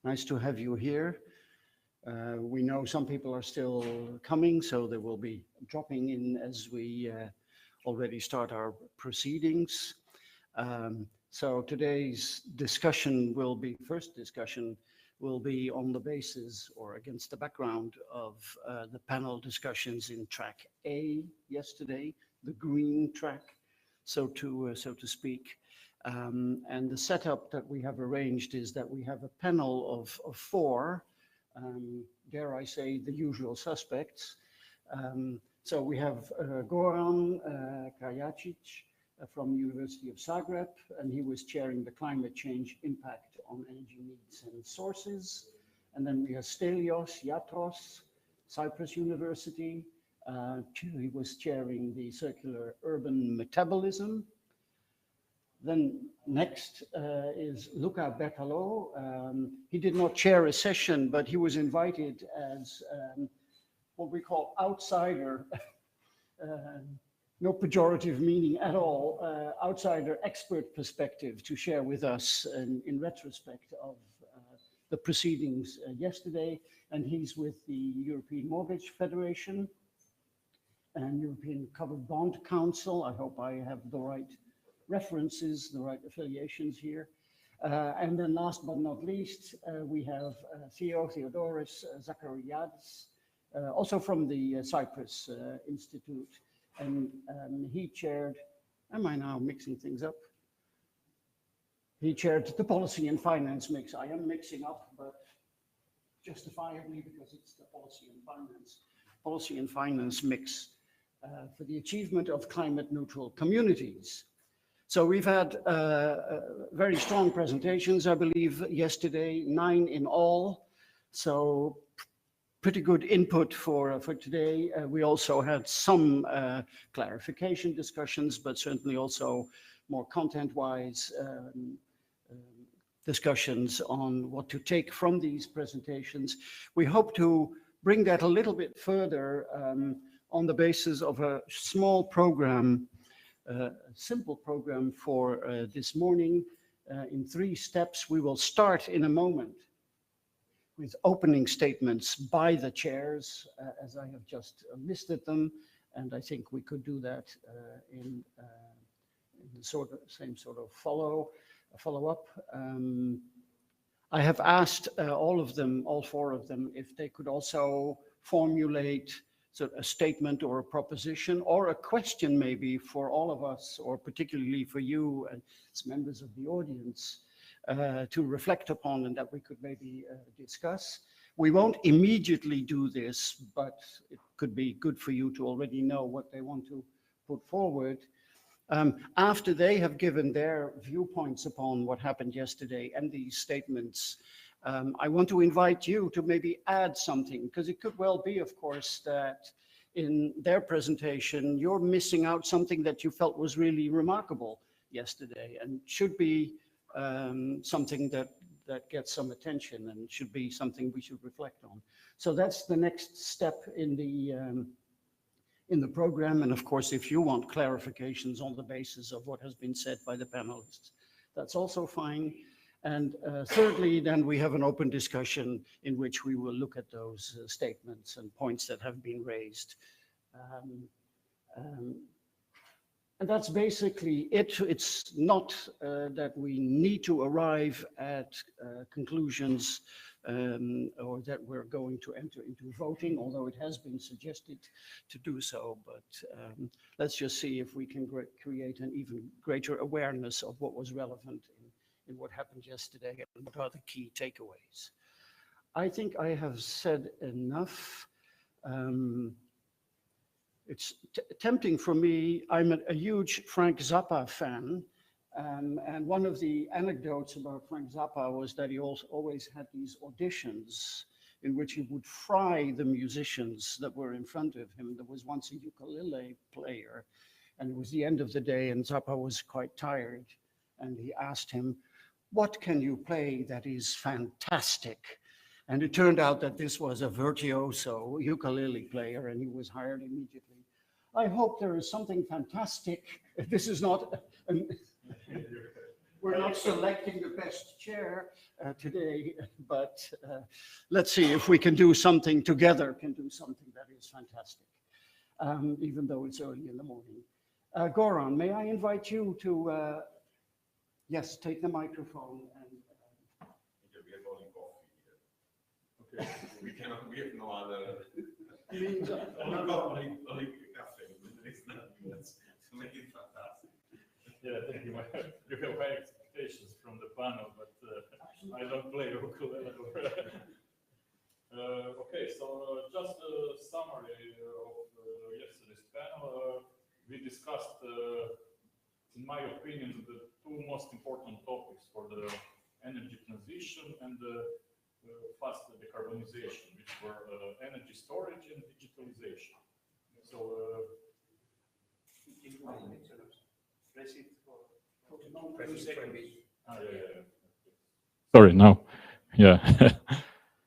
Nice to have you here. We know some people are still coming, so they will be dropping in as we already start our proceedings. So today's first discussion will be on the basis or against the background of the panel discussions in track A yesterday, the green track, so to speak. And the setup that we have arranged is that we have a panel of four, dare I say, the usual suspects. So we have Goran Kajacic from University of Zagreb, and he was chairing the climate change impact on energy needs and sources. And then we have Stelios Yatros, Cyprus University. He was chairing the circular urban metabolism. Then next is Luca Bertalo. He did not chair a session, but he was invited as what we call outsider, no pejorative meaning at all, outsider expert perspective to share with us in retrospect of the proceedings yesterday. And he's with the European Mortgage Federation and European Covered Bond Council. I hope I have the right references, the right affiliations here. And then last but not least, we have Theodoros Zachariadis, also from the Cyprus Institute. And he chaired, am I now mixing things up? He chaired the policy and finance mix. I am mixing up, but justifiably because it's the policy and finance mix for the achievement of climate neutral communities. So we've had very strong presentations, I believe, yesterday, 9 in all. So pretty good input for today. We also had some clarification discussions, but certainly also more content-wise discussions on what to take from these presentations. We hope to bring that a little bit further on the basis of a small program, a simple program for this morning in 3 steps. We will start in a moment with opening statements by the chairs, as I have just listed them, and I think we could do that in the same sort of follow-up. I have asked all 4 of them, if they could also formulate a statement or a proposition or a question maybe for all of us, or particularly for you as members of the audience, to reflect upon and that we could maybe discuss. We won't immediately do this, but it could be good for you to already know what they want to put forward. After they have given their viewpoints upon what happened yesterday and these statements, I want to invite you to maybe add something, because it could well be, of course, that in their presentation, you're missing out something that you felt was really remarkable yesterday and should be something that gets some attention and should be something we should reflect on. So that's the next step in the program. And of course, if you want clarifications on the basis of what has been said by the panelists, that's also fine. And thirdly, then we have an open discussion in which we will look at those statements and points that have been raised. And that's basically it. It's not that we need to arrive at conclusions or that we're going to enter into voting, although it has been suggested to do so. But let's just see if we can create an even greater awareness of what was relevant in what happened yesterday and what are the key takeaways. I think I have said enough. It's tempting for me. I'm a huge Frank Zappa fan. And one of the anecdotes about Frank Zappa was that he always had these auditions in which he would fry the musicians that were in front of him. There was once a ukulele player, and it was the end of the day, and Zappa was quite tired. And he asked him, "What can you play that is fantastic?" And it turned out that this was a virtuoso ukulele player, and he was hired immediately. I hope there is something fantastic. This is not We're not selecting the best chair today, but let's see if we can do something together, can do something that is fantastic, even though it's early in the morning. Goran, may I invite you to, yes, take the microphone. And, we have only coffee here. Okay, we have no other means, only cafe. It's not to make it fantastic. Yeah, thank you. You have high expectations from the panel, but I don't play ukulele. Okay, so just a summary of yesterday's panel. We discussed, in my opinion, the two most important topics for the energy transition and the fast decarbonization, which were energy storage and digitalization. So, sorry, now, yeah.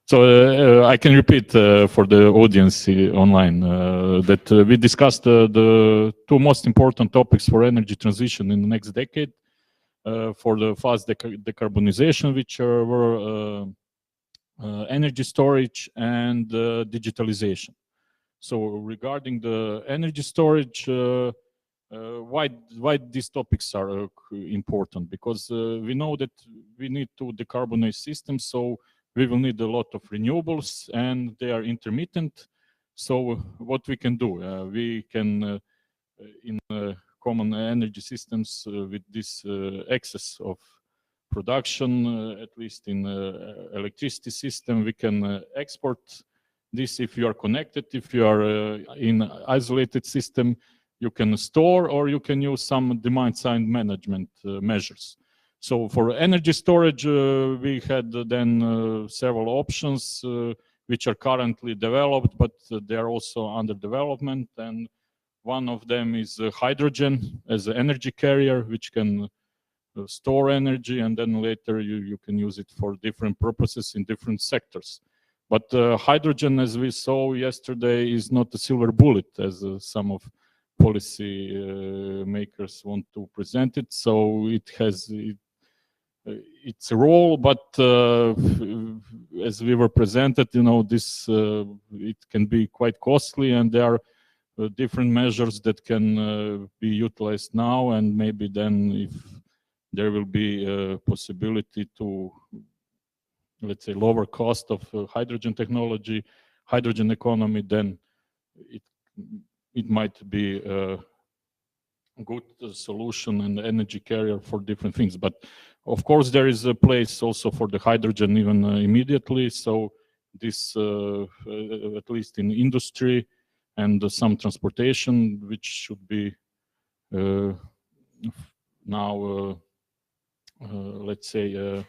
So I can repeat for the audience online that we discussed the two most important topics for energy transition in the next decade for the fast decarbonization, which were energy storage and digitalization. So regarding the energy storage, why these topics are important? Because we know that we need to decarbonize systems, so we will need a lot of renewables, and they are intermittent. So what we can do? We can, in common energy systems with this excess of production, at least in electricity system, we can export this. If you are connected, if you are in isolated system, you can store, or you can use some demand-side management measures. So for energy storage, we had then several options which are currently developed, but they are also under development. And one of them is hydrogen as an energy carrier, which can store energy, and then later you can use it for different purposes in different sectors. But hydrogen, as we saw yesterday, is not a silver bullet, as some of policy makers want to present it. So it has its role, but as we were presented, you know, this it can be quite costly, and there are different measures that can be utilized now, and maybe then if there will be a possibility to, let's say, lower cost of hydrogen technology, hydrogen economy, then it might be a good solution and energy carrier for different things. But of course, there is a place also for the hydrogen even immediately. So this, at least in industry and some transportation, which should be now, let's say,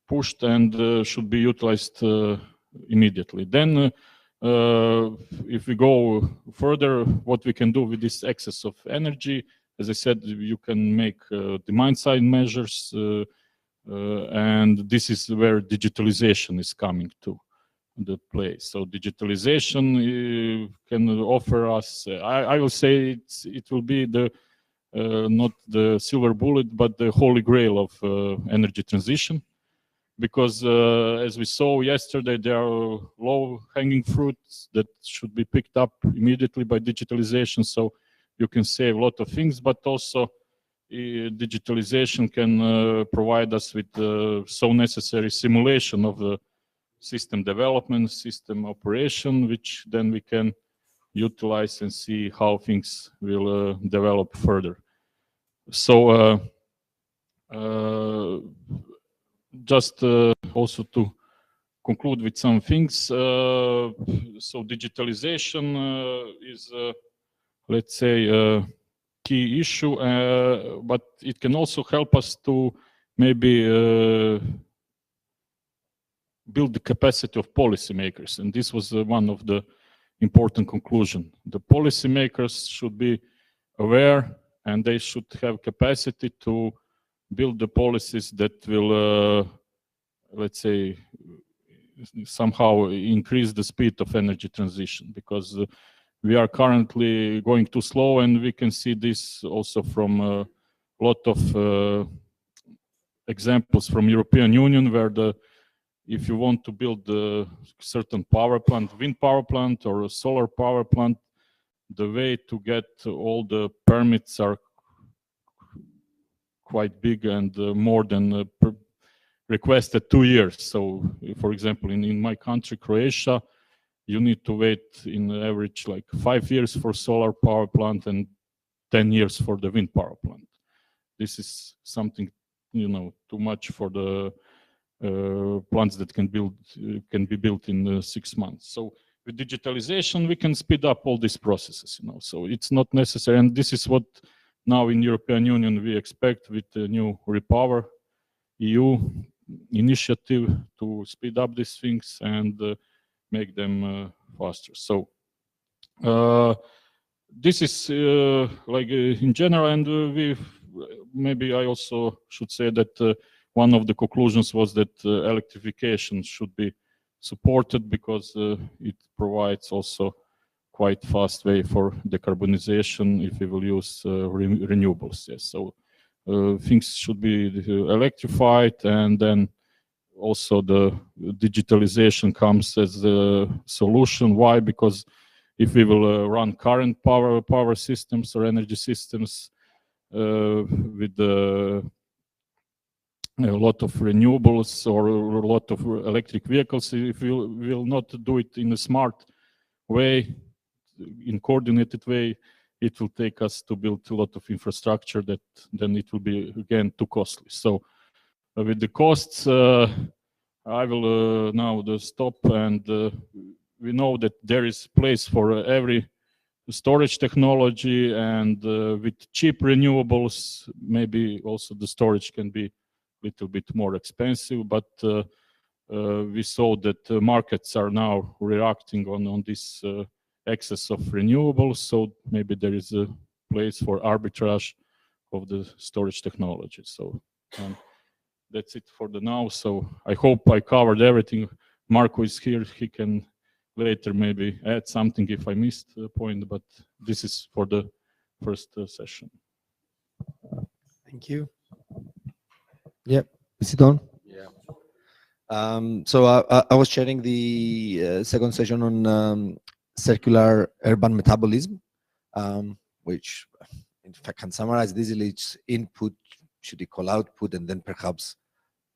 pushed and should be utilized immediately. Then if we go further, what we can do with this excess of energy, as I said, you can make demand-side measures, and this is where digitalization is coming to the play. So digitalization can offer us, I will say it will be the not the silver bullet, but the holy grail of energy transition. Because as we saw yesterday, there are low-hanging fruits that should be picked up immediately by digitalization. So you can save a lot of things, but also digitalization can provide us with so necessary simulation of the system development, system operation, which then we can utilize and see how things will develop further. So just also to conclude with some things. So digitalization is, let's say, a key issue, but it can also help us to maybe build the capacity of policymakers. And this was one of the important conclusions. The policymakers should be aware, and they should have capacity to build the policies that will, let's say, somehow increase the speed of energy transition, because we are currently going too slow, and we can see this also from a lot of examples from European Union where if you want to build a certain power plant, wind power plant or a solar power plant, the way to get all the permits are quite big and more than requested 2 years. So, for example, in my country, Croatia, you need to wait in average like 5 years for solar power plant and 10 years for the wind power plant. This is something, too much for the plants that can be built in 6 months. So with digitalization, we can speed up all these processes, so it's not necessary. And this is what now in European Union we expect with the new Repower EU initiative to speed up these things and make them faster. So this is in general, and maybe I also should say that one of the conclusions was that electrification should be supported because it provides also quite fast way for decarbonization if we will use renewables. Yes, so things should be electrified, and then also the digitalization comes as a solution. Why? Because if we will run current power systems or energy systems with a lot of renewables or a lot of electric vehicles, if we will not do it in a smart way, in coordinated way, it will take us to build a lot of infrastructure that then it will be again too costly. So with the costs, I will now stop, and we know that there is place for every storage technology, and with cheap renewables, maybe also the storage can be little bit more expensive, but we saw that markets are now reacting on this excess of renewables, so maybe there is a place for arbitrage of the storage technology. So that's it for the now. So I hope I covered everything. Marco is here, he can later maybe add something if I missed a point, but this is for the first session. Thank you. Yep. Is it on? Yeah. So I was sharing the second session on circular urban metabolism, which if I can summarize this, it's input should equal output, and then perhaps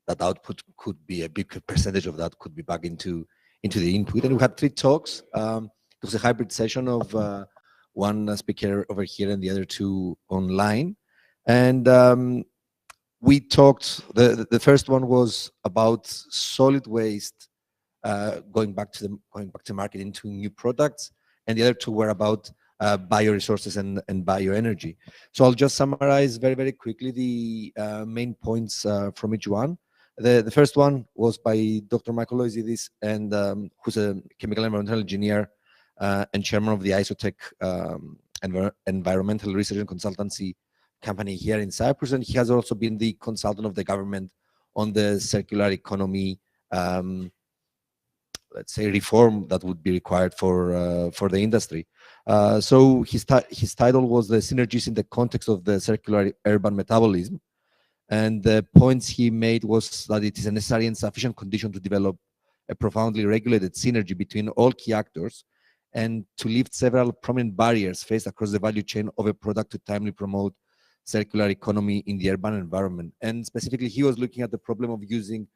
that output could be a big percentage of that could be back into the input. And we had 3 talks. It was a hybrid session of one speaker over here and the other 2 online. And we talked, the first one was about solid waste going back to market into new products, and the other 2 were about bioresources and bioenergy. So I'll just summarize very, very quickly the main points from each one. The first one was by Dr. Michael Loizidis, and who's a chemical environmental engineer and chairman of the Isotech environmental research and consultancy company here in Cyprus, and he has also been the consultant of the government on the circular economy, let's say, reform that would be required for the industry. So his title was the synergies in the context of the circular urban metabolism, and the points he made was that it is a necessary and sufficient condition to develop a profoundly regulated synergy between all key actors, and to lift several prominent barriers faced across the value chain of a product to timely promote circular economy in the urban environment. And specifically, he was looking at the problem of reusing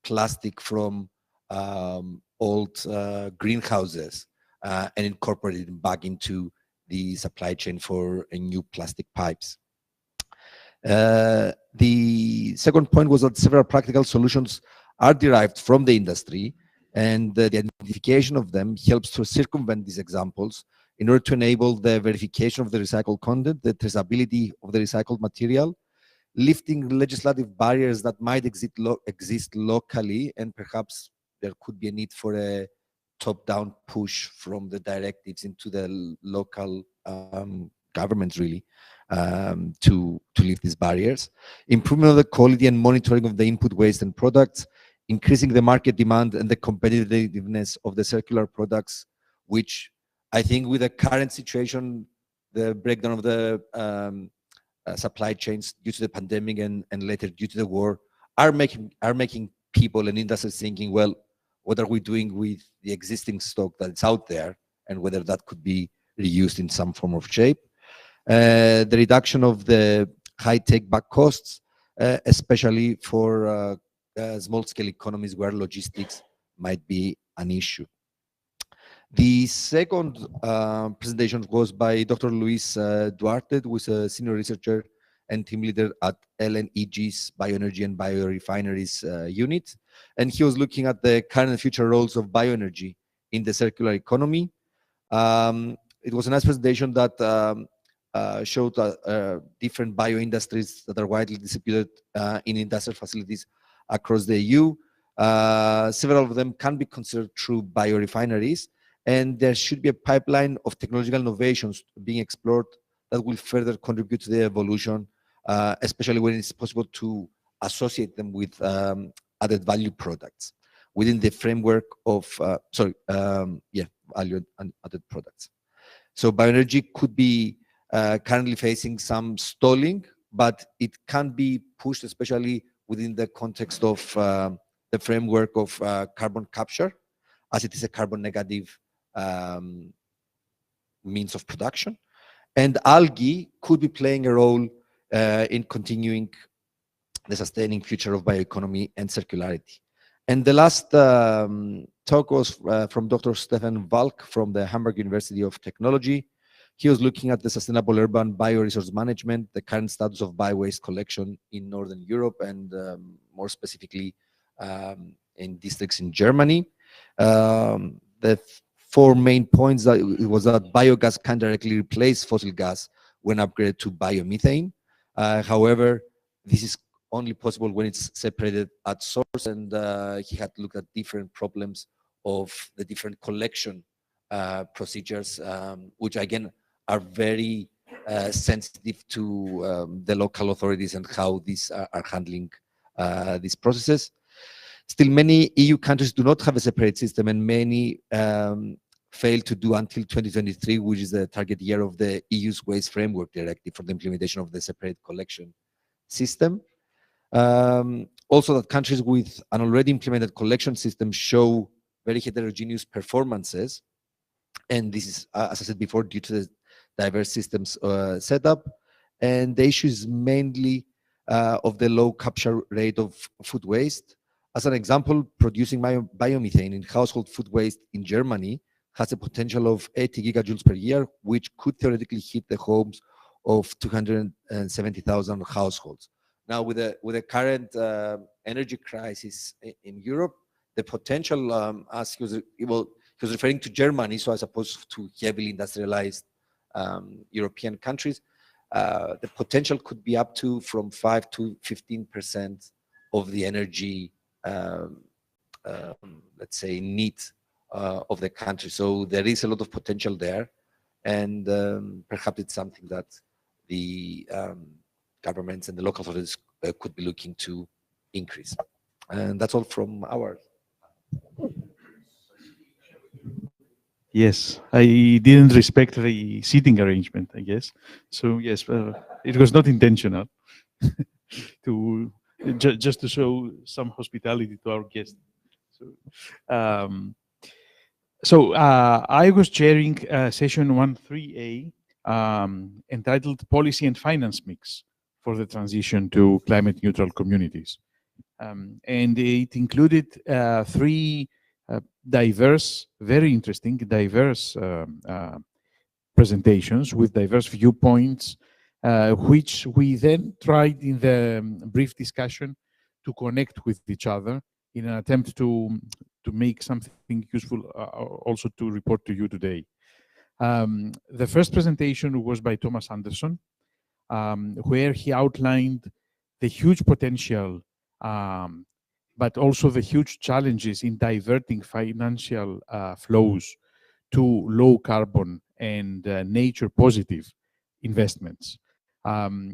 plastic from old greenhouses and incorporating it back into the supply chain for new plastic pipes. The second point was that several practical solutions are derived from the industry, and the identification of them helps to circumvent these examples in order to enable the verification of the recycled content, the traceability of the recycled material, lifting legislative barriers that might exist locally, and perhaps there could be a need for a top-down push from the directives into the local governments, really, to lift these barriers. Improvement of the quality and monitoring of the input waste and products, increasing the market demand and the competitiveness of the circular products, which I think with the current situation, the breakdown of the supply chains due to the pandemic and later due to the war are making people and industries thinking, well, what are we doing with the existing stock that's out there, and whether that could be reused in some form of shape. The reduction of the high take-back costs, especially for small-scale economies where logistics might be an issue. The second presentation was by Dr. Luis Duarte, who is a senior researcher and team leader at LNEG's Bioenergy and Biorefineries unit. And he was looking at the current and future roles of bioenergy in the circular economy. It was a nice presentation that showed different bio-industries that are widely distributed in industrial facilities across the EU. Several of them can be considered true biorefineries, and there should be a pipeline of technological innovations being explored that will further contribute to the evolution, especially when it's possible to associate them with added value products within the framework of, value and added products. So bioenergy could be currently facing some stalling, but it can be pushed, especially within the context of the framework of carbon capture, as it is a carbon negative means of production. And algae could be playing a role in continuing the sustaining future of bioeconomy and circularity. And the last talk was from Dr. Stefan Valk from the Hamburg University of Technology. He was looking at the sustainable urban bioresource management, the current status of biowaste collection in Northern Europe, and more specifically in districts in Germany. The four main points that it was that biogas can directly replace fossil gas when upgraded to biomethane. However, this is only possible when it's separated at source, and he had looked at different problems of the different collection procedures, which again are very sensitive to the local authorities and how these are handling these processes. Still, many EU countries do not have a separate system, and many fail to do until 2023, which is the target year of the EU's Waste Framework Directive for the implementation of the separate collection system. Also, that countries with an already implemented collection system show very heterogeneous performances, and this is, as I said before, due to the diverse systems setup. And the issue is mainly of the low capture rate of food waste. As an example, producing biomethane in household food waste in Germany has a potential of 80 gigajoules per year, which could theoretically hit the homes of 270,000 households. Now, with the current energy crisis in Europe, the potential, as he was referring to Germany, so as opposed to heavily industrialized European countries, the potential could be up to from 5 to 15% of the energy, let's say, need of the country. So there is a lot of potential there, and perhaps it's something that the governments and the local authorities could be looking to increase. And that's all from our. Yes, I didn't respect the seating arrangement, I guess. So yes, it was not intentional to just to show some hospitality to our guests. So, I was chairing session 1.3a entitled Policy and Finance Mix for the Transition to Climate Neutral Communities. And it included three diverse, very interesting, diverse presentations with diverse viewpoints, which we then tried in the brief discussion to connect with each other in an attempt to make something useful also to report to you today. The first presentation was by Thomas Anderson, where he outlined the huge potential, but also the huge challenges in diverting financial flows to low carbon and nature positive investments.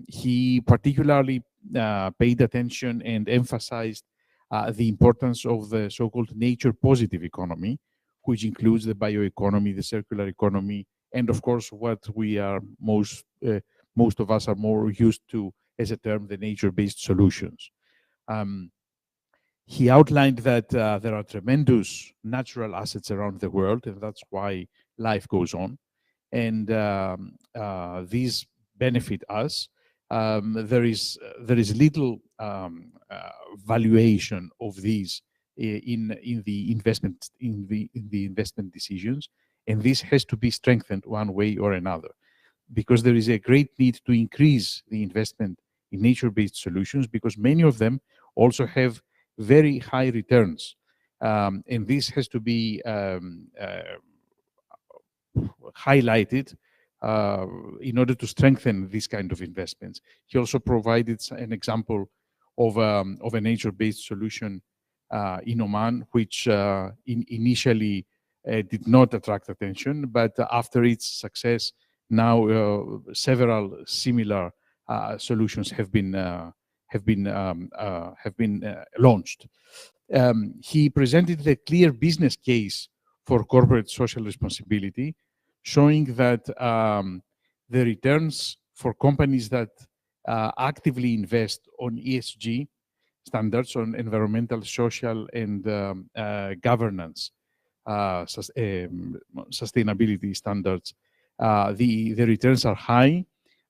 He particularly paid attention and emphasized the importance of the so-called nature positive economy, which includes the bioeconomy, the circular economy, and of course what we are most most of us are more used to as a term, the nature-based solutions. He outlined that there are tremendous natural assets around the world, and that's why life goes on. And these benefit us. There is little valuation of these in the investment decisions, and this has to be strengthened one way or another, because there is a great need to increase the investment in nature-based solutions, because many of them also have very high returns, and this has to be highlighted in order to strengthen these kind of investments. He also provided an example of a nature-based solution in Oman, which initially did not attract attention, but after its success, now several similar solutions have been launched. He presented a clear business case for corporate social responsibility, showing that the returns for companies that actively invest on ESG standards, on environmental, social, and governance sustainability standards, the returns are high.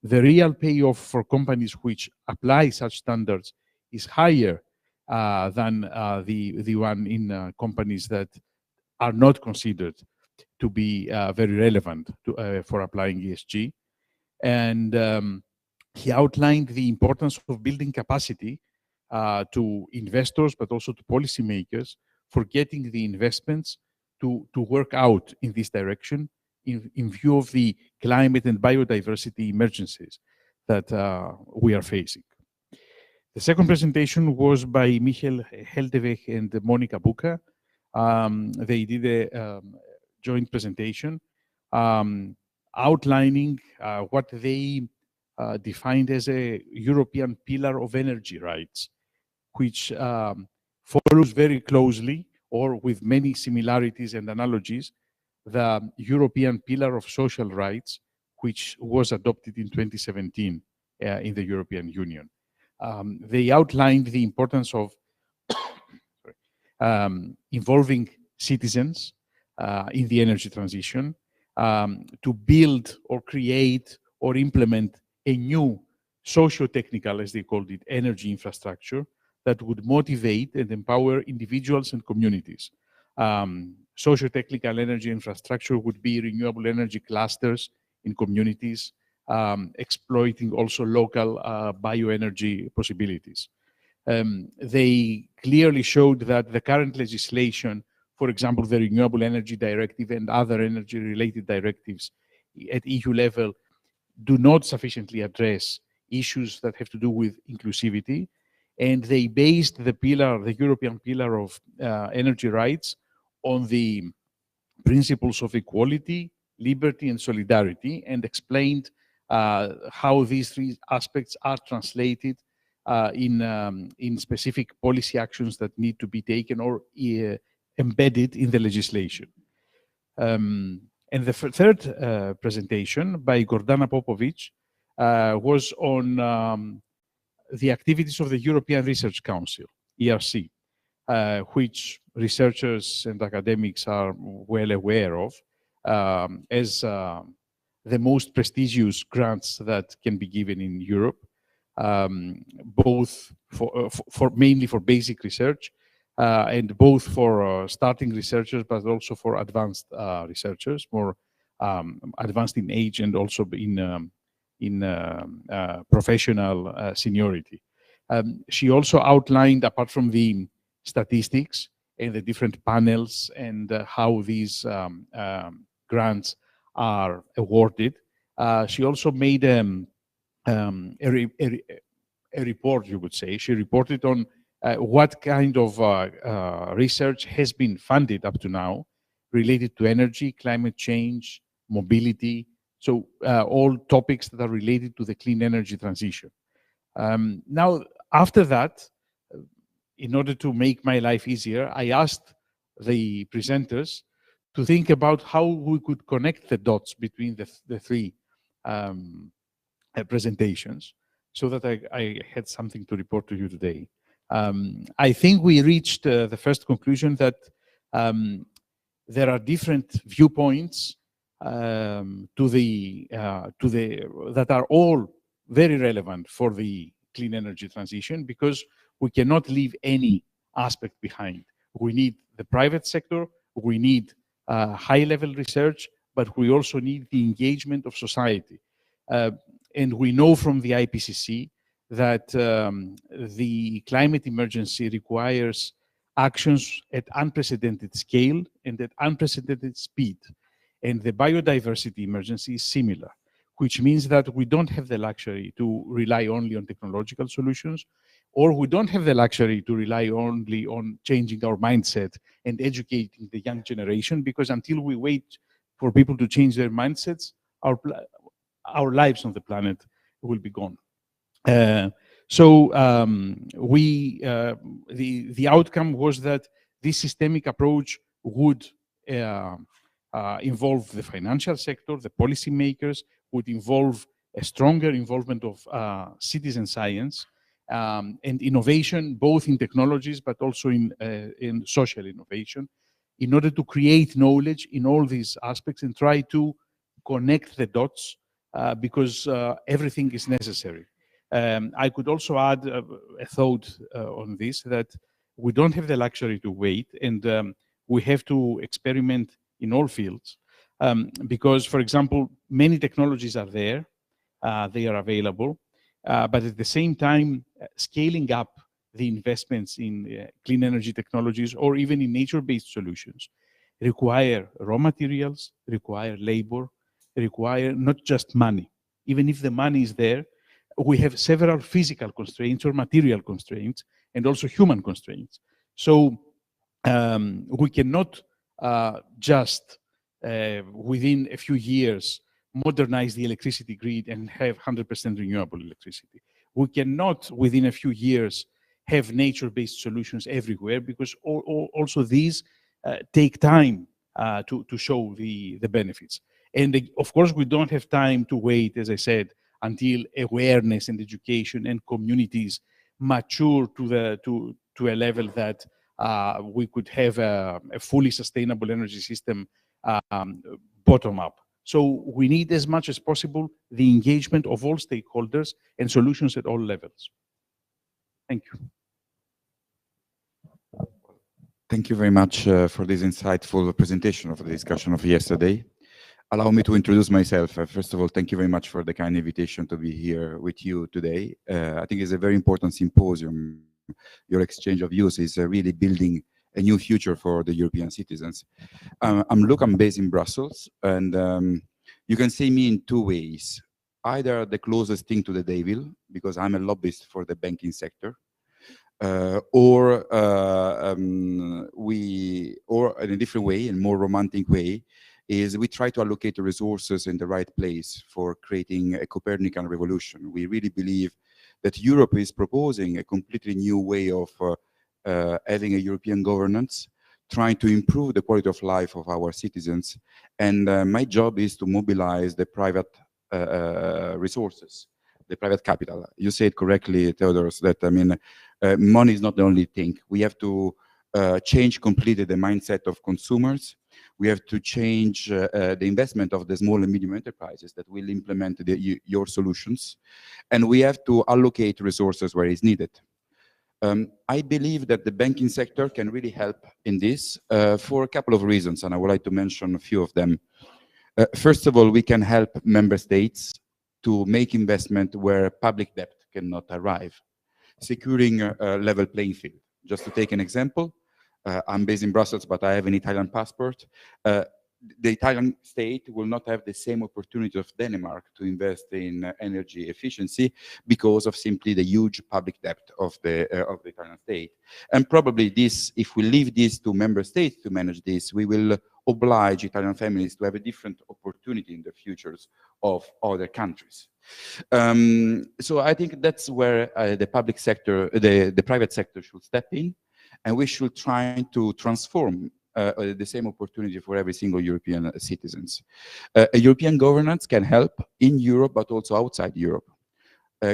The real payoff for companies which apply such standards is higher than the one in companies that are not considered to be very relevant for applying ESG. And he outlined the importance of building capacity to investors, but also to policymakers, for getting the investments to work out in this direction in view of the climate and biodiversity emergencies that we are facing. The second presentation was by Michael Heldeweg and Monica Buca. They did a joint presentation outlining what they defined as a European pillar of energy rights, which follows very closely, or with many similarities and analogies, the European pillar of social rights, which was adopted in 2017 in the European Union. They outlined the importance of involving citizens in the energy transition, to build or create or implement a new socio-technical, as they called it, energy infrastructure that would motivate and empower individuals and communities. Socio-technical energy infrastructure would be renewable energy clusters in communities, exploiting also local bioenergy possibilities. They clearly showed that the current legislation, for example, the Renewable Energy Directive and other energy-related directives at EU level, do not sufficiently address issues that have to do with inclusivity, and they based the pillar, the European pillar of energy rights, on the principles of equality, liberty, and solidarity, and explained how these three aspects are translated in specific policy actions that need to be taken or embedded in the legislation. And the third presentation by Gordana Popovic was on the activities of the European Research Council, ERC, which researchers and academics are well aware of as the most prestigious grants that can be given in Europe, both for mainly for basic research, and both for starting researchers, but also for advanced researchers, more advanced in age and also in professional seniority. She also outlined, apart from the statistics and the different panels and how these grants are awarded, she also made a report, you would say. She reported on what kind of research has been funded up to now related to energy, climate change, mobility, so all topics that are related to the clean energy transition. Now, after that, in order to make my life easier, I asked the presenters to think about how we could connect the dots between the three presentations, so that I had something to report to you today. I think we reached the first conclusion that there are different viewpoints that are all very relevant for the clean energy transition, because we cannot leave any aspect behind. We need the private sector, we need high-level research, but we also need the engagement of society. And we know from the IPCC that the climate emergency requires actions at unprecedented scale and at unprecedented speed. And the biodiversity emergency is similar, which means that we don't have the luxury to rely only on technological solutions, or we don't have the luxury to rely only on changing our mindset and educating the young generation, because until we wait for people to change their mindsets, our lives on the planet will be gone. The outcome was that this systemic approach would involve the financial sector, the policymakers, would involve a stronger involvement of citizen science and innovation, both in technologies but also in social innovation, in order to create knowledge in all these aspects and try to connect the dots, because everything is necessary. I could also add a thought on this, that we don't have the luxury to wait, and we have to experiment in all fields, because, for example, many technologies are there, they are available, but at the same time, scaling up the investments in clean energy technologies or even in nature-based solutions require raw materials, require labor, require not just money. Even if the money is there, we have several physical constraints or material constraints and also human constraints. So we cannot just within a few years modernize the electricity grid and have 100% renewable electricity. We cannot within a few years have nature-based solutions everywhere, because also these take time to show the benefits. And of course, we don't have time to wait, as I said, until awareness and education and communities mature to a level that we could have a fully sustainable energy system bottom up. So we need, as much as possible, the engagement of all stakeholders and solutions at all levels. Thank you. Thank you very much for this insightful presentation of the discussion of yesterday. Allow me to introduce myself. First of all, thank you very much for the kind invitation to be here with you today. I think it's a very important symposium. Your exchange of views is really building a new future for the European citizens. I'm Luke, I'm based in Brussels, and you can see me in two ways. Either the closest thing to the devil, because I'm a lobbyist for the banking sector, or in a different way, in a more romantic way, is we try to allocate the resources in the right place for creating a Copernican revolution. We really believe that Europe is proposing a completely new way of having a European governance, trying to improve the quality of life of our citizens. And my job is to mobilize the private resources, the private capital. You said correctly, Theodoros, that money is not the only thing. We have to change completely the mindset of consumers. We have to change the investment of the small and medium enterprises that will implement your solutions. And we have to allocate resources where it's needed. I believe that the banking sector can really help in this for a couple of reasons, and I would like to mention a few of them. First of all, we can help member states to make investment where public debt cannot arrive, securing a level playing field. Just to take an example, I'm based in Brussels, but I have an Italian passport. The Italian state will not have the same opportunity of Denmark to invest in energy efficiency because of simply the huge public debt of the Italian state. And probably this, if we leave this to member states to manage this, we will oblige Italian families to have a different opportunity in the futures of other countries. So I think that's where the public sector, the private sector should step in, and we should try to transform the same opportunity for every single European citizens. A European governance can help in Europe, but also outside Europe.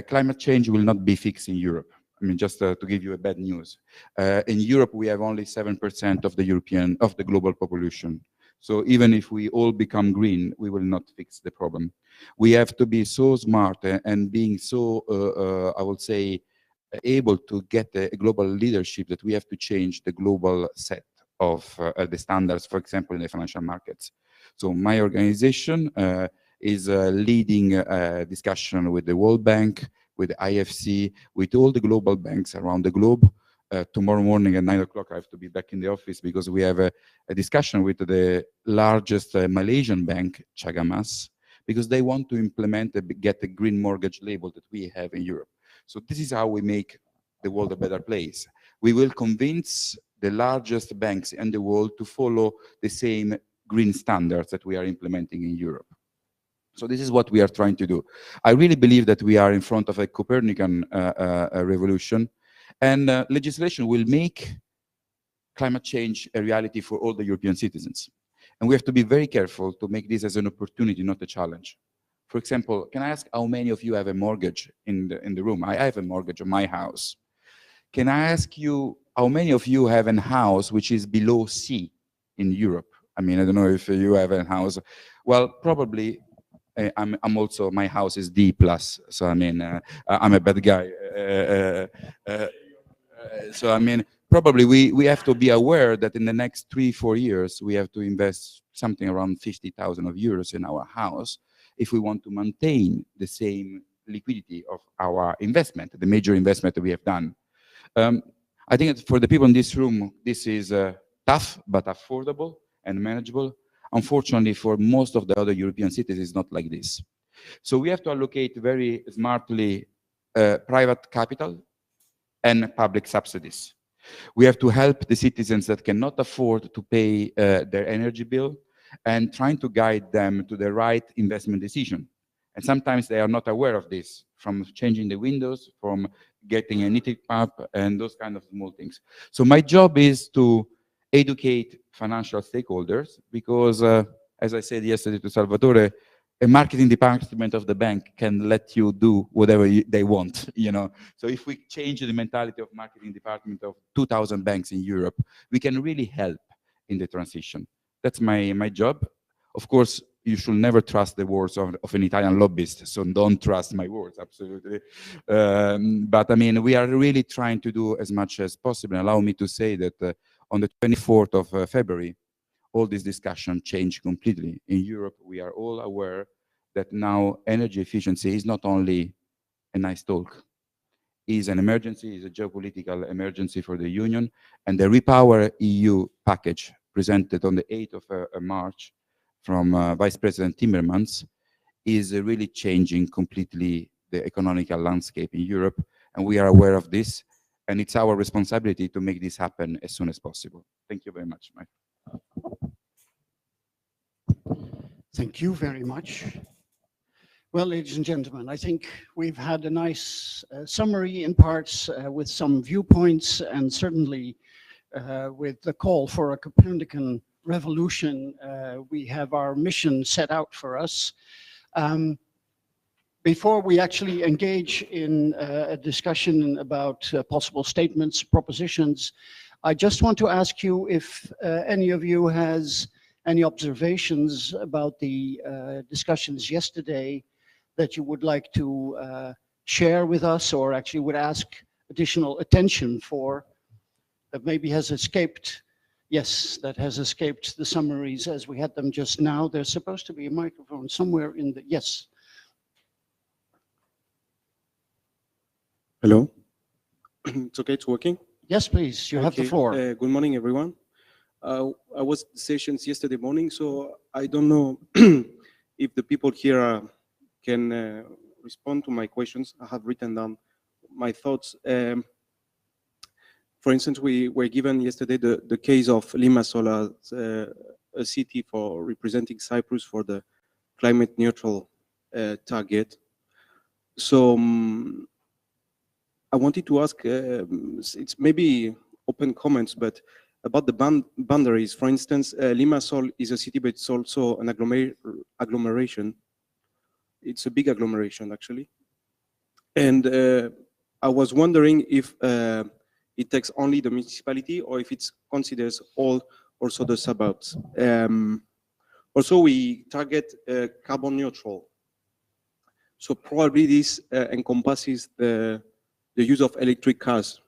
Climate change will not be fixed in Europe. I mean, just to give you a bad news. In Europe, we have only 7% of the global population. So even if we all become green, we will not fix the problem. We have to be so smart and being so, I would say, able to get a global leadership that we have to change the global set of the standards, for example, in the financial markets. So my organization is leading a discussion with the World Bank, with the IFC, with all the global banks around the globe. Tomorrow morning at 9 o'clock, I have to be back in the office because we have a discussion with the largest Malaysian bank, Chagamas, because they want to implement, get the green mortgage label that we have in Europe. So this is how we make the world a better place. We will convince the largest banks in the world to follow the same green standards that we are implementing in Europe. So this is what we are trying to do. I really believe that we are in front of a Copernican revolution, and legislation will make climate change a reality for all the European citizens. And we have to be very careful to make this as an opportunity, not a challenge. For example, can I ask how many of you have a mortgage in the room? I have a mortgage on my house. Can I ask you how many of you have a house which is below sea in Europe? I mean, I don't know if you have a house. Well, probably I'm also, my house is D+, so I mean, I'm a bad guy. So I mean, probably we have to be aware that in the next 3-4 years, we have to invest something around 50,000 euros in our house if we want to maintain the same liquidity of our investment, the major investment that we have done. I think that for the people in this room, this is tough, but affordable and manageable. Unfortunately, for most of the other European cities, it's not like this. So we have to allocate very smartly private capital and public subsidies. We have to help the citizens that cannot afford to pay their energy bill and trying to guide them to the right investment decision. And sometimes they are not aware of this, from changing the windows, from getting a knitting pump, and those kind of small things. So my job is to educate financial stakeholders because, as I said yesterday to Salvatore, a marketing department of the bank can let you do whatever they want, you know. So if we change the mentality of marketing department of 2,000 banks in Europe, we can really help in the transition. That's my job. Of course, you should never trust the words of an Italian lobbyist, so don't trust my words, absolutely. But I mean, we are really trying to do as much as possible. Allow me to say that on the 24th of February, all this discussion changed completely. In Europe, we are all aware that now energy efficiency is not only a nice talk, it is an emergency, is a geopolitical emergency for the Union, and the Repower EU package presented on the 8th of March from Vice President Timmermans is really changing completely the economical landscape in Europe, and we are aware of this, and it's our responsibility to make this happen as soon as possible. Thank you very much, Mike. Thank you very much. Well, ladies and gentlemen, I think we've had a nice summary in parts with some viewpoints, and certainly with the call for a Copernican revolution, we have our mission set out for us. Before we actually engage in a discussion about possible statements, propositions, I just want to ask you if any of you has any observations about the discussions yesterday that you would like to share with us, or actually would ask additional attention for, that maybe has escaped. Yes, that has escaped the summaries as we had them just now. There's supposed to be a microphone somewhere in the, yes. Hello. It's okay, it's working? Yes, please, you have the floor. Good morning, everyone. I was at the sessions yesterday morning, so I don't know if the people here can respond to my questions. I have written down my thoughts. For instance, we were given yesterday the case of Limassol as a city for representing Cyprus for the climate neutral target. So I wanted to ask, it's maybe open comments, but about the boundaries. For instance, Limassol is a city, but it's also an agglomeration. It's a big agglomeration, actually. And I was wondering if it takes only the municipality or if it considers also the suburbs. Also, we target carbon neutral. So probably this encompasses the use of electric cars.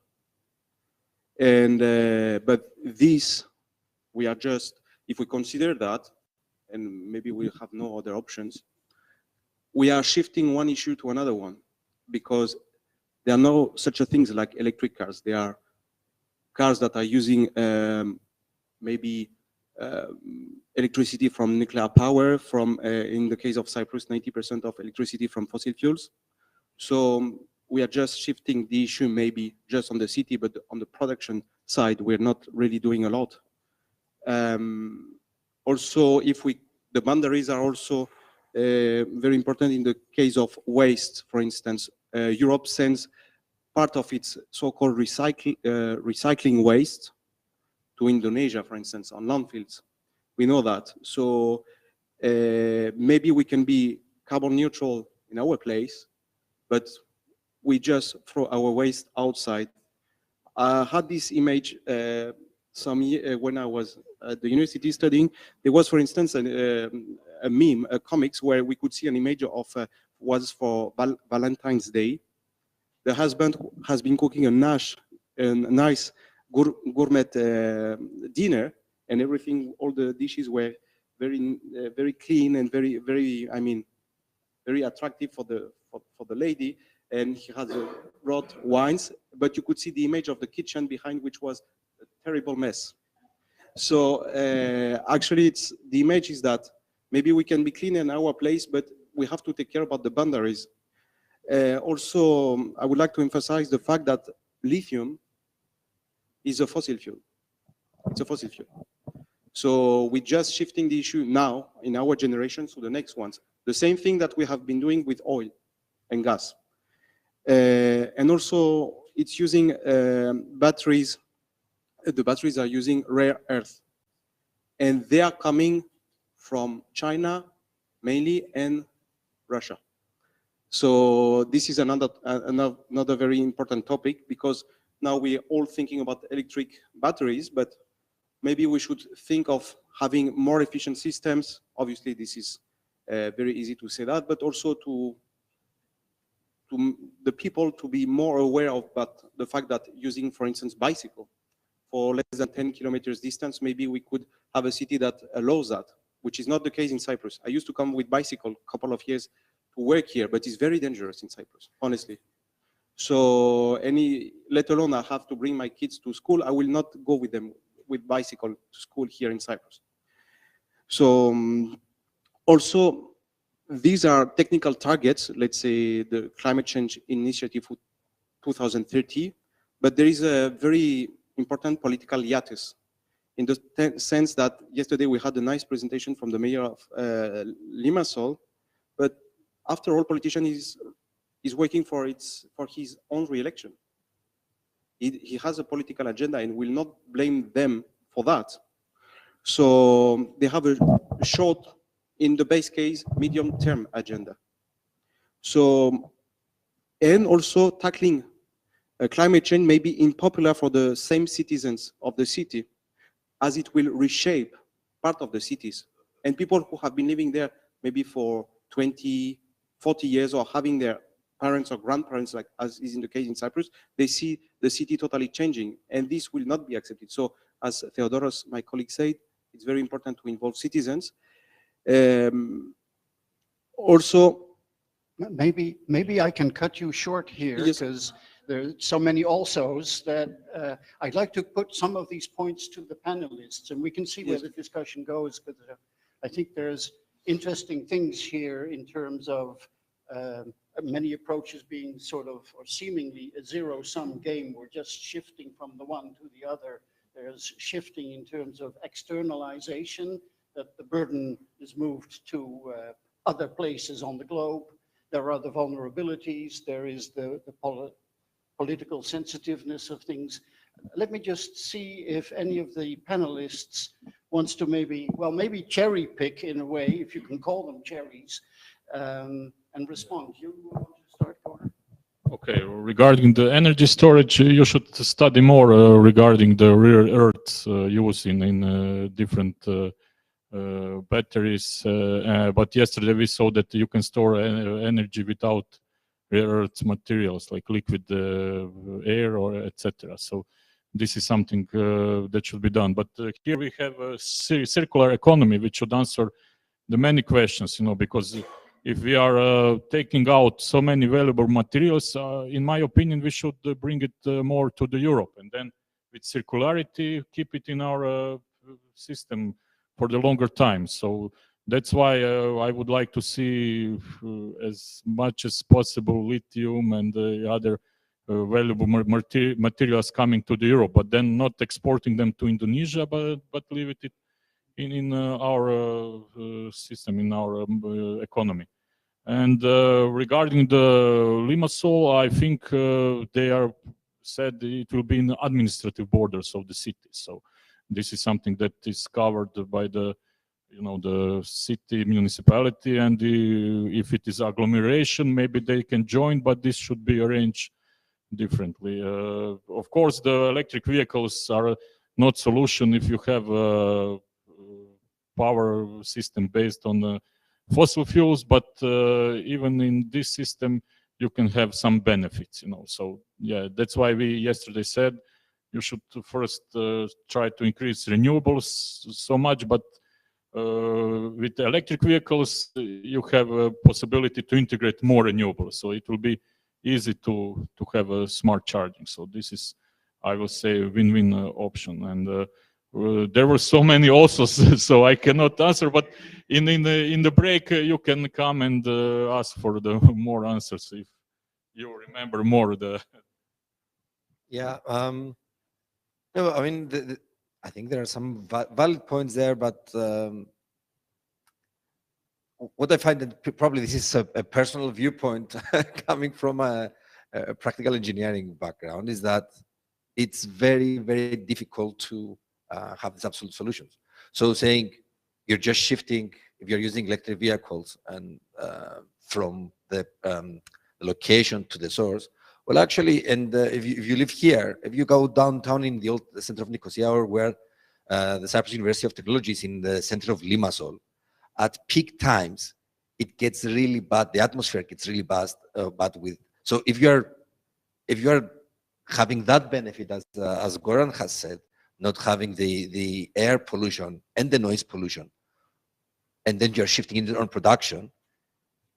And but this, we are just, if we consider that, and maybe we have no other options, we are shifting one issue to another one, because there are no such a things like electric cars. There are cars that are using maybe electricity from nuclear power, from, in the case of Cyprus, 90% of electricity from fossil fuels. So we are just shifting the issue maybe just on the city, but on the production side, we're not really doing a lot. Also, the boundaries are also very important in the case of waste. For instance, Europe sends part of its so-called recycling waste to Indonesia, for instance, on landfills. We know that. So maybe we can be carbon neutral in our place, but we just throw our waste outside. I had this image when I was at the university studying. There was, for instance, a meme, a comics, where we could see an image of was for Valentine's Day. The husband has been cooking a nice gourmet dinner, and everything, all the dishes were very clean and very attractive for the lady. And he had brought wines, but you could see the image of the kitchen behind, which was a terrible mess. So actually, the image is that maybe we can be clean in our place, but we have to take care about the boundaries. Also, I would like to emphasize the fact that lithium is a fossil fuel. It's a fossil fuel. So we're just shifting the issue now in our generation to the next ones. The same thing that we have been doing with oil and gas. And also, it's using batteries. The batteries are using rare earth, and they are coming from China mainly and Russia. So this is another very important topic, because now we're all thinking about electric batteries, but maybe we should think of having more efficient systems. Obviously, this is very easy to say that, but also to the people to be more aware of the fact that using, for instance, bicycle for less than 10 kilometers distance, maybe we could have a city that allows that, which is not the case in Cyprus. I used to come with bicycle a couple of years to work here, but it's very dangerous in Cyprus, honestly. So let alone I have to bring my kids to school, I will not go with them with bicycle to school here in Cyprus. So also, these are technical targets, let's say the Climate Change Initiative 2030, but there is a very important political hiatus, in the sense that yesterday we had a nice presentation from the mayor of Limassol, but after all, politician is working for his own re-election. He has a political agenda and will not blame them for that. So they have a short, in the base case, medium-term agenda. So, and also tackling climate change may be unpopular for the same citizens of the city, as it will reshape part of the cities. And people who have been living there maybe for 20, 40 years, or having their parents or grandparents, like as is in the case in Cyprus, they see the city totally changing, and this will not be accepted. So as Theodoros, my colleague, said, it's very important to involve citizens. Also, maybe I can cut you short here, because there are so many alsos that I'd like to put some of these points to the panelists, and we can see where the discussion goes, because I think there's interesting things here in terms of many approaches being sort of, or seemingly, a zero-sum game. We're just shifting from the one to the other. There's shifting in terms of externalization, that the burden is moved to other places on the globe. There are the vulnerabilities. There is the political sensitiveness of things. let me just see if any of the panelists wants to maybe cherry pick in a way, if you can call them cherries, and respond. You want to start, Gordon? Okay, regarding the energy storage, you should study more regarding the rare earths used in different batteries. But yesterday we saw that you can store energy without rare earth materials like liquid air or etc. So this is something that should be done. But here we have a circular economy which should answer the many questions, because if we are taking out so many valuable materials, in my opinion, we should bring it more to the Europe, and then with circularity, keep it in our system for the longer time. So that's why I would like to see as much as possible lithium and other valuable materials coming to the Europe, but then not exporting them to Indonesia, but leave it in our system, in our economy. And regarding the Limassol, I think they are said it will be in the administrative borders of the city. So this is something that is covered by the the city municipality, and if it is agglomeration, maybe they can join, but this should be arranged differently. Of course, the electric vehicles are not solution if you have a power system based on fossil fuels, but even in this system, you can have some benefits, So yeah, that's why we yesterday said you should first try to increase renewables so much, but with electric vehicles, you have a possibility to integrate more renewables. So it will be easy to have a smart charging. So this is, I will say, a win-win option. And there were so many also, so I cannot answer. But in the break, you can come and ask for the more answers if you remember more. Yeah. No, I mean, I think there are some valid points there, but what I find that probably this is a personal viewpoint coming from a practical engineering background, is that it's very, very difficult to have these absolute solutions. So saying you're just shifting, if you're using electric vehicles and from the location to the source, well, actually, and if you live here, if you go downtown in the center of Nicosia, or where the Cyprus University of Technology is in the center of Limassol, at peak times, it gets really bad. The atmosphere gets really bad with. So if you're having that benefit, as Goran has said, not having the air pollution and the noise pollution, and then you're shifting into on production,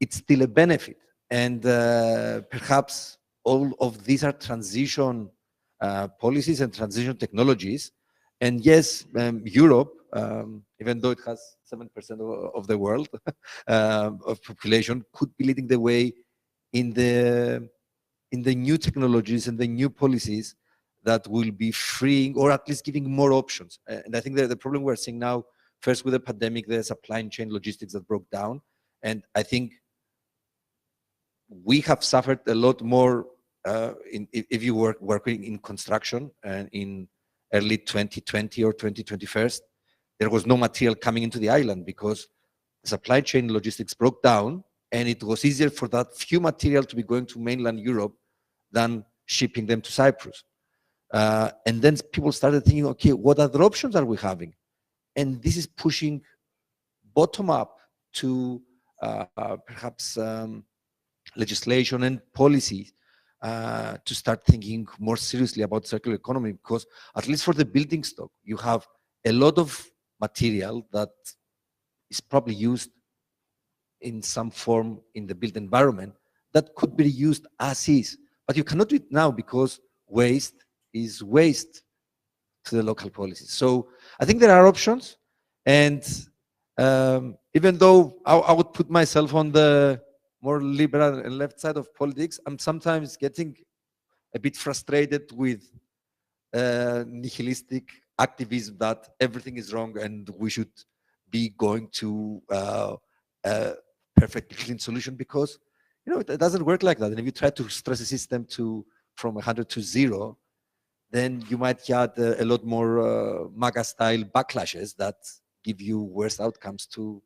it's still a benefit. And perhaps all of these are transition policies and transition technologies. And yes, Europe, even though it has 7% of the world of population, could be leading the way in the new technologies and the new policies that will be freeing, or at least giving more options. And I think that the problem we're seeing now, first with the pandemic, the supply chain logistics that broke down, and I think we have suffered a lot more if you were working in construction and in early 2020 or 2021, there was no material coming into the island because the supply chain logistics broke down, and it was easier for that few material to be going to mainland Europe than shipping them to Cyprus. And then people started thinking, okay, what other options are we having? And this is pushing bottom up to perhaps legislation and policies to start thinking more seriously about circular economy, because at least for the building stock, you have a lot of material that is probably used in some form in the built environment that could be used as is, but you cannot do it now because waste is waste to the local policies. So I think there are options, and even though I would put myself on the more liberal and left side of politics, I'm sometimes getting a bit frustrated with nihilistic activism that everything is wrong and we should be going to a perfectly clean solution, because it doesn't work like that. And if you try to stress a system from 100 to 0, then you might get a lot more MAGA-style backlashes that give you worse outcomes to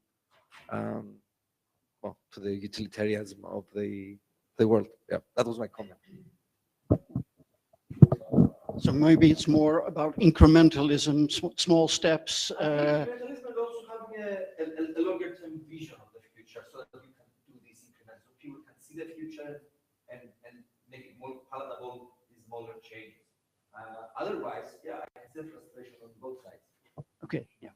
well, to the utilitarianism of the world. Yeah, that was my comment. So maybe it's more about incrementalism, small steps. Incrementalism and also having a longer-term vision of the future, so that you can do these increments, so people can see the future and make it more palatable in smaller changes. Otherwise, yeah, I can see frustration on both sides. Okay, yeah.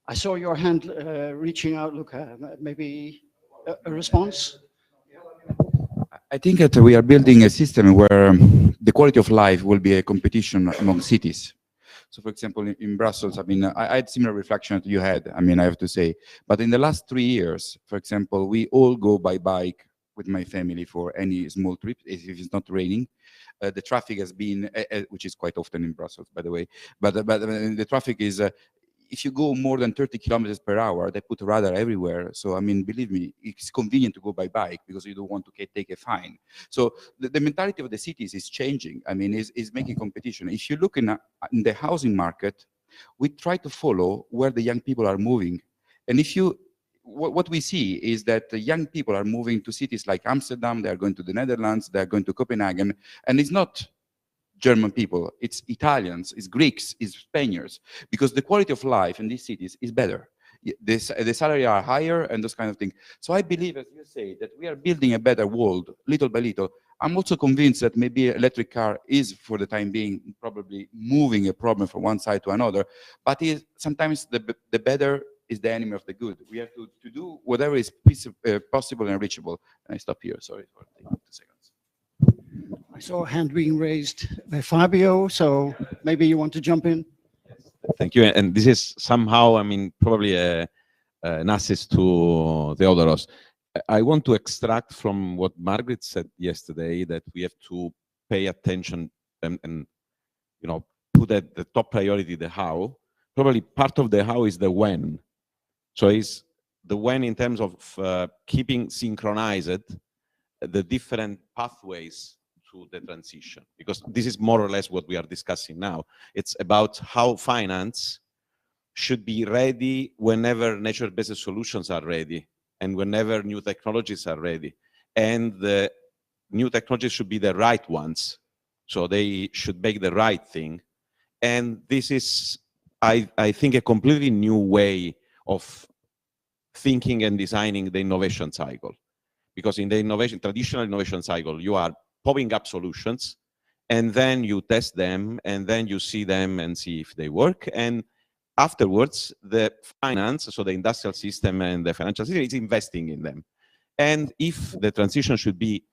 I saw your hand reaching out, Luca. Maybe a response? I think that we are building a system where the quality of life will be a competition among cities. So, for example, in Brussels, I mean, I had similar reflection that you had, I mean, I have to say. But in the last 3 years, for example, we all go by bike with my family for any small trip, if it's not raining. The traffic has been, which is quite often in Brussels, by the way, but the traffic is, if you go more than 30 kilometers per hour, they put radar everywhere. So, I mean, believe me, it's convenient to go by bike because you don't want to take a fine. So the mentality of the cities is changing. I mean, is making competition. If you look in the housing market, we try to follow where the young people are moving. And if you, what we see is that the young people are moving to cities like Amsterdam, they are going to the Netherlands, they are going to Copenhagen, and it's not German people, it's Italians, it's Greeks, it's Spaniards, because the quality of life in these cities is better. The salaries are higher and those kind of things. So I believe, as you say, that we are building a better world, little by little. I'm also convinced that maybe electric car is, for the time being, probably moving a problem from one side to another, but sometimes the better is the enemy of the good. We have to do whatever is possible and reachable. And I stop here, sorry for taking 2 seconds. I saw a hand being raised by Fabio, so maybe you want to jump in? Thank you. And this is somehow, I mean, probably an assist to Theodoros. I want to extract from what Margaret said yesterday, that we have to pay attention and you know, put at the top priority the how. Probably part of the how is the when. So it's the when in terms of keeping synchronized the different pathways to the transition, because this is more or less what we are discussing now. It's about how finance should be ready whenever nature-based solutions are ready and whenever new technologies are ready. And the new technologies should be the right ones. So they should make the right thing. And this is, I think, a completely new way of thinking and designing the innovation cycle. Because in the traditional innovation cycle, you are popping up solutions, and then you test them, and then you see them and see if they work. And afterwards, the finance, so the industrial system and the financial system, is investing in them. And if the transition should be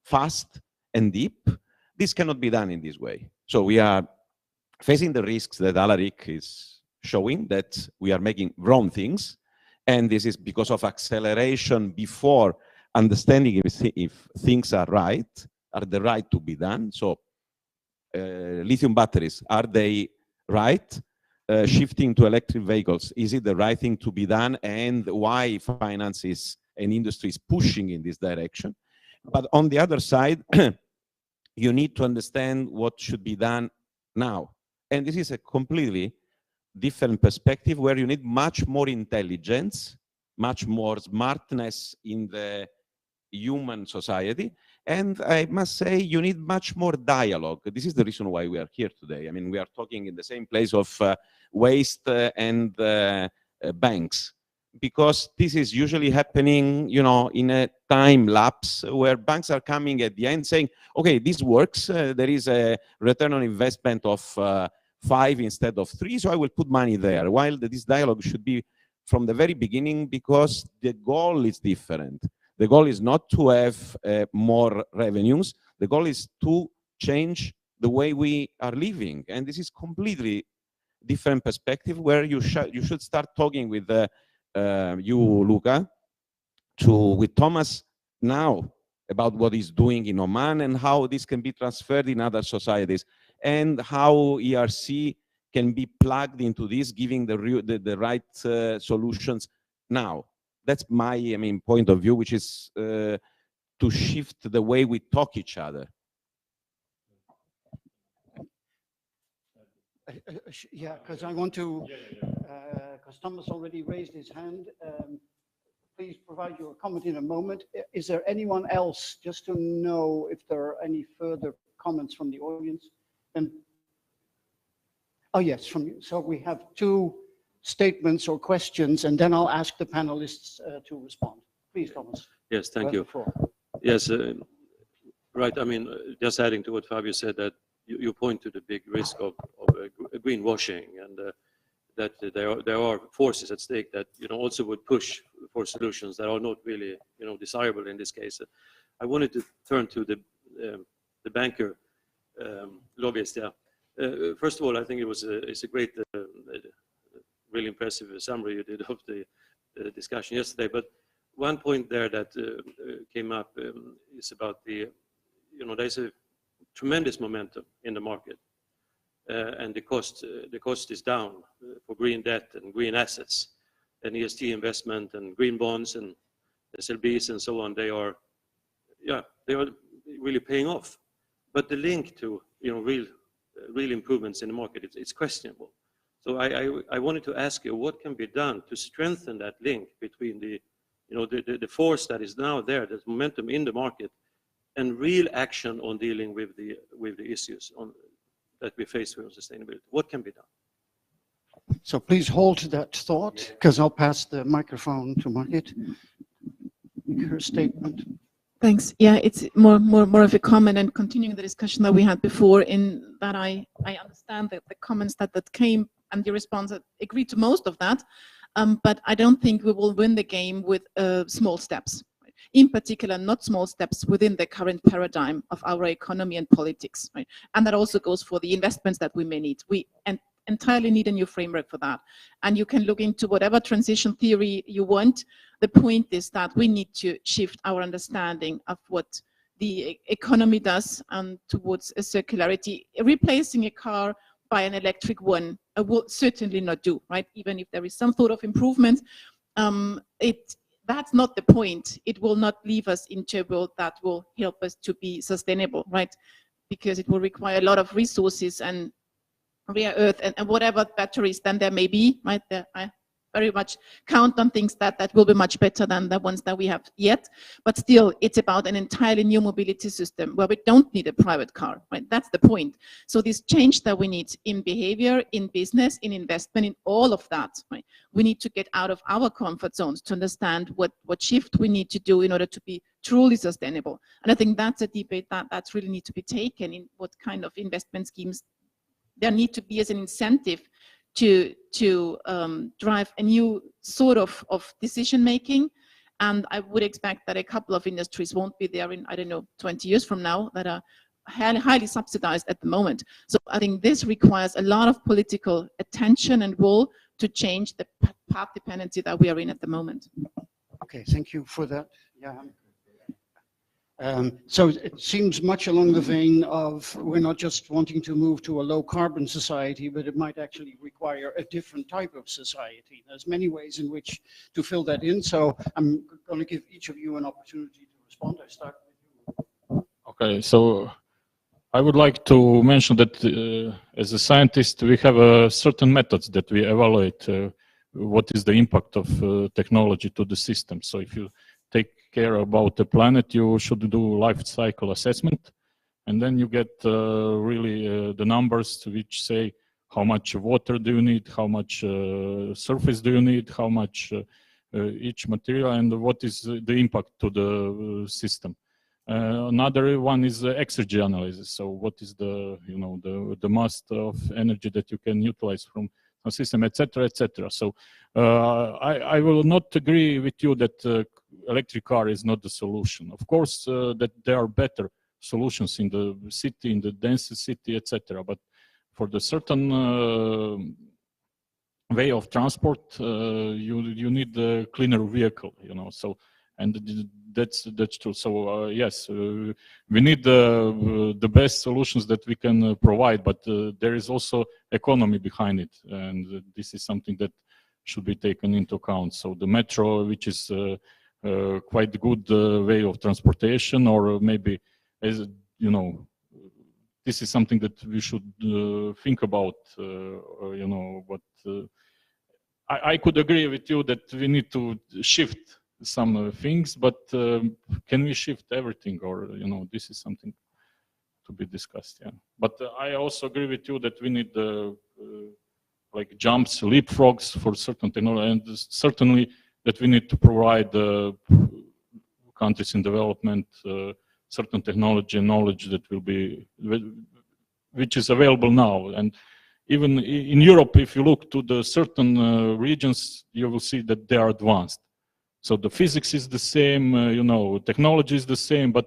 fast and deep, this cannot be done in this way. So we are facing the risks that Alaric is showing, that we are making wrong things. And this is because of acceleration before understanding if things are the right to be done. So lithium batteries, are they right? Shifting to electric vehicles, is it the right thing to be done? And why finance and industry is pushing in this direction? But on the other side, you need to understand what should be done now. And this is a completely different perspective where you need much more intelligence, much more smartness in the human society. And I must say, you need much more dialogue. This is the reason why we are here today. I mean, we are talking in the same place of waste and banks, because this is usually happening, you know, in a time lapse where banks are coming at the end saying, okay, this works. There is a return on investment of 5 instead of 3, so I will put money there. While this dialogue should be from the very beginning, because the goal is different. The goal is not to have more revenues. The goal is to change the way we are living. And this is completely different perspective where you should start talking with you, Luca, with Thomas now about what he's doing in Oman and how this can be transferred in other societies, and how ERC can be plugged into this, giving the right solutions now. That's my point of view, which is to shift the way we talk each other. Yeah, because I want to, because Thomas already raised his hand. Please provide your comment in a moment. Is there anyone else, just to know if there are any further comments from the audience? And oh yes, from you. So we have two statements or questions, and then I'll ask the panelists to respond. Please, Thomas. Yes, thank you. Yes, right. I mean, just adding to what Fabio said, that you point to the big risk of greenwashing, and that there are forces at stake that also would push for solutions that are not really desirable in this case. I wanted to turn to the banker lobbyist. Yeah. First of all, I think it's a great, really impressive summary you did of the discussion yesterday. But one point there that came up is about there's a tremendous momentum in the market, and the cost is down for green debt and green assets, and ESG investment and green bonds and SLBs and so on. They are really paying off. But the link to real improvements in the market, it's questionable. So I wanted to ask you, what can be done to strengthen that link between the force that is now there, there's momentum in the market, and real action on dealing with the issues that we face with sustainability? What can be done? So please hold that thought, because I'll pass the microphone to Margit. Her statement. Thanks. Yeah, it's more of a comment and continuing the discussion that we had before, in that I understand that the comments that came and the response, I agree to most of that, but I don't think we will win the game with small steps. In particular, not small steps within the current paradigm of our economy and politics, right? And that also goes for the investments that we may need. We entirely need a new framework for that. And you can look into whatever transition theory you want. The point is that we need to shift our understanding of what the economy does towards a circularity. Replacing a car by an electric one will certainly not do, right? Even if there is some sort of improvement, that's not the point. It will not leave us into a world that will help us to be sustainable, right? Because it will require a lot of resources and rare earth and whatever batteries then there may be, right? I very much count on things that will be much better than the ones that we have yet. But still, it's about an entirely new mobility system where we don't need a private car, right? That's the point. So this change that we need in behavior, in business, in investment, in all of that, right? We need to get out of our comfort zones to understand what shift we need to do in order to be truly sustainable. And I think that's a debate that's really need to be taken in what kind of investment schemes there need to be as an incentive to drive a new sort of decision making. And I would expect that a couple of industries won't be there in, I don't know, 20 years from now, that are highly subsidized at the moment. So I think this requires a lot of political attention and will to change the path dependency that we are in at the moment. Okay, thank you for that. Yeah. So it seems much along the vein of, we're not just wanting to move to a low carbon society, but it might actually require a different type of society. There's many ways in which to fill that in. So I'm going to give each of you an opportunity to respond. I start with you. Okay, so I would like to mention that as a scientist, we have certain methods that we evaluate what is the impact of technology to the system. So if you take care about the planet, you should do life cycle assessment, and then you get really the numbers which say how much water do you need, how much surface do you need, how much each material, and what is the impact to the system. Another one is exergy analysis. So what is the the mass of energy that you can utilize from a system, etc., etc. So I will not agree with you that electric car is not the solution. Of course, that there are better solutions in the city, in the dense city, etc. But for the certain way of transport, you need a cleaner vehicle, So, and that's true. So yes, we need the best solutions that we can provide, but there is also economy behind it, and this is something that should be taken into account. So the metro, which is quite good way of transportation, or maybe, as this this is something that we should think about. You know, but I could agree with you that we need to shift some things, but can we shift everything, or you know, this is something to be discussed. Yeah, but I also agree with you that we need like jumps, leapfrogs for certain technology, and certainly that we need to provide countries in development certain technology and knowledge that will be, which is available now. And even in Europe, if you look to the certain regions, you will see that they are advanced. So the physics is the same, you know, technology is the same, but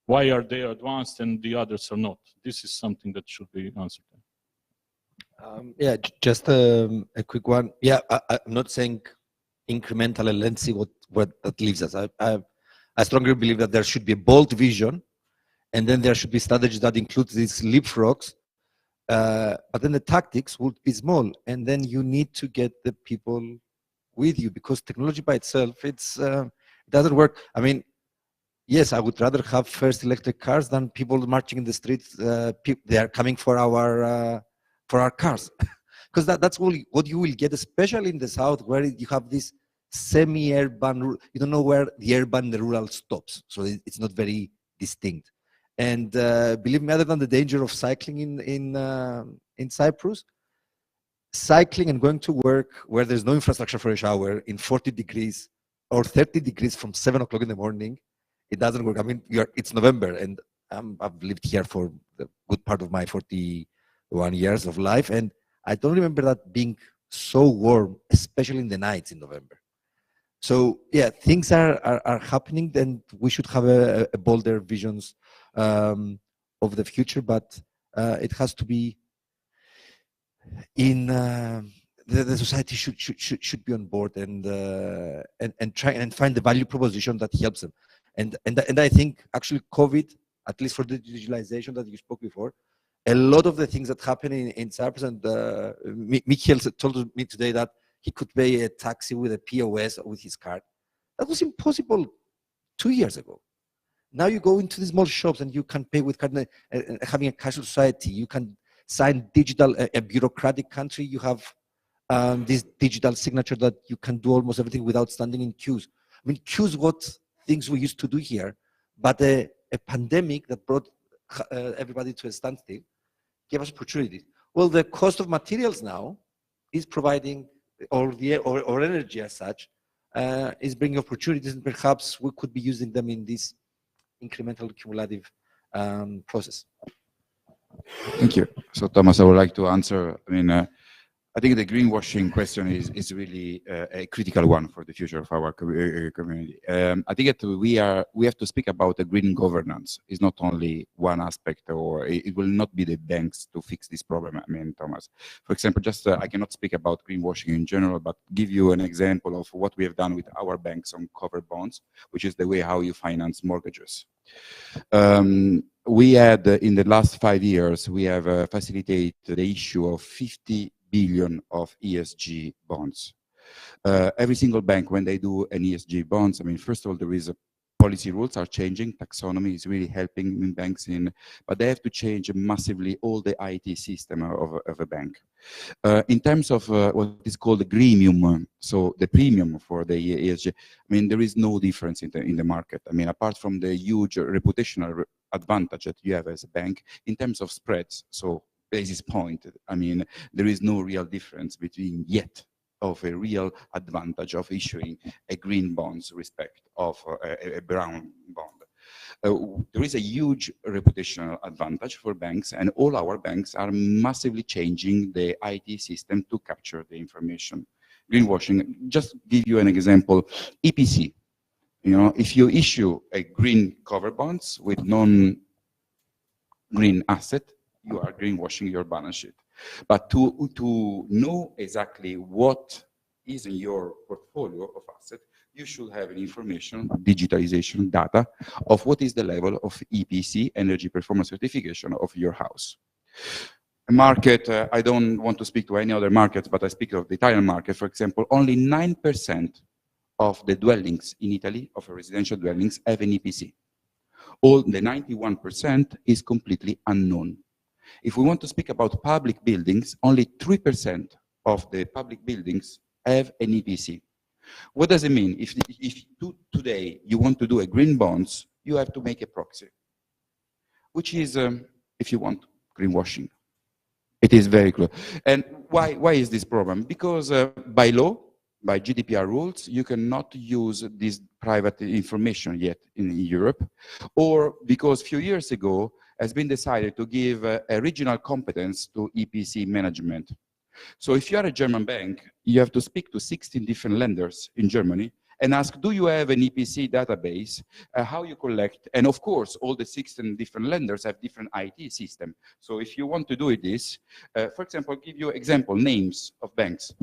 why are they advanced and the others are not? This is something that should be answered. Yeah, just a quick one. Yeah, I'm not saying incremental, and let's see what that leaves us. I strongly believe that there should be a bold vision, and then there should be strategy that includes these leapfrogs. But then the tactics would be small, and then you need to get the people with you, because technology by itself, it doesn't work. I mean, yes, I would rather have first electric cars than people marching in the streets. They are coming for our cars, because that's what you will get, especially in the south, where you have this semi-urban. You don't know where the urban and the rural stops, so it's not very distinct. And believe me, other than the danger of cycling in Cyprus, cycling and going to work where there's no infrastructure for a shower in 40 degrees or 30 degrees from 7 o'clock in the morning, it doesn't work. I mean, it's November, and I've lived here for the good part of my 41 years of life, and I don't remember that being so warm, especially in the nights in November. So yeah, things are happening, and we should have a bolder visions of the future, but it has to be in the society should be on board and try and find the value proposition that helps them. And I think actually COVID, at least for the digitalization that you spoke before, a lot of the things that happen in Cyprus, and Michael told me today that he could pay a taxi with a POS with his card. That was impossible 2 years ago. Now you go into these small shops and you can pay with card. Having a cashless society, you can sign digital. A bureaucratic country, you have this digital signature that you can do almost everything without standing in queues. I mean, queues, what things we used to do here, but a pandemic that brought everybody to a standstill gave us opportunities. Well, the cost of materials now is providing, or energy as such, is bringing opportunities, and perhaps we could be using them in this incremental cumulative process. Thank you. So Thomas, I would like to answer. I mean, I think the greenwashing question is really a critical one for the future of our community. I think that we have to speak about the green governance. It's not only one aspect, or it will not be the banks to fix this problem. I mean, Thomas, for example, just I cannot speak about greenwashing in general, but give you an example of what we have done with our banks on covered bonds, which is the way how you finance mortgages. We had in the last 5 years, we have facilitated the issue of 50 billion of ESG bonds. Every single bank, when they do an ESG bonds, I mean, first of all, there is a policy rules are changing. Taxonomy is really helping banks but they have to change massively all the IT system of a bank. In terms of what is called the greenium, so the premium for the ESG, I mean, there is no difference in the market. I mean, apart from the huge reputational advantage that you have as a bank in terms of spreads, so basis point, I mean, there is no real difference between yet of a real advantage of issuing a green bonds respect of a brown bond. There is a huge reputational advantage for banks, and all our banks are massively changing the IT system to capture the information. Greenwashing, just give you an example, EPC. You know, if you issue a green cover bonds with non-green asset, you are greenwashing your balance sheet. But to know exactly what is in your portfolio of asset, you should have an information, digitalization data of what is the level of EPC, energy performance certification of your house. A market, I don't want to speak to any other markets, but I speak of the Italian market, for example, only 9% of the dwellings in Italy, of residential dwellings, have an EPC. All the 91% is completely unknown. If we want to speak about public buildings, only 3% of the public buildings have an EPC. What does it mean? If today you want to do a green bonds, you have to make a proxy, which is, if you want, greenwashing. It is very close. And why is this problem? Because by law, by GDPR rules, you cannot use this private information yet in Europe, or because a few years ago has been decided to give a regional competence to EPC management. So if you are a German bank, you have to speak to 16 different lenders in Germany and ask, do you have an EPC database, how you collect, and of course, all the 16 different lenders have different IT system. So if you want to do this, for example, I'll give you example names of banks.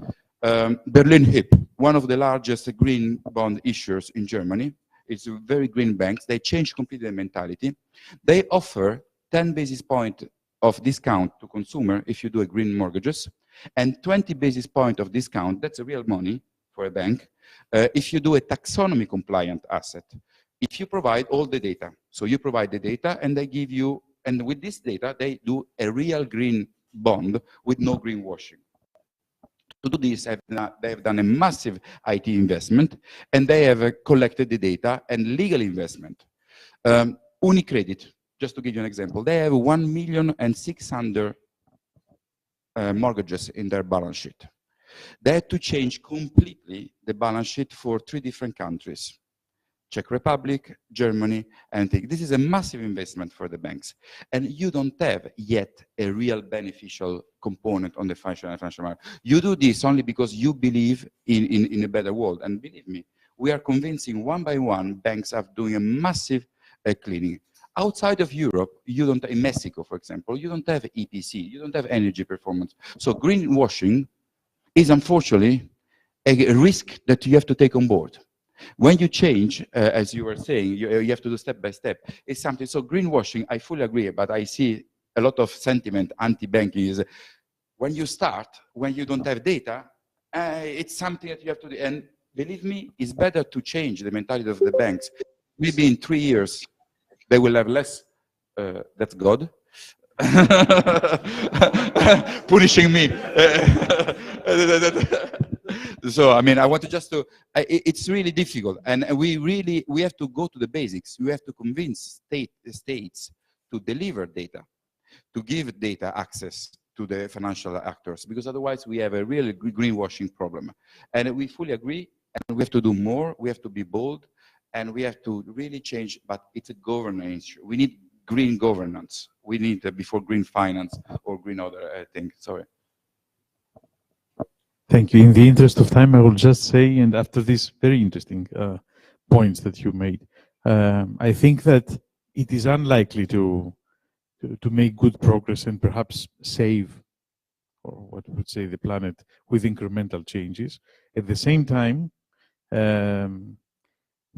Berlin Hyp, one of the largest green bond issuers in Germany. It's a very green banks. They changed completely the mentality. They offer 10 basis point of discount to consumer if you do a green mortgages, and 20 basis point of discount, that's a real money for a bank, if you do a taxonomy compliant asset, if you provide all the data. So you provide the data and they give you, and with this data, they do a real green bond with no greenwashing. To do this, they have done a massive IT investment, and they have collected the data and legal investment. UniCredit, just to give you an example, they have 1,600,000 mortgages in their balance sheet. They had to change completely the balance sheet for 3 different countries: Czech Republic, Germany, and this is a massive investment for the banks. And you don't have yet a real beneficial component on the financial market. You do this only because you believe in a better world. And believe me, we are convincing one by one banks are doing a massive cleaning. Outside of Europe, you don't, in Mexico, for example, you don't have EPC, you don't have energy performance. So greenwashing is unfortunately a risk that you have to take on board. When you change, as you were saying, you have to do step by step. It's something, so greenwashing, I fully agree, but I see a lot of sentiment anti-banking is when you start, when you don't have data, it's something that you have to do. And believe me, it's better to change the mentality of the banks. Maybe in 3 years, they will have less, that's God, punishing me. So, I mean, I want to just to, it's really difficult. And we have to go to the basics. We have to convince states to deliver data, to give data access to the financial actors, because otherwise we have a real greenwashing problem. And we fully agree, and we have to do more, we have to be bold, and we have to really change, but it's a governance issue. We need green governance. We need before green finance or green other thing. Sorry. Thank you. In the interest of time, I will just say, and after these very interesting points that you made, I think that it is unlikely to make good progress and perhaps save, or what would say, the planet with incremental changes. At the same time,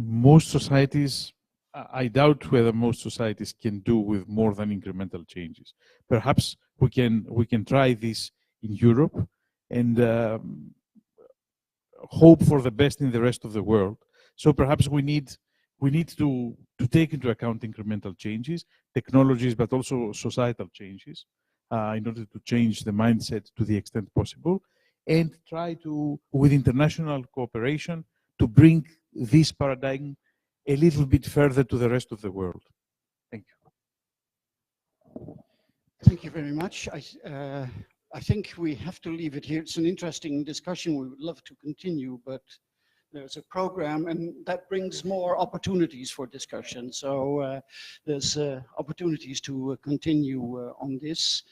most societies, I doubt whether most societies can do with more than incremental changes. Perhaps we can try this in Europe and hope for the best in the rest of the world. So perhaps we need to take into account incremental changes, technologies, but also societal changes in order to change the mindset to the extent possible, and try to, with international cooperation, to bring this paradigm a little bit further to the rest of the world. Thank you. Thank you very much. I think we have to leave it here. It's an interesting discussion. We would love to continue, but there's a program, and that brings more opportunities for discussion. So there's opportunities to continue on this.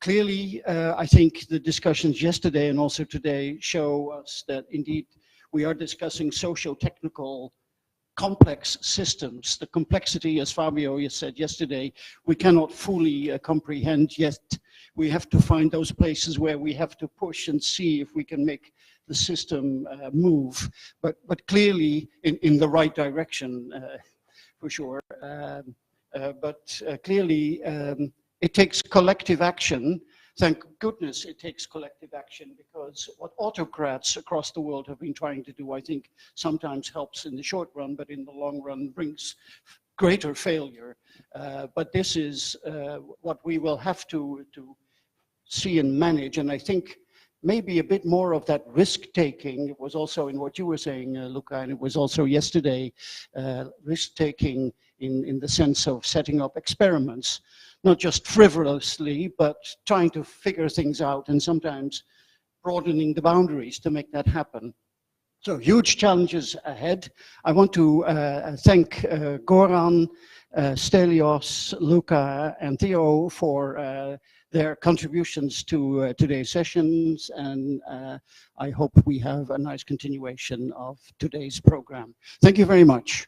Clearly, I think the discussions yesterday and also today show us that indeed we are discussing socio-technical complex systems. The complexity, as Fabio said yesterday, we cannot fully comprehend yet. We have to find those places where we have to push and see if we can make the system move, but clearly in the right direction, for sure. But clearly it takes collective action. Thank goodness it takes collective action, because what autocrats across the world have been trying to do, I think, sometimes helps in the short run, but in the long run brings greater failure. But this is what we will have to see and manage. And I think maybe a bit more of that risk-taking. It was also in what you were saying, Luca, and it was also yesterday, risk-taking in the sense of setting up experiments, not just frivolously, but trying to figure things out and sometimes broadening the boundaries to make that happen. So huge challenges ahead. I want to thank Goran, Stelios, Luca, and Theo for their contributions to today's sessions, and I hope we have a nice continuation of today's program. Thank you very much.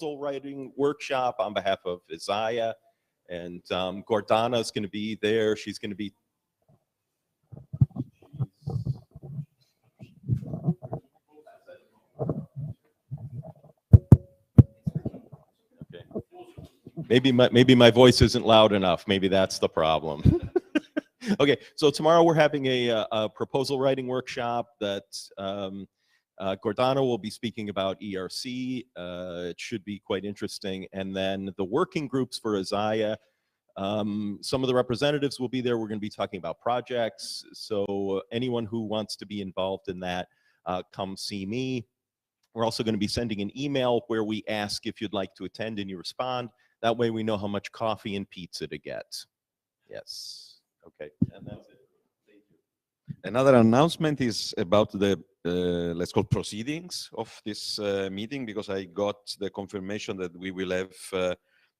proposal writing workshop on behalf of ESEIA. And Gordana is going to be there. She's going to be maybe my voice isn't loud enough. Maybe that's the problem. Okay, so tomorrow we're having a proposal writing workshop that Gordana will be speaking about ERC. It should be quite interesting. And then the working groups for ESEIA, some of the representatives will be there. We're going to be talking about projects. So anyone who wants to be involved in that, come see me. We're also going to be sending an email where we ask if you'd like to attend and you respond. That way we know how much coffee and pizza to get. Yes. Okay. And that's it. Thank you. Another announcement is about the let's call proceedings of this meeting, because I got the confirmation that we will have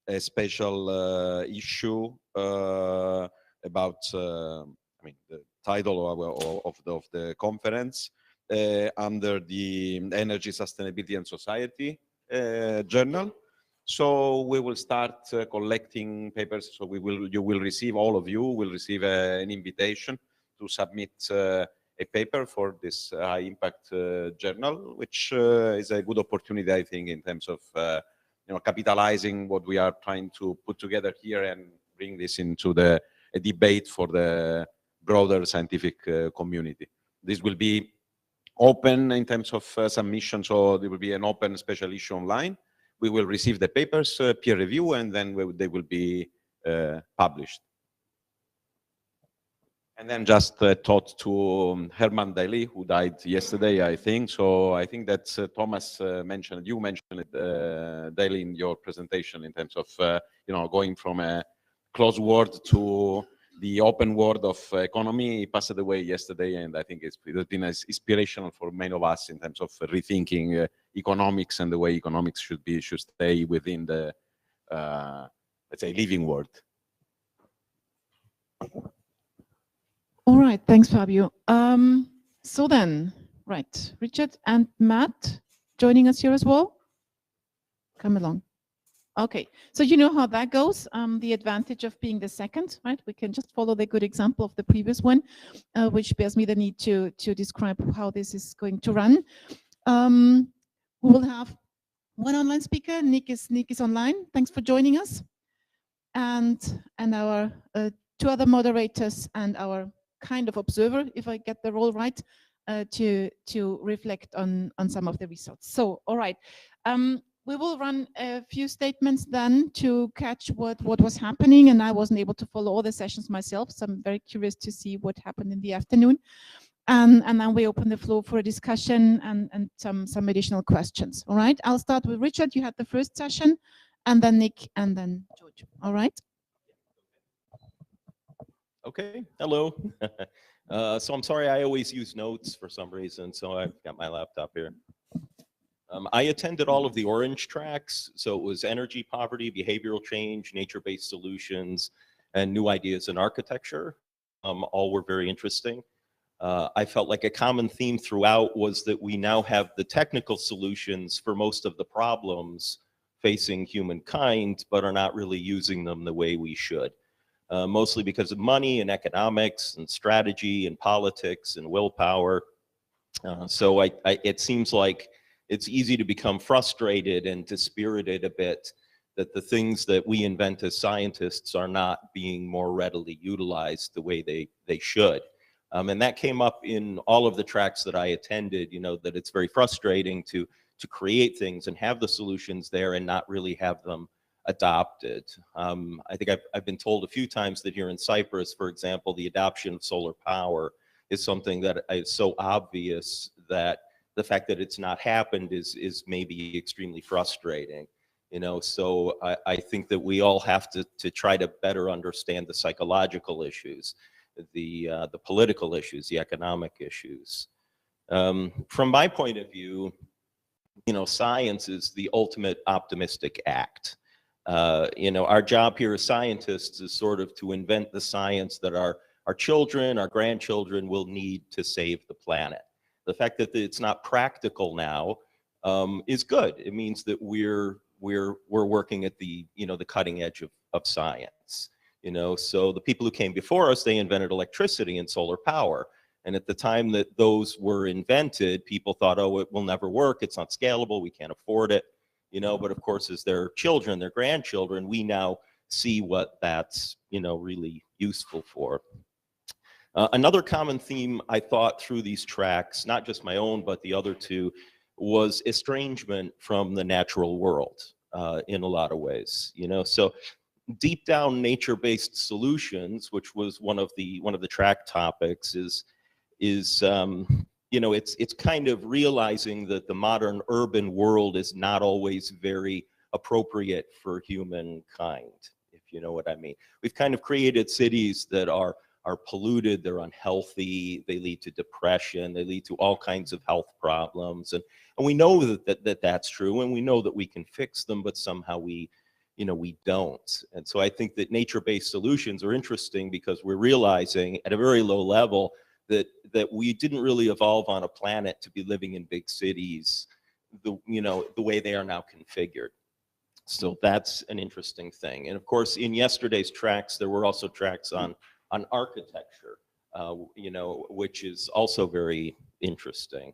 a special issue about I mean the title of the conference under the Energy, Sustainability and Society journal. So we will start collecting papers. So you will receive, all of you will receive an invitation to submit a paper for this high impact journal, which is a good opportunity, I think, in terms of capitalizing what we are trying to put together here and bring this into a debate for the broader scientific community. This will be open in terms of submission, so there will be an open special issue online. We will receive the papers, peer review, and then they will be published. And then just talk to Herman Daly, who died yesterday, I think. So I think that Thomas mentioned, you mentioned it, Daly, in your presentation, in terms of going from a closed world to the open world of economy. He passed away yesterday, and I think it has been inspirational for many of us in terms of rethinking economics and the way economics should stay within the let's say living world. All right, thanks, Fabio. So then, right, Richard and Matt joining us here as well. Come along. Okay, so you know how that goes. The advantage of being the second, right? We can just follow the good example of the previous one, which bears me the need to describe how this is going to run. We will have one online speaker. Nick is online. Thanks for joining us. And our two other moderators and our kind of observer, if I get the role right, to reflect on some of the results. So, all right. We will run a few statements then to catch what was happening, and I wasn't able to follow all the sessions myself, so I'm very curious to see what happened in the afternoon. And then we open the floor for a discussion and some additional questions. All right, I'll start with Richard. You had the first session, and then Nick, and then George. All right. Okay, hello. So I'm sorry, I always use notes for some reason, so I've got my laptop here. I attended all of the orange tracks, so it was energy poverty, behavioral change, nature-based solutions, and new ideas in architecture. All were very interesting. I felt like a common theme throughout was that we now have the technical solutions for most of the problems facing humankind, but are not really using them the way we should. Mostly because of money and economics and strategy and politics and willpower. So it seems like it's easy to become frustrated and dispirited a bit that the things that we invent as scientists are not being more readily utilized the way they should. And that came up in all of the tracks that I attended, that it's very frustrating to create things and have the solutions there and not really have them adopted. I think I've been told a few times that here in Cyprus, for example, the adoption of solar power is something that is so obvious that the fact that it's not happened is maybe extremely frustrating. So I think that we all have to try to better understand the psychological issues, the political issues, the economic issues. From my point of view, science is the ultimate optimistic act. Our job here as scientists is sort of to invent the science that our children, our grandchildren will need to save the planet. The fact that it's not practical now is good. It means that we're we're working at the, the cutting edge of science. So the people who came before us, they invented electricity and solar power. And at the time that those were invented, people thought, oh, it will never work. It's not scalable. We can't afford it. But of course, as their children, their grandchildren, we now see what that's, really useful for. Another common theme I thought through these tracks, not just my own, but the other two, was estrangement from the natural world in a lot of ways. So deep down nature-based solutions, which was one of the track topics, is it's kind of realizing that the modern urban world is not always very appropriate for humankind, if you know what I mean. We've kind of created cities that are polluted, they're unhealthy, they lead to depression, they lead to all kinds of health problems, and we know that that's true, and we know that we can fix them, but somehow we don't. And so I think that nature-based solutions are interesting because we're realizing at a very low level that we didn't really evolve on a planet to be living in big cities the way they are now configured. So that's an interesting thing. And of course, in yesterday's tracks, there were also tracks on architecture, which is also very interesting.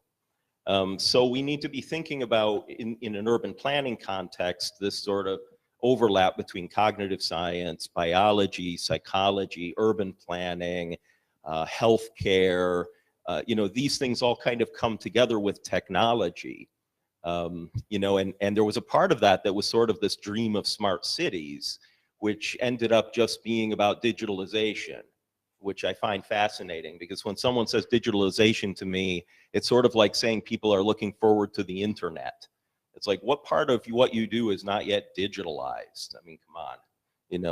So we need to be thinking about, in an urban planning context, this sort of overlap between cognitive science, biology, psychology, urban planning, healthcare. These things all kind of come together with technology. And there was a part of that was sort of this dream of smart cities, which ended up just being about digitalization, which I find fascinating, because when someone says digitalization to me, it's sort of like saying people are looking forward to the internet. It's like, what part of what you do is not yet digitalized? I mean, come on,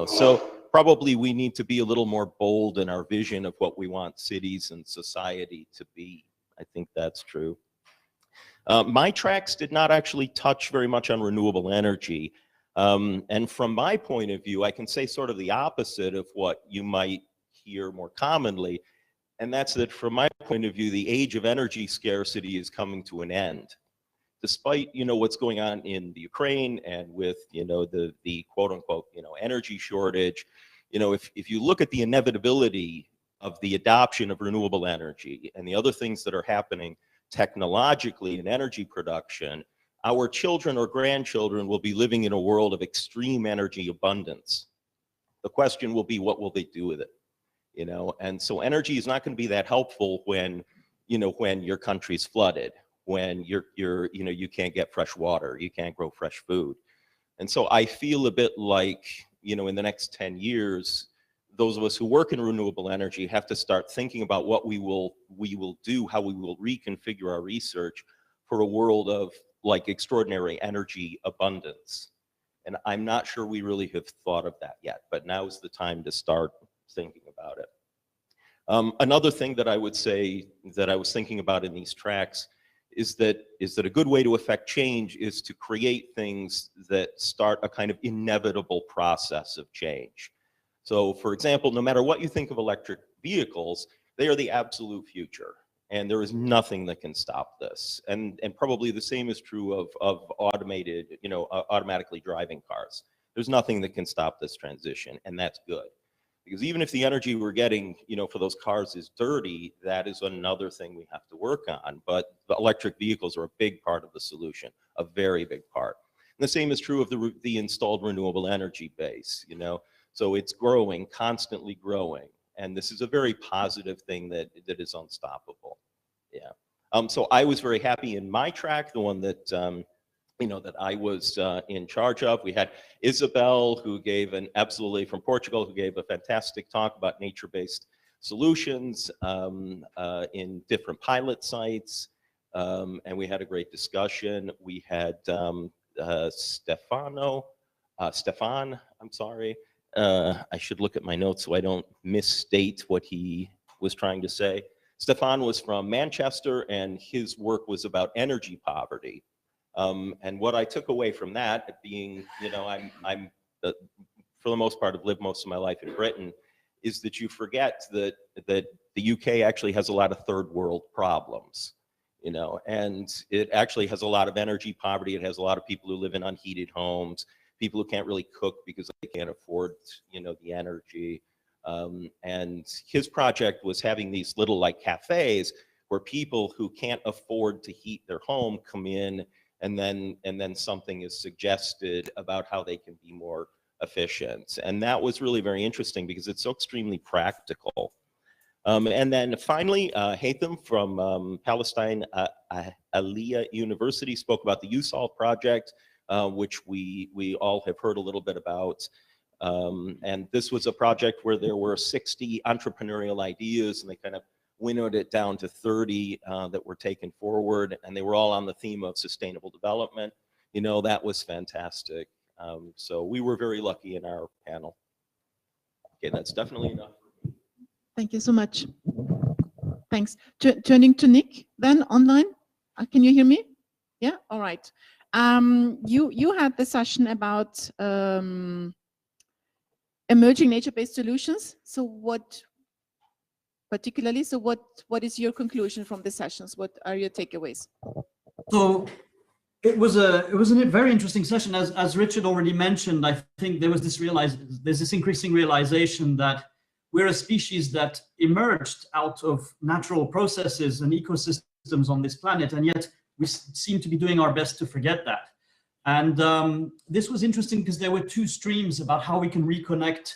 so probably we need to be a little more bold in our vision of what we want cities and society to be. I think that's true. My tracks did not actually touch very much on renewable energy. And from my point of view, I can say sort of the opposite of what you might hear more commonly. And that's that from my point of view, the age of energy scarcity is coming to an end. Despite, what's going on in the Ukraine and with, the quote unquote, energy shortage, if you look at the inevitability of the adoption of renewable energy and the other things that are happening technologically in energy production, our children or grandchildren will be living in a world of extreme energy abundance. The question will be, what will they do with it? And so energy is not going to be that helpful when your country's flooded, when you can't get fresh water, you can't grow fresh food. And so I feel a bit like, in the next 10 years, those of us who work in renewable energy have to start thinking about what we will do, how we will reconfigure our research for a world of like extraordinary energy abundance. And I'm not sure we really have thought of that yet, but now is the time to start thinking about it. Another thing that I would say that I was thinking about in these tracks is that a good way to affect change is to create things that start a kind of inevitable process of change. So for example, no matter what you think of electric vehicles, they are the absolute future. And there is nothing that can stop this. And probably the same is true of automated, automatically driving cars. There's nothing that can stop this transition, and that's good. Because even if the energy we're getting, for those cars is dirty, that is another thing we have to work on. But the electric vehicles are a big part of the solution, a very big part. And the same is true of the installed renewable energy base, So it's growing, constantly growing. And this is a very positive thing that is unstoppable. Yeah. So I was very happy in my track, the one that, that I was in charge of. We had Isabel, who gave from Portugal, who gave a fantastic talk about nature-based solutions in different pilot sites. And we had a great discussion. We had Stefan, I'm sorry. I should look at my notes so I don't misstate what he was trying to say. Stefan was from Manchester, and his work was about energy poverty. And what I took away from that, being, I'm for the most part, have lived most of my life in Britain, is that you forget that the UK actually has a lot of third world problems. you know, and it actually has a lot of energy poverty. It has a lot of people who live in unheated homes, people who can't really cook because they can't afford, you know, the energy. And his project was having these little like cafes where people who can't afford to heat their home come in, and then something is suggested about how they can be more efficient. And that was really very interesting because it's so extremely practical. And then finally, Haitham from Palestine Aliyah University spoke about the USOLVE project, which we all have heard a little bit about. And this was a project where there were 60 entrepreneurial ideas, and they kind of winnowed it down to 30 that were taken forward, and they were all on the theme of sustainable development. You know, that was fantastic. So we were very lucky in our panel. Okay, that's definitely enough. Thank you so much. Thanks. Turning to Nick, then online. Can you hear me? Yeah. All right. You had the session about emerging nature-based solutions. So what particularly? So what is your conclusion from the sessions? What are your takeaways? So it was a very interesting session. As Richard already mentioned, I think there was there's this increasing realization that we're a species that emerged out of natural processes and ecosystems on this planet, and yet we seem to be doing our best to forget that. And this was interesting because there were two streams about how we can reconnect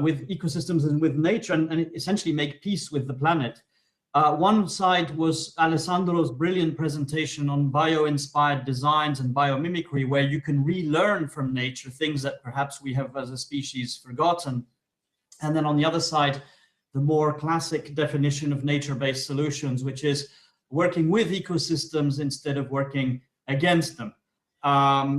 with ecosystems and with nature and essentially make peace with the planet. One side was Alessandro's brilliant presentation on bio-inspired designs and biomimicry, where you can relearn from nature things that perhaps we have as a species forgotten. And then on the other side, the more classic definition of nature-based solutions, which is working with ecosystems instead of working against them.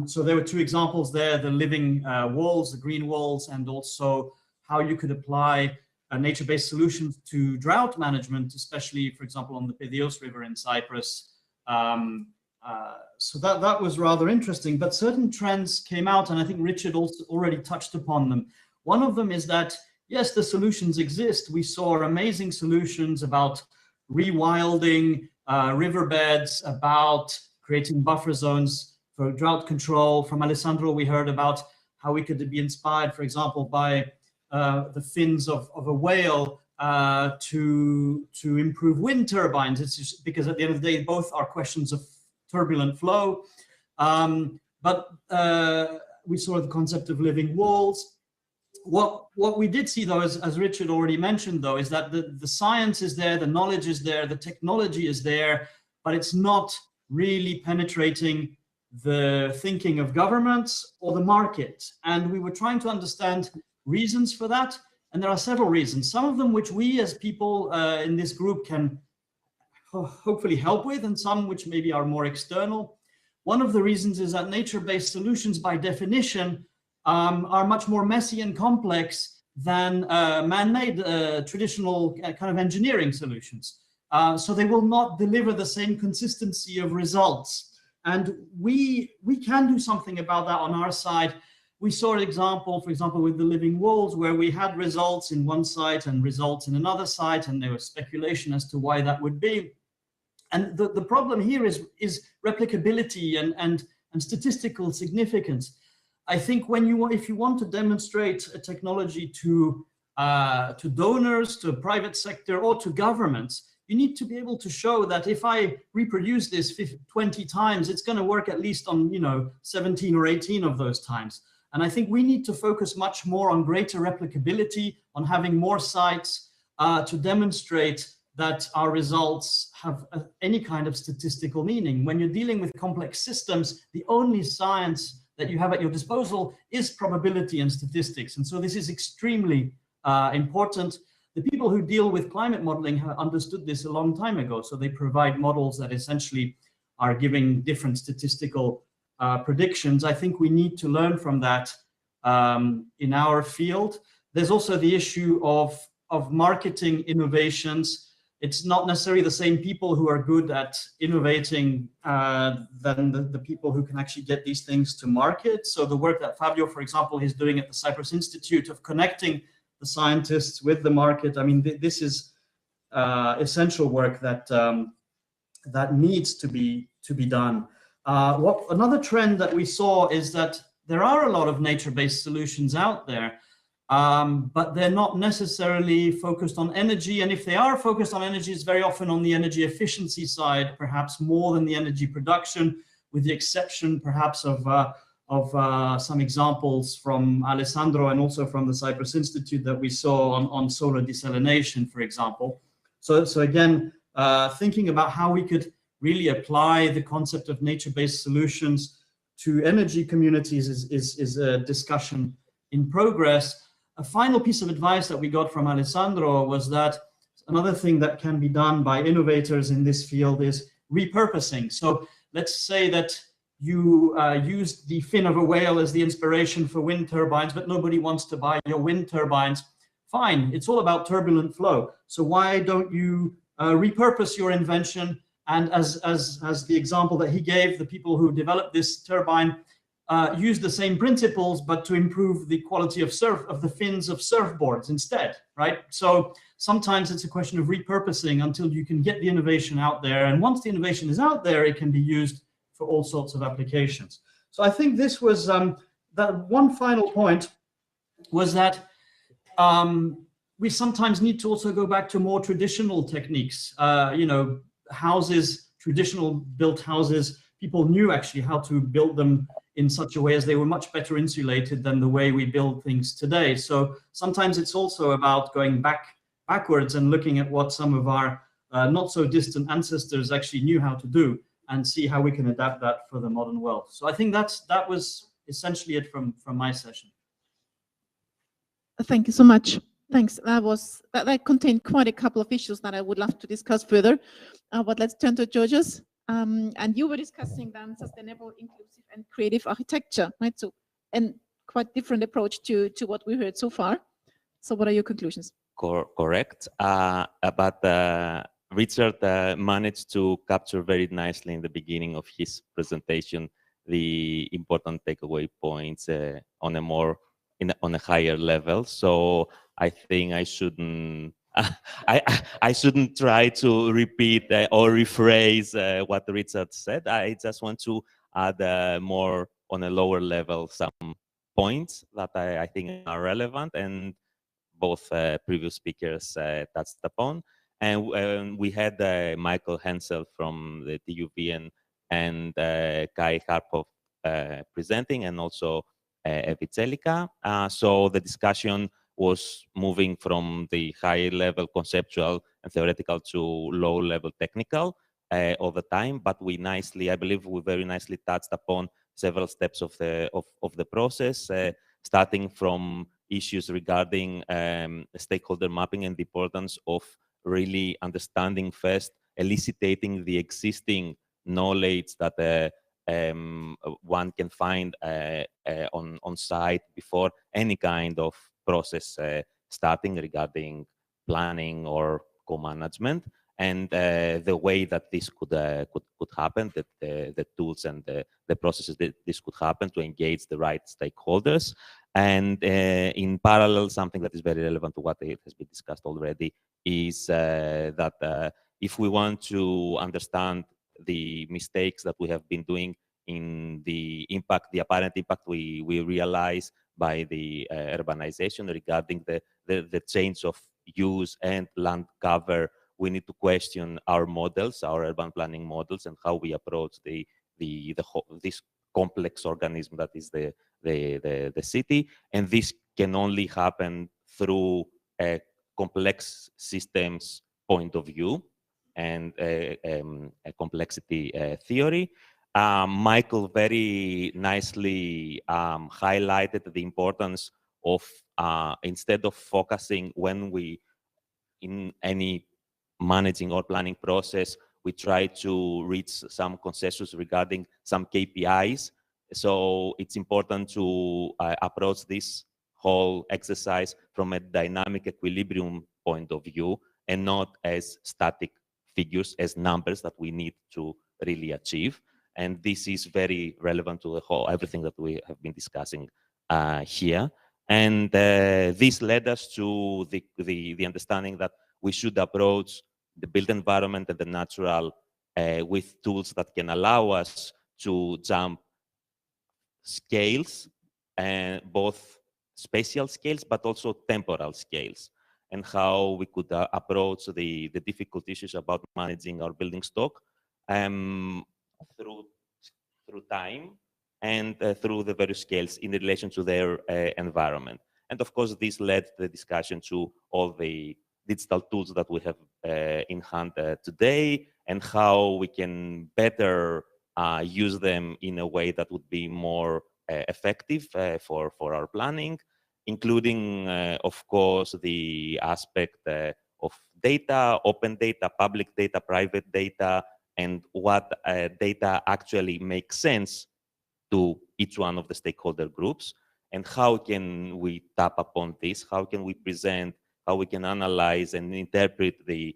So there were two examples there, the living walls, the green walls, and also how you could apply nature-based solutions to drought management, especially, for example, on the Piraeus River in Cyprus. So that was rather interesting, but certain trends came out, and I think Richard also already touched upon them. One of them is that, yes, the solutions exist. We saw amazing solutions about rewilding riverbeds, about creating buffer zones for drought control. From Alessandro, we heard about how we could be inspired, for example, by the fins of a whale to improve wind turbines. It's just because at the end of the day, both are questions of turbulent flow. But we saw the concept of living walls. What we did see, though, as Richard already mentioned, though, is that the science is there, the knowledge is there, the technology is there, but it's not really penetrating the thinking of governments or the market. And we were trying to understand reasons for that, and there are several reasons. Some of them which we as people in this group can hopefully help with, and some which maybe are more external. One of the reasons is that nature-based solutions, by definition, are much more messy and complex than man-made traditional kind of engineering solutions. So they will not deliver the same consistency of results. And we can do something about that on our side. We saw an example, for example, with the living walls, where we had results in one site and results in another site, and there was speculation as to why that would be. And the problem here is replicability and statistical significance. I think if you want to demonstrate a technology to donors, to private sector, or to governments, you need to be able to show that if I reproduce this 20 times, it's going to work at least on 17 or 18 of those times. And I think we need to focus much more on greater replicability, on having more sites to demonstrate that our results have any kind of statistical meaning. When you're dealing with complex systems, the only science that you have at your disposal is probability and statistics. And so this is extremely important. The people who deal with climate modeling have understood this a long time ago. So they provide models that essentially are giving different statistical predictions. I think we need to learn from that in our field. There's also the issue of marketing innovations. It's not necessarily the same people who are good at innovating than the people who can actually get these things to market. So the work that Fabio, for example, is doing at the Cyprus Institute of connecting the scientists with the market, I mean, this is essential work that that needs to be done. Another trend that we saw is that there are a lot of nature-based solutions out there, but they're not necessarily focused on energy. And if they are focused on energy, it's very often on the energy efficiency side, perhaps more than the energy production, with the exception perhaps of some examples from Alessandro and also from the Cyprus Institute that we saw on solar desalination, for example. So again, thinking about how we could really apply the concept of nature-based solutions to energy communities is a discussion in progress. A final piece of advice that we got from Alessandro was that another thing that can be done by innovators in this field is repurposing. So let's say that you used the fin of a whale as the inspiration for wind turbines, but nobody wants to buy your wind turbines. Fine, it's all about turbulent flow. So why don't you repurpose your invention? And as the example that he gave, the people who developed this turbine use the same principles, but to improve the quality of the fins of surfboards instead, right? So sometimes it's a question of repurposing until you can get the innovation out there. And once the innovation is out there, it can be used for all sorts of applications. So I think this was that one final point was that we sometimes need to also go back to more traditional techniques. You know, houses, traditional built houses, people knew actually how to build them in such a way as they were much better insulated than the way we build things today. So sometimes it's also about going backwards and looking at what some of our not so distant ancestors actually knew how to do and see how we can adapt that for the modern world. So I think that was essentially it from my session. Thank you so much. Thanks. That contained quite a couple of issues that I would love to discuss further. But let's turn to Georgios. And you were discussing then sustainable, inclusive, and creative architecture, right? So, and quite different approach to what we heard so far. So, what are your conclusions? Correct. But Richard managed to capture very nicely in the beginning of his presentation the important takeaway points on a higher level. So I think I shouldn't I shouldn't try to repeat or rephrase what Richard said. I just want to add more on a lower level some points that I think are relevant and both previous speakers touched upon. And we had Michael Hensel from the TUV and Kai Harpov presenting, and also Evicelica. So the discussion was moving from the high level conceptual and theoretical to low level technical all the time, but I believe we very nicely touched upon several steps of the process, starting from issues regarding stakeholder mapping and the importance of really understanding first, eliciting the existing knowledge that one can find on site before any kind of process starting regarding planning or co-management, and the way that this could happen, that the tools and the processes that this could happen to engage the right stakeholders. And in parallel, something that is very relevant to what has been discussed already is that if we want to understand the mistakes that we have been doing in the apparent impact we realize by the urbanization regarding the change of use and land cover, we need to question our models, our urban planning models, and how we approach this complex organism that is the city. And this can only happen through a complex systems point of view and a complexity theory. Michael very nicely highlighted the importance of instead of focusing when we in any managing or planning process, we try to reach some consensus regarding some KPIs. So it's important to approach this whole exercise from a dynamic equilibrium point of view and not as static figures, as numbers that we need to really achieve. And this is very relevant to everything that we have been discussing here. And this led us to the understanding that we should approach the built environment and the natural with tools that can allow us to jump scales, and both spatial scales, but also temporal scales, and how we could approach the difficult issues about managing our building stock through time and through the various scales in relation to their environment. And of course, this led the discussion to all the digital tools that we have in hand today, and how we can better use them in a way that would be more effective for our planning, including, of course, the aspect of data, open data, public data, private data, and what data actually makes sense to each one of the stakeholder groups, and how can we tap upon this, how can we present, how we can analyze and interpret the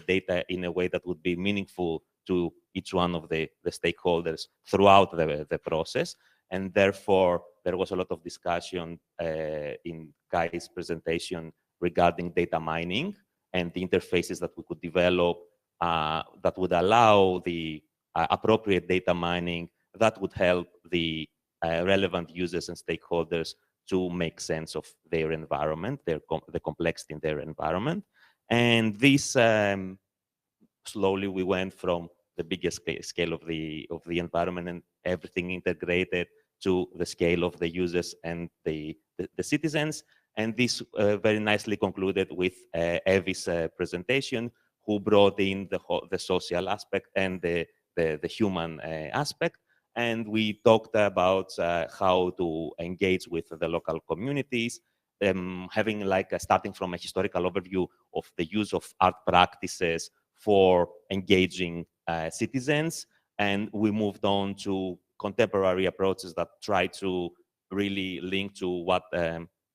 data in a way that would be meaningful to each one of the stakeholders throughout the process. And therefore, there was a lot of discussion in Kai's presentation regarding data mining and the interfaces that we could develop that would allow the appropriate data mining that would help the relevant users and stakeholders to make sense of their environment, the complexity in their environment. And this, slowly we went from the biggest scale of the environment and everything integrated to the scale of the users and the citizens. And this very nicely concluded with Evie's presentation, who brought in the social aspect and the human aspect. And we talked about how to engage with the local communities, having starting from a historical overview of the use of art practices for engaging citizens. And we moved on to contemporary approaches that try to really link to what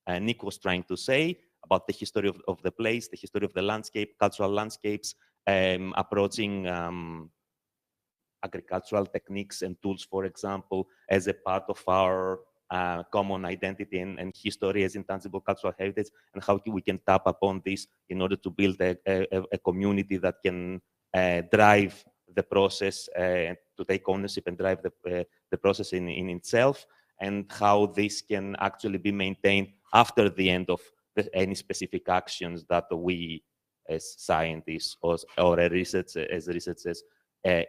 Nick was trying to say about the history of the place, the history of the landscape, cultural landscapes, approaching agricultural techniques and tools, for example, as a part of our common identity and history as intangible cultural heritage, and how we can tap upon this in order to build a community that can drive the process, to take ownership and drive the process in itself, and how this can actually be maintained after the end of any specific actions that we as scientists or as researchers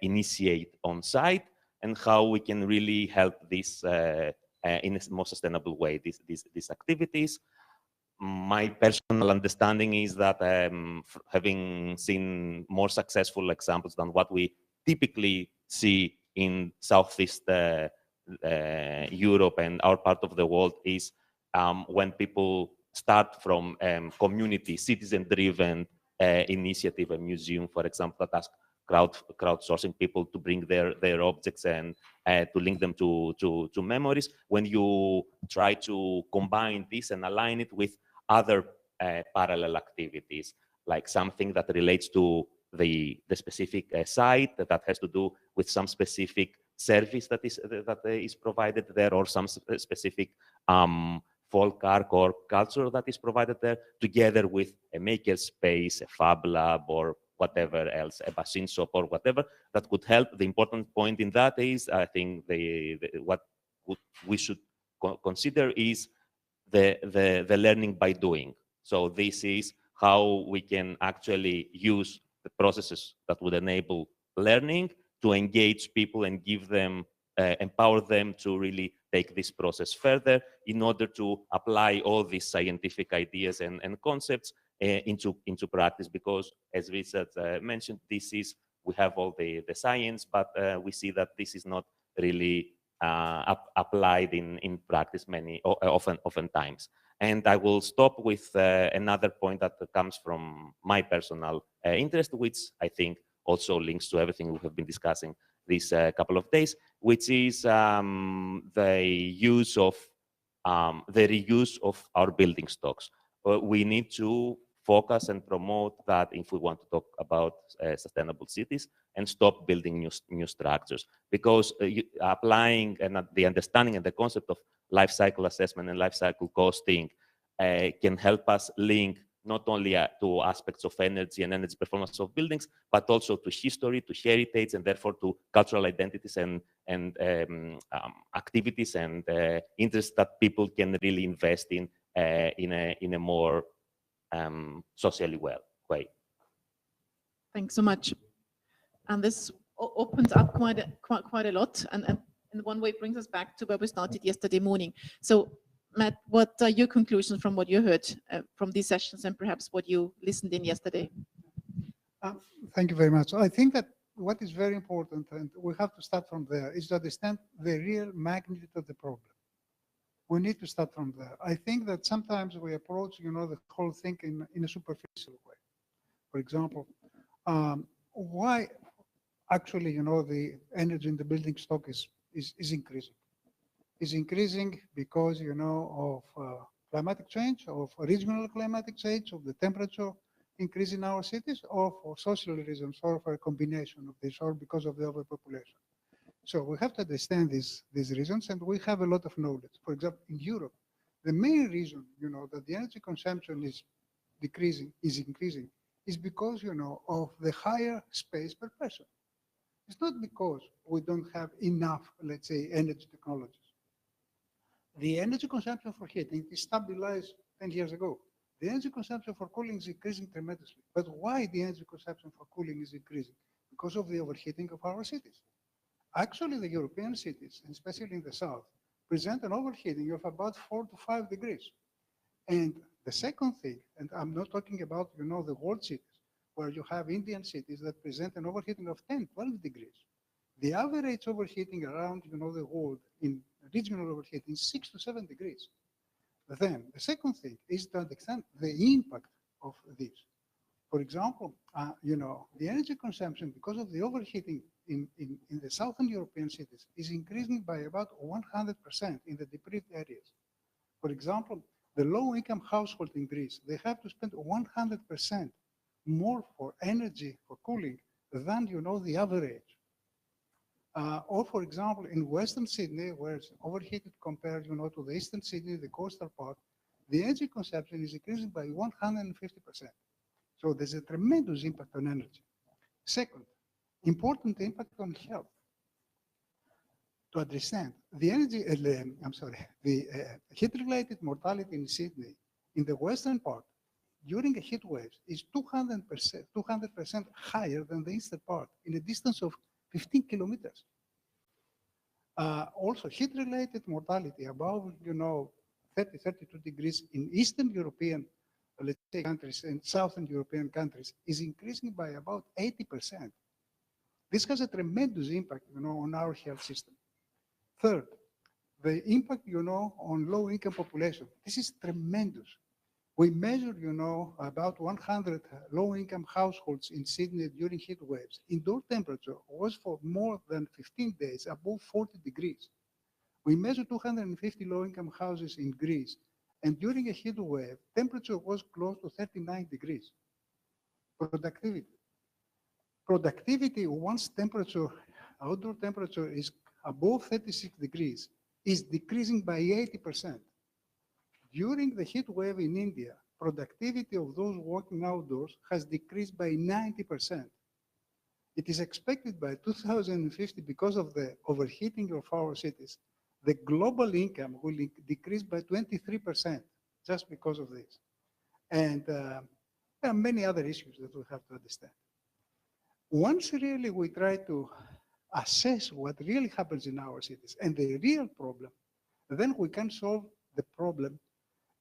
initiate on site, and how we can really help this in a more sustainable way, these activities. My personal understanding is that having seen more successful examples than what we typically see in Southeast Europe and our part of the world is when people start from community, citizen-driven initiative, a museum, for example, that asks crowdsourcing people to bring their objects and to link them to memories. When you try to combine this and align it with other parallel activities, like something that relates to the specific site that has to do with some specific service that is provided there, or some specific folk art or culture that is provided there, together with a maker space, a fab lab, or whatever else, a basin shop or whatever that could help. The important point in that is, I think what we should consider is the learning by doing. So this is how we can actually use the processes that would enable learning to engage people and give them, empower them to really take this process further in order to apply all these scientific ideas and concepts into practice. Because as Richard mentioned, we have all the science, but we see that this is not really applied in practice oftentimes. And I will stop with another point that comes from my personal interest, which I think also links to everything we have been discussing these couple of days, which is the use of the reuse of our building stocks. We need to focus and promote that if we want to talk about sustainable cities, and stop building new structures, because applying and the understanding and the concept of life cycle assessment and life cycle costing can help us link not only to aspects of energy and energy performance of buildings, but also to history, to heritage, and therefore to cultural identities and activities and interests that people can really invest in a more socially well way. Thanks so much. And this opens up quite a lot, and in one way brings us back to where we started yesterday morning. So, Matt, what are your conclusions from what you heard from these sessions and perhaps what you listened in yesterday? Thank you very much. I think that what is very important, and we have to start from there, is to understand the real magnitude of the problem. We need to start from there. I think that sometimes we approach, the whole thing in a superficial way. For example, why actually, the energy in the building stock is increasing. Is increasing because, of climatic change, of regional climatic change, of the temperature increase in our cities, or for social reasons, or for a combination of this, or because of the overpopulation. So we have to understand these reasons, and we have a lot of knowledge. For example, in Europe, the main reason, that the energy consumption is increasing, is because, of the higher space per person. It's not because we don't have enough, let's say, energy technologies. The energy consumption for heating is stabilized 10 years ago. The energy consumption for cooling is increasing tremendously. But why the energy consumption for cooling is increasing? Because of the overheating of our cities. Actually, the European cities, especially in the south, present an overheating of about 4 to 5 degrees. And the second thing, and I'm not talking about, the world cities, where you have Indian cities that present an overheating of 10, 12 degrees. The average overheating around, the world in regional overheating is 6 to 7 degrees. But then the second thing is to understand the impact of this. For example, the energy consumption because of the overheating in the southern European cities is increasing by about 100% in the deprived areas. For example, the low-income household in Greece, they have to spend 100% more for energy, for cooling, than, the average. Or, for example, in Western Sydney, where it's overheated compared, to the Eastern Sydney, the coastal part, the energy consumption is increasing by 150%. So there's a tremendous impact on energy. Second, important impact on health. To understand, the heat-related mortality in Sydney, in the western part, during a heat wave, is 200% higher than the eastern part, in a distance of 15 kilometers. Also, heat-related mortality above, 30, 32 degrees in Eastern European, let's say, countries and Southern European countries is increasing by about 80%. This has a tremendous impact, on our health system. Third, the impact, on low-income population. This is tremendous. We measured, about 100 low-income households in Sydney during heat waves. Indoor temperature was for more than 15 days above 40 degrees. We measured 250 low-income houses in Greece, and during a heat wave, temperature was close to 39 degrees. Productivity, once outdoor temperature is above 36 degrees, is decreasing by 80%. During the heat wave in India, productivity of those working outdoors has decreased by 90%. It is expected by 2050, because of the overheating of our cities, the global income will decrease by 23% just because of this. And there are many other issues that we have to understand. Once really we try to assess what really happens in our cities and the real problem, then we can solve the problem.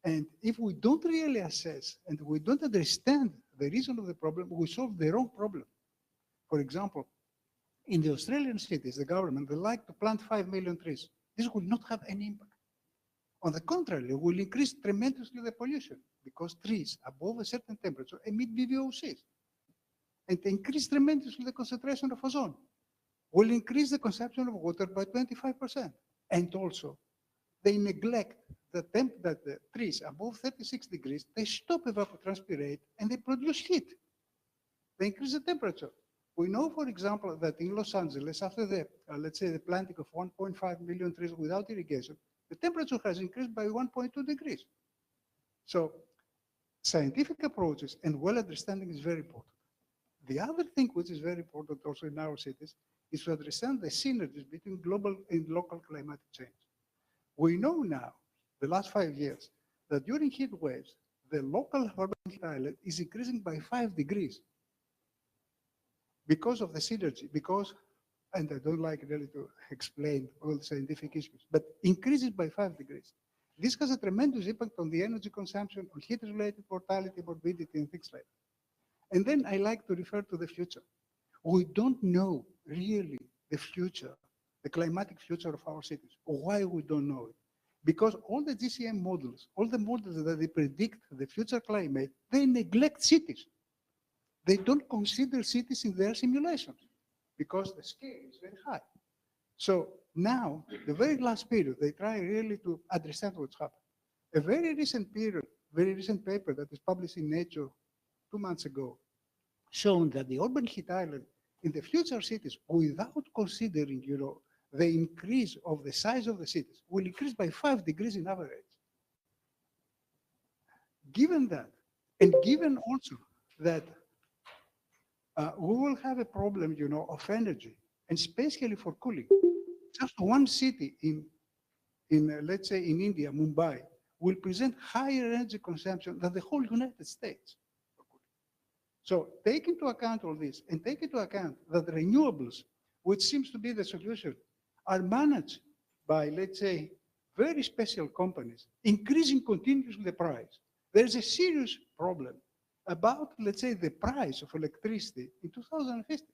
And if we don't really assess and we don't understand the reason of the problem, we solve the wrong problem. For example, in the Australian cities, the government, they like to plant 5 million trees. This will not have any impact. On the contrary, it will increase tremendously the pollution because trees above a certain temperature emit VOCs and increase tremendously the concentration of ozone. Will increase the consumption of water by 25%. And also, they neglect that the trees above 36 degrees, they stop evapotranspirate and they produce heat. They increase the temperature. We know, for example, that in Los Angeles, after the, let's say, the planting of 1.5 million trees without irrigation, the temperature has increased by 1.2 degrees. So scientific approaches and well understanding is very important. The other thing which is very important also in our cities is to understand the synergies between global and local climatic change. We know now, the last 5 years, that during heat waves, the local urban heat island is increasing by 5 degrees because of the synergy, because, and I don't like really to explain all the scientific issues, but increases by 5 degrees. This has a tremendous impact on the energy consumption, on heat-related mortality, morbidity, and things like that. And then I like to refer to the future. We don't know really the future, the climatic future of our cities. Why we don't know it? Because all the GCM models, all the models that they predict the future climate, they neglect cities. They don't consider cities in their simulations because the scale is very high. So now, the very last period, they try really to understand what's happened. A very recent paper that was published in Nature 2 months ago, shown that the urban heat island in the future cities, without considering, the increase of the size of the cities, will increase by 5 degrees in average. Given that, and given also that we will have a problem, of energy, and especially for cooling. Just one city let's say in India, Mumbai, will present higher energy consumption than the whole United States. So take into account all this, and take into account that the renewables, which seems to be the solution, are managed by, let's say, very special companies, increasing continuously the price. There's a serious problem about, let's say, the price of electricity in 2050.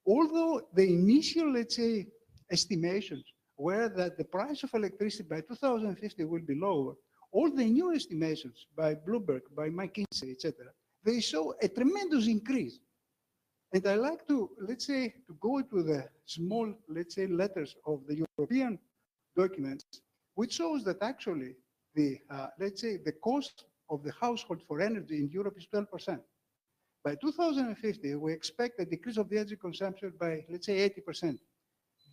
Although the initial, let's say, estimations were that the price of electricity by 2050 will be lower, all the new estimations by Bloomberg, by McKinsey, etc., they show a tremendous increase. And I like to, let's say, to go into the small, let's say, letters of the European documents, which shows that actually the, let's say, the cost of the household for energy in Europe is 12%. By 2050, we expect a decrease of the energy consumption by, let's say, 80%.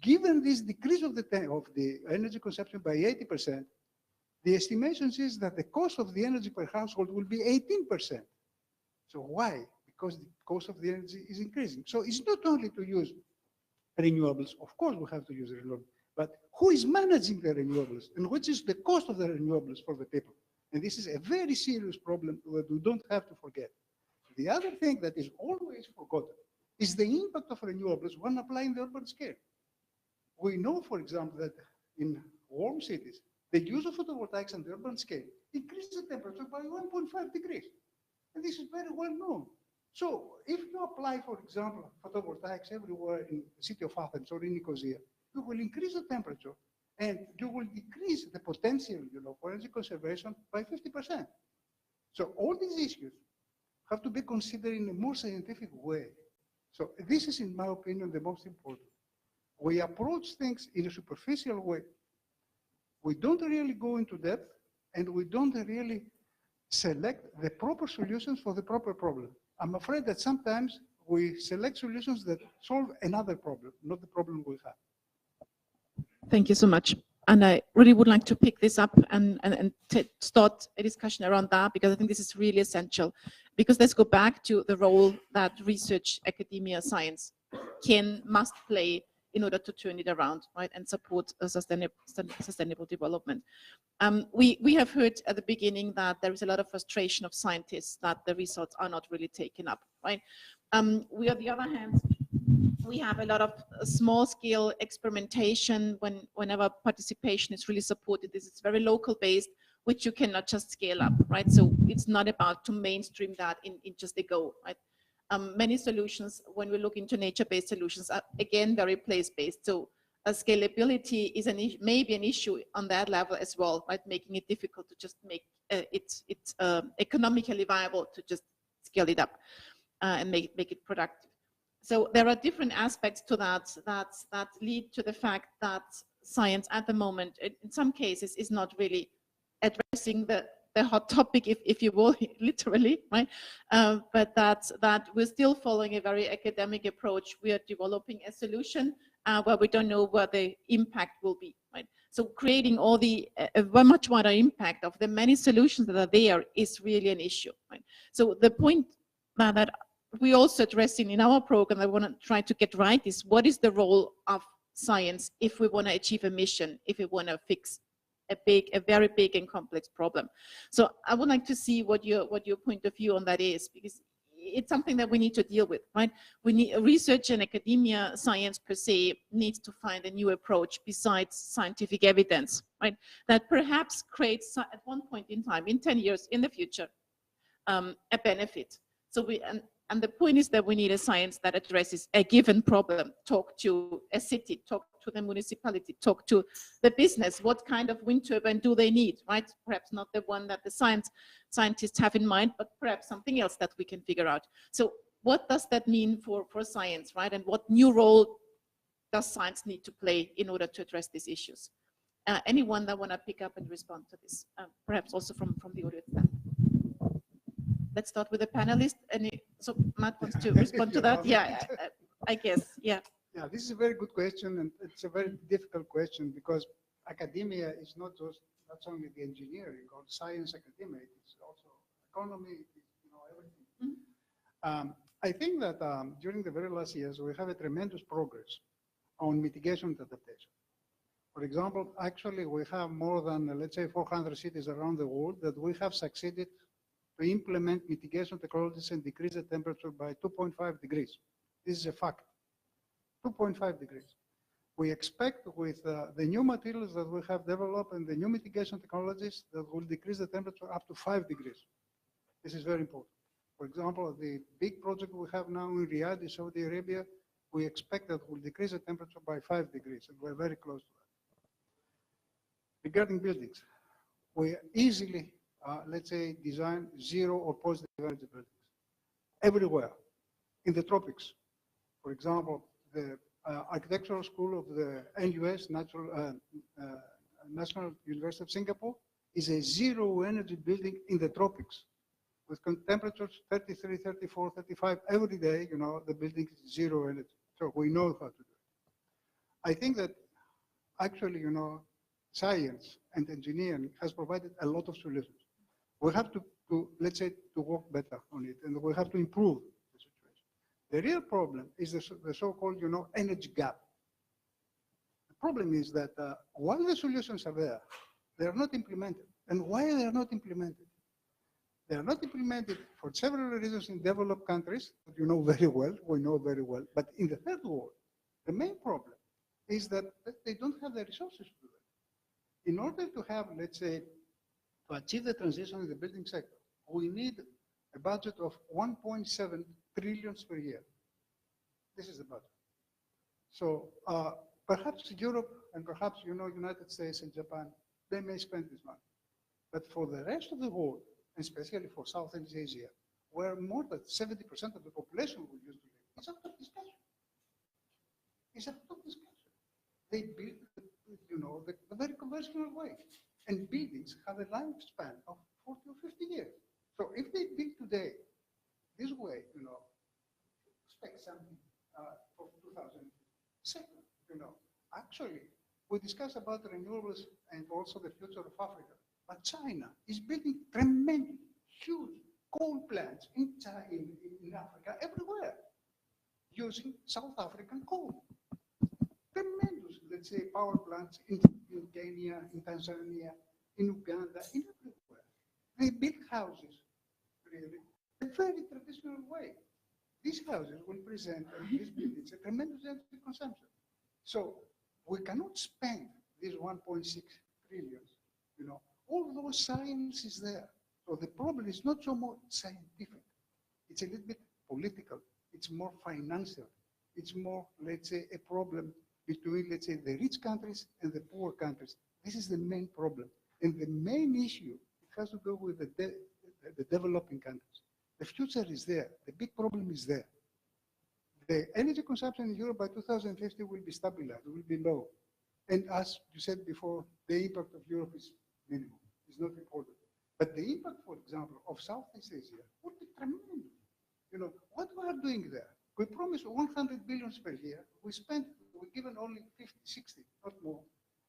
Given this decrease of the energy consumption by 80%, the estimations is that the cost of the energy per household will be 18%. So why? Because the cost of the energy is increasing. So it's not only to use renewables. Of course, we have to use renewables. But who is managing the renewables? And what is the cost of the renewables for the people? And this is a very serious problem that we don't have to forget. The other thing that is always forgotten is the impact of renewables when applying the urban scale. We know, for example, that in warm cities, the use of photovoltaics on the urban scale increases the temperature by 1.5 degrees. And this is very well known. So if you apply, for example, photovoltaics everywhere in the city of Athens or in Nicosia, you will increase the temperature and you will decrease the potential, for energy conservation by 50%. So all these issues have to be considered in a more scientific way. So this is, in my opinion, the most important. We approach things in a superficial way. We don't really go into depth, and we don't really select the proper solutions for the proper problem. I'm afraid that sometimes we select solutions that solve another problem, not the problem we have. Thank you so much. And I really would like to pick this up and start a discussion around that, because I think this is really essential. Because let's go back to the role that research, academia, science must play in order to turn it around, right, and support a sustainable development. We have heard at the beginning that there is a lot of frustration of scientists that the results are not really taken up, right? We, on the other hand, we have a lot of small-scale experimentation whenever participation is really supported. This is very local-based, which you cannot just scale up, right? So it's not about to mainstream that in just a go, right? Many solutions, when we look into nature-based solutions, are again very place-based. So scalability is maybe an issue on that level as well, right? Making it difficult to just make it economically viable to just scale it up and make it productive. So there are different aspects to that lead to the fact that science at the moment, in some cases, is not really addressing the hot topic, if you will, literally, right? But that we're still following a very academic approach. We are developing a solution, where we don't know what the impact will be, right? So creating all the a much wider impact of the many solutions that are there is really an issue, right? So the point that we also addressing in our program that we want to try to get right is what is the role of science if we want to achieve a mission, if we want to fix a very big and complex problem. So I would like to see what your point of view on that is, because it's something that we need to deal with, right? We need research and academia, science per se needs to find a new approach besides scientific evidence, right? That perhaps creates at one point in time, in 10 years in the future, a benefit. So and the point is that we need a science that addresses a given problem. Talk to a city, talk to the municipality, talk to the business. What kind of wind turbine do they need, right? Perhaps not the one that the scientists have in mind, but perhaps something else that we can figure out. So what does that mean for science, right? And what new role does science need to play in order to address these issues? Anyone that want to pick up and respond to this, perhaps also from the audience then. Let's start with the panelists. So Matt wants to respond to that. Yeah, I guess, yeah. Yeah, this is a very good question, and it's a very difficult question because academia is not only the engineering or science academia, it's also economy, everything. I think that during the very last years, we have a tremendous progress on mitigation and adaptation. For example, actually, we have more than, let's say, 400 cities around the world that we have succeeded to implement mitigation technologies and decrease the temperature by 2.5 degrees. This is a fact, 2.5 degrees. We expect with the new materials that we have developed and the new mitigation technologies that will decrease the temperature up to 5 degrees. This is very important. For example, the big project we have now in Riyadh, in Saudi Arabia, we expect that will decrease the temperature by 5 degrees, and we're very close to that. Regarding buildings, we easily let's say, design zero or positive energy buildings everywhere in the tropics. For example, the architectural school of the NUS, National University of Singapore, is a zero energy building in the tropics with temperatures 33, 34, 35 every day. The building is zero energy. So we know how to do it. I think that actually, science and engineering has provided a lot of solutions. We have to let's say, to work better on it, and we have to improve the situation. The real problem is the so-called, energy gap. The problem is that while the solutions are there, they are not implemented. And why they are not implemented? They are not implemented for several reasons in developed countries that you know very well, we know very well. But in the third world, the main problem is that they don't have the resources to do it. In order to have, let's say, to achieve the transition in the building sector, we need a budget of 1.7 trillion per year. This is the budget. So perhaps Europe and perhaps, United States and Japan, they may spend this money. But for the rest of the world, especially for Southeast Asia, where more than 70% of the population will use to live, it's up to discussion. It's up to discussion. They build, the very conventional way. And buildings have a lifespan of 40 or 50 years. So if they build today this way, expect something for 2007, actually, we discuss about renewables and also the future of Africa. But China is building tremendous, huge coal plants in Africa everywhere, using South African coal. Tremendous, let's say, power plants in Kenya, in Tanzania, in Uganda, in everywhere. They build houses, really, a very traditional way. These houses will present, these buildings, a tremendous energy consumption. So we cannot spend these 1.6 trillion, Although science is there. So the problem is not so much scientific. It's a little bit political. It's more financial. It's more, let's say, a problem between, let's say, the rich countries and the poor countries. This is the main problem. And the main issue, it has to do with the developing countries. The future is there. The big problem is there. The energy consumption in Europe by 2050 will be stabilized, will be low. And as you said before, the impact of Europe is minimal. It's not important. But the impact, for example, of Southeast Asia would be tremendous. What we are doing there? We promised 100 billion per year. We spent we're given only 50, 60, not more.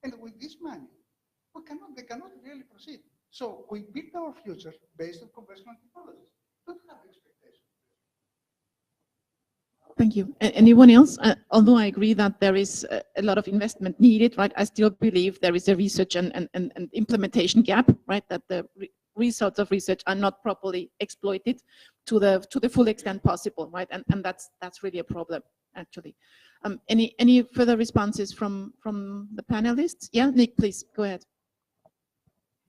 And with this money, they cannot really proceed. So we build our future based on conventional technologies. Don't have expectations. Thank you. Anyone else? Although I agree that there is a lot of investment needed, right? I still believe there is a research and implementation gap, right? That the results of research are not properly exploited to the full extent possible, right? And that's really a problem, actually. Any further responses from the panelists? Yeah, Nick, please go ahead.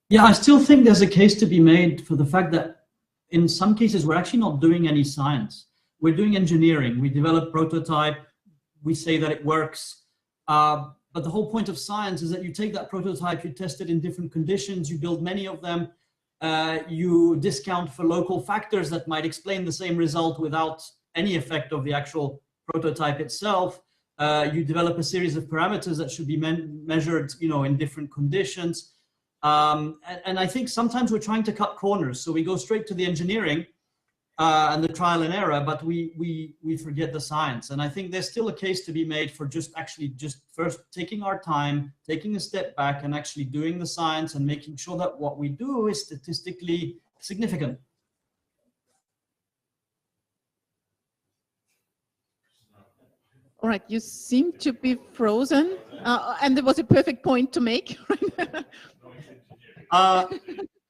Yeah, I still think there's a case to be made for the fact that in some cases we're actually not doing any science. We're doing engineering. We develop prototype. We say that it works. But the whole point of science is that you take that prototype, you test it in different conditions, you build many of them, you discount for local factors that might explain the same result without any effect of the actual prototype itself. You develop a series of parameters that should be measured, in different conditions. And I think sometimes we're trying to cut corners. So we go straight to the engineering and the trial and error, but we forget the science. And I think there's still a case to be made for just first taking our time, taking a step back and actually doing the science and making sure that what we do is statistically significant. All right, you seem to be frozen, and there was a perfect point to make.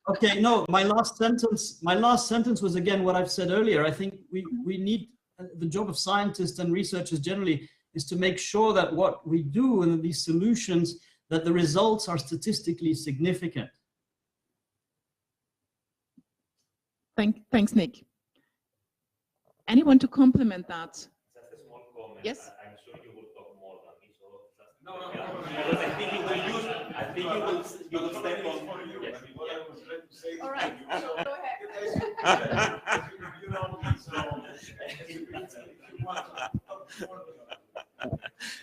Okay, no, my last sentence was again what I've said earlier. I think we need, the job of scientists and researchers generally is to make sure that what we do and these solutions, that the results are statistically significant. Thanks, Nick. Anyone to complement that? Just a small comment. Yes. I'm sure you will talk more than me, so just no. Because I think you will step on. Yes. All right. So go ahead.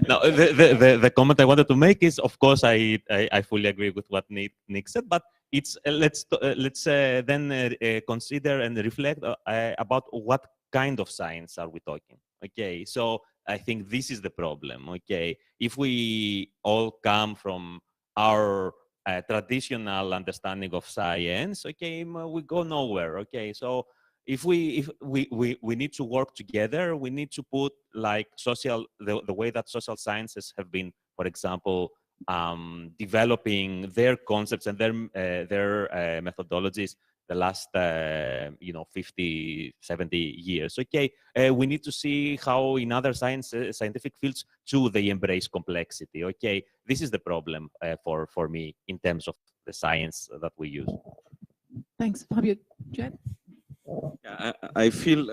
No, the comment I wanted to make is, of course, I fully agree with what Nick said, but it's let's then consider and reflect about what kind of science are we talking. Okay, so I think this is the problem. Okay, if we all come from our traditional understanding of science, okay, we go nowhere. Okay, so if we need to work together, we need to put like the way that social sciences have been, for example, developing their concepts and their methodologies the last 50, 70 years. Okay, we need to see how in other scientific fields too they embrace complexity. Okay, this is the problem for me in terms of the science that we use. Thanks, Fabio. Jed? Yeah, I feel,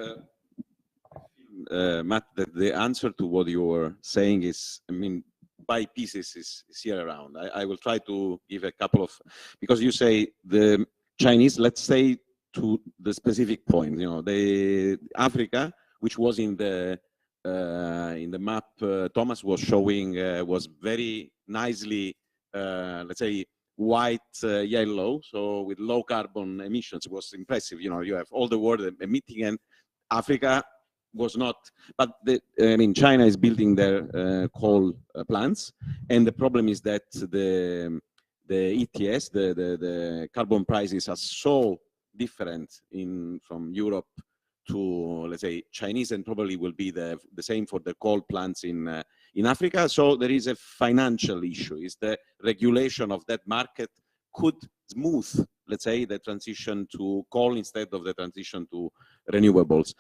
Matt, that the answer to what you were saying is, by pieces is here around. I will try to give a couple of, because you say the Chinese, let's say to the specific point, the Africa, which was in the map Thomas was showing, was very nicely, let's say, white, yellow, so with low carbon emissions. It was impressive. You have all the world emitting, and Africa was not. But China is building their coal plants, and the problem is that the ETS, the carbon prices are so different from Europe to, let's say, Chinese, and probably will be the same for the coal plants in Africa. So there is a financial issue. Is the regulation of that market could smooth, let's say, the transition to coal instead of the transition to renewables.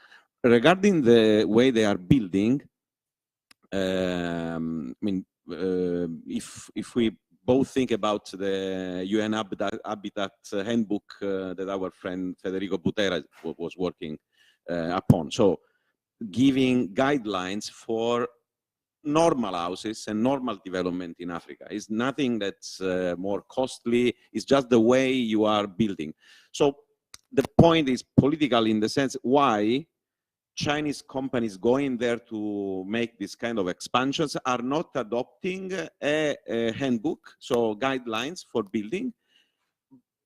Regarding the way they are building, if we both think about the UN Habitat Handbook that our friend Federico Butera was working upon. So giving guidelines for normal houses and normal development in Africa is nothing that's more costly. It's just the way you are building. So the point is political in the sense why Chinese companies going there to make this kind of expansions are not adopting a handbook, so guidelines for building,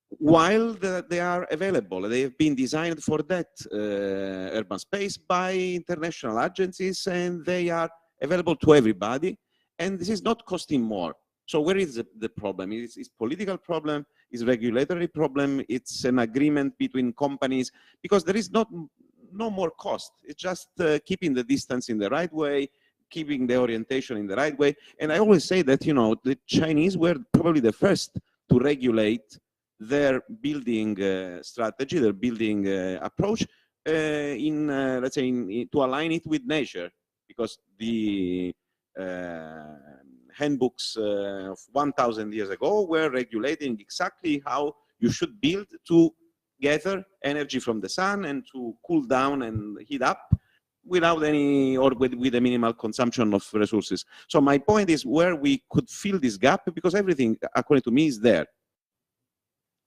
while they are available. They have been designed for that urban space by international agencies, and they are available to everybody. and this is not costing more. So where is the problem? It's political problem, it's regulatory problem, it's an agreement between companies, because there is no more cost. It's just keeping the distance in the right way, keeping the orientation in the right way. And I always say that, you know, the Chinese were probably the first to regulate their building strategy, their building approach, let's say, to align it with nature, because the handbooks of 1,000 years ago were regulating exactly how you should build to gather energy from the sun and to cool down and heat up without any, or with a minimal consumption of resources. So my point is where we could fill this gap, because everything, according to me, is there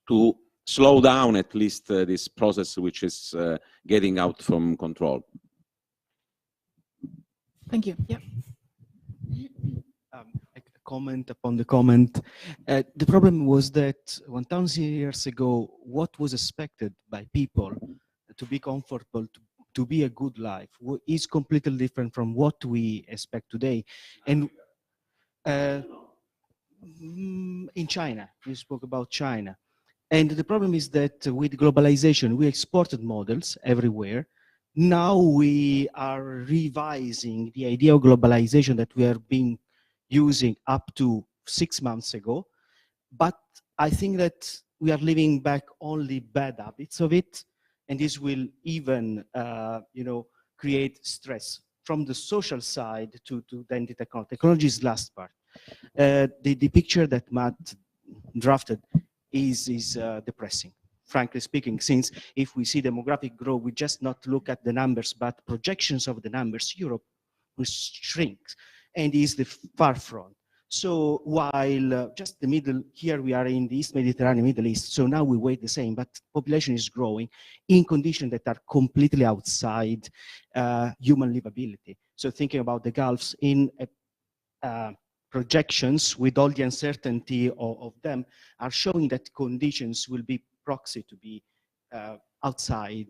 to slow down at least this process which is getting out from control. Thank you. Yeah. A comment upon the comment. The problem was that 1,000 years ago, what was expected by people to be comfortable, to be a good life, is completely different from what we expect today. And in China, you spoke about China. And the problem is that with globalization, we exported models everywhere. Now we are revising the idea of globalization that we have been using up to 6 months ago. But I think that we are living back only bad habits of it. And this will even, you know, create stress from the social side to then the technology. Technology is the last part. The picture that Matt drafted is depressing, frankly speaking, since if we see demographic growth, we just not look at the numbers, but projections of the numbers, Europe will shrink and is the far front. So while just the middle, here we are in the East Mediterranean, Middle East, so now we weigh the same, but population is growing in conditions that are completely outside human livability. So thinking about the Gulfs in projections with all the uncertainty of them are showing that conditions will be proxy to be outside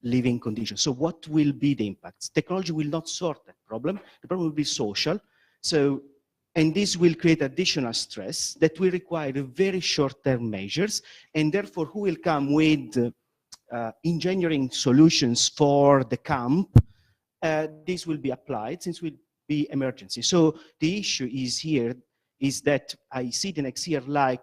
living conditions. So what will be the impacts? Technology will not sort that problem. The problem will be social. So, and this will create additional stress that will require very short-term measures, and therefore who will come with engineering solutions for the camp, this will be applied since we'll be emergency. So the issue is here is that I see the next year like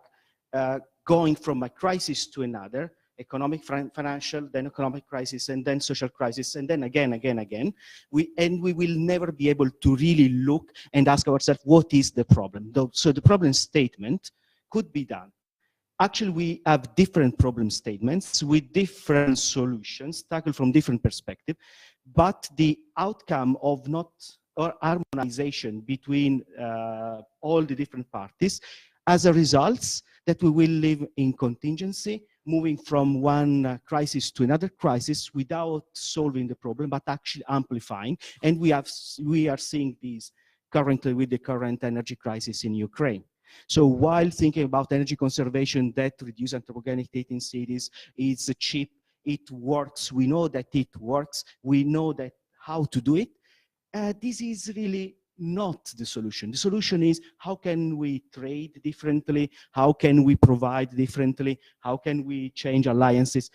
going from a crisis to another, economic, financial, then economic crisis, and then social crisis, and then again. We will never be able to really look and ask ourselves, what is the problem? So the problem statement could be done. Actually, we have different problem statements with different solutions, tackled from different perspectives, but the outcome of not or harmonization between all the different parties as a result that we will live in contingency, moving from one crisis to another crisis without solving the problem, but actually amplifying. And we are seeing this currently with the current energy crisis in Ukraine. So while thinking about energy conservation that reduce anthropogenic heat in cities, it's cheap, it works, we know that it works, we know that how to do it, this is really not the solution. The solution is how can we trade differently? How can we provide differently? How can we change alliances?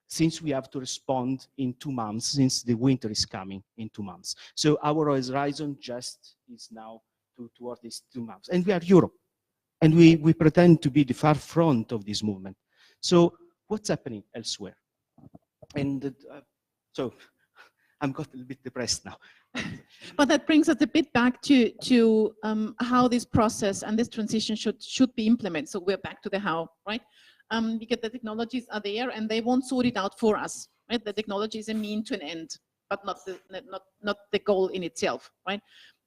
Since we have to respond in 2 months, since the winter is coming in 2 months. So our horizon just is now toward these 2 months. And we are Europe. And we pretend to be the far front of this movement. So what's happening elsewhere? And so I'm got a little bit depressed now. But that brings us a bit back to how this process and this transition should be implemented. So we're back to the how, right? Because the technologies are there and they won't sort it out for us, right? The technology is a mean to an end, but not the goal in itself, right?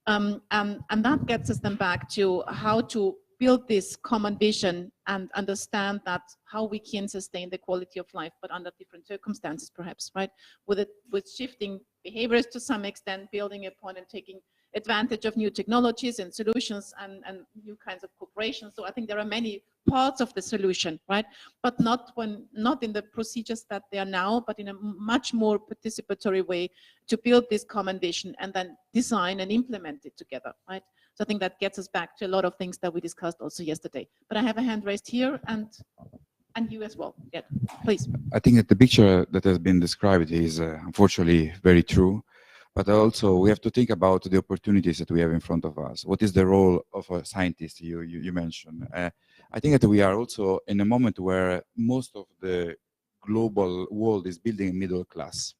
And that gets us then back to how to build this common vision and understand that how we can sustain the quality of life, but under different circumstances, perhaps, right? With shifting behaviors to some extent, building upon and taking advantage of new technologies and solutions and new kinds of cooperation. So I think there are many parts of the solution, right? But not in the procedures that they are now, but in a much more participatory way to build this common vision and then design and implement it together, right? So I think that gets us back to a lot of things that we discussed also yesterday. But I have a hand raised here and you as well. Yeah, please. I think that the picture that has been described is unfortunately very true, but also we have to think about the opportunities that we have in front of us. What is the role of a scientist you mentioned? I think that we are also in a moment where most of the global world is building a middle class.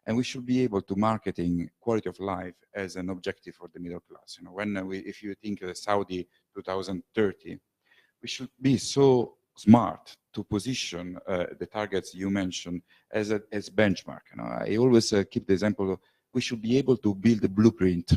And we should be able to marketing quality of life as an objective for the middle class. You know, if you think of Saudi 2030, we should be so smart to position the targets you mentioned as benchmark. You know, I always keep the example of we should be able to build a blueprint.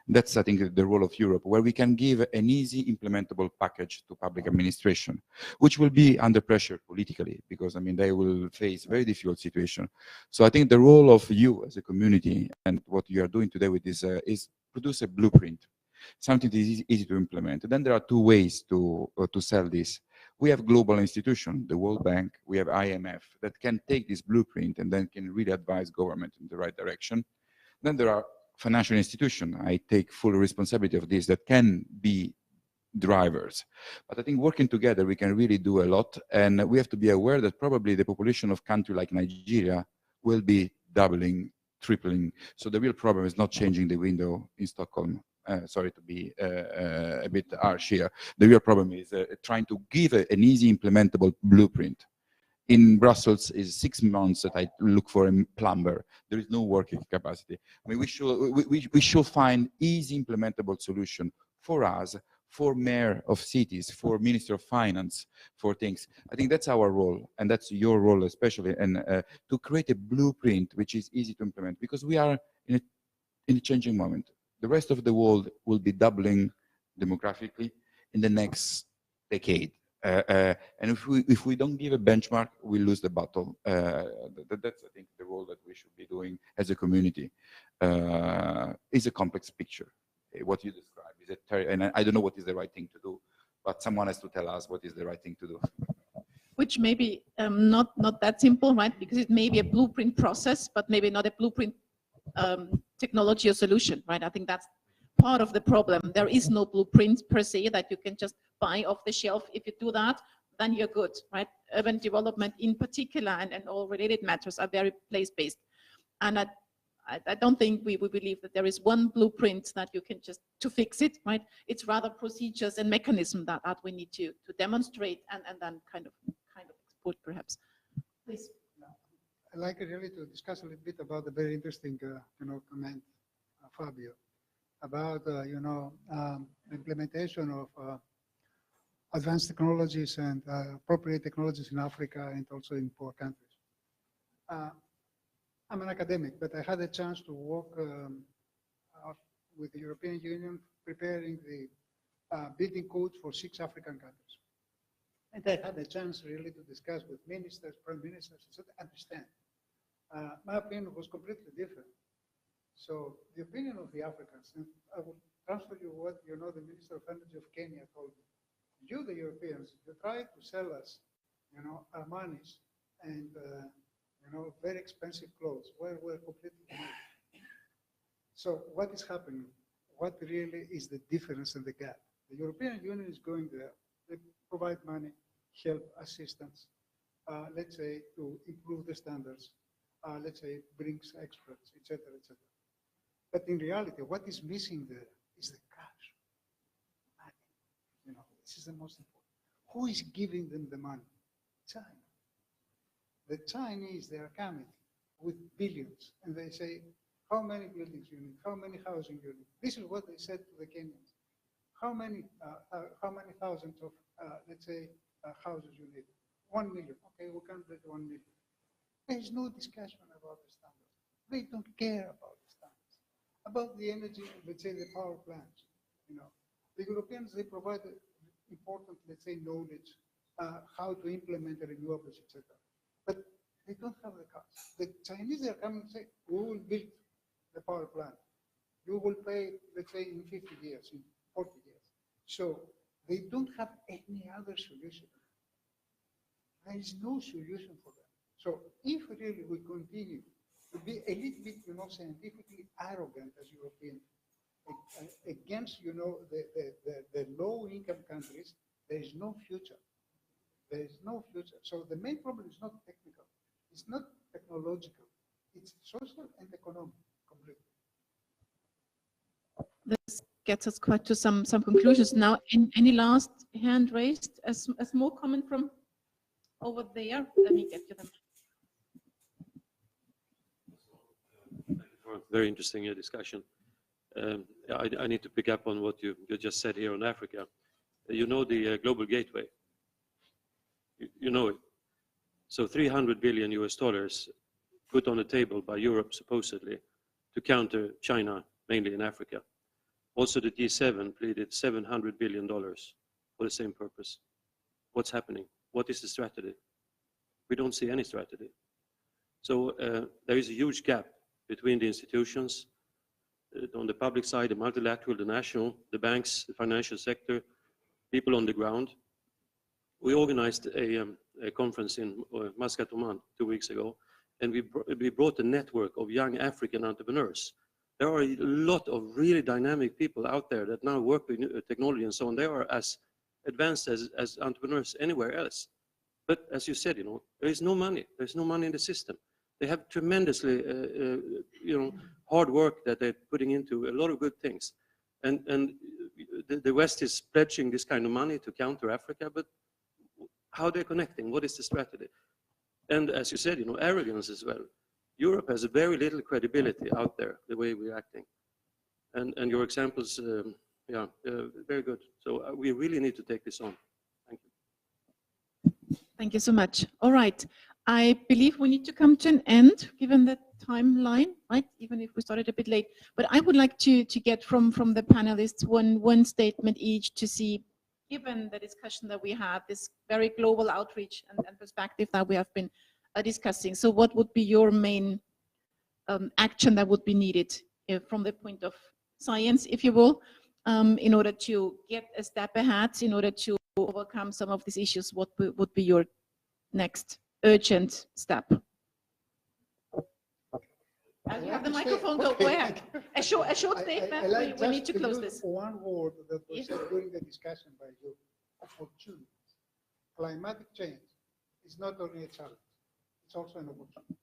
That's, I think, the role of Europe, where we can give an easy implementable package to public administration, which will be under pressure politically, because, I mean, they will face very difficult situation. So I think the role of you as a community and what you are doing today with this is produce a blueprint, something that is easy to implement. And then there are two ways to sell this. We have global institutions, the World Bank, we have IMF, that can take this blueprint and then can really advise government in the right direction. Then there are financial institutions, I take full responsibility of this, that can be drivers. But I think working together, we can really do a lot. And we have to be aware that probably the population of a country like Nigeria will be doubling, tripling. So the real problem is not changing the window in Stockholm. Sorry to be a bit harsh here. The real problem is trying to give an easy implementable blueprint. In Brussels is 6 months that I look for a plumber. There is no working capacity. I mean, we should find easy implementable solution for us, for mayor of cities, for minister of finance, for things. I think that's our role, and that's your role especially, and to create a blueprint which is easy to implement, because we are in a changing moment. The rest of the world will be doubling demographically in the next decade. And if we don't give a benchmark, we lose the battle. That's, I think, the role that we should be doing as a community. It's a complex picture. What you described is and I don't know what is the right thing to do, but someone has to tell us what is the right thing to do. Which may be not that simple, right? Because it may be a blueprint process, but maybe not a blueprint technology or solution, right? I think that's part of the problem. There is no blueprint per se that you can just buy off the shelf. If you do that, then you're good, right? Urban development in particular and all related matters are very place-based. And I don't think we believe that there is one blueprint that you can just to fix it, right? It's rather procedures and mechanisms that we need to demonstrate and then kind of export perhaps. Please. I'd like really to discuss a little bit about the very interesting, comment, Fabio, about, implementation of advanced technologies and appropriate technologies in Africa and also in poor countries. I'm an academic, but I had a chance to work with the European Union preparing the building codes for 6 African countries. And I had a chance really to discuss with ministers, prime ministers, and understand. My opinion was completely different. So the opinion of the Africans, and I will transfer you what the Minister of Energy of Kenya told me. You, the Europeans, you try to sell us, Armani's and very expensive clothes. We're completely new. So what is happening? What really is the difference and the gap? The European Union is going there. They provide money, help, assistance, let's say, to improve the standards. Let's say, brings experts, etc., etc. But in reality, what is missing there is the cash. This is the most important. Who is giving them the money? China. The Chinese, they are coming with billions, and they say, how many buildings you need? How many housing you need? This is what they said to the Kenyans. How many thousands of, let's say, houses you need? 1 million. Okay, we can build 1 million. There is no discussion about the standards. They don't care about the standards. About the energy, let's say the power plants. The Europeans, they provide important, let's say, knowledge, how to implement the renewables, etc. But they don't have the cost. The Chinese are coming and say, we will build the power plant. You will pay, let's say, in 50 years, in 40 years. So They don't have any other solution. There is no solution for them. So if really we continue to be a little bit, scientifically arrogant as Europeans against, the low-income countries, there is no future. There is no future. So the main problem is not technical. It's not technological. It's social and economic, completely. This gets us quite to some conclusions now. Any last hand raised? A small comment from over there. Let me get you them. For a very interesting discussion. I need to pick up on what you just said here on Africa. You know the global gateway. You know it. So $300 billion put on the table by Europe supposedly to counter China, mainly in Africa. Also, the G7 pleaded $700 billion for the same purpose. What's happening? What is the strategy? We don't see any strategy. So there is a huge gap between the institutions, on the public side, the multilateral, the national, the banks, the financial sector, people on the ground. We organized a conference in Muscat, Oman 2 weeks ago, and we brought a network of young African entrepreneurs. There are a lot of really dynamic people out there that now work with technology and so on. They are as advanced as entrepreneurs anywhere else. But as you said, there is no money. There's no money in the system. They have tremendously, hard work that they're putting into a lot of good things. And the West is pledging this kind of money to counter Africa, but how they're connecting, what is the strategy? And as you said, arrogance as well. Europe has very little credibility out there, the way we're acting. And your examples, very good. So we really need to take this on. Thank you. Thank you so much. All right. I believe we need to come to an end, given the timeline, right? Even if we started a bit late. But I would like to get from the panelists one statement each to see, given the discussion that we had, this very global outreach and perspective that we have been discussing. So what would be your main action that would be needed from the point of science, if you will, in order to get a step ahead, in order to overcome some of these issues? What would be your next urgent step? As you have the microphone, go ahead. A short statement. We need to close this. One word that was said during the discussion by you: opportunity. Climatic change is not only a challenge; it's also an opportunity.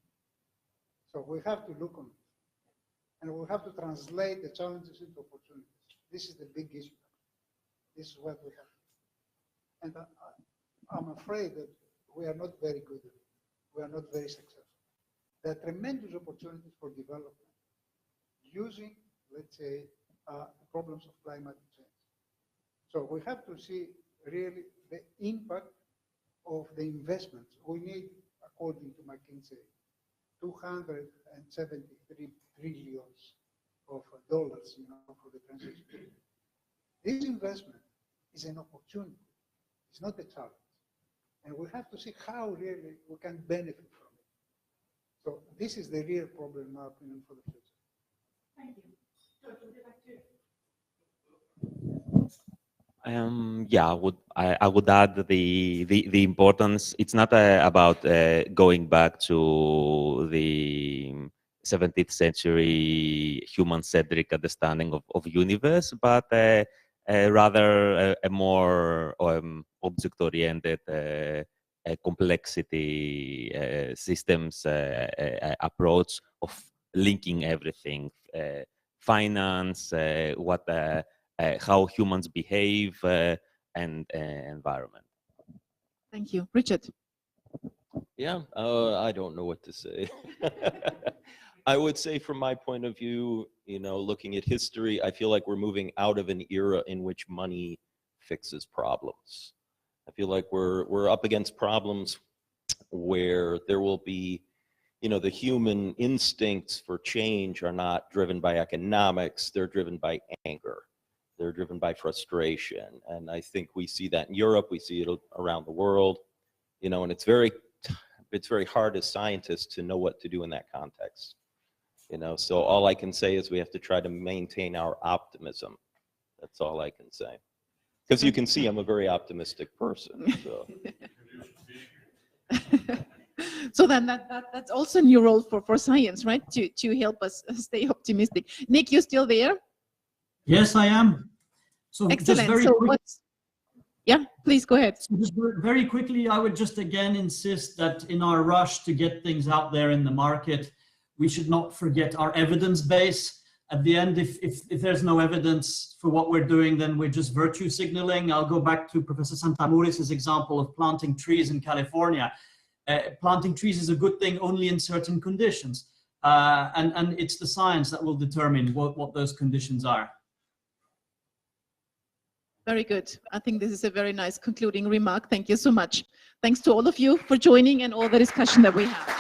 So we have to look on it, and we have to translate the challenges into opportunities. This is the big issue. This is what we have, and I'm afraid that we are not very good at it. We are not very successful. There are tremendous opportunities for development using, let's say, the problems of climate change. So we have to see really the impact of the investments. We need, according to McKinsey, $273 trillion of dollars, for the transition. This investment is an opportunity. It's not a challenge. And we have to see how really we can benefit from it. So this is the real problem, in my opinion, for the future. Thank you. I would add the importance. It's not about going back to the 17th century human-centric understanding of universe, but rather a more object-oriented complexity systems approach of linking everything, finance, how humans behave, and environment. Thank you. Richard. Yeah, I don't know what to say. I would say from my point of view, looking at history, I feel like we're moving out of an era in which money fixes problems. I feel like we're up against problems where there will be, the human instincts for change are not driven by economics, they're driven by anger. They're driven by frustration. And I think we see that in Europe, we see it around the world, and it's very hard as scientists to know what to do in that context. So all I can say is we have to try to maintain our optimism. That's all I can say. Because you can see I'm a very optimistic person. So. So then that's also a new role for science, right? To help us stay optimistic. Nick, you still there? Yes, I am. So Excellent. just very So quick, yeah, please go ahead. so just very quickly, I would just again insist that in our rush to get things out there in the market, we should not forget our evidence base. At the end, if there's no evidence for what we're doing, then we're just virtue signaling. I'll go back to Professor Santamouris's example of planting trees in California. Planting trees is a good thing only in certain conditions. And it's the science that will determine what those conditions are. Very good. I think this is a very nice concluding remark. Thank you so much. Thanks to all of you for joining and all the discussion that we had.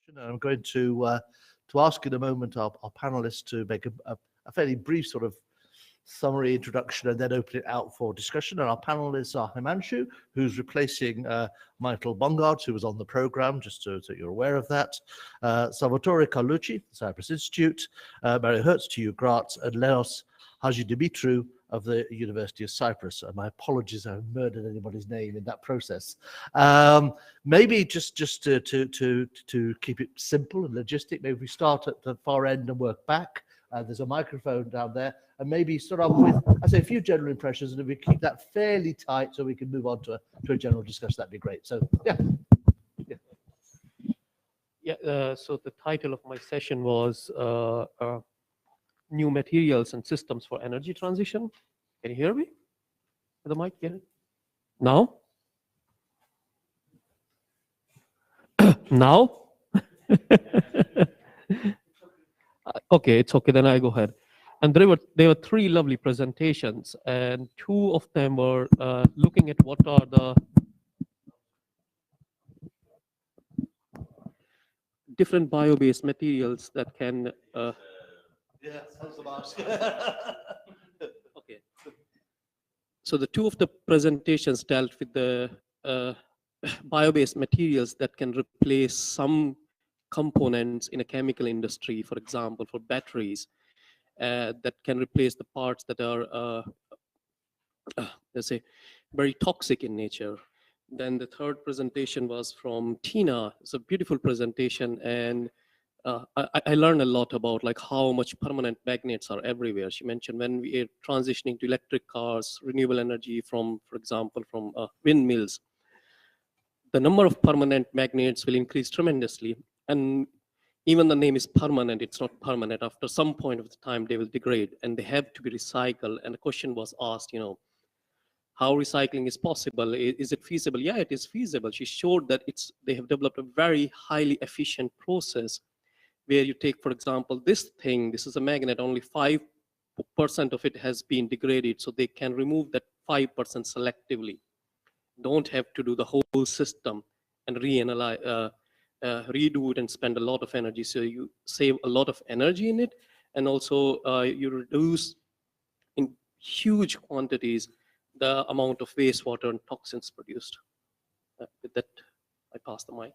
And I'm going to ask in a moment our panelists to make a fairly brief sort of summary introduction and then open it out for discussion. And our panelists are Himanshu, who's replacing Michael Bongard, who was on the program, just so you're aware of that. Salvatore Carlucci, Cyprus Institute, Mary Hertz to you, Graz, and Leos Hajidimitrou of the University of Cyprus. And my apologies, I murdered anybody's name in that process. Maybe just to keep it simple and logistic, maybe we start at the far end and work back. There's a microphone down there, and maybe start off with, I say, a few general impressions, and if we keep that fairly tight so we can move on to a general discussion, that'd be great. So, yeah. So the title of my session was New Materials and Systems for Energy Transition. Can you hear me? The mic, yeah? Now? Now? Okay, it's okay, then I go ahead. And there were three lovely presentations, and two of them were looking at what are the different bio-based materials that can yeah, how's the mask? Okay. So the two of the presentations dealt with the bio-based materials that can replace some components in a chemical industry, for example, for batteries, that can replace the parts that are, let's say, very toxic in nature. Then the third presentation was from Tina. It's a beautiful presentation, and I learned a lot about like how much permanent magnets are everywhere. She mentioned when we are transitioning to electric cars, renewable energy from, for example, from windmills, the number of permanent magnets will increase tremendously. And even the name is permanent, it's not permanent. After some point of the time, they will degrade and they have to be recycled. And the question was asked, you know, how recycling is possible? Is it feasible? Yeah, it is feasible. She showed that they have developed a very highly efficient process where you take, for example, this thing, this is a magnet, only 5% of it has been degraded. So they can remove that 5% selectively. Don't have to do the whole system and reanalyze, redo it and spend a lot of energy. So you save a lot of energy in it, and also you reduce in huge quantities the amount of wastewater and toxins produced. With that, I pass the mic.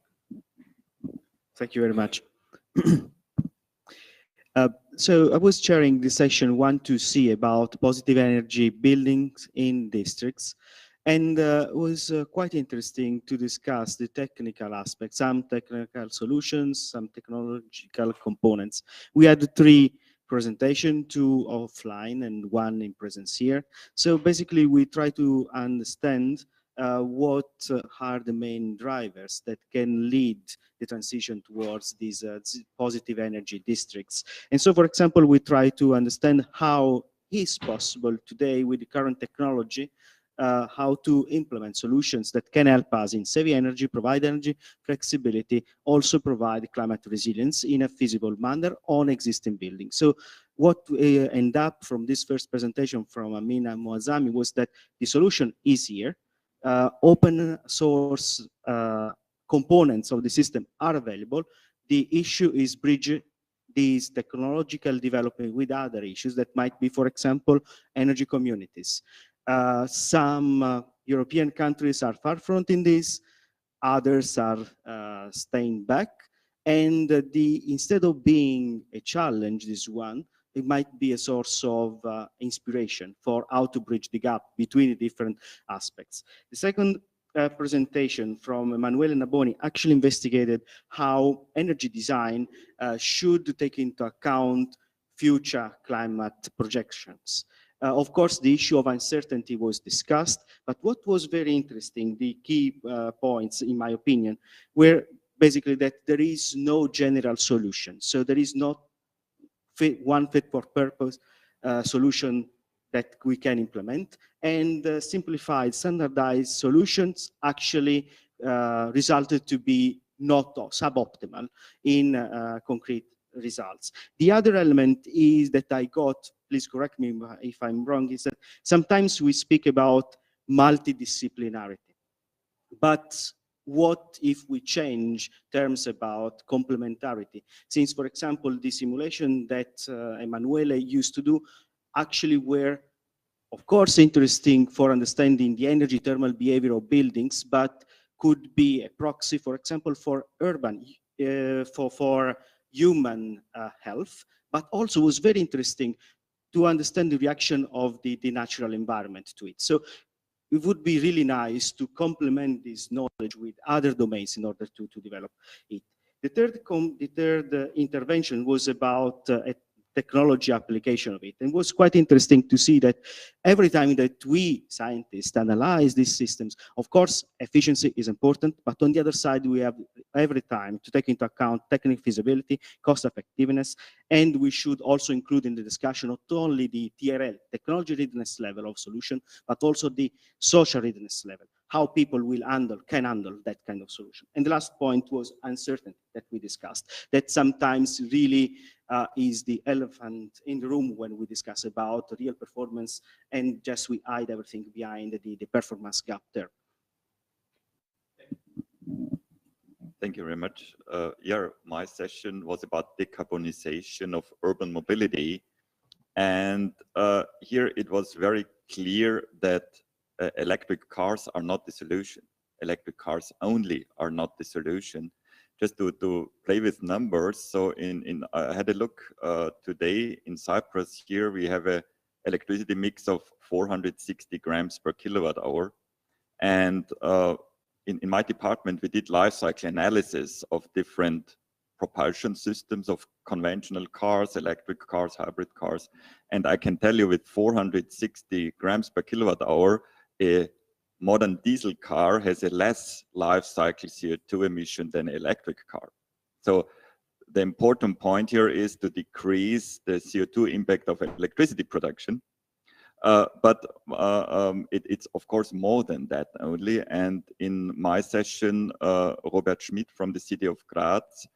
Thank you very much. So I was chairing the session 1-2C about positive energy buildings in districts. And it was quite interesting to discuss the technical aspects, some technical solutions, some technological components. We had 3 presentations, 2 offline and 1 in presence here. So basically we try to understand what are the main drivers that can lead the transition towards these positive energy districts. And so, for example, we try to understand how is possible today with the current technology how to implement solutions that can help us in saving energy, provide energy flexibility, also provide climate resilience in a feasible manner on existing buildings. So what end up from this first presentation from Amina Moazzami was that the solution is here. Open source components of the system are available. The issue is bridging these technological development with other issues that might be, for example, energy communities. Some European countries are far front in this, others are staying back, and instead of being a challenge, this one, it might be a source of inspiration for how to bridge the gap between the different aspects. The second presentation from Emanuele Naboni actually investigated how energy design should take into account future climate projections. Of course, the issue of uncertainty was discussed, but what was very interesting, the key points, in my opinion, were basically that there is no general solution. So there is not one fit-for-purpose solution that we can implement, and simplified, standardized solutions actually resulted to be not suboptimal in concrete results. The other element is that I got, please correct me if I'm wrong, is that sometimes we speak about multidisciplinarity, but what if we change terms about complementarity? Since, for example, the simulation that Emanuele used to do actually were, of course, interesting for understanding the energy thermal behavior of buildings, but could be a proxy, for example, for urban, for human health, but also was very interesting to understand the reaction of the natural environment to it. So it would be really nice to complement this knowledge with other domains in order to develop it. The third intervention was about a technology application of it. And it was quite interesting to see that every time that we scientists analyze these systems, of course, efficiency is important, but on the other side, we have every time to take into account technical feasibility, cost effectiveness, and we should also include in the discussion not only the TRL, technology readiness level of solution, but also the social readiness level, how people can handle that kind of solution. And the last point was uncertainty that we discussed, that sometimes really is the elephant in the room when we discuss about real performance, and just we hide everything behind the performance gap there. Thank you very much. Yeah, my session was about decarbonization of urban mobility. And here it was very clear that electric cars are not the solution. Electric cars only are not the solution. Just to play with numbers, so I had a look today in Cyprus. Here we have a electricity mix of 460 grams per kilowatt hour. And in my department, we did life cycle analysis of different propulsion systems of conventional cars, electric cars, hybrid cars. And I can tell you with 460 grams per kilowatt hour, a modern diesel car has a less life cycle CO2 emission than an electric car. So the important point here is to decrease the CO2 impact of electricity production. But it's of course more than that only. And in my session, Robert Schmidt from the city of Graz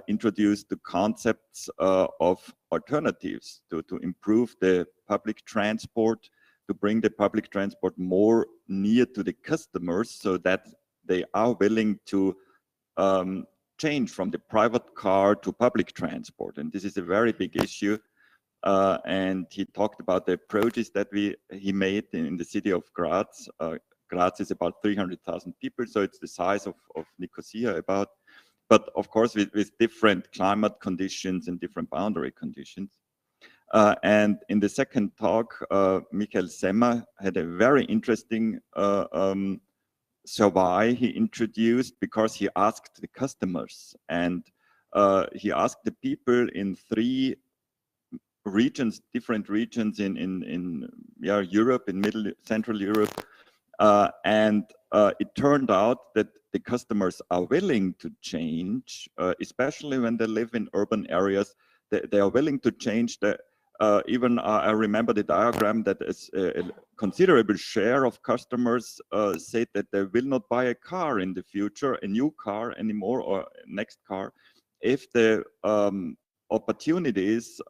introduced the concepts of alternatives to improve the public transport, to bring the public transport more near to the customers so that they are willing to change from the private car to public transport. And this is a very big issue. And he talked about the approaches that he made in the city of Graz. Graz is about 300,000 people, so it's the size of Nicosia about, but of course with different climate conditions and different boundary conditions. And in the second talk, Michael Semmer had a very interesting survey he introduced, because he asked the customers, and he asked the people in 3 regions, different regions in Europe, in Central Europe, and it turned out that the customers are willing to change, especially when they live in urban areas. They are willing to change. Even I remember the diagram that a considerable share of customers said that they will not buy a car in the future, a new car anymore, or next car, if the opportunities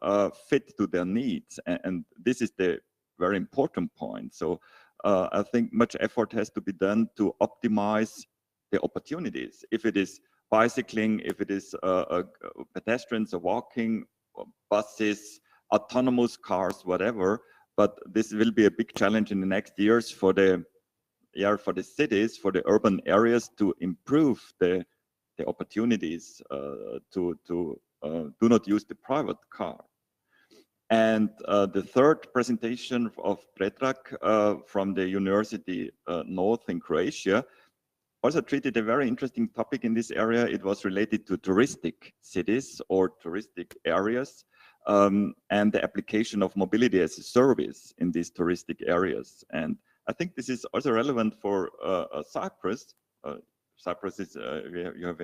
fit to their needs. And this is the very important point. So I think much effort has to be done to optimize the opportunities. If it is bicycling, if it is pedestrians or walking, or buses, autonomous cars, whatever. But this will be a big challenge in the next years for the cities, for the urban areas, to improve the opportunities to do not use the private car. And the third presentation of Predrag from the University North in Croatia also treated a very interesting topic in this area. It was related to touristic cities or touristic areas, and the application of mobility as a service in these touristic areas. And I think this is also relevant for Cyprus. Cyprus is, you have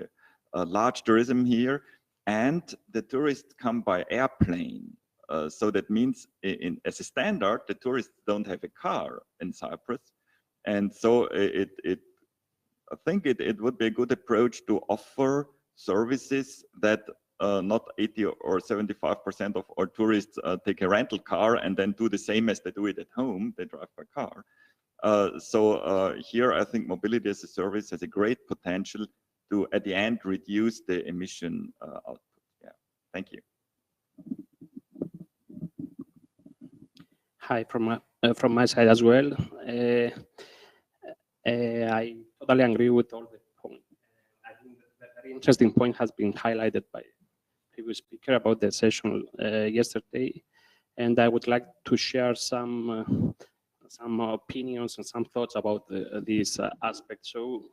a large tourism here, and the tourists come by airplane. So that means as a standard, the tourists don't have a car in Cyprus. And so I think it would be a good approach to offer services that not 80 or 75% of our tourists take a rental car and then do the same as they do it at home, they drive by car. Here, I think mobility as a service has a great potential to, at the end, reduce the emission output. Yeah, thank you. Hi, from my side as well. I totally agree with all the points. I think the very interesting point has been highlighted by previous speaker about the session yesterday, and I would like to share some opinions and some thoughts about this aspect. So,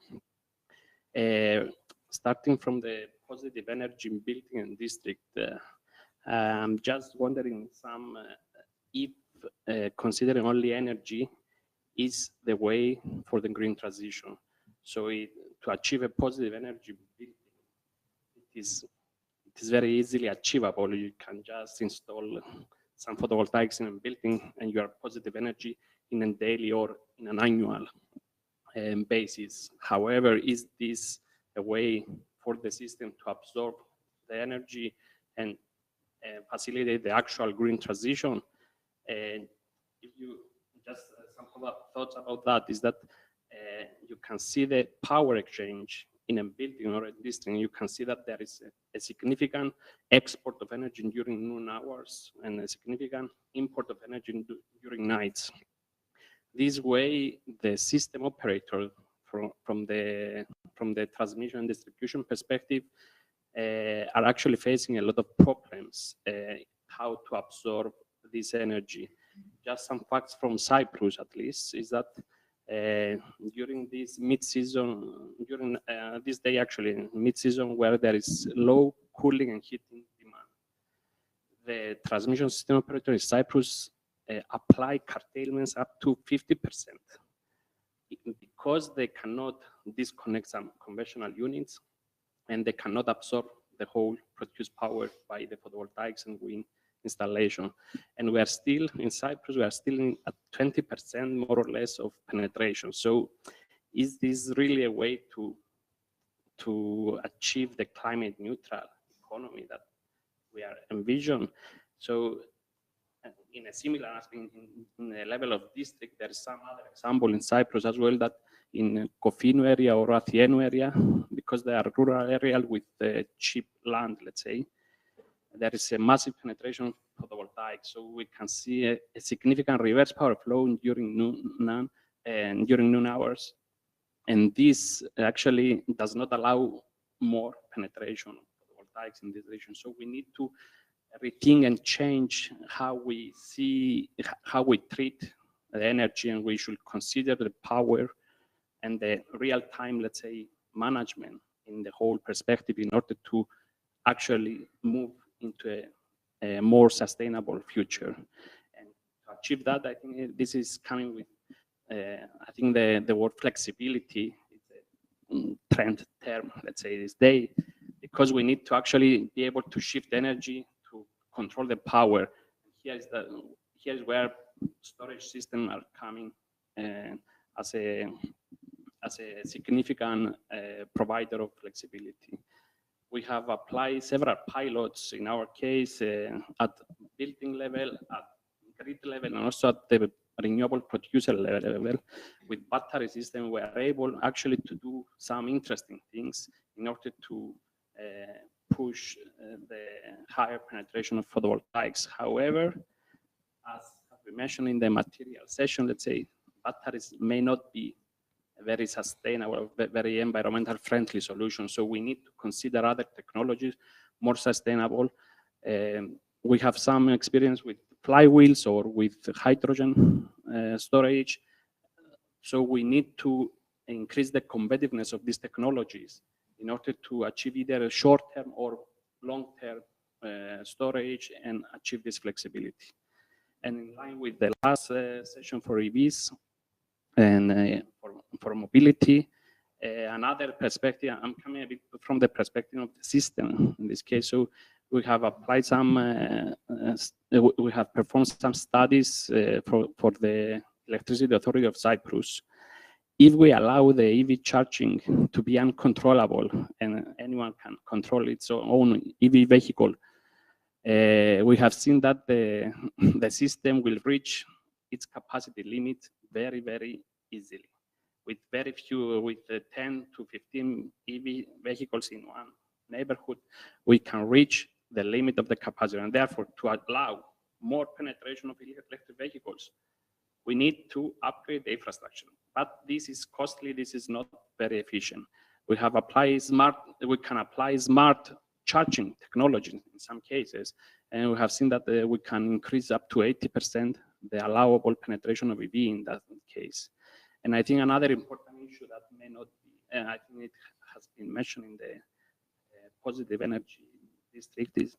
starting from the positive energy in building and district, I'm just wondering if considering only energy is the way for the green transition. So to achieve a positive energy building, it is very easily achievable. You can just install some photovoltaics in a building and you are positive energy in a daily or in an annual basis. However, is this a way for the system to absorb the energy and facilitate the actual green transition? And if you just some thoughts about that is that you can see the power exchange in a building or a district. You can see that there is a significant export of energy during noon hours and a significant import of energy during nights. This way, the system operator from the transmission and distribution perspective are actually facing a lot of problems how to absorb this energy. Just some facts from Cyprus, at least, is that during this mid-season, during this day actually, mid-season where there is low cooling and heating demand, the transmission system operator in Cyprus apply curtailments up to 50% because they cannot disconnect some conventional units and they cannot absorb the whole produced power by the photovoltaics and wind installation. And we are still in Cyprus, we are still at 20% more or less of penetration. So is this really a way to achieve the climate neutral economy that we are envisioning? So in a similar aspect, in the level of district, there is some other example in Cyprus as well, that in Kofinu area or Athienu area, because they are rural area with cheap land, let's say, there is a massive penetration of photovoltaics. So we can see a significant reverse power flow during noon hours. And this actually does not allow more penetration of photovoltaics in this region. So we need to rethink and change how we treat the energy, and we should consider the power and the real-time, let's say, management in the whole perspective in order to actually move into a more sustainable future. And to achieve that, I think this is coming with, I think the word flexibility is a trend term, let's say, this day, because we need to actually be able to shift energy to control the power. Here is where storage systems are coming as a significant provider of flexibility. We have applied several pilots in our case at building level, at grid level, and also at the renewable producer level. With battery system, we are able actually to do some interesting things in order to push the higher penetration of photovoltaics. However, as we mentioned in the material session, let's say, batteries may not be a very sustainable, very environmental friendly solution. So we need to consider other technologies more sustainable. We have some experience with flywheels or with hydrogen storage. So we need to increase the competitiveness of these technologies in order to achieve either a short-term or long-term storage and achieve this flexibility. And in line with the last session for EVs and for mobility, another perspective, I'm coming a bit from the perspective of the system in this case. So we have applied some, we have performed some studies for the Electricity Authority of Cyprus. If we allow the EV charging to be uncontrollable and anyone can control its own EV vehicle, we have seen that the system will reach its capacity limit very, very easily. With very few, with 10 to 15 EV vehicles in one neighborhood, we can reach the limit of the capacity. And therefore, to allow more penetration of electric vehicles, we need to upgrade the infrastructure. But this is costly, this is not very efficient. We can apply smart charging technology in some cases, and we have seen that we can increase up to 80% the allowable penetration of EV in that case. And I think another important issue that may not be, and I think it has been mentioned in the positive energy district, is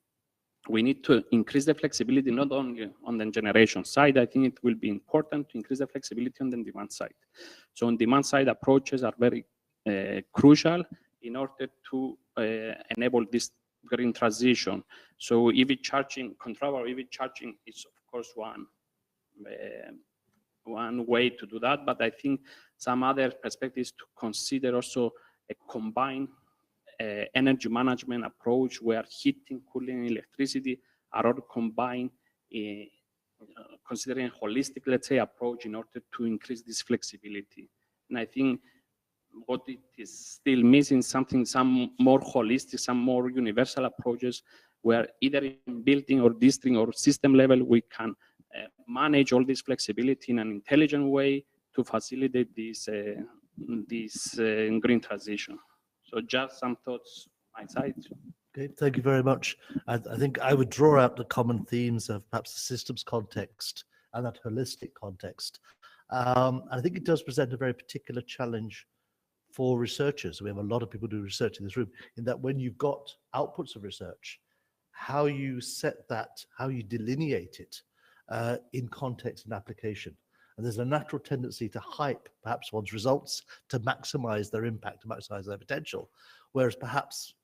we need to increase the flexibility not only on the generation side. I think it will be important to increase the flexibility on the demand side. So on demand side approaches are very crucial in order to enable this green transition. So EV charging, control of EV charging is of course one way to do that, but I think some other perspectives to consider also a combined energy management approach where heating, cooling, electricity are all combined, considering a holistic, let's say, approach in order to increase this flexibility. And I think what it is still missing, some more holistic, some more universal approaches where either in building or district or system level, we can manage all this flexibility in an intelligent way to facilitate this green transition. So just some thoughts on my side. Okay, thank you very much. I think I would draw out the common themes of perhaps the systems context and that holistic context. I think it does present a very particular challenge for researchers. We have a lot of people do research in this room, in that when you've got outputs of research, how you set that, how you delineate it in context and application. And there's a natural tendency to hype perhaps one's results to maximize their impact, to maximize their potential. Whereas perhaps,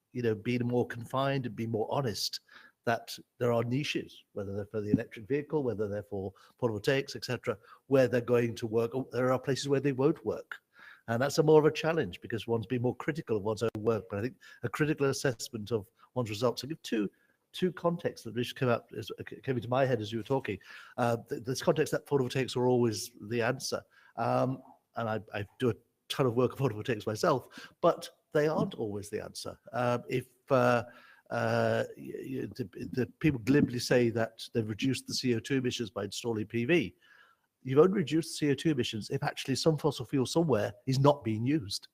being more confined and being more honest, that there are niches, whether they're for the electric vehicle, whether they're for photovoltaics, etc., where they're going to work. There are places where they won't work. And that's more of a challenge because one's being more critical of one's own work. But I think a critical assessment of one's results. I give two contexts that just came into my head as you were talking. This context that photovoltaics are always the answer. And I do a ton of work on photovoltaics myself, but they aren't always the answer. If the people glibly say that they've reduced the CO2 emissions by installing PV, you've only reduced CO2 emissions if actually some fossil fuel somewhere is not being used.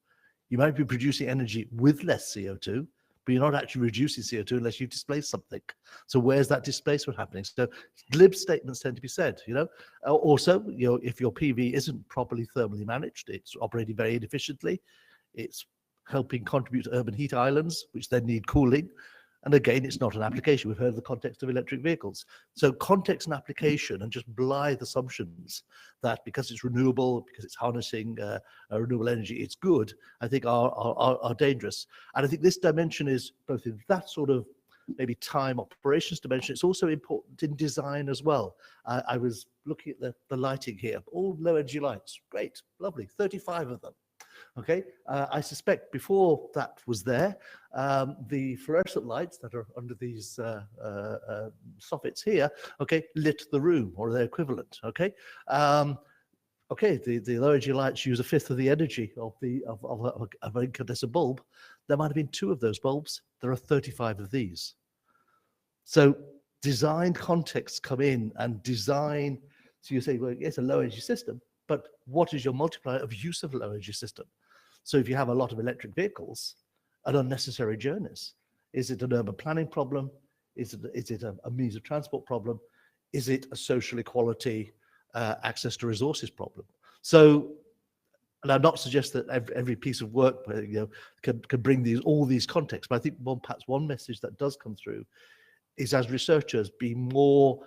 You might be producing energy with less CO2, but you're not actually reducing CO2 unless you displace something. So where's that displacement happening? So glib statements tend to be said, Also, if your PV isn't properly thermally managed, it's operating very inefficiently, it's helping contribute to urban heat islands, which then need cooling. And again, it's not an application. We've heard of the context of electric vehicles. So context and application and just blithe assumptions that because it's renewable, because it's harnessing renewable energy, it's good, I think are dangerous. And I think this dimension is both in that sort of maybe time operations dimension. It's also important in design as well. I was looking at the lighting here, all low energy lights, great, lovely, 35 of them. Okay, I suspect before that was there, the fluorescent lights that are under these soffits here, okay, lit the room or their equivalent. Okay, okay, the low energy lights use a fifth of the energy of an incandescent bulb. There might have been 2 of those bulbs. There are 35 of these. So design contexts come in and design. So you say, well, it's a low energy system, but what is your multiplier of use of a low energy system? So if you have a lot of electric vehicles and unnecessary journeys, is it an urban planning problem? Is it a means of transport problem? Is it a social equality, access to resources problem? So, and I'm not suggesting that every piece of work can bring all these contexts, but I think perhaps one message that does come through is, as researchers, be more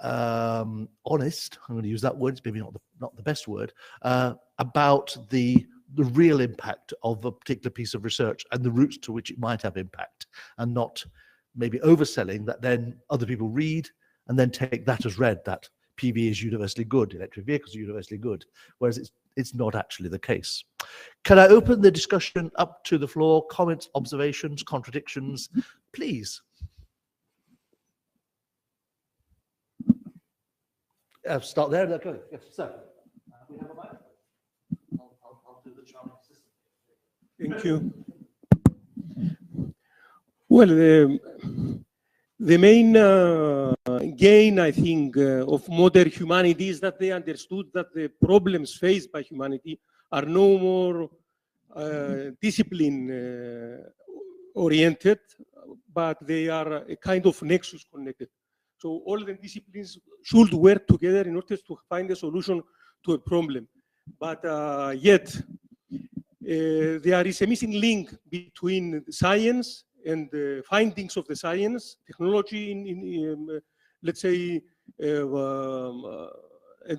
honest. I'm going to use that word. It's maybe not the best word about the real impact of a particular piece of research and the routes to which it might have impact, and not maybe overselling that then other people read and then take that as read, that PV is universally good, electric vehicles are universally good, whereas it's not actually the case. Can I open the discussion up to the floor? Comments, observations, contradictions, please. Start there. Okay. Yes, sir. We have a mic. Thank you. Well, the main gain, I think, of modern humanity is that they understood that the problems faced by humanity are no more discipline oriented, but they are a kind of nexus connected. So all the disciplines should work together in order to find a solution to a problem. But yet, there is a missing link between science and the findings of the science, technology, let's say, and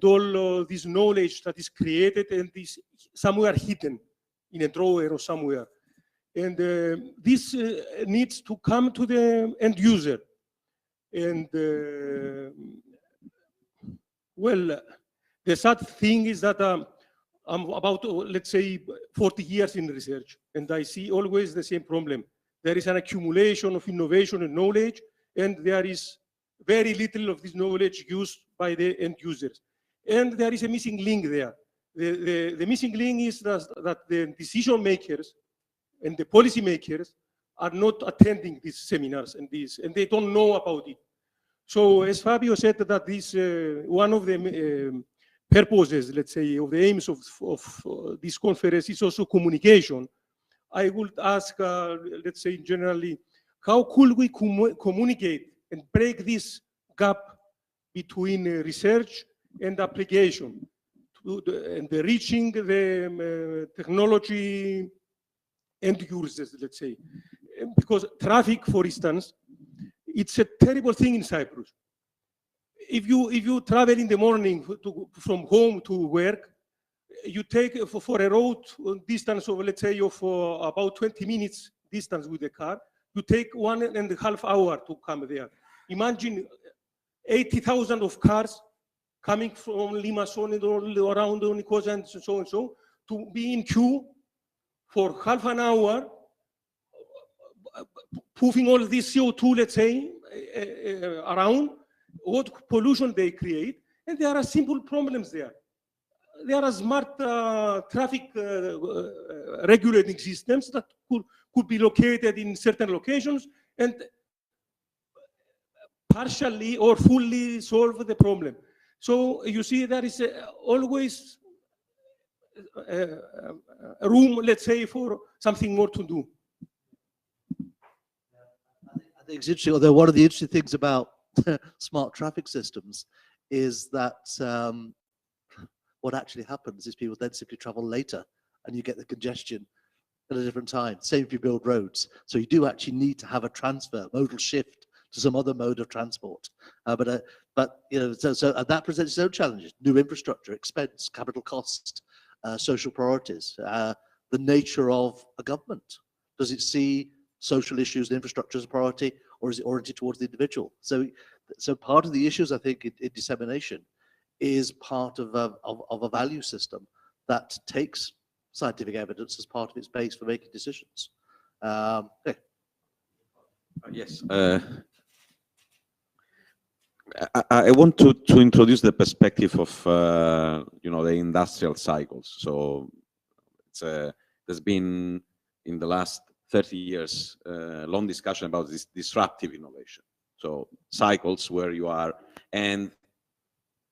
all this knowledge that is created and is somewhere hidden in a drawer or somewhere. And this needs to come to the end user. And well, the sad thing is that I'm about, let's say, 40 years in research, and I see always the same problem. There is an accumulation of innovation and knowledge, and there is very little of this knowledge used by the end users. And there is a missing link there. The missing link is that the decision makers and the policy makers are not attending these seminars and they don't know about it. So as Fabio said, that this one of the purposes, let's say, of the aims of this conference is also communication. I would ask, let's say, generally, how could we communicate and break this gap between research and application, and reaching the technology end users, let's say? Because traffic, for instance, it's a terrible thing in Cyprus. If you travel in the morning from home to work, you take for a road distance of, let's say, of about 20 minutes distance with the car, you take 1.5 hours to come there. Imagine 80,000 of cars coming from Limassol and all around Nicosia and so, to be in queue for half an hour, puffing all this CO2, let's say, around, what pollution they create, and there are simple problems there. There are smart traffic regulating systems that could be located in certain locations and partially or fully solve the problem. So you see, there is always room, let's say, for something more to do. I think it's interesting, although one of the interesting things about smart traffic systems is that what actually happens is people then simply travel later and you get the congestion at a different time. Same if you build roads. So you do actually need to have a transfer, modal shift to some other mode of transport. But you know, so that presents its own challenges: new infrastructure, expense, capital cost, social priorities, the nature of a government. Does it see social issues and infrastructure as a priority, or is it oriented towards the individual? So part of the issues, I think, in dissemination is part of a value system that takes scientific evidence as part of its base for making decisions. Okay. Yes. I want to introduce the perspective of the industrial cycles. So there's been in the last 30 years long discussion about this disruptive innovation. So cycles where you are, and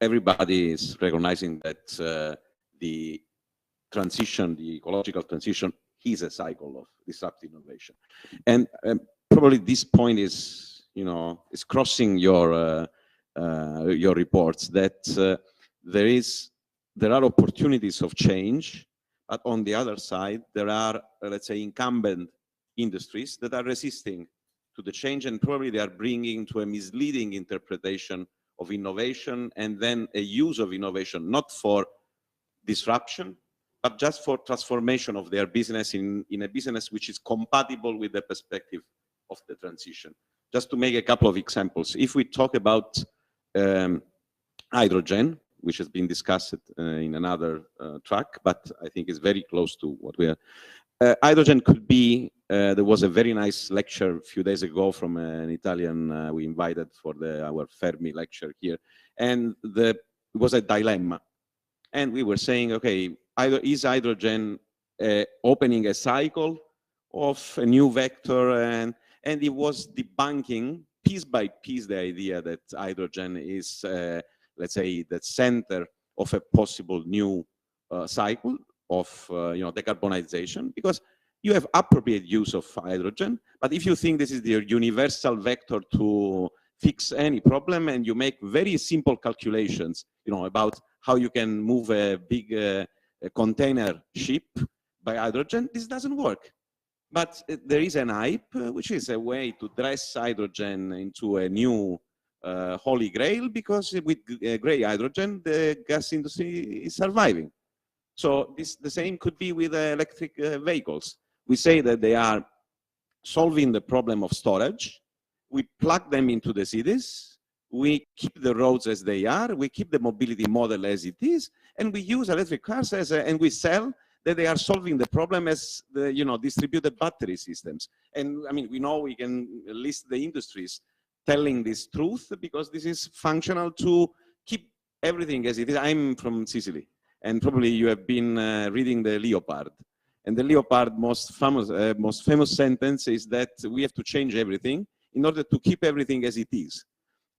everybody is recognizing that the transition, the ecological transition, is a cycle of disruptive innovation. And probably this point is, is crossing your reports, that there are opportunities of change, but on the other side, there are, let's say, incumbent industries that are resisting to the change, and probably they are bringing to a misleading interpretation of innovation, and then a use of innovation, not for disruption, but just for transformation of their business in a business which is compatible with the perspective of the transition. Just to make a couple of examples, if we talk about hydrogen, which has been discussed in another track, but I think is very close to what we are. Hydrogen could be, there was a very nice lecture a few days ago from an Italian we invited for our Fermi lecture here, and it was a dilemma. And we were saying, okay, either is hydrogen opening a cycle of a new vector, and it was debunking piece by piece the idea that hydrogen is, let's say, the center of a possible new cycle of decarbonization, because you have appropriate use of hydrogen. But if you think this is the universal vector to fix any problem, and you make very simple calculations, about how you can move a big container ship by hydrogen, this doesn't work. But there is an hype, which is a way to dress hydrogen into a new holy grail, because with gray hydrogen, the gas industry is surviving. So the same could be with electric vehicles. We say that they are solving the problem of storage. We plug them into the cities. We keep the roads as they are. We keep the mobility model as it is. And we use electric cars and we sell that they are solving the problem as the distributed battery systems. And I mean, we know we can list the industries telling this truth, because this is functional to keep everything as it is. I'm from Sicily, and probably you have been reading the Leopard. And the Leopard most famous sentence is that we have to change everything in order to keep everything as it is.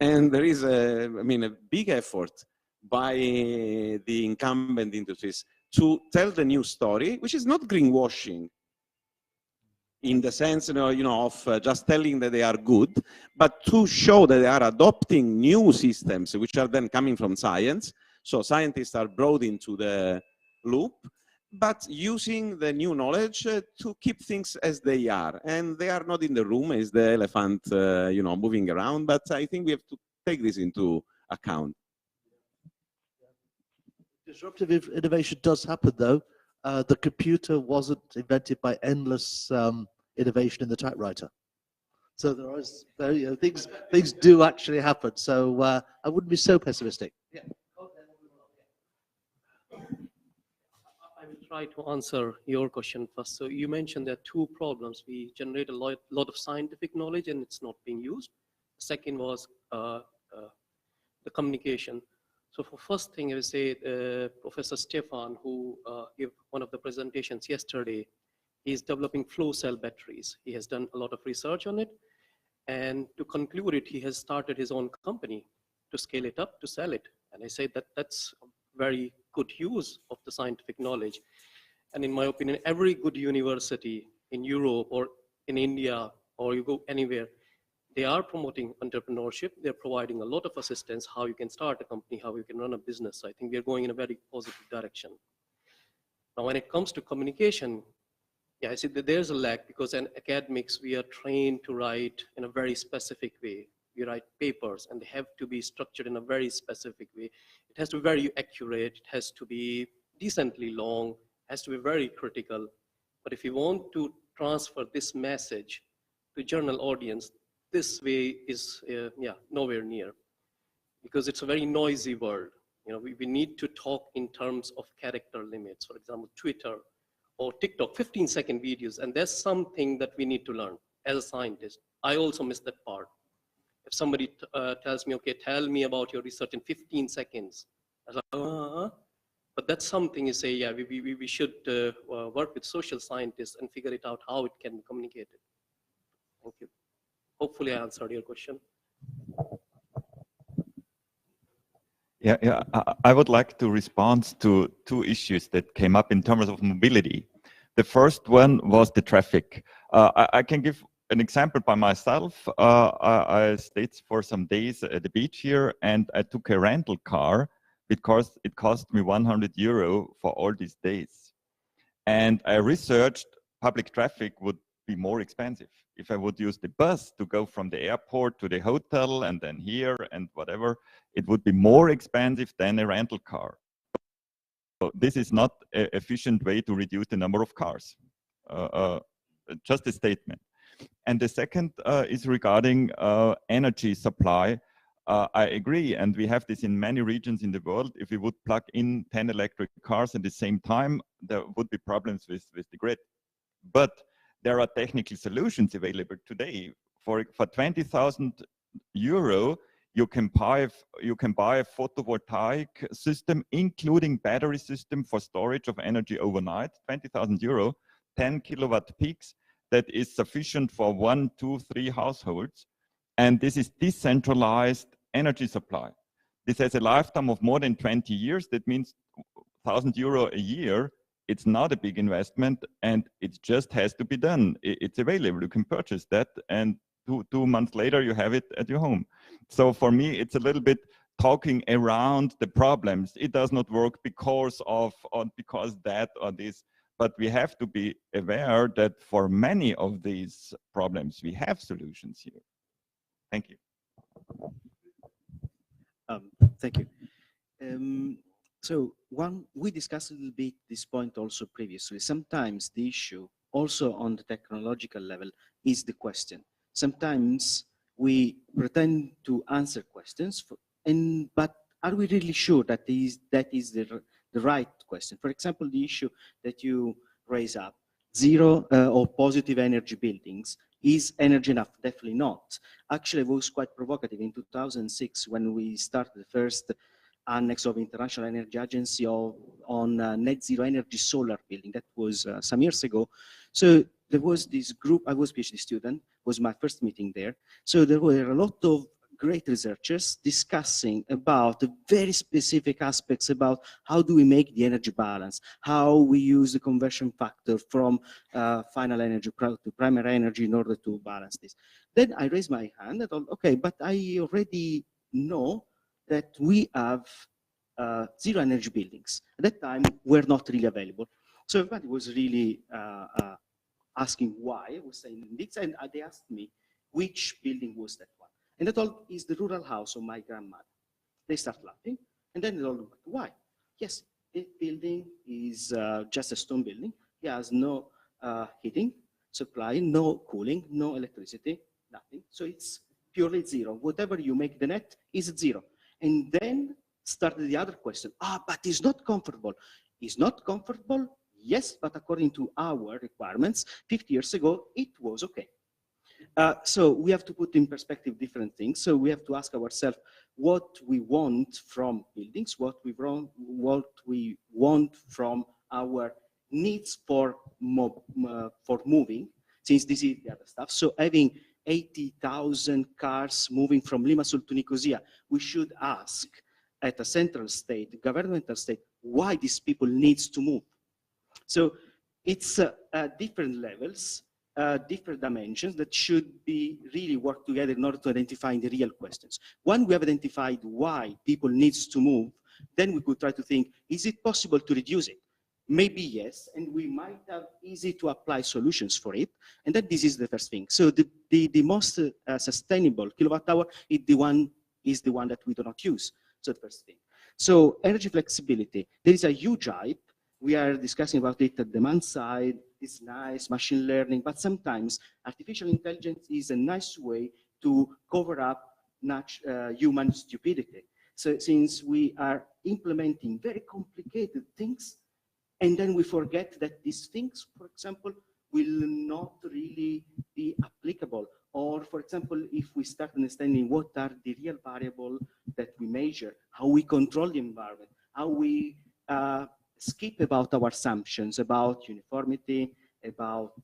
And there is a big effort by the incumbent industries to tell the new story, which is not greenwashing in the sense of just telling that they are good, but to show that they are adopting new systems which are then coming from science. So scientists are brought into the loop, but using the new knowledge to keep things as they are. And they are not in the room as the elephant moving around, but I think we have to take this into account. Disruptive innovation does happen, though. The computer wasn't invented by endless innovation in the typewriter. So there is, things do actually happen. So I wouldn't be so pessimistic. Yeah. I will try to answer your question first. So you mentioned there are two problems. We generate a lot of scientific knowledge and it's not being used. The second was the communication. So for first thing, I would say Professor Stefan, who gave one of the presentations yesterday, he's developing flow cell batteries. He has done a lot of research on it. And to conclude it, he has started his own company to scale it up, to sell it. And I say that that's a very good use of the scientific knowledge. And in my opinion, every good university in Europe or in India, or you go anywhere, they are promoting entrepreneurship. They're providing a lot of assistance, how you can start a company, how you can run a business. So I think we are going in a very positive direction. Now, when it comes to communication, yeah, I see that there's a lack, because in academics, we are trained to write in a very specific way. We write papers and they have to be structured in a very specific way. It has to be very accurate. It has to be decently long. It has to be very critical. But if you want to transfer this message to general audience, this way is nowhere near, because it's a very noisy world. We need to talk in terms of character limits. For example, Twitter or TikTok, 15-second videos, and there's something that we need to learn as a scientist. I also miss that part. If somebody tells me, okay, tell me about your research in 15 seconds, I was like, but that's something you say, yeah, we should work with social scientists and figure it out how it can be communicated. Thank you. Hopefully I answered your question. Yeah, I would like to respond to two issues that came up in terms of mobility. The first one was the traffic. I can give an example by myself. I stayed for some days at the beach here, and I took a rental car because it cost me €100 for all these days. And I researched public traffic would be more expensive. If I would use the bus to go from the airport to the hotel and then here and whatever, it would be more expensive than a rental car. So this is not an efficient way to reduce the number of cars. Just a statement. And the second is regarding energy supply. I agree, and we have this in many regions in the world. If we would plug in 10 electric cars at the same time, there would be problems with the grid. But there are technical solutions available today. For €20,000, you can buy a photovoltaic system, including battery system for storage of energy overnight, 20,000 euro, 10 kilowatt peaks, that is sufficient for 1, 2, 3 households. And this is decentralized energy supply. This has a lifetime of more than 20 years. That means 1,000 euro a year. It's not a big investment, and it just has to be done. It's available. You can purchase that, and two months later, you have it at your home. So for me, it's a little bit talking around the problems. It does not work because of, or because that or this, but we have to be aware that for many of these problems, we have solutions here. Thank you. Thank you. So we discussed a little bit this point also previously. Sometimes the issue also on the technological level is the question. Sometimes we pretend to answer questions, but are we really sure that that is the right question? For example, the issue that you raise up, zero or positive energy buildings, is energy enough? Definitely not. Actually, it was quite provocative in 2006 when we started the first annex of International Energy Agency on net zero energy solar building. That was some years ago. So there was this group, I was a PhD student, was my first meeting there. So there were a lot of great researchers discussing about the very specific aspects about how do we make the energy balance, how we use the conversion factor from final energy to primary energy in order to balance this. Then I raised my hand and thought, okay, but I already know that we have zero energy buildings. At that time, were not really available. So everybody was really asking why I was saying this, and they asked me which building was that one. And I told, is the rural house of my grandmother. They start laughing, and then they all, why? Yes, this building is just a stone building. It has no heating supply, no cooling, no electricity, nothing. So it's purely zero. Whatever you make the net is zero. And then started the other question. But it's not comfortable. It's not comfortable? Yes, but according to our requirements, 50 years ago, it was okay. So we have to put in perspective different things. So we have to ask ourselves what we want from buildings, what we want from our needs for moving, since this is the other stuff. So having 80,000 cars moving from Limassol to Nicosia, we should ask at a central state, governmental state, why these people needs to move. So it's different levels, different dimensions that should be really work together in order to identify the real questions. When we have identified why people needs to move, then we could try to think, is it possible to reduce it? Maybe yes, and we might have easy to apply solutions for it. And then this is the first thing. So the most sustainable kilowatt hour is the one that we do not use. So the first thing. So energy flexibility, there is a huge hype. We are discussing about it at demand side. It's nice, machine learning, but sometimes artificial intelligence is a nice way to cover up human stupidity. So since we are implementing very complicated things, and then we forget that these things, for example, will not really be applicable. Or, for example, if we start understanding what are the real variables that we measure, how we control the environment, how we skip about our assumptions about uniformity, about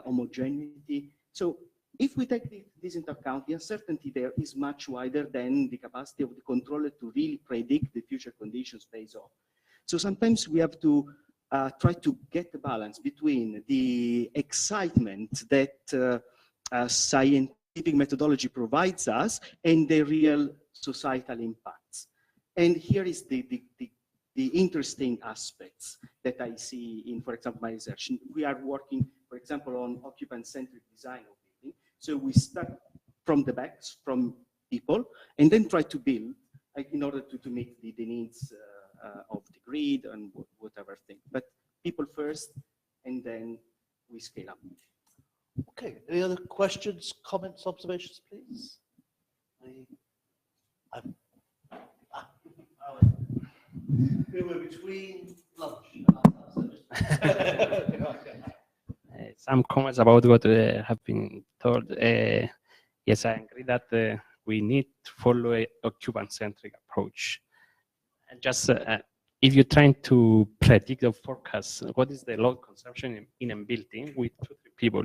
homogeneity. So if we take this into account, the uncertainty there is much wider than the capacity of the controller to really predict the future conditions based on. So sometimes we have to try to get the balance between the excitement that scientific methodology provides us and the real societal impacts. And here is the interesting aspects that I see in, for example, my research. We are working, for example, on occupant-centric design of building. So we start from the backs, from people, and then try to build in order to meet the needs of the grid and whatever thing. But people first, and then we scale up. Okay, any other questions, comments, observations, please? We were between lunch and some comments about what have been told. Yes, I agree that we need to follow a occupant-centric approach. And just if you're trying to predict or forecast what is the load consumption in a building with 2-3 people,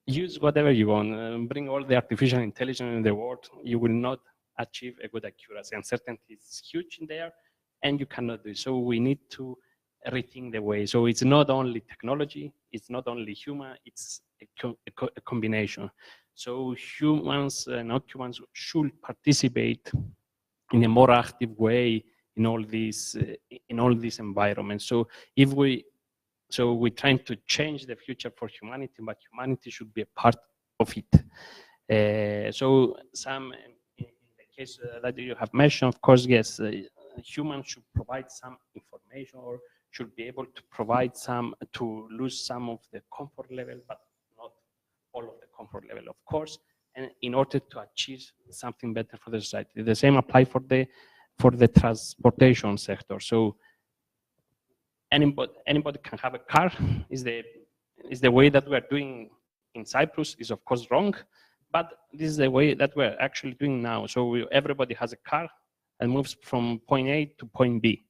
use whatever you want, bring all the artificial intelligence in the world, you will not achieve a good accuracy. Uncertainty is huge in there, and you cannot do it. So we need to rethink the way. So it's not only technology, it's not only human, it's a combination. So humans and occupants should participate in a more active way in all these environments. So we're trying to change the future for humanity, but humanity should be a part of it. So some, in the case that you have mentioned, of course, yes, humans should provide some information or should be able to provide some, to lose some of the comfort level, but not all of the comfort level, of course, and in order to achieve something better for the society. The same apply for the transportation sector. So anybody can have a car. Is the way that we are doing in Cyprus is of course wrong, but this is the way that we're actually doing now. So everybody has a car and moves from point A to point B.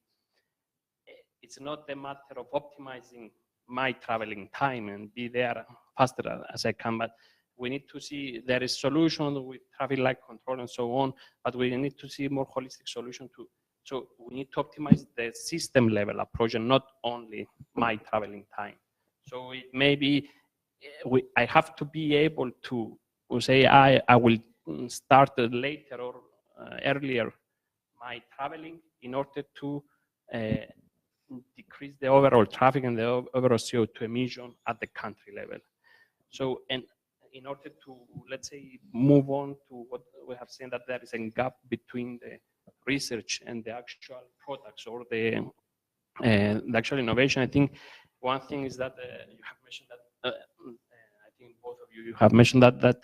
It's not a matter of optimizing my traveling time and be there faster as I can, but we need to see there is solution with traffic light control and so on, but we need to see more holistic solution too. So we need to optimize the system level approach and not only my traveling time. So it may be, I have to be able to say I will start later or earlier my traveling in order to decrease the overall traffic and the overall CO2 emission at the country level. So, and in order to, let's say, move on to what we have seen, that there is a gap between the research and the actual products or the actual innovation. I think one thing is that you have mentioned that, I think both of you have mentioned that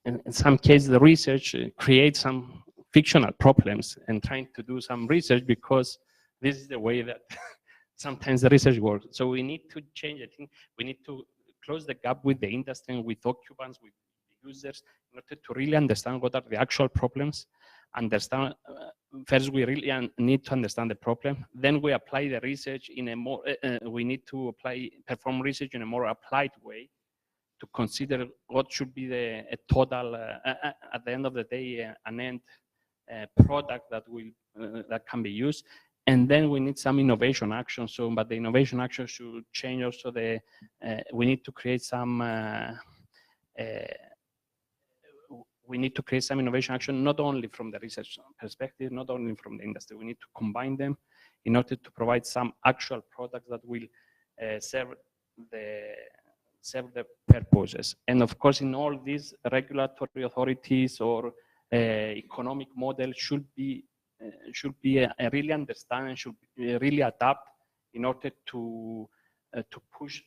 in some cases the research creates some fictional problems and trying to do some research because this is the way that sometimes the research works. So we need to change. I think we need to close the gap with the industry and with occupants, with the users, in order to really understand what are the actual problems. Understand first, we really need to understand the problem. Then we apply the research in a more. We need to perform research in a more applied way to consider what should be the total at the end of the day an end product that will that can be used. And then we need some innovation action. So, but the innovation action should change also the. We need to create some. We need to create some innovation action, not only from the research perspective, not only from the industry. We need to combine them in order to provide some actual products that will serve the purposes. And of course, in all these regulatory authorities or economic model should be really understand and should really adapt in order to push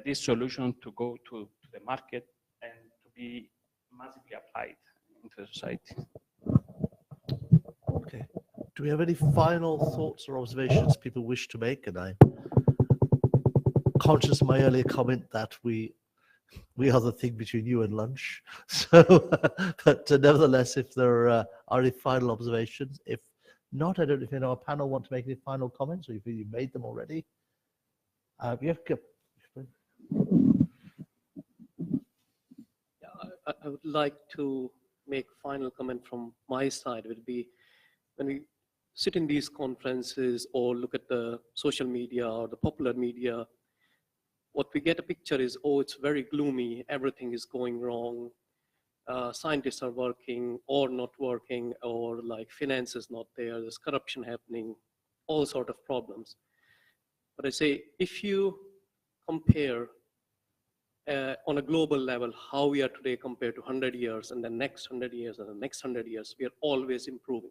this solution to go to the market and to be massively applied into the society. Okay. Do we have any final thoughts or observations people wish to make? And I'm conscious of my earlier comment that we are the thing between you and lunch. So, but nevertheless, if there are any final observations, if not, I don't know if our panel want to make any final comments or if you made them already. I would like to make final comment from my side. It would be when we sit in these conferences or look at the social media or the popular media, what we get a picture is, oh, it's very gloomy, everything is going wrong, scientists are working or not working, or like finance is not there, there's corruption happening, all sort of problems. But I say, if you compare on a global level, how we are today compared to 100 years and the next 100 years and the next 100 years, we are always improving.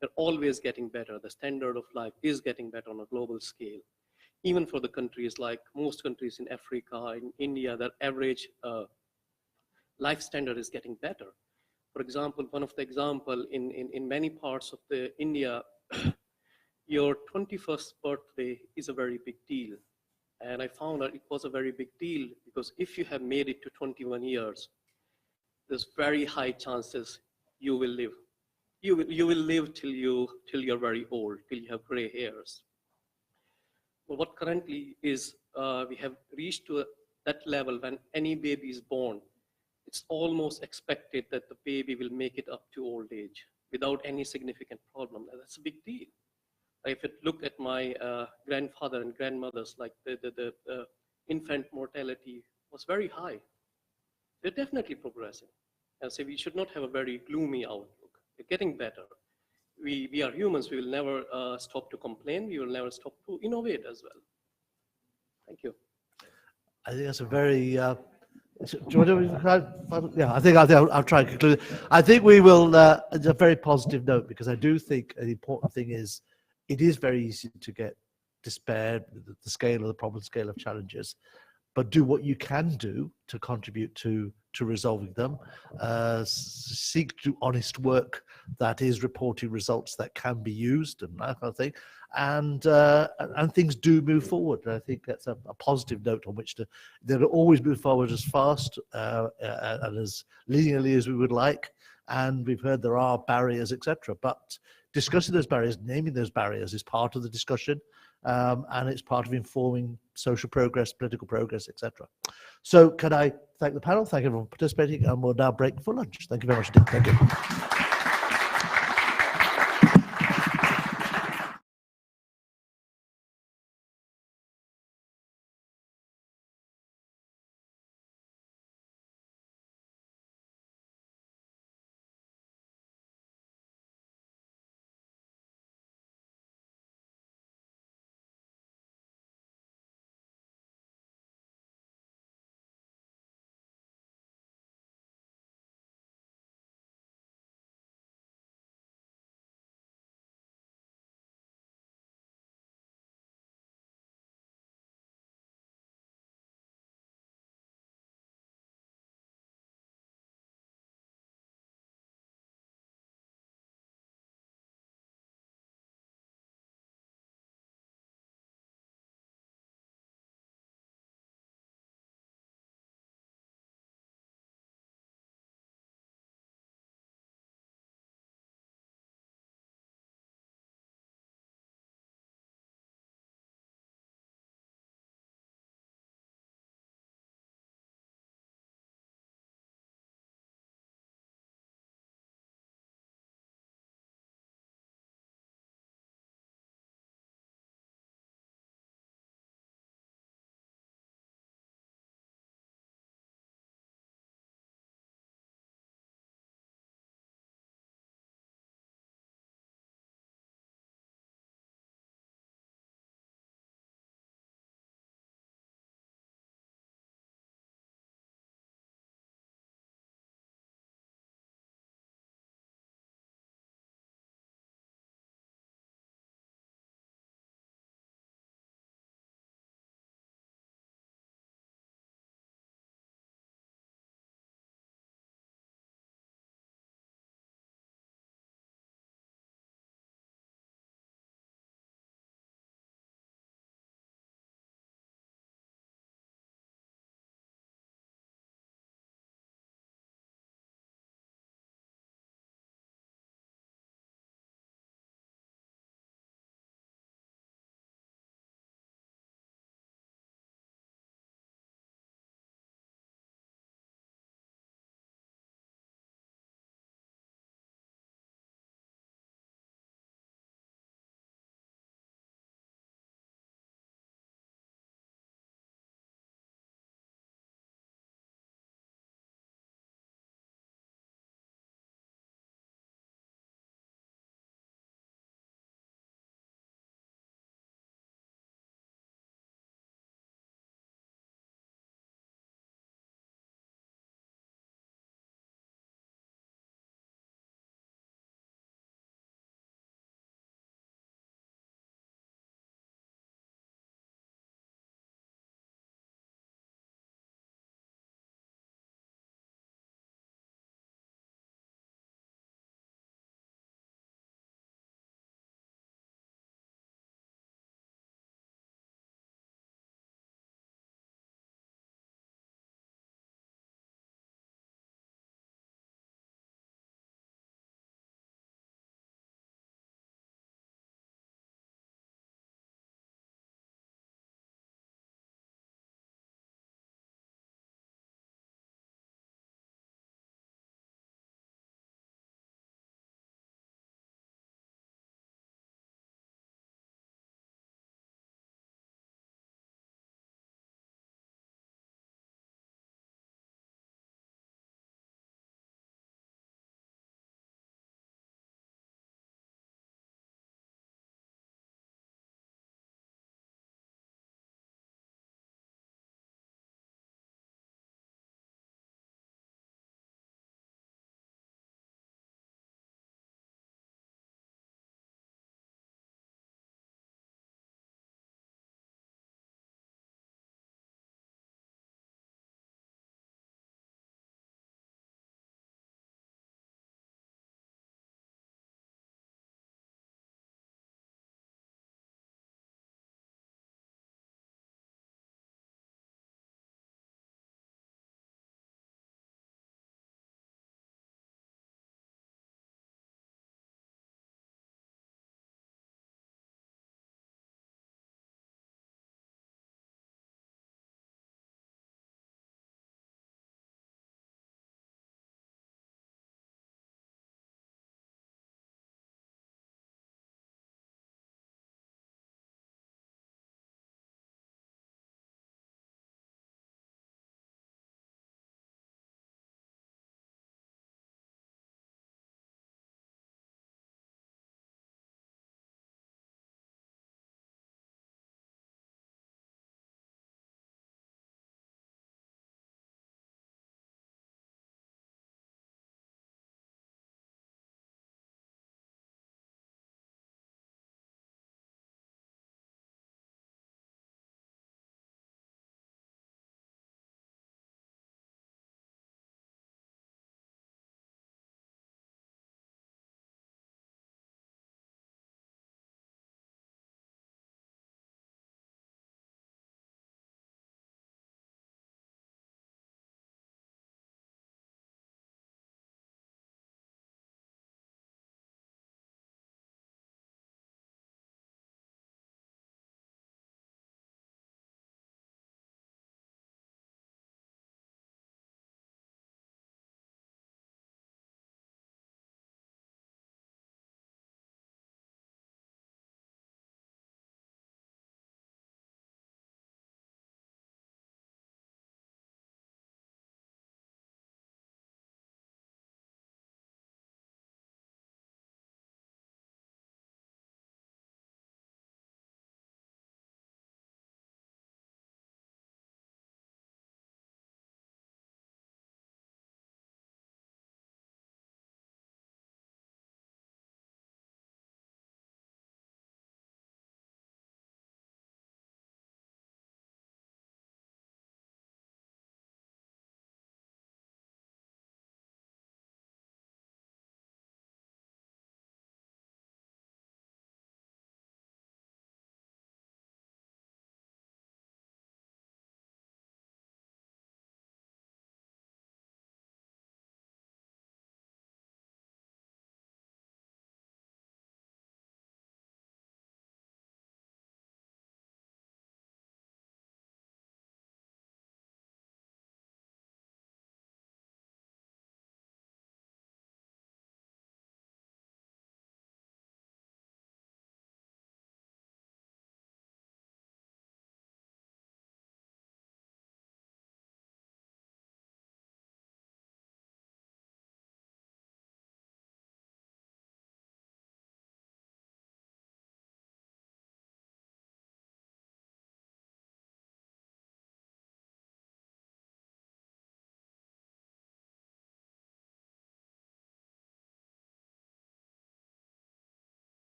We're always getting better. The standard of life is getting better on a global scale. Even for the countries, like most countries in Africa, in India, their average life standard is getting better. For example, one of the example in many parts of the India, your 21st birthday is a very big deal. And I found out it was a very big deal because if you have made it to 21 years, there's very high chances you will live. You will live till you're very old, till you have gray hairs. But what currently is, we have reached to that level when any baby is born, it's almost expected that the baby will make it up to old age without any significant problem. And that's a big deal. If you look at my grandfather and grandmothers, like the infant mortality was very high. They're definitely progressing. And so we should not have a very gloomy outlook. We're getting better. We are humans. We will never stop to complain. We will never stop to innovate as well. Thank you. I think that's a very. Do you want to? Yeah, I think I'll try and conclude. I think we will. It's a very positive note, because I do think the important thing is, it is very easy to get despair, the scale of the problem, scale of challenges, but do what you can do to contribute to resolving them. Seek to do honest work that is reporting results that can be used, and that kind of thing. And things do move forward. And I think that's a positive note on which they'll always move forward as fast and as linearly as we would like. And we've heard there are barriers, etc. But discussing those barriers, naming those barriers, is part of the discussion, and it's part of informing social progress, political progress, etc. So can I thank the panel, thank everyone for participating, and we'll now break for lunch. Thank you very much indeed. Thank you.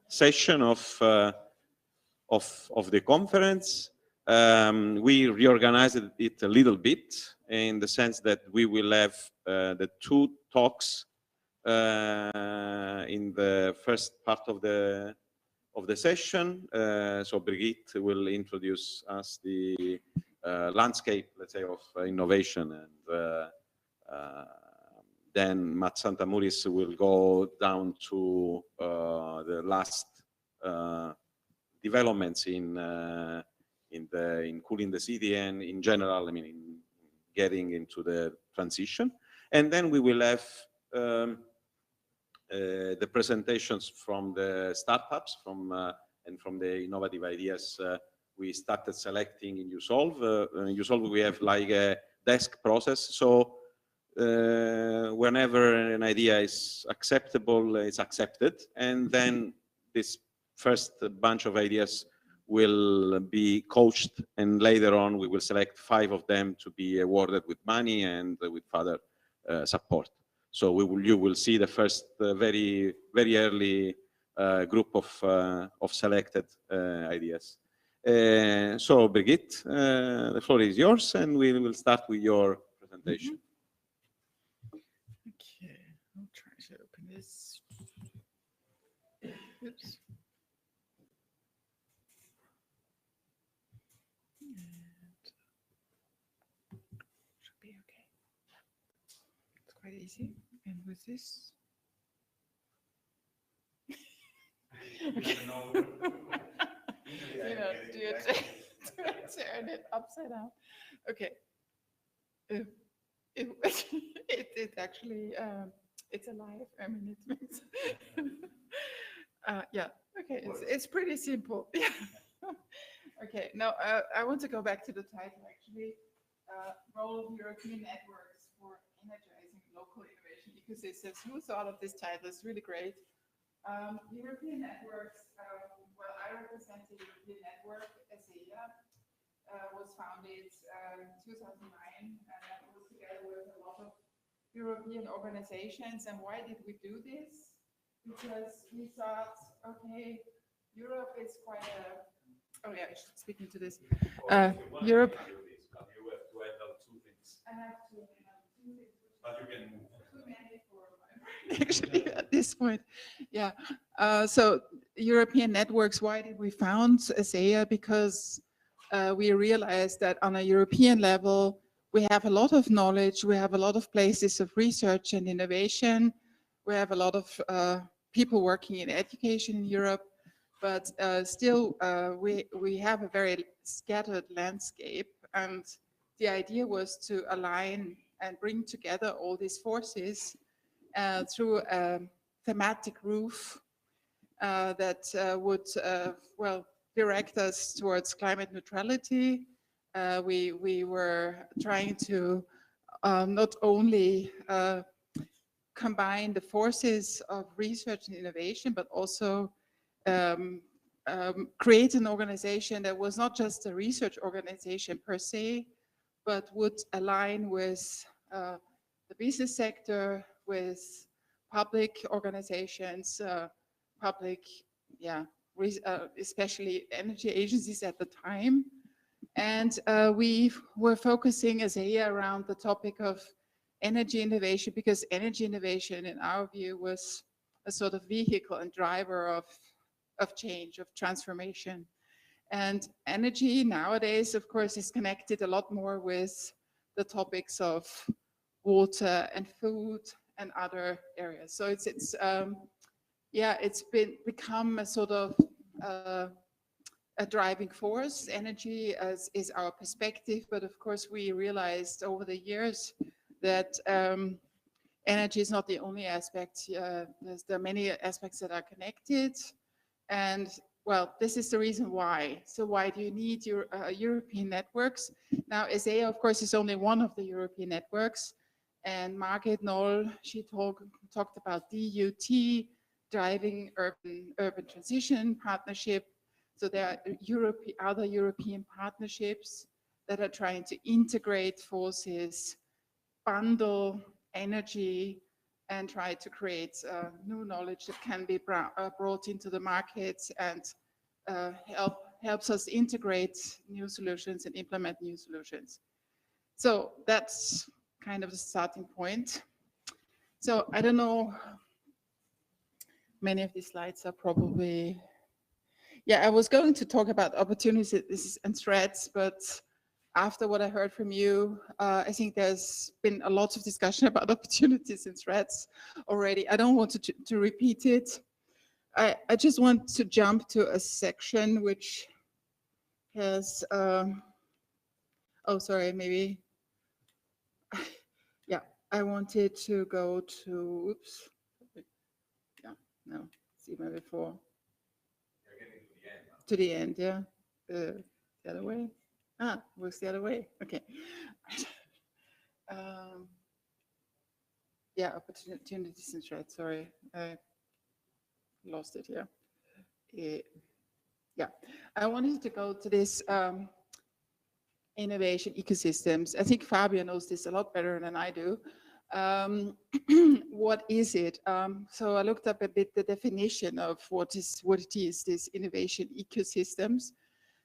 session of the conference. We reorganized it a little bit in the sense that we will have the two talks in the first part of the session. So Brigitte will introduce us the landscape, let's say, of innovation, and then Matt Santamuris will go down to the last developments in cooling the city and in general, I mean, in getting into the transition. And then we will have the presentations from the startups and from the innovative ideas we started selecting in USolve. In USolve, we have like a desk process. So whenever an idea is acceptable, it's accepted. And then this first bunch of ideas will be coached, and later on we will select 5 of them to be awarded with money and with further support. So you will see the first very early group of selected ideas. So Brigitte, the floor is yours, and we will start with your presentation. Okay, I'll try to open this. Oops. Should be okay. It's quite easy. And with this. Okay. You know, do it, turn it upside down. Okay. It actually, it's alive. I mean, it makes, yeah, okay, it's pretty simple. Yeah. Okay, now I want to go back to the title actually, role of European networks for energizing local innovation ecosystems. Who thought of this title? It's really great. European networks, well, I represent the European network, ESEIA, was founded in 2009, and that was together with a lot of European organizations. And why did we do this? Because we thought, okay, Europe is quite a, oh yeah, I should speak into this. Europe. You have to add out 2 things. I have to add 2 things. But you can move. Too many for my actually at this point. Yeah. So European networks, why did we found ESEIA? Because we realized that on a European level, we have a lot of knowledge, we have a lot of places of research and innovation, we have a lot of people working in education in Europe, but still we have a very scattered landscape, and the idea was to align and bring together all these forces through a thematic roof that would, well, direct us towards climate neutrality. We were trying to not only combine the forces of research and innovation, but also create an organization that was not just a research organization per se, but would align with the business sector, with public organizations, public, yeah, especially energy agencies at the time. And we were focusing ESEIA around the topic of energy innovation, because energy innovation, in our view, was a sort of vehicle and driver of change, of transformation. And energy nowadays, of course, is connected a lot more with the topics of water and food and other areas. So it's yeah, it's become a sort of a driving force. Energy is our perspective, but of course we realized over the years that energy is not the only aspect. There are many aspects that are connected, and well, this is the reason why. So why do you need your European networks? Now, ESEIA, of course, is only one of the European networks, and Margaret Knoll, she talked about DUT, Driving Urban Transition Partnership. So there are other European partnerships that are trying to integrate forces, bundle energy, and try to create new knowledge that can be brought into the market and helps us integrate new solutions and implement new solutions. So that's kind of the starting point. So I don't know, many of these slides are probably, yeah, I was going to talk about opportunities and threats, but after what I heard from you, I think there's been a lot of discussion about opportunities and threats already. I don't want to repeat it. I just want to jump to a section which has, oh, sorry, maybe, yeah, I wanted to go to, oops, yeah, no, see my before. To the end, yeah, the other way. Ah, works the other way, okay. Yeah, opportunities and threats, sorry, I lost it here. Yeah, I wanted to go to this innovation ecosystems. I think Fabio knows this a lot better than I do. What is it? So I looked up a bit the definition of what it is, this innovation ecosystems,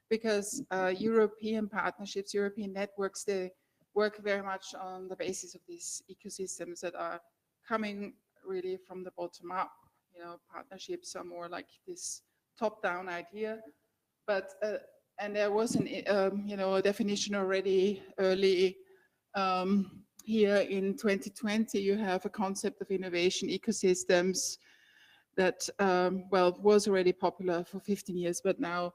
because European partnerships, European networks, they work very much on the basis of these ecosystems that are coming really from the bottom up. You know, partnerships are more like this top-down idea, but and there was an you know, a definition already early here in 2020. You have a concept of innovation ecosystems that well, was already popular for 15 years, but now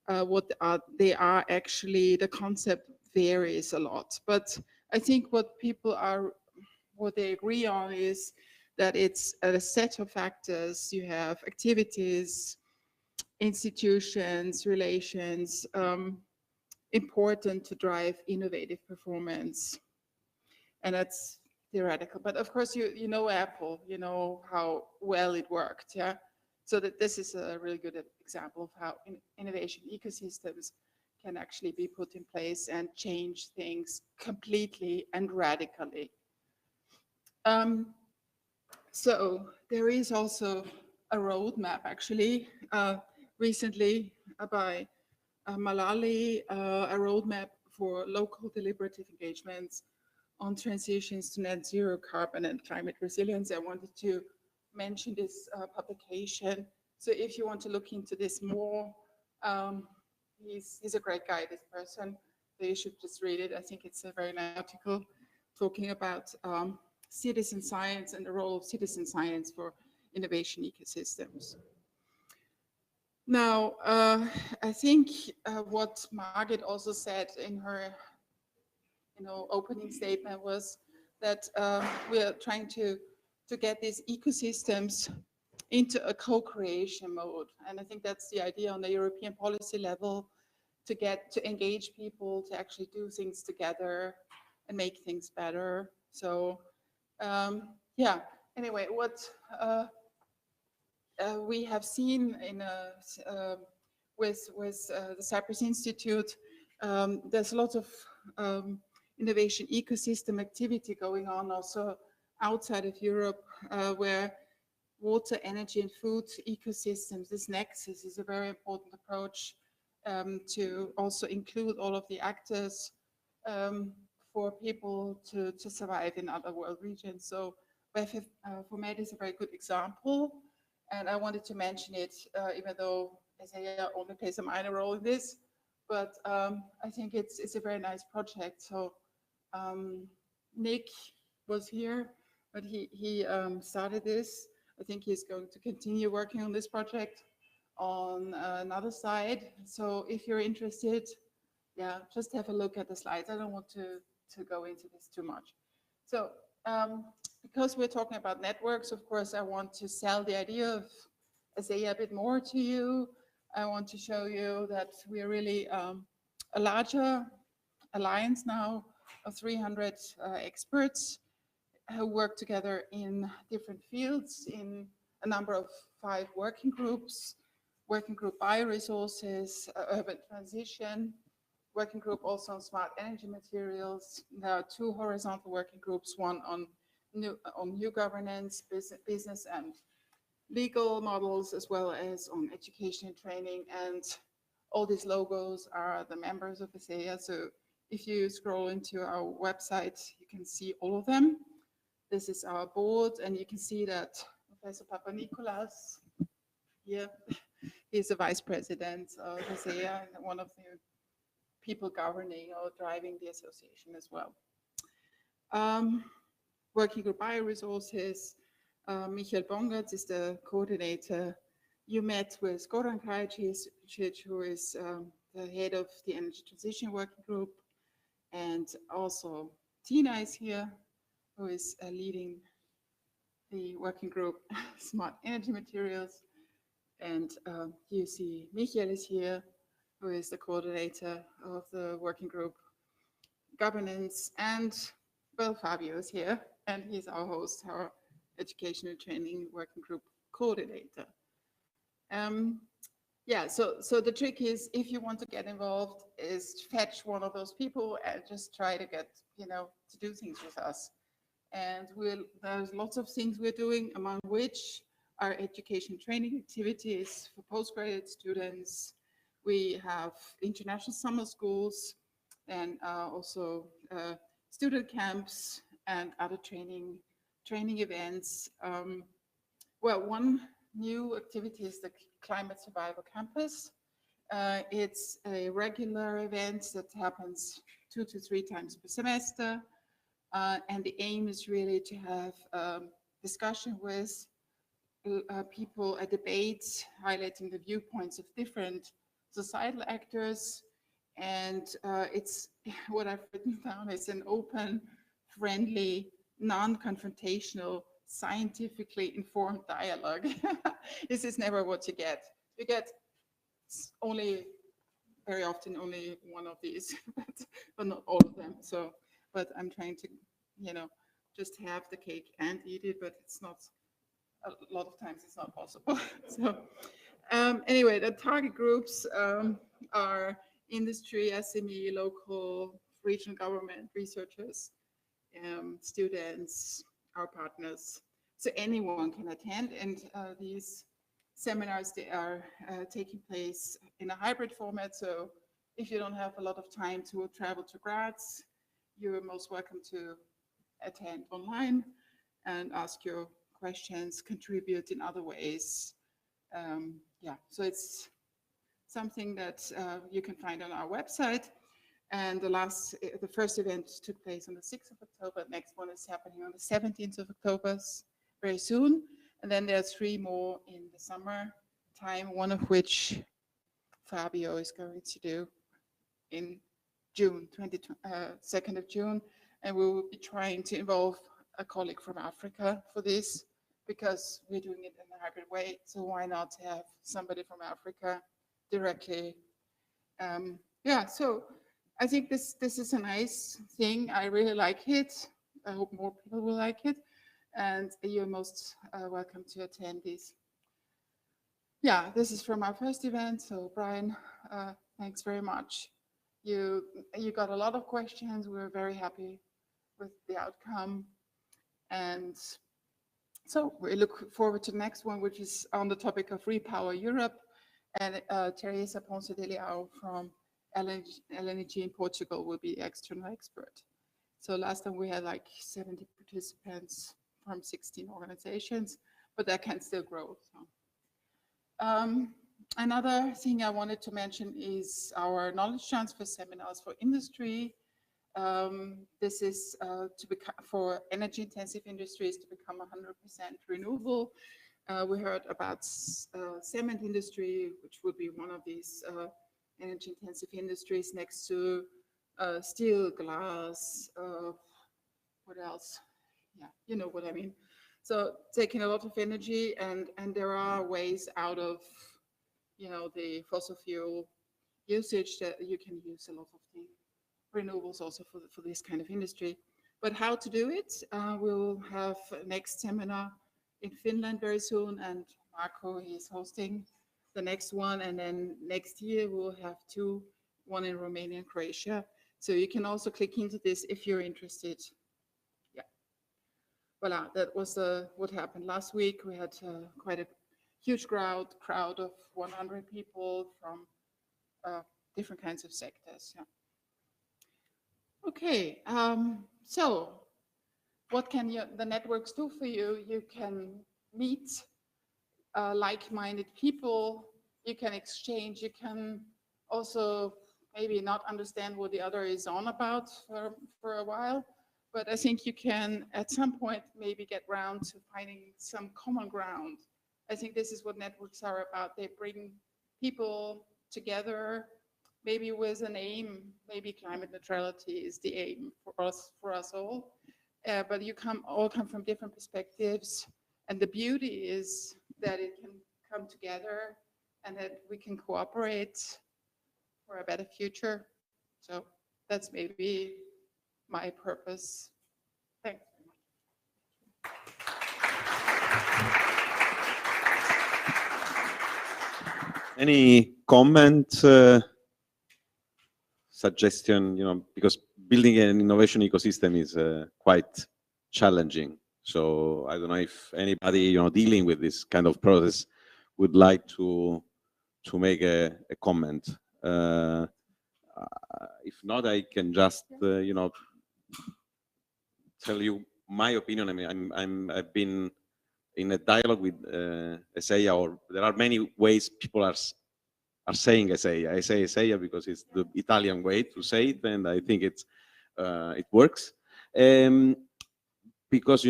what they are actually, the concept varies a lot. But I think what they agree on is that it's a set of factors. You have activities, institutions, relations, important to drive innovative performance. And that's theoretical. But of course, you know Apple, you know how well it worked, yeah? So that this is a really good example of how innovation ecosystems can actually be put in place and change things completely and radically. So there is also a roadmap actually recently by Malali, a roadmap for local deliberative engagements on transitions to net zero carbon and climate resilience. I wanted to mention this publication. So if you want to look into this more, he's a great guy, this person. So you should just read it. I think it's a very nice article talking about citizen science and the role of citizen science for innovation ecosystems. Now, I think what Margit also said in her opening statement was that we are trying to get these ecosystems into a co-creation mode. And I think that's the idea on the European policy level, to engage people, to actually do things together and make things better. So yeah, anyway, what we have seen in with the Cyprus Institute, there's a lot of innovation ecosystem activity going on also outside of Europe, where water, energy, and food ecosystems, this nexus is a very important approach to also include all of the actors for people to survive in other world regions. So WFF4Med is a very good example, and I wanted to mention it, even though ESEIA only plays a minor role in this, but I think it's a very nice project. So Nick was here, but he started this. I think he's going to continue working on this project on another side. So if you're interested, yeah, just have a look at the slides. I don't want to go into this too much. So because we're talking about networks, of course, I want to sell the idea of ESEIA a bit more to you. I want to show you that we're really a larger alliance now of 300 experts who work together in different fields in a number of 5 working groups. Working group bioresources, urban transition, working group also on smart energy materials. There are 2 horizontal working groups, one on new governance, business and legal models, as well as on education and training. And all these logos are the members of ESEIA. So if you scroll into our website, you can see all of them. This is our board, and you can see that Professor Papanikolaou here, he's the vice president of ESEIA and one of the people governing or driving the association as well. Working Group Bioresources, Michael Bongertz is the coordinator. You met with Goran Krajicic, who is the head of the Energy Transition Working Group, and also Tina is here, who is leading the working group Smart Energy Materials. And you see Michael is here, who is the coordinator of the working group Governance. And well, Fabio is here, and he's our host, our Education and Training Working Group coordinator. Yeah, so the trick is, if you want to get involved, is fetch one of those people and just try to get, to do things with us. And there's lots of things we're doing, among which are education training activities for postgraduate students. We have international summer schools, and also student camps and other training events. Well, one new activity is the Climate Survival Campus. It's a regular event that happens 2 to 3 times per semester. And the aim is really to have discussion with people, a debate, highlighting the viewpoints of different societal actors. And it's what I've written down is an open, friendly, non-confrontational, scientifically informed dialogue. This is never what you get. You get very often only one of these, but not all of them. So, but I'm trying to, just have the cake and eat it, but it's not, a lot of times it's not possible. So anyway, the target groups are industry, SME, local, regional government, researchers, students, our partners. So anyone can attend, and these seminars, they are taking place in a hybrid format. So if you don't have a lot of time to travel to Graz, you're most welcome to attend online and ask your questions, contribute in other ways. Yeah, so it's something that you can find on our website. And the first event took place on the 6th of October. Next one is happening on the 17th of October, very soon. And then there are 3 more in the summer time, one of which Fabio is going to do in June, 2nd of June. And we will be trying to involve a colleague from Africa for this, because we're doing it in a hybrid way. So why not have somebody from Africa directly? Yeah, so I think this is a nice thing. I really like it. I hope more people will like it. And you're most welcome to attend this. Yeah, this is from our first event. So Brian, thanks very much. You got a lot of questions. We're very happy with the outcome. And so we look forward to the next one, which is on the topic of Repower Europe. And Teresa Ponce de Leao from LNG in Portugal will be the external expert. So last time we had like 70 participants from 16 organizations, but that can still grow. So. Another thing I wanted to mention is our knowledge transfer seminars for industry. This is for energy intensive industries to become 100% renewable. We heard about cement industry, which would be one of these energy intensive industries, next to steel, glass, what else? Yeah, you know what I mean. So taking a lot of energy, and there are ways out of, the fossil fuel usage that you can use a lot of the renewables also for this kind of industry. But how to do it? We'll have next seminar in Finland very soon, and Marco is hosting the next one. And then next year we'll have 2, one in Romania and Croatia. So you can also click into this if you're interested. Yeah. voila, that was what happened last week. We had quite a huge crowd of 100 people from different kinds of sectors. Yeah. Okay, so what can the networks do for you? You can meet like-minded people, you can exchange, you can also maybe not understand what the other is on about for a while, but I think you can at some point maybe get round to finding some common ground. I think this is what networks are about. They bring people together, maybe with an aim. Maybe climate neutrality is the aim for us all. But you all come from different perspectives, and the beauty is that it can come together and that we can cooperate for a better future. So that's maybe my purpose. Thanks. Any comment, suggestion, because building an innovation ecosystem is quite challenging. So I don't know if anybody, dealing with this kind of process would like to make a comment. If not, I can just, tell you my opinion. I mean, I've been in a dialogue with ESEIA, or there are many ways people are saying ESEIA. I say ESEIA because it's the Italian way to say it, and I think it works. Because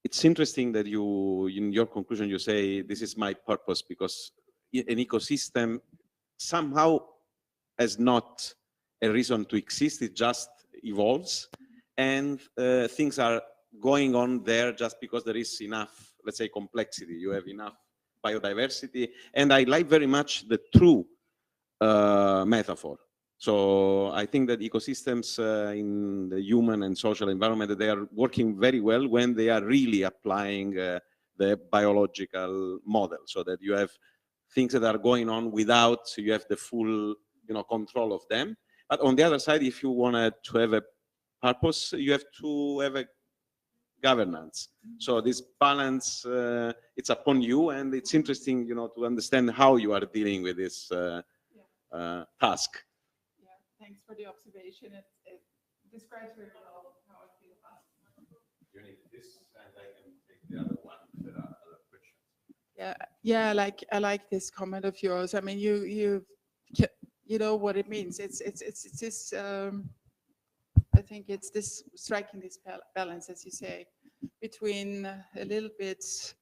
it's interesting that in your conclusion you say this is my purpose, because an ecosystem somehow has not a reason to exist. It just evolves, and things are going on there just because there is enough, let's say, complexity. You have enough biodiversity, and I like very much the true metaphor. So I think that ecosystems in the human and social environment, they are working very well when they are really applying the biological model, so that you have things that are going on without you have the full control of them. But on the other side, if you want to have a purpose, you have to have a governance. So this balance, it's upon you, and it's interesting, to understand how you are dealing with this task. Yeah, thanks for the observation. It describes very well how I feel about it. You need this, and I can take the other one. There are other questions. Yeah, I like this comment of yours. I mean, you know what it means. It's this. I think it's this striking this balance, as you say, between a little bit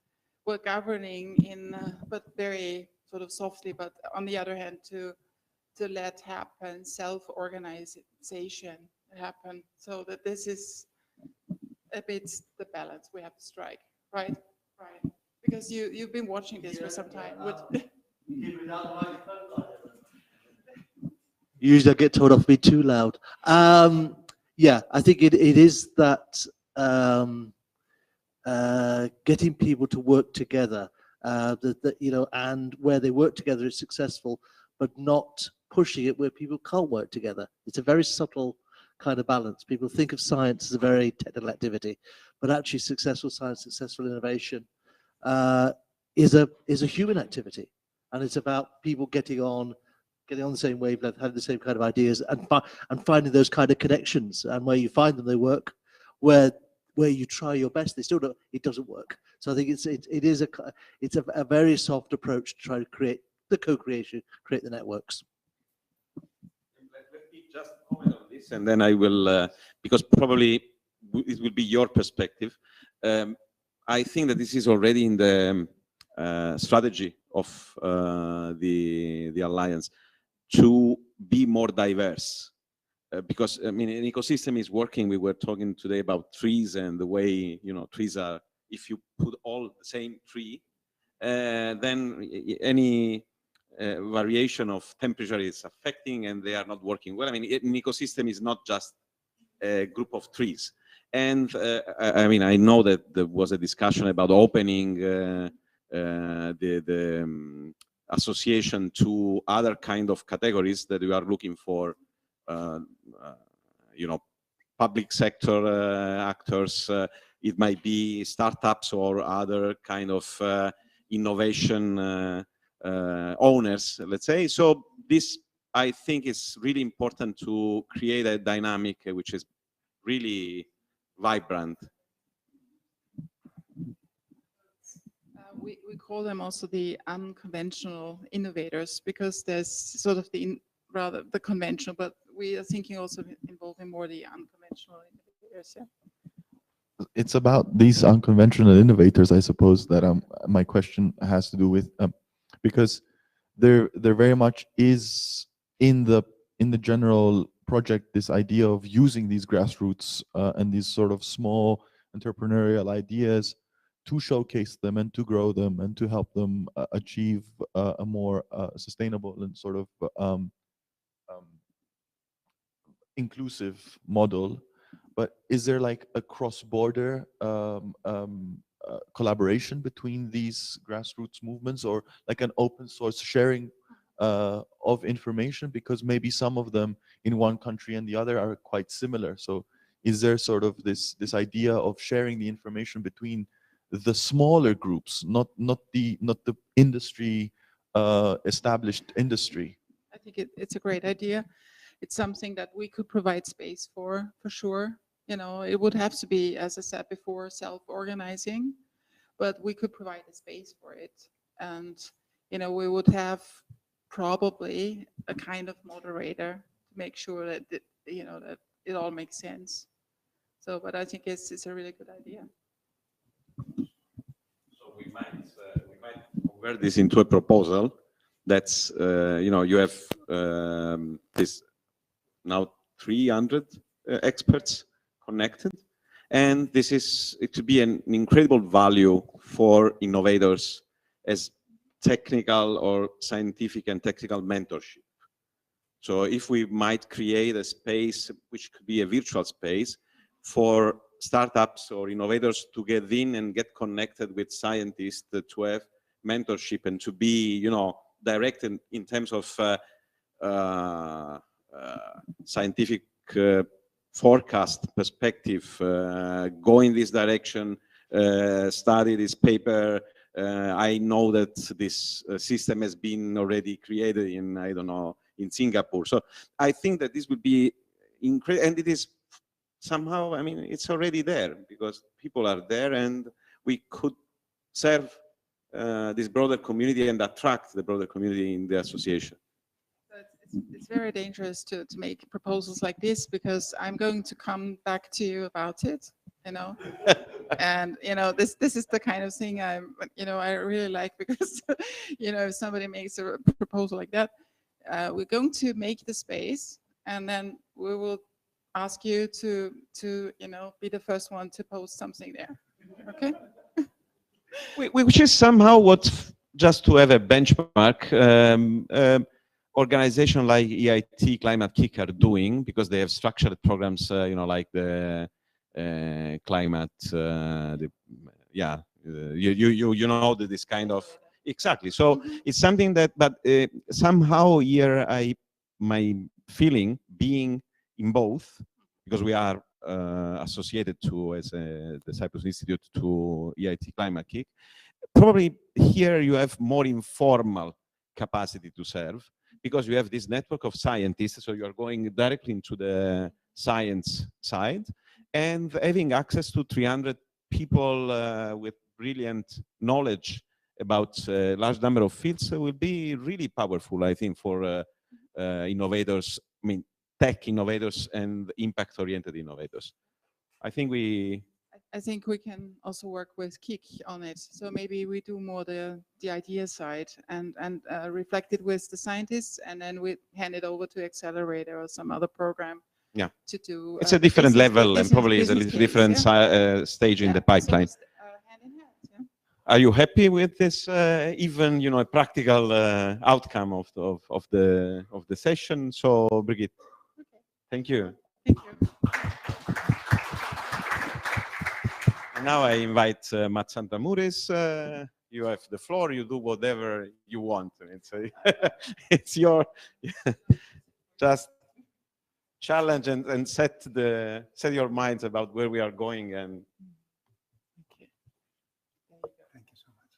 we're governing in, but very sort of softly, but on the other hand, to let happen self-organization happen, so that this is a bit the balance we have to strike, right? Right. Because you've been watching this for some time. Usually I get told off being too loud. Yeah, I think it is that getting people to work together, and where they work together is successful, but not pushing it where people can't work together. It's a very subtle kind of balance. People think of science as a very technical activity, but actually successful science, successful innovation is a human activity, and it's about people getting on the same wavelength, having the same kind of ideas, and finding those kind of connections. And where you find them, they work. Where you try your best, they still don't. It doesn't work. So I think it's a very soft approach to try to create the co-creation, create the networks. Let me just comment on this, and then I will, because probably it will be your perspective. I think that this is already in the strategy of the Alliance, to be more diverse. Because I mean, an ecosystem is working. We were talking today about trees, and the way trees are. If you put all the same tree, then any variation of temperature is affecting, and they are not working well. I mean, an ecosystem is not just a group of trees. And I mean, I know that there was a discussion about opening the association to other kind of categories that we are looking for, public sector actors, it might be startups or other kind of innovation owners, let's say. So this, I think, is really important to create a dynamic which is really vibrant. We call them also the unconventional innovators, because there's sort of the rather the conventional, but we are thinking also involving more the unconventional innovators. Yeah. It's about these unconventional innovators, I suppose, that my question has to do with, because there very much is in the general project this idea of using these grassroots and these sort of small entrepreneurial ideas to showcase them and to grow them and to help them achieve a more sustainable and sort of inclusive model. But is there like a cross-border collaboration between these grassroots movements, or like an open source sharing of information? Because maybe some of them in one country and the other are quite similar. So is there sort of this idea of sharing the information between the smaller groups, not the industry established industry? I think it's a great idea. It's something that we could provide space for sure. You know, it would have to be, as I said before, self-organizing, but we could provide a space for it. And, you know, we would have probably a kind of moderator to make sure that, you know, that it all makes sense. So, but I think it's a really good idea. So we might convert this into a proposal. That's, you know, you have this now 300 experts connected, and this is it to be an incredible value for innovators as technical or scientific and technical mentorship. So if we might create a space which could be a virtual space for startups or innovators to get in and get connected with scientists, to have mentorship and to be, you know, direct in terms of scientific forecast perspective, go in this direction, study this paper. I know that this system has been already created in, I don't know, in Singapore. So I think that this would be incredible, and it is somehow, I mean, it's already there because people are there, and we could serve this broader community and attract the broader community in the association. It's very dangerous to make proposals like this, because I'm going to come back to you about it, you know. And you know, this is the kind of thing I really like, because you know, if somebody makes a proposal like that, we're going to make the space, and then we will ask you to you know, be the first one to post something there. Okay. Which is somehow what, just to have a benchmark, organization like EIT Climate Kick are doing, because they have structured programs, you know, like the climate, you know, this kind of, exactly. So it's something that, but somehow here my feeling being in both, because we are associated to, as the Cyprus Institute, to EIT Climate Kick, probably here you have more informal capacity to serve, because you have this network of scientists, so you are going directly into the science side, and having access to 300 people with brilliant knowledge about a large number of fields will be really powerful, I think, for innovators, I mean, tech innovators and impact-oriented innovators. I think we can also work with Kik on it. So maybe we do more the idea side and reflect it with the scientists, and then we hand it over to Accelerator or some other program. Yeah, to do. It's a different level and probably is a little different stage in the pipeline. Are you happy with this? Even, you know, a practical outcome of the session. So Brigitte, thank you. Thank you. Now I invite Matt Santamuris. You have the floor. You do whatever you want. It's your just challenge and set your minds about where we are going. And Thank you so much.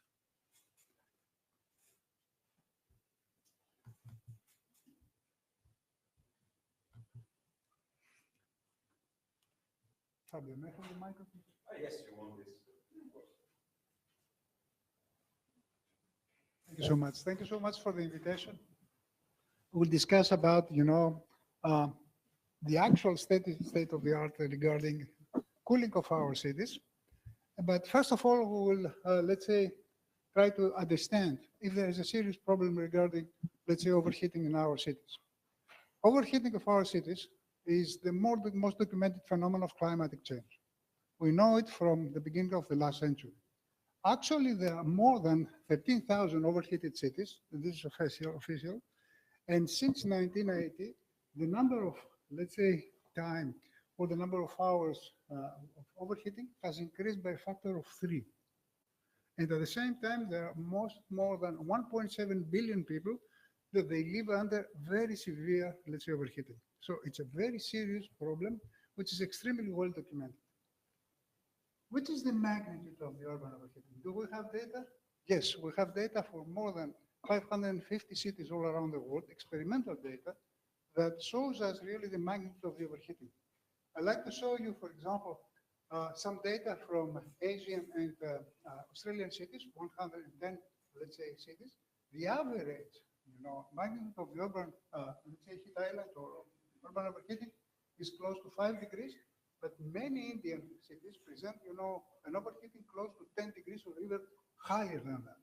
Fabio, may I have the microphone? Yes, you want this. Thank you so much. Thank you so much for the invitation. We'll discuss about, the actual state of the art regarding cooling of our cities. But first of all, we will, let's say, try to understand if there is a serious problem regarding, let's say, overheating in our cities. Overheating of our cities is the most documented phenomenon of climatic change. We know it from the beginning of the last century. Actually, there are more than 13,000 overheated cities. This is official. And since 1980, the number of, let's say, time or the number of hours of overheating has increased by a factor of 3. And at the same time, there are more than 1.7 billion people that they live under very severe, let's say, overheating. So it's a very serious problem, which is extremely well documented. Which is the magnitude of the urban overheating? Do we have data? Yes, we have data for more than 550 cities all around the world, experimental data, that shows us really the magnitude of the overheating. I'd like to show you, for example, some data from Asian and Australian cities, 110, let's say, cities. The average, magnitude of the urban, let's say, heat island or urban overheating is close to 5 degrees. But many Indian cities present, an overheating close to 10 degrees or even higher than that.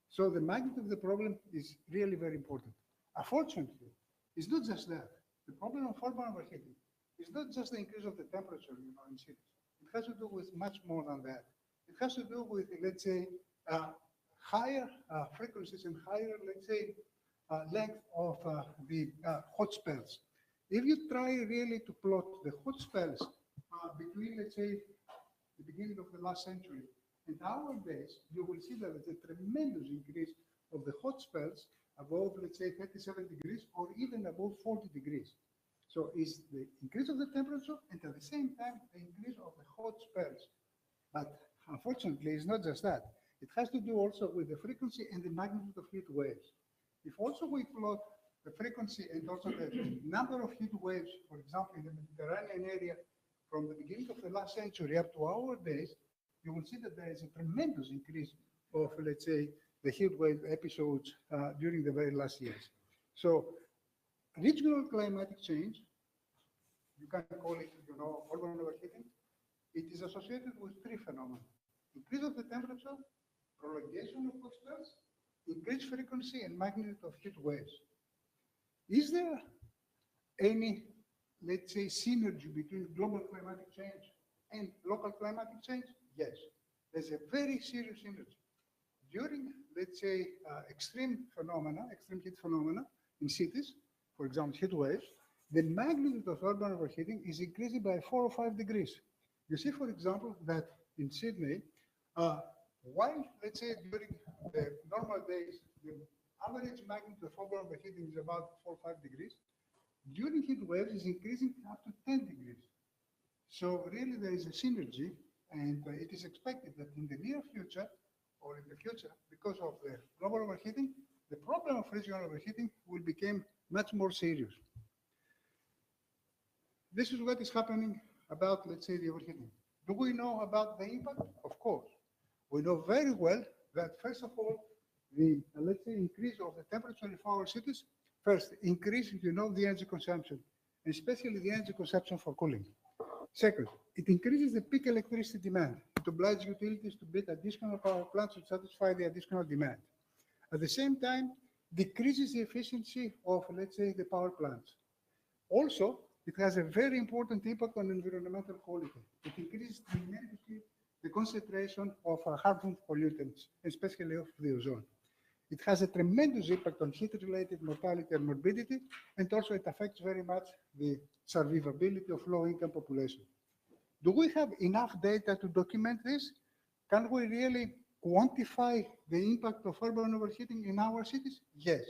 So the magnitude of the problem is really very important. Unfortunately, it's not just that. The problem of urban overheating is not just the increase of the temperature, in cities. It has to do with much more than that. It has to do with, let's say, higher frequencies and higher, let's say, length of the hot spells. If you try really to plot the hot spells between, let's say, the beginning of the last century and our days, you will see that there's a tremendous increase of the hot spells above, let's say, 37 degrees or even above 40 degrees. So it's the increase of the temperature and at the same time, the increase of the hot spells. But unfortunately, it's not just that. It has to do also with the frequency and the magnitude of heat waves. If also we plot the frequency and also the number of heat waves, for example, in the Mediterranean area, from the beginning of the last century up to our days, you will see that there is a tremendous increase of, let's say, the heat wave episodes during the very last years. So regional climatic change, you can call it, urban overheating, it is associated with 3 phenomena. Increase of the temperature, prolongation of hot spells, increased frequency and magnitude of heat waves. Is there any, let's say, synergy between global climatic change and local climatic change? Yes, there's a very serious synergy. During, let's say, extreme heat phenomena in cities, for example, heat waves, the magnitude of urban overheating is increasing by 4 or 5 degrees. You see, for example, that in Sydney, while, let's say, during the normal days, the average magnitude of urban overheating is about 4 or 5 degrees, during heat waves is increasing up to 10 degrees. So really there is a synergy, and it is expected that in the near future, or in the future, because of the global overheating, the problem of regional overheating will become much more serious. This is what is happening about, let's say, the overheating. Do we know about the impact? Of course. We know very well that, first of all, the, let's say, increase of the temperature of our cities, first, increase, the energy consumption, especially the energy consumption for cooling. Second, it increases the peak electricity demand. It obliges utilities to build additional power plants to satisfy the additional demand. At the same time, decreases the efficiency of, let's say, the power plants. Also, it has a very important impact on environmental quality. It increases tremendously the concentration of harmful pollutants, especially of the ozone. It has a tremendous impact on heat-related mortality and morbidity, and also it affects very much the survivability of low-income population. Do we have enough data to document this? Can we really quantify the impact of urban overheating in our cities? Yes.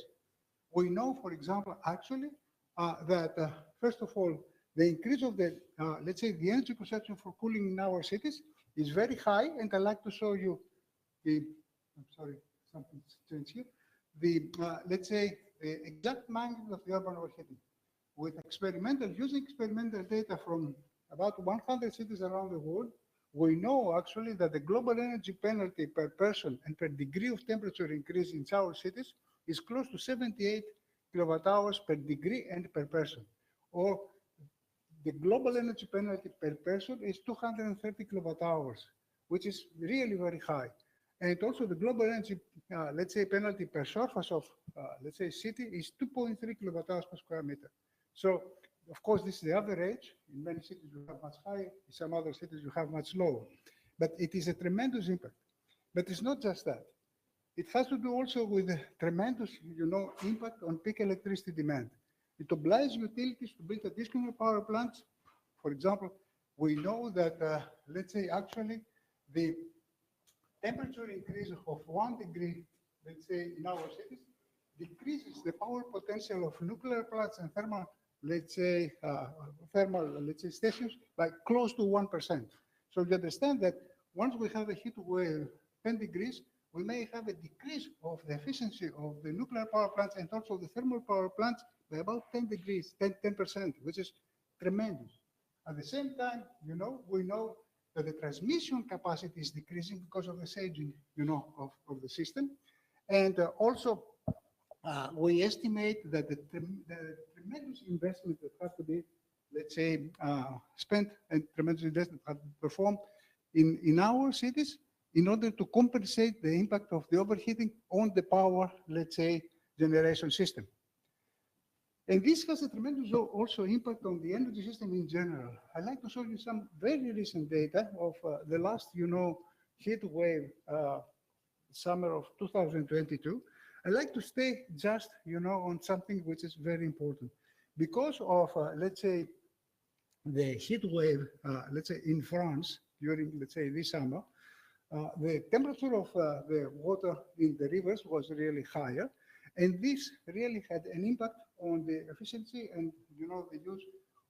We know, for example, actually, that, first of all, the increase of the, let's say, the energy consumption for cooling in our cities is very high, and I'd like to show you the, I'm sorry, something's changed here, the, let's say, the exact magnitude of the urban overheating. With using experimental data from about 100 cities around the world, we know actually that the global energy penalty per person and per degree of temperature increase in our cities is close to 78 kilowatt hours per degree and per person. Or the global energy penalty per person is 230 kilowatt hours, which is really very high. And also the global energy, let's say, penalty per surface of, let's say, city is 2.3 kilowatt hours per square meter. So, of course, this is the average. In many cities you have much higher, in some other cities you have much lower. But it is a tremendous impact. But it's not just that. It has to do also with a tremendous, impact on peak electricity demand. It obliges utilities to build additional power plants. For example, we know that, let's say, actually, the temperature increase of 1 degree, let's say, in our cities, decreases the power potential of nuclear plants and thermal, let's say, stations by close to 1%. So you understand that once we have a heat wave 10 degrees, we may have a decrease of the efficiency of the nuclear power plants and also the thermal power plants by about 10 degrees, 10%, which is tremendous. At the same time, we know that the transmission capacity is decreasing because of the aging, of the system. And also, we estimate that the tremendous investment that has to be, let's say, spent and tremendous investment have to be performed in our cities in order to compensate the impact of the overheating on the power, let's say, generation system. And this has a tremendous also impact on the energy system in general. I'd like to show you some very recent data of the last, heat wave, summer of 2022. I'd like to stay just, on something which is very important. Because of, let's say, the heat wave, let's say, in France during, let's say, this summer, the temperature of the water in the rivers was really higher. And this really had an impact on the efficiency and, the use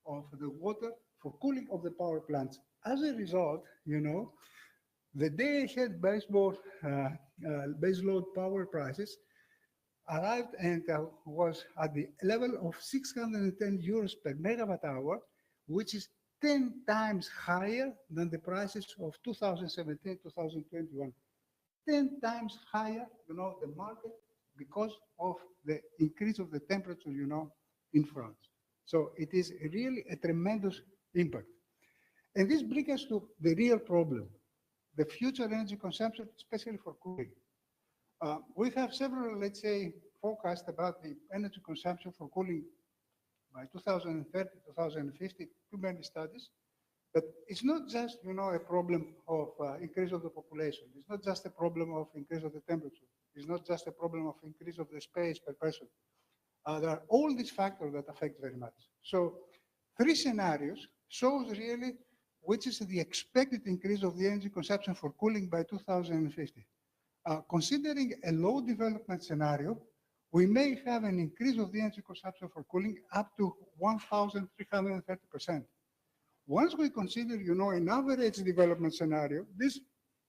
of the water for cooling of the power plants. As a result, the day-ahead baseload power prices arrived and was at the level of 610 euros per megawatt hour, which is 10 times higher than the prices of 2017, 2021. 10 times higher, the market, because of the increase of the temperature, in France. So it is really a tremendous impact. And this brings us to the real problem, the future energy consumption, especially for cooling. We have several, let's say, forecasts about the energy consumption for cooling by 2030, 2050, too many studies. But it's not just, a problem of increase of the population. It's not just a problem of increase of the temperature. It's not just a problem of increase of the space per person. There are all these factors that affect very much. So 3 scenarios shows really which is the expected increase of the energy consumption for cooling by 2050. Considering a low development scenario, we may have an increase of the energy consumption for cooling up to 1,330%. Once we consider, an average development scenario, this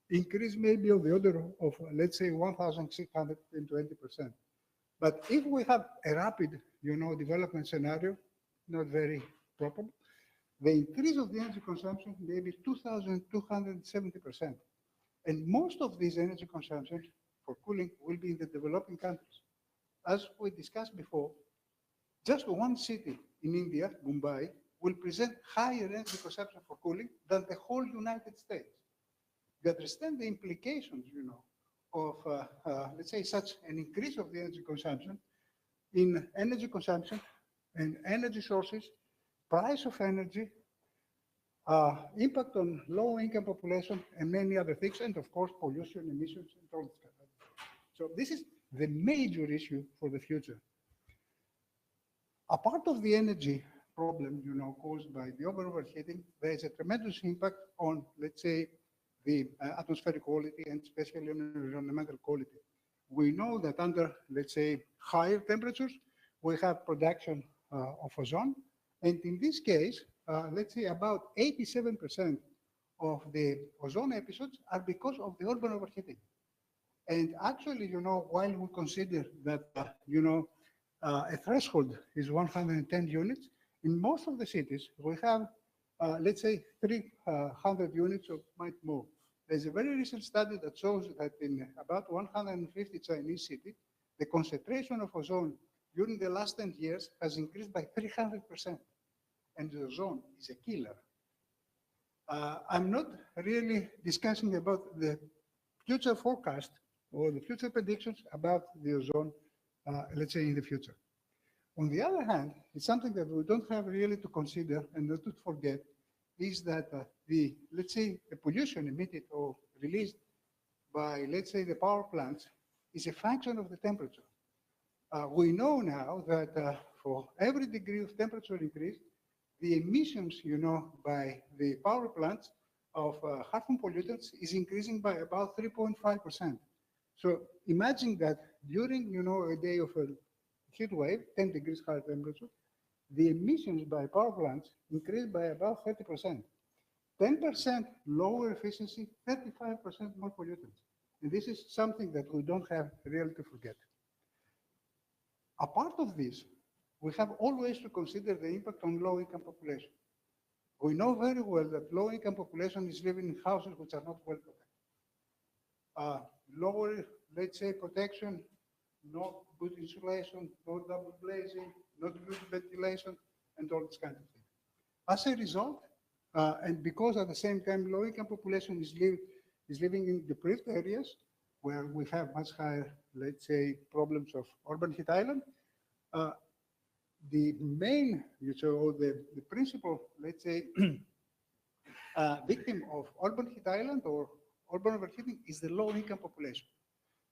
increase may be of the order of, let's say, 1,620%. But if we have a rapid, development scenario, not very probable, the increase of the energy consumption may be 2,270%. And most of this energy consumption for cooling will be in the developing countries. As we discussed before, just one city in India, Mumbai, will present higher energy consumption for cooling than the whole United States. You understand the implications, of, let's say, such an increase of the energy consumption in energy consumption and energy sources, price of energy, impact on low-income population, and many other things, and of course, pollution, emissions, and all this kind of thing. So this is the major issue for the future. A part of the energy problem, caused by the overheating, there is a tremendous impact on, let's say, the atmospheric quality and especially on environmental quality. We know that under, let's say, higher temperatures, we have production of ozone, And in this case, let's say about 87% of the ozone episodes are because of the urban overheating. And actually, while we consider that, a threshold is 110 units, in most of the cities, we have, let's say, 300 units or might more. There's a very recent study that shows that in about 150 Chinese cities, the concentration of ozone during the last 10 years has increased by 300%. And the ozone is a killer. I'm not really discussing about the future forecast or the future predictions about the ozone, let's say, in the future. On the other hand, it's something that we don't have really to consider and not to forget is that let's say, the pollution emitted or released by, let's say, the power plants is a function of the temperature. We know now that for every degree of temperature increase, the emissions, by the power plants of harmful pollutants is increasing by about 3.5%. So imagine that during, a day of a heat wave, 10 degrees higher temperature, the emissions by power plants increased by about 30%. 10% lower efficiency, 35% more pollutants. And this is something that we don't have really to forget. Apart of this, we have always to consider the impact on low-income population. We know very well that low-income population is living in houses which are not well protected. Lower, let's say, protection, not good insulation, no double glazing, not good ventilation, and all this kind of thing. As a result, and because at the same time low-income population is living in deprived areas where we have much higher, let's say, problems of urban heat island, the main, or the principal, let's say, victim of urban heat island or urban overheating is the low-income population.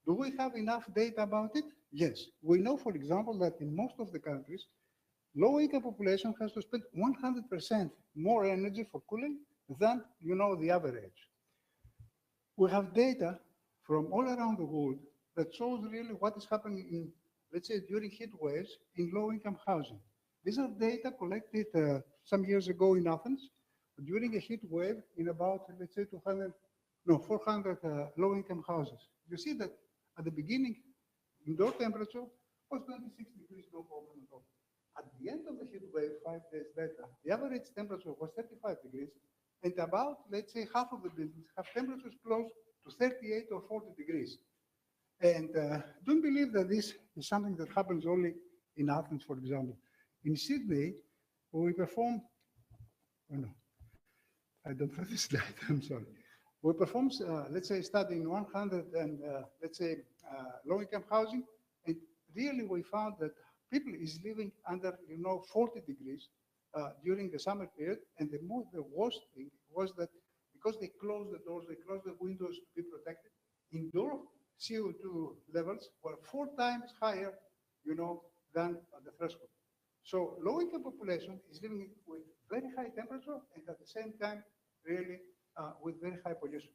Do we have enough data about it? Yes. We know, for example, that in most of the countries, low-income population has to spend 100% more energy for cooling than, the average. We have data from all around the world that shows really what is happening in, let's say, during heat waves in low-income housing. These are data collected some years ago in Athens during a heat wave in about, let's say, 400 low-income houses. You see that at the beginning, indoor temperature was 26 degrees, no problem at all. At the end of the heat wave, 5 days later, the average temperature was 35 degrees, and about, let's say, half of the buildings have temperatures close to 38 or 40 degrees. And don't believe that this is something that happens only in Athens, for example. In Sydney, we perform, oh no, I don't have this slide, I'm sorry. We performed, let's say, a study in 100 and, let's say, low-income housing, and really we found that people is living under, 40 degrees during the summer period, and the worst thing was that because they closed the doors, they closed the windows to be protected, indoor CO2 levels were 4 times higher, than the threshold. So low-income population is living with very high temperature and at the same time, really with very high pollution.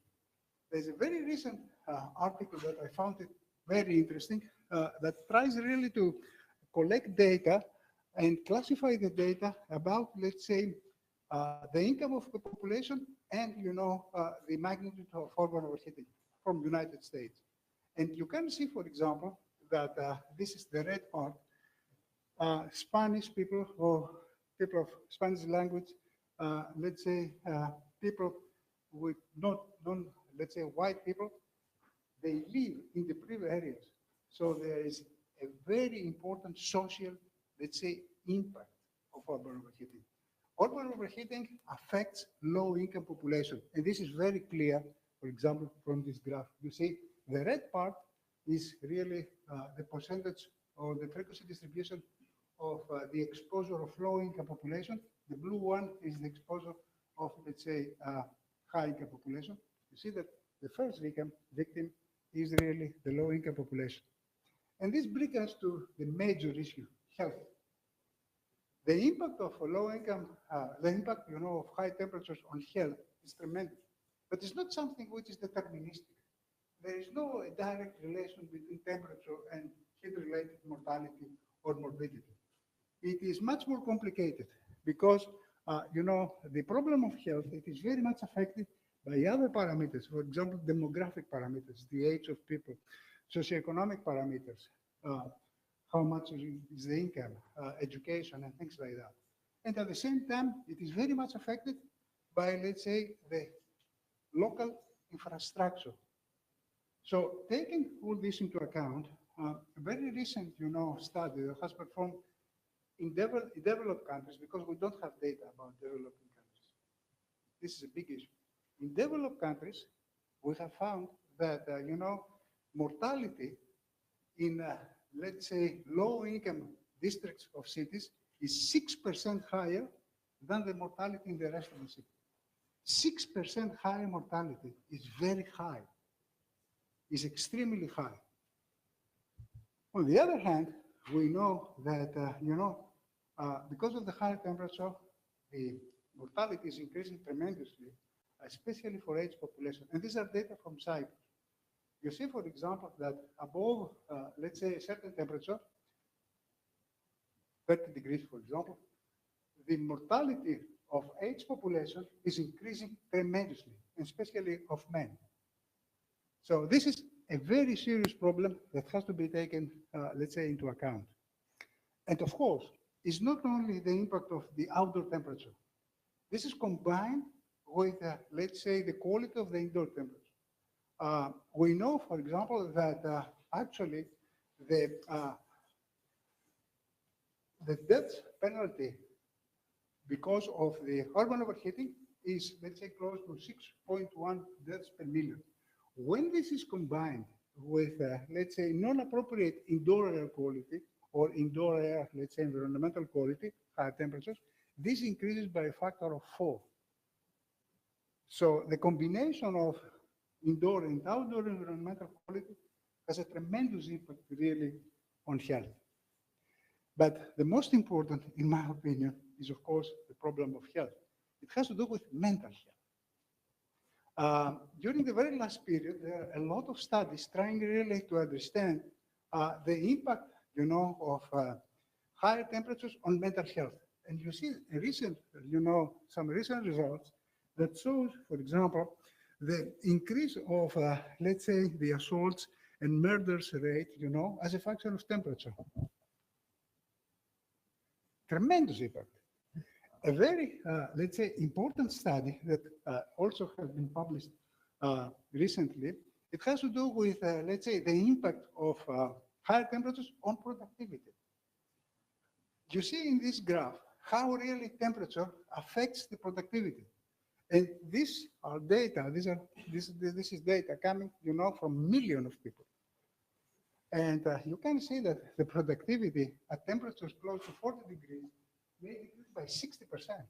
There's a very recent article that I found it very interesting that tries really to collect data and classify the data about, let's say, the income of the population and, the magnitude of urban overheating from the United States. And you can see, for example, that this is the red part. Spanish people or people of Spanish language, let's say people with let's say white people, they live in the deprived areas. So there is a very important social, let's say, impact of urban overheating. Urban overheating affects low-income population, and this is very clear, for example, from this graph. You see, the red part is really the percentage or the frequency distribution of the exposure of low-income population. The blue one is the exposure of, let's say, high-income population. You see that the first victim is really the low-income population. And this brings us to the major issue, health. The impact of low-income, the impact, of high temperatures on health is tremendous. But it's not something which is deterministic. There is no direct relation between temperature and heat-related mortality or morbidity. It is much more complicated. because, you know, the problem of health, it is very much affected by other parameters, for example, demographic parameters, the age of people, socioeconomic parameters, how much is the income, education, and things like that. And at the same time, it is very much affected by, let's say, the local infrastructure. So taking all this into account, a very recent, you know, study that has performed in developed countries, because we don't have data about developing countries. This is a big issue. In developed countries, we have found that, you know, mortality in, let's say, low-income districts of cities is 6% higher than the mortality in the rest of the city. 6% higher mortality is very high, is extremely high. On the other hand, we know that, you know, because of the higher temperature, the mortality is increasing tremendously, especially for aged population. And these are data from Cyprus. You see, for example, that above, let's say, a certain temperature, 30 degrees, for example, the mortality of aged population is increasing tremendously, especially of men. So this is a very serious problem that has to be taken, let's say, into account. And of course, it's not only the impact of the outdoor temperature. This is combined with, let's say, the quality of the indoor temperature. We know, for example, that actually the death penalty because of the urban overheating is, let's say, close to 6.1 deaths per million. When this is combined with, let's say, non-appropriate indoor air quality or indoor air, let's say, environmental quality, higher temperatures, this increases by a factor of 4. So the combination of indoor and outdoor environmental quality has a tremendous impact, really, on health. But the most important, in my opinion, is, of course, the problem of health. It has to do with mental health. During the very last period, there are a lot of studies trying really to understand the impact, you know, of higher temperatures on mental health. And you see a recent, you know, some recent results that shows, for example, the increase of, let's say, the assaults and murders rate, you know, as a function of temperature. Tremendous impact. A very, let's say, important study that also has been published recently, it has to do with, let's say, the impact of higher temperatures on productivity. You see in this graph how really temperature affects the productivity. And these are data, this is data coming, you know, from millions of people. And you can see that the productivity at temperatures close to 40 degrees may decrease by 60%.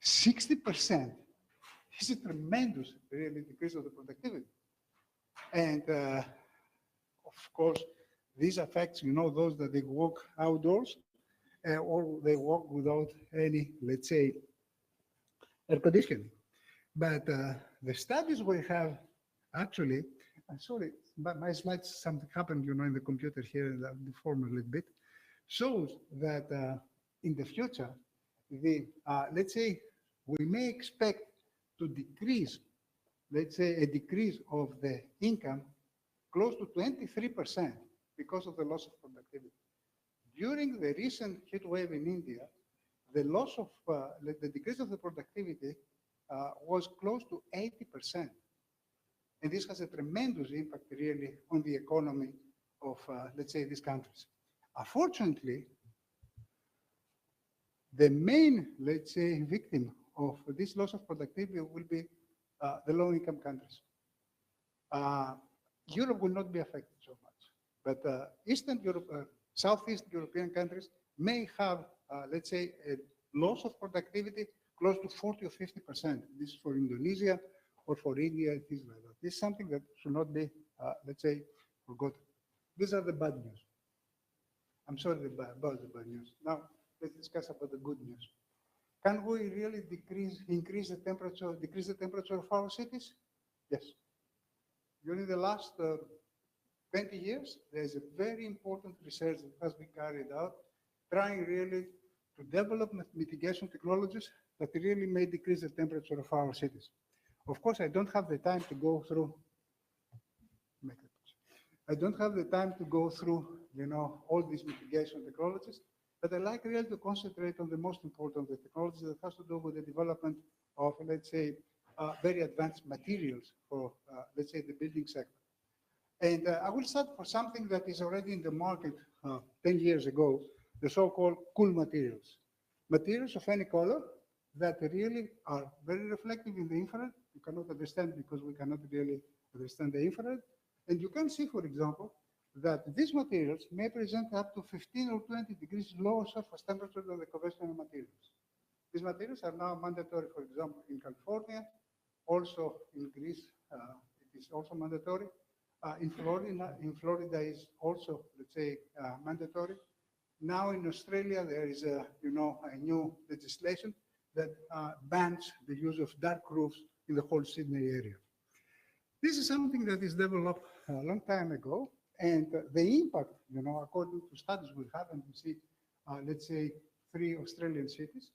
60% is a tremendous, really, decrease of the productivity. And of course, this affects, you know, those that they work outdoors or they work without any, let's say, air conditioning. But the studies we have actually, sorry, but my slides, something happened, you know, in the computer here, the form a little bit, shows that in the future, the, let's say, we may expect to decrease, let's say, a decrease of the income close to 23% because of the loss of productivity. During the recent heat wave in India, the loss of, the decrease of the productivity was close to 80%. And this has a tremendous impact, really, on the economy of, let's say, these countries. Unfortunately, the main, let's say, victim of this loss of productivity will be the low-income countries. Europe will not be affected so much, but Eastern Europe, Southeast European countries may have, let's say, a loss of productivity close to 40 or 50%. This is for Indonesia or for India, things like that. This is something that should not be, let's say, forgotten. These are the bad news. I'm sorry about the bad news. Now, let's discuss about the good news. Can we really increase the temperature, decrease the temperature of our cities? Yes. During the last 20 years, there's a very important research that has been carried out, trying really to develop mitigation technologies that really may decrease the temperature of our cities. Of course, I don't have the time to go through. I don't have the time to go through, all these mitigation technologies, but I like really to concentrate on the most important, the technology that has to do with the development of, let's say, very advanced materials for, let's say, the building sector. And I will start for something that is already in the market 10 years ago, the so-called cool materials. Materials of any color that really are very reflective in the infrared. You cannot understand because we cannot really understand the infrared. And you can see, for example, that these materials may present up to 15 or 20 degrees lower surface temperature than the conventional materials. These materials are now mandatory, for example, in California, also in Greece, it is also mandatory. In Florida is also, let's say, mandatory. Now in Australia, there is a new legislation that bans the use of dark roofs in the whole Sydney area. This is something that is developed a long time ago, and the impact, according to studies we have, and we see, let's say, 3 Australian cities,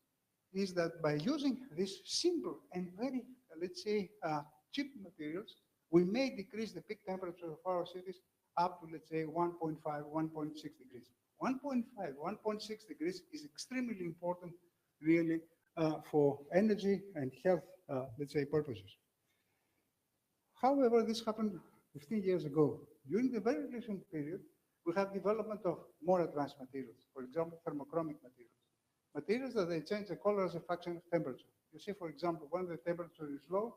is that by using these simple and very, let's say, cheap materials, we may decrease the peak temperature of our cities up to, let's say, 1.5, 1.6 degrees. 1.5, 1.6 degrees is extremely important, really, for energy and health, let's say, purposes. However, this happened 15 years ago. During the very recent period, we have development of more advanced materials, for example, thermochromic materials. Materials that they change the color as a function of temperature. You see, for example, when the temperature is low,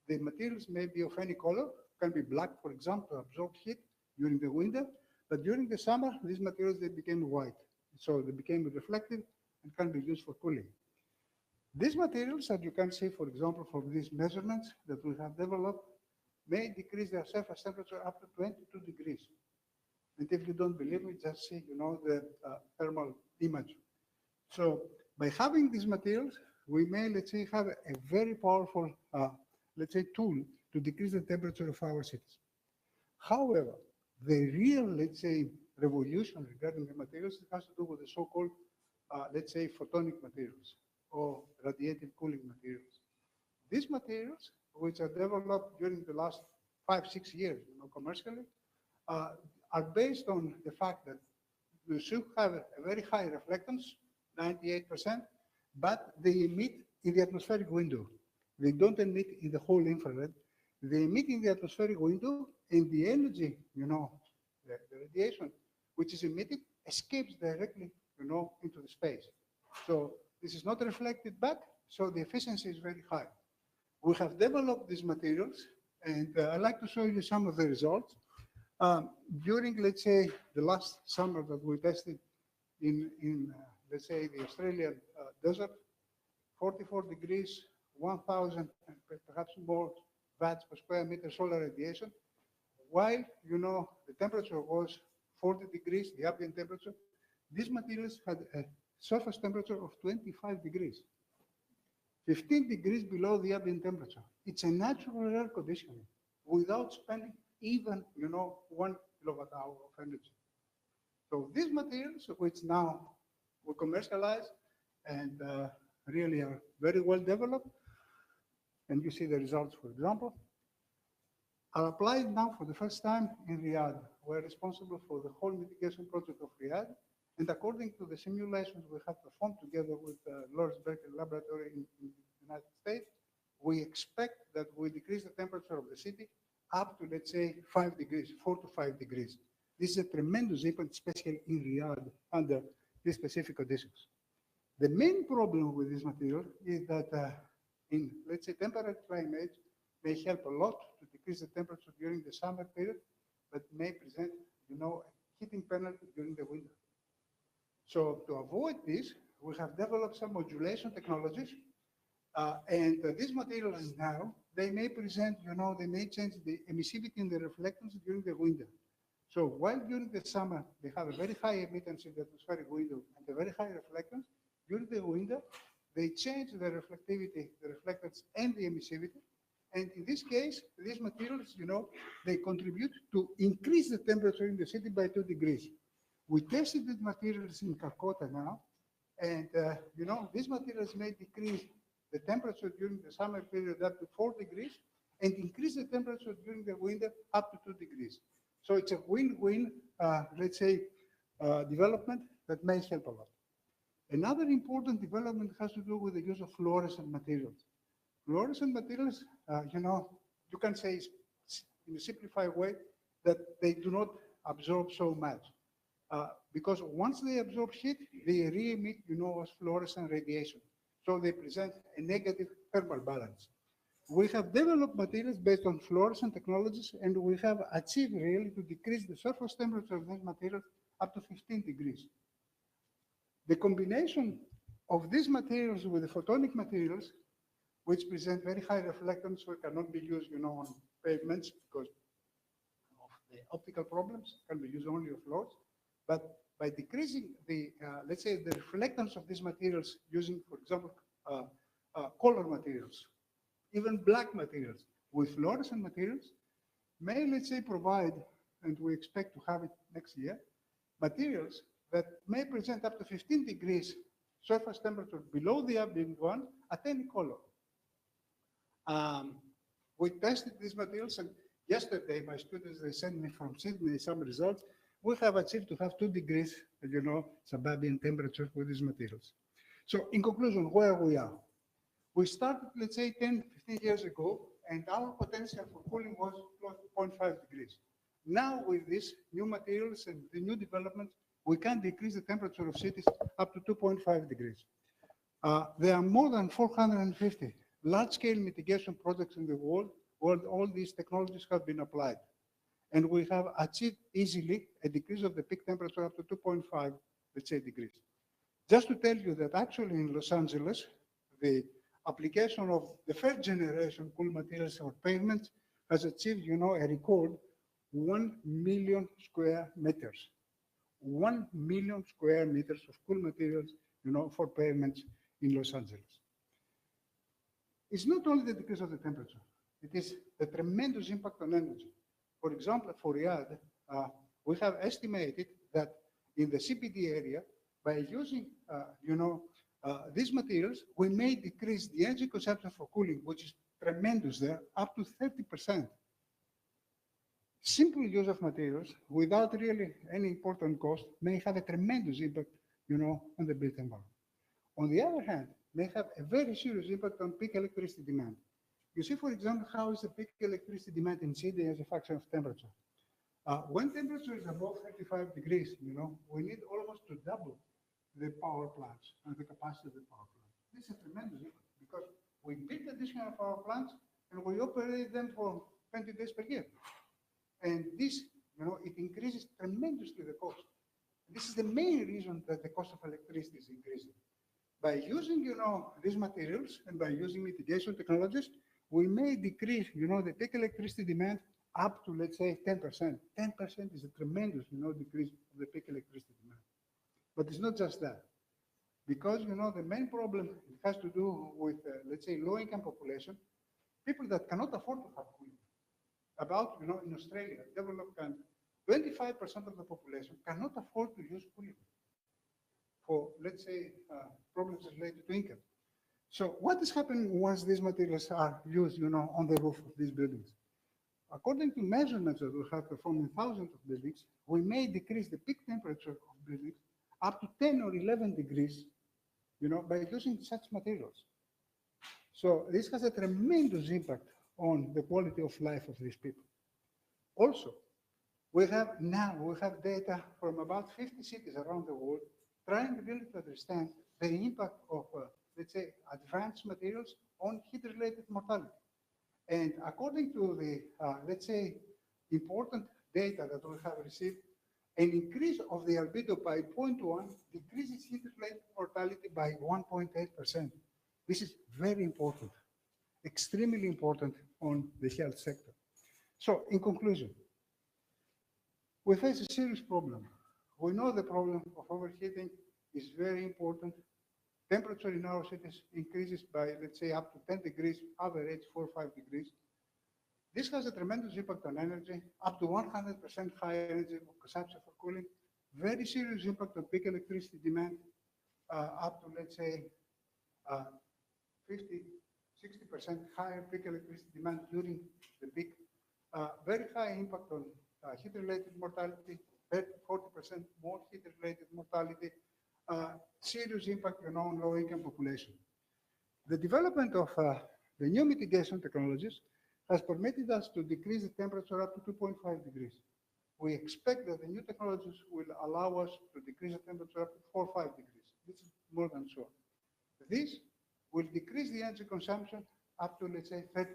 the materials may be of any color, can be black, for example, to absorb heat during the winter, but during the summer, these materials, they became white. So they became reflective and can be used for cooling. These materials that you can see, for example, from these measurements that we have developed, may decrease their surface temperature up to 22 degrees. And if you don't believe me, just see, the thermal image. So by having these materials, we may, let's say, have a very powerful, let's say, tool to decrease the temperature of our cities. However, the real, let's say, revolution regarding the materials has to do with the so-called, let's say, photonic materials or radiative cooling materials. These materials, which are developed during the last 5-6 years, commercially, are based on the fact that you should have a very high reflectance, 98%, but they emit in the atmospheric window. They don't emit in the whole infrared. They emit in the atmospheric window, and the energy, the radiation, which is emitted, escapes directly, into the space. So this is not reflected back, so the efficiency is very high. We have developed these materials, and I'd like to show you some of the results. During, let's say, the last summer that we tested in let's say, the Australian desert, 44 degrees, 1,000, perhaps more watts per square meter solar radiation, while, the temperature was 40 degrees, the ambient temperature, these materials had a surface temperature of 25 degrees. 15 degrees below the ambient temperature. It's a natural air conditioning without spending even, 1 kilowatt hour of energy. So these materials, which now we commercialize and really are very well developed, and you see the results, for example, are applied now for the first time in Riyadh. We're responsible for the whole mitigation project of Riyadh. And according to the simulations we have performed together with Lawrence Berkeley Laboratory in the United States, we expect that we decrease the temperature of the city up to, let's say, 5 degrees, 4 to 5 degrees. This is a tremendous impact, especially in Riyadh, under these specific conditions. The main problem with this material is that in, let's say, temperate climate, may help a lot to decrease the temperature during the summer period, but may present, a heating penalty during the winter. So to avoid this, we have developed some modulation technologies, and these materials now, they may present, they may change the emissivity and the reflectance during the winter. So while during the summer, they have a very high emittance in the atmospheric window and a very high reflectance, during the winter, they change the reflectivity, the reflectance, and the emissivity. And in this case, these materials, they contribute to increase the temperature in the city by 2 degrees. We tested the materials in Calcutta now, And, these materials may decrease the temperature during the summer period up to 4 degrees and increase the temperature during the winter up to 2 degrees. So it's a win-win, let's say, development that may help a lot. Another important development has to do with the use of fluorescent materials. Fluorescent materials, you can say in a simplified way that they do not absorb so much. Because once they absorb heat, they re-emit, as fluorescent radiation. So they present a negative thermal balance. We have developed materials based on fluorescent technologies, and we have achieved really to decrease the surface temperature of these materials up to 15 degrees. The combination of these materials with the photonic materials, which present very high reflectance, so it cannot be used, on pavements because of the optical problems, can be used only on floors. But by decreasing the, let's say, the reflectance of these materials using, for example, color materials, even black materials with fluorescent materials, may, let's say, provide, and we expect to have it next year, materials that may present up to 15 degrees surface temperature below the ambient one at any color. We tested these materials, and yesterday my students, they sent me from Sydney some results. We have achieved to have 2 degrees, sub-ambient temperature with these materials. So in conclusion, where we are. We started, let's say, 10, 15 years ago, and our potential for cooling was close to 0.5 degrees. Now, with these new materials and the new developments, we can decrease the temperature of cities up to 2.5 degrees. There are more than 450 large-scale mitigation projects in the world where all these technologies have been applied. And we have achieved easily a decrease of the peak temperature up to 2.5, let's say, degrees. Just to tell you that actually in Los Angeles, the application of the first generation cool materials for pavements has achieved, a record 1 million square meters. 1 million square meters of cool materials, for pavements in Los Angeles. It's not only the decrease of the temperature, it is the tremendous impact on energy. For example, for Riyadh, we have estimated that in the CBD area, by using, these materials, we may decrease the energy consumption for cooling, which is tremendous there, up to 30%. Simple use of materials without really any important cost may have a tremendous impact, on the built environment. On the other hand, may have a very serious impact on peak electricity demand. You see, for example, how is the peak electricity demand in Sydney as a function of temperature? When temperature is above 35 degrees, we need almost to double the power plants and the capacity of the power plant. This is a tremendous impact because we build additional power plants and we operate them for 20 days per year. And this, it increases tremendously the cost. This is the main reason that the cost of electricity is increasing. By using, these materials and by using mitigation technologies, we may decrease, the peak electricity demand up to, let's say, 10%. 10% is a tremendous, decrease of the peak electricity demand. But it's not just that. Because, the main problem has to do with, let's say, low-income population, people that cannot afford to have cooling. About, in Australia, developed country, 25% of the population cannot afford to use cooling for, let's say, problems related to income. So what is happening once these materials are used, on the roof of these buildings? According to measurements that we have performed in thousands of buildings, we may decrease the peak temperature of buildings up to 10 or 11 degrees, by using such materials. So this has a tremendous impact on the quality of life of these people. Also, we have data from about 50 cities around the world trying really to understand the impact of, let's say, advanced materials on heat-related mortality. And according to the, let's say, important data that we have received, an increase of the albedo by 0.1 decreases heat-related mortality by 1.8%. This is very important, extremely important on the health sector. So, in conclusion, we face a serious problem. We know the problem of overheating is very important. Temperature in our cities increases by, let's say, up to 10 degrees, average 4 or 5 degrees. This has a tremendous impact on energy, up to 100% higher energy consumption for cooling, very serious impact on peak electricity demand, up to, let's say, 50, 60% higher peak electricity demand during the peak. Very high impact on heat-related mortality, 40% more heat-related mortality, serious impact on low-income population. The development of the new mitigation technologies has permitted us to decrease the temperature up to 2.5 degrees. We expect that the new technologies will allow us to decrease the temperature up to 4 or 5 degrees. This is more than sure. This will decrease the energy consumption up to, let's say, 30-40%.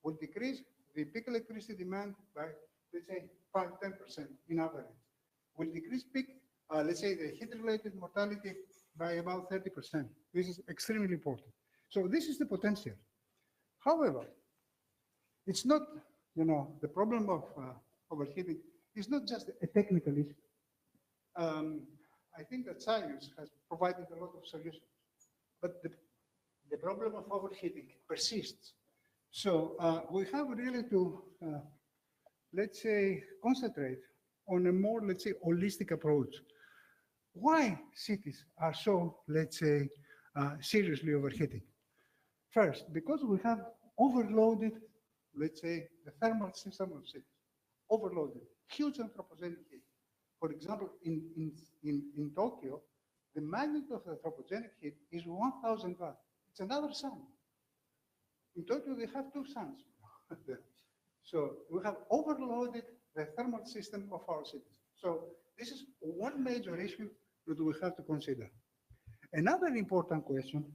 Will decrease the peak electricity demand by, let's say, 5-10% in average. Will decrease peak, let's say, the heat-related mortality by about 30%. This is extremely important. So this is the potential. However, it's not, the problem of overheating is not just a technical issue. I think that science has provided a lot of solutions, but the problem of overheating persists. So we have really to, let's say, concentrate on a more, let's say, holistic approach. Why cities are so, let's say, seriously overheating? First, because we have overloaded, let's say, the thermal system of cities. Overloaded, huge anthropogenic heat. For example, in Tokyo, the magnitude of the anthropogenic heat is 1,000 watts. It's another sun. In Tokyo, they have 2 suns. So we have overloaded the thermal system of our cities. So this is one major issue that we have to consider. Another important question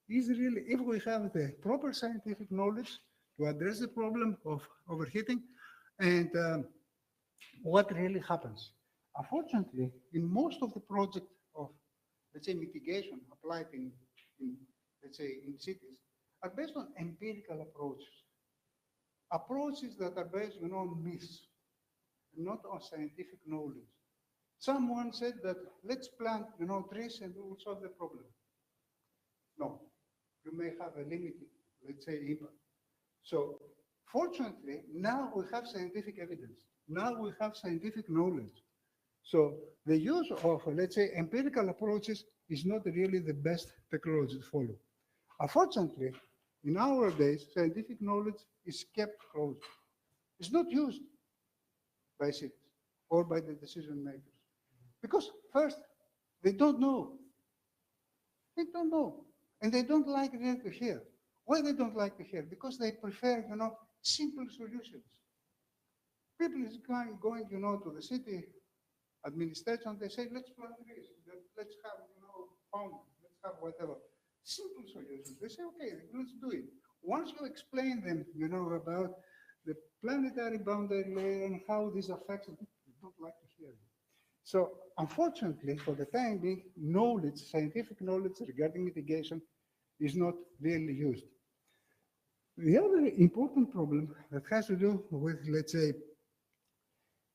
is really if we have the proper scientific knowledge to address the problem of overheating and what really happens. Unfortunately, in most of the projects of, let's say, mitigation applied in let's say, in cities, are based on empirical approaches. Approaches that are based on myths, not on scientific knowledge. Someone said that let's plant trees and we will solve the problem. No, you may have a limited, let's say, impact. So fortunately, now we have scientific evidence. Now we have scientific knowledge. So the use of, let's say, empirical approaches is not really the best technology to follow. Unfortunately, in our days, scientific knowledge is kept close. It's not used by cities or by the decision makers. Because first, they don't know. They don't know. And they don't like really to hear. Why they don't like to hear? Because they prefer, simple solutions. People is going, to the city administration, they say, let's plant trees, let's have, fountain, let's have whatever. Simple solutions. They say, okay, let's do it. Once you explain them, about the planetary boundary layer and how this affects it, they don't like to hear it. So unfortunately, for the time being, knowledge, scientific knowledge regarding mitigation is not really used. The other important problem that has to do with, let's say,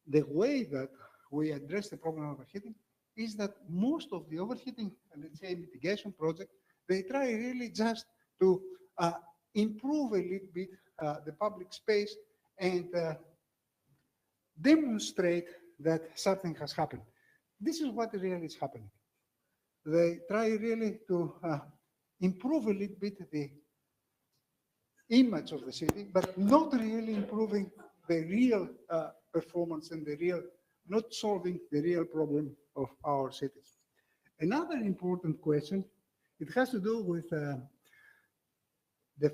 the way that we address the problem of overheating is that most of the overheating, let's say, mitigation projects, they try really just to improve a little bit the public space and demonstrate that something has happened. This is what really is happening. They try really to improve a little bit the image of the city, but not really improving the real performance and the real, not solving the real problem of our cities. Another important question, it has to do with the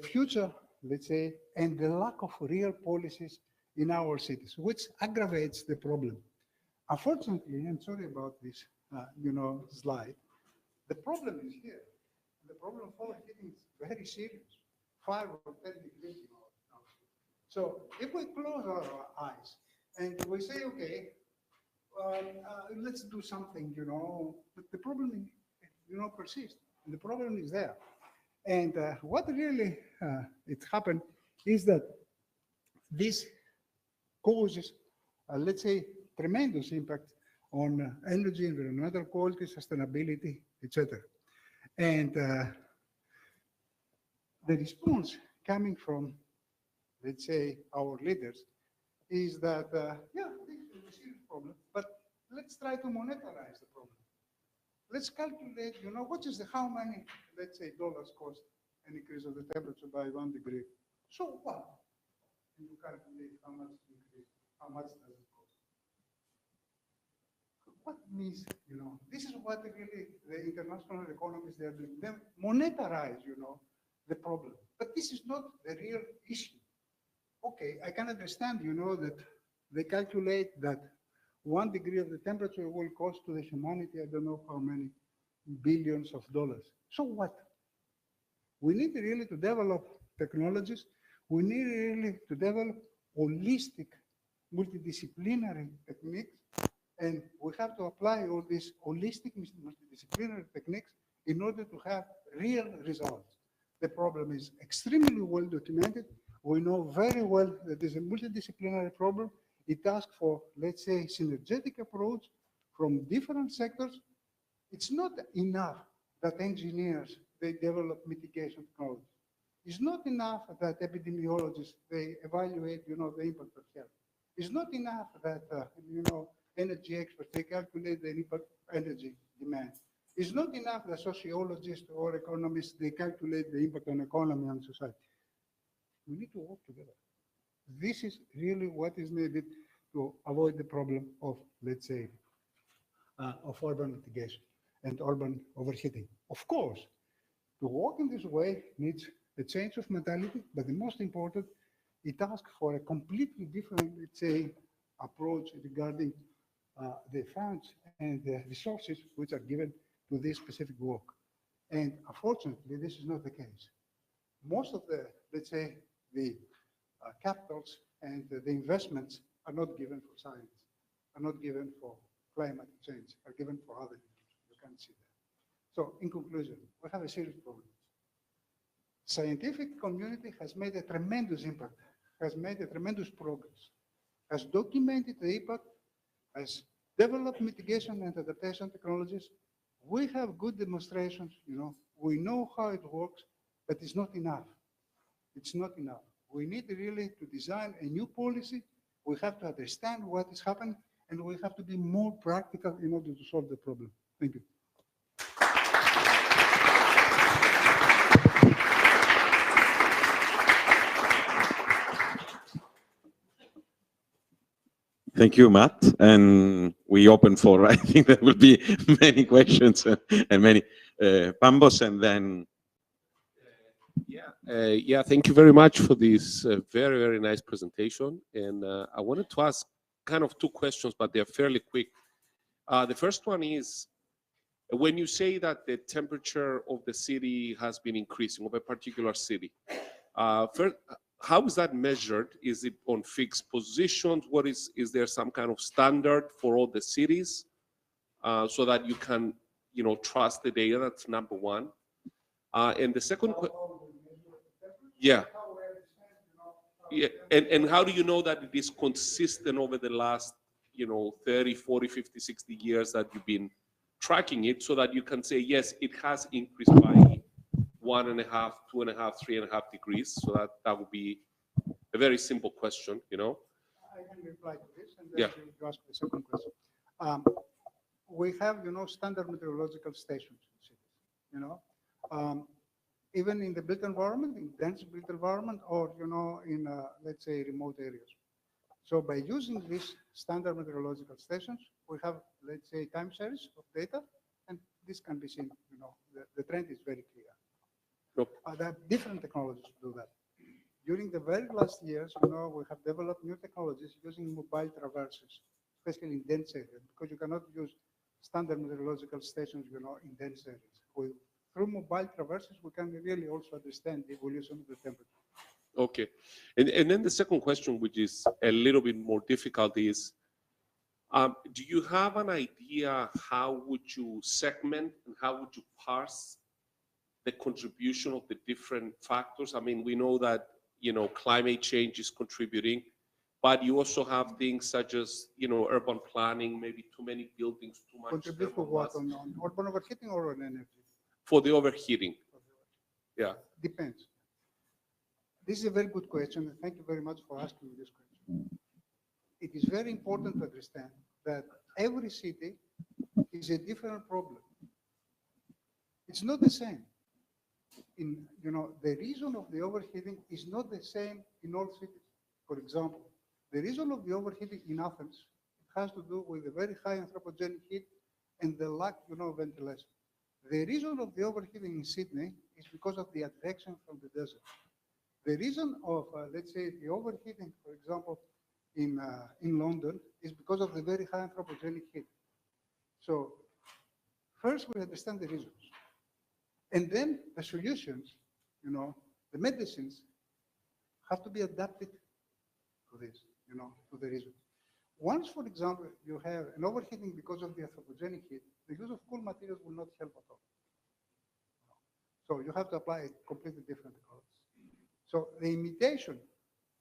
future, let's say, and the lack of real policies in our cities, which aggravates the problem. Unfortunately, I'm sorry about this, slide. The problem is here. The problem of overheating is very serious, 5 or 10 degrees. So if we close our eyes and we say, okay, let's do something, but the problem, persists, and the problem is there. And what really it happened is that this causes, let's say, tremendous impact on energy, environmental quality, sustainability, etc. And the response coming from, let's say, our leaders is that, yeah, this is a serious problem, but let's try to monetize the problem. let's calculate, what is how many, let's say, dollars cost an increase of the temperature by 1 degree. So what? You calculate how much increase, how much does it cost? What means, this is what really the international economists, they're doing. They monetize, the problem. But this is not the real issue. Okay, I can understand, that they calculate that 1 degree of the temperature will cost to the humanity, I don't know how many billions of dollars. So what? We need really to develop technologies. We need really to develop holistic, multidisciplinary techniques. And we have to apply all these holistic, multidisciplinary techniques in order to have real results. The problem is extremely well documented. We know very well that there's a multidisciplinary problem. It asks for, let's say, synergetic approach from different sectors. It's not enough that engineers, they develop mitigation technologies. It's not enough that epidemiologists, they evaluate, the impact of health. It's not enough that, energy experts, they calculate the impact energy demand. It's not enough that sociologists or economists, they calculate the impact on economy and society. We need to work together. This is really what is needed to avoid the problem of, let's say, of urban mitigation and urban overheating. Of course, to work in this way needs a change of mentality, but the most important, it asks for a completely different, let's say, approach regarding the funds and the resources which are given to this specific work. And unfortunately, this is not the case. Most of the, let's say, the capitals and the investments are not given for science, are not given for climate change, are given for other things. You can see that. So in conclusion, we have a serious problem. Scientific community has made a tremendous impact, has made a tremendous progress, has documented the impact, has developed mitigation and adaptation technologies. We have good demonstrations, we know how it works, but it's not enough. It's not enough. We need really to design a new policy. We have to understand what is happening, and we have to be more practical in order to solve the problem. Thank you. Thank you, Matt. And we open for, I think there will be many questions and many Pambos, and then. Yeah, thank you very much for this very, very nice presentation. And I wanted to ask kind of two questions, but they're fairly quick. The first one is, when you say that the temperature of the city has been increasing, of a particular city, first, how is that measured? Is it on fixed positions? Is there some kind of standard for all the cities so that you can, trust the data? That's number one. And the second question, yeah. And how do you know that it is consistent over the last, 30, 40, 50, 60 years that you've been tracking it, so that you can say, yes, it has increased by 1.5, 2.5, 3.5 degrees. So that would be a very simple question, I can reply to this, and then yeah. you ask the second question. We have, standard meteorological stations in cities, even in the built environment, in dense built environment, or, in, let's say, remote areas. So by using these standard meteorological stations, we have, let's say, time series of data, and this can be seen, the trend is very clear. There are different technologies to do that. During the very last years, we have developed new technologies using mobile traverses, especially in dense areas, because you cannot use standard meteorological stations, in dense areas. Through mobile traverses, we can really also understand the evolution of the temperature. Okay. And then the second question, which is a little bit more difficult, is do you have an idea how would you segment and how would you parse the contribution of the different factors? I mean, we know that, climate change is contributing, but you also have things such as, urban planning, maybe too many buildings, too much. Contribute for what? On urban overheating or on energy? For the overheating. Yeah. Depends. This is a very good question. Thank you very much for asking this question. It is very important to understand that every city is a different problem. It's not the same. The reason of the overheating is not the same in all cities. For example, the reason of the overheating in Athens has to do with the very high anthropogenic heat and the lack, of ventilation. The reason of the overheating in Sydney is because of the advection from the desert. The reason of, let's say, the overheating, for example, in London is because of the very high anthropogenic heat. So first we understand the reasons. And then the solutions, the medicines have to be adapted to this, to the reasons. Once, for example, you have an overheating because of the anthropogenic heat, the use of cool materials will not help at all. So you have to apply a completely different approach. So the imitation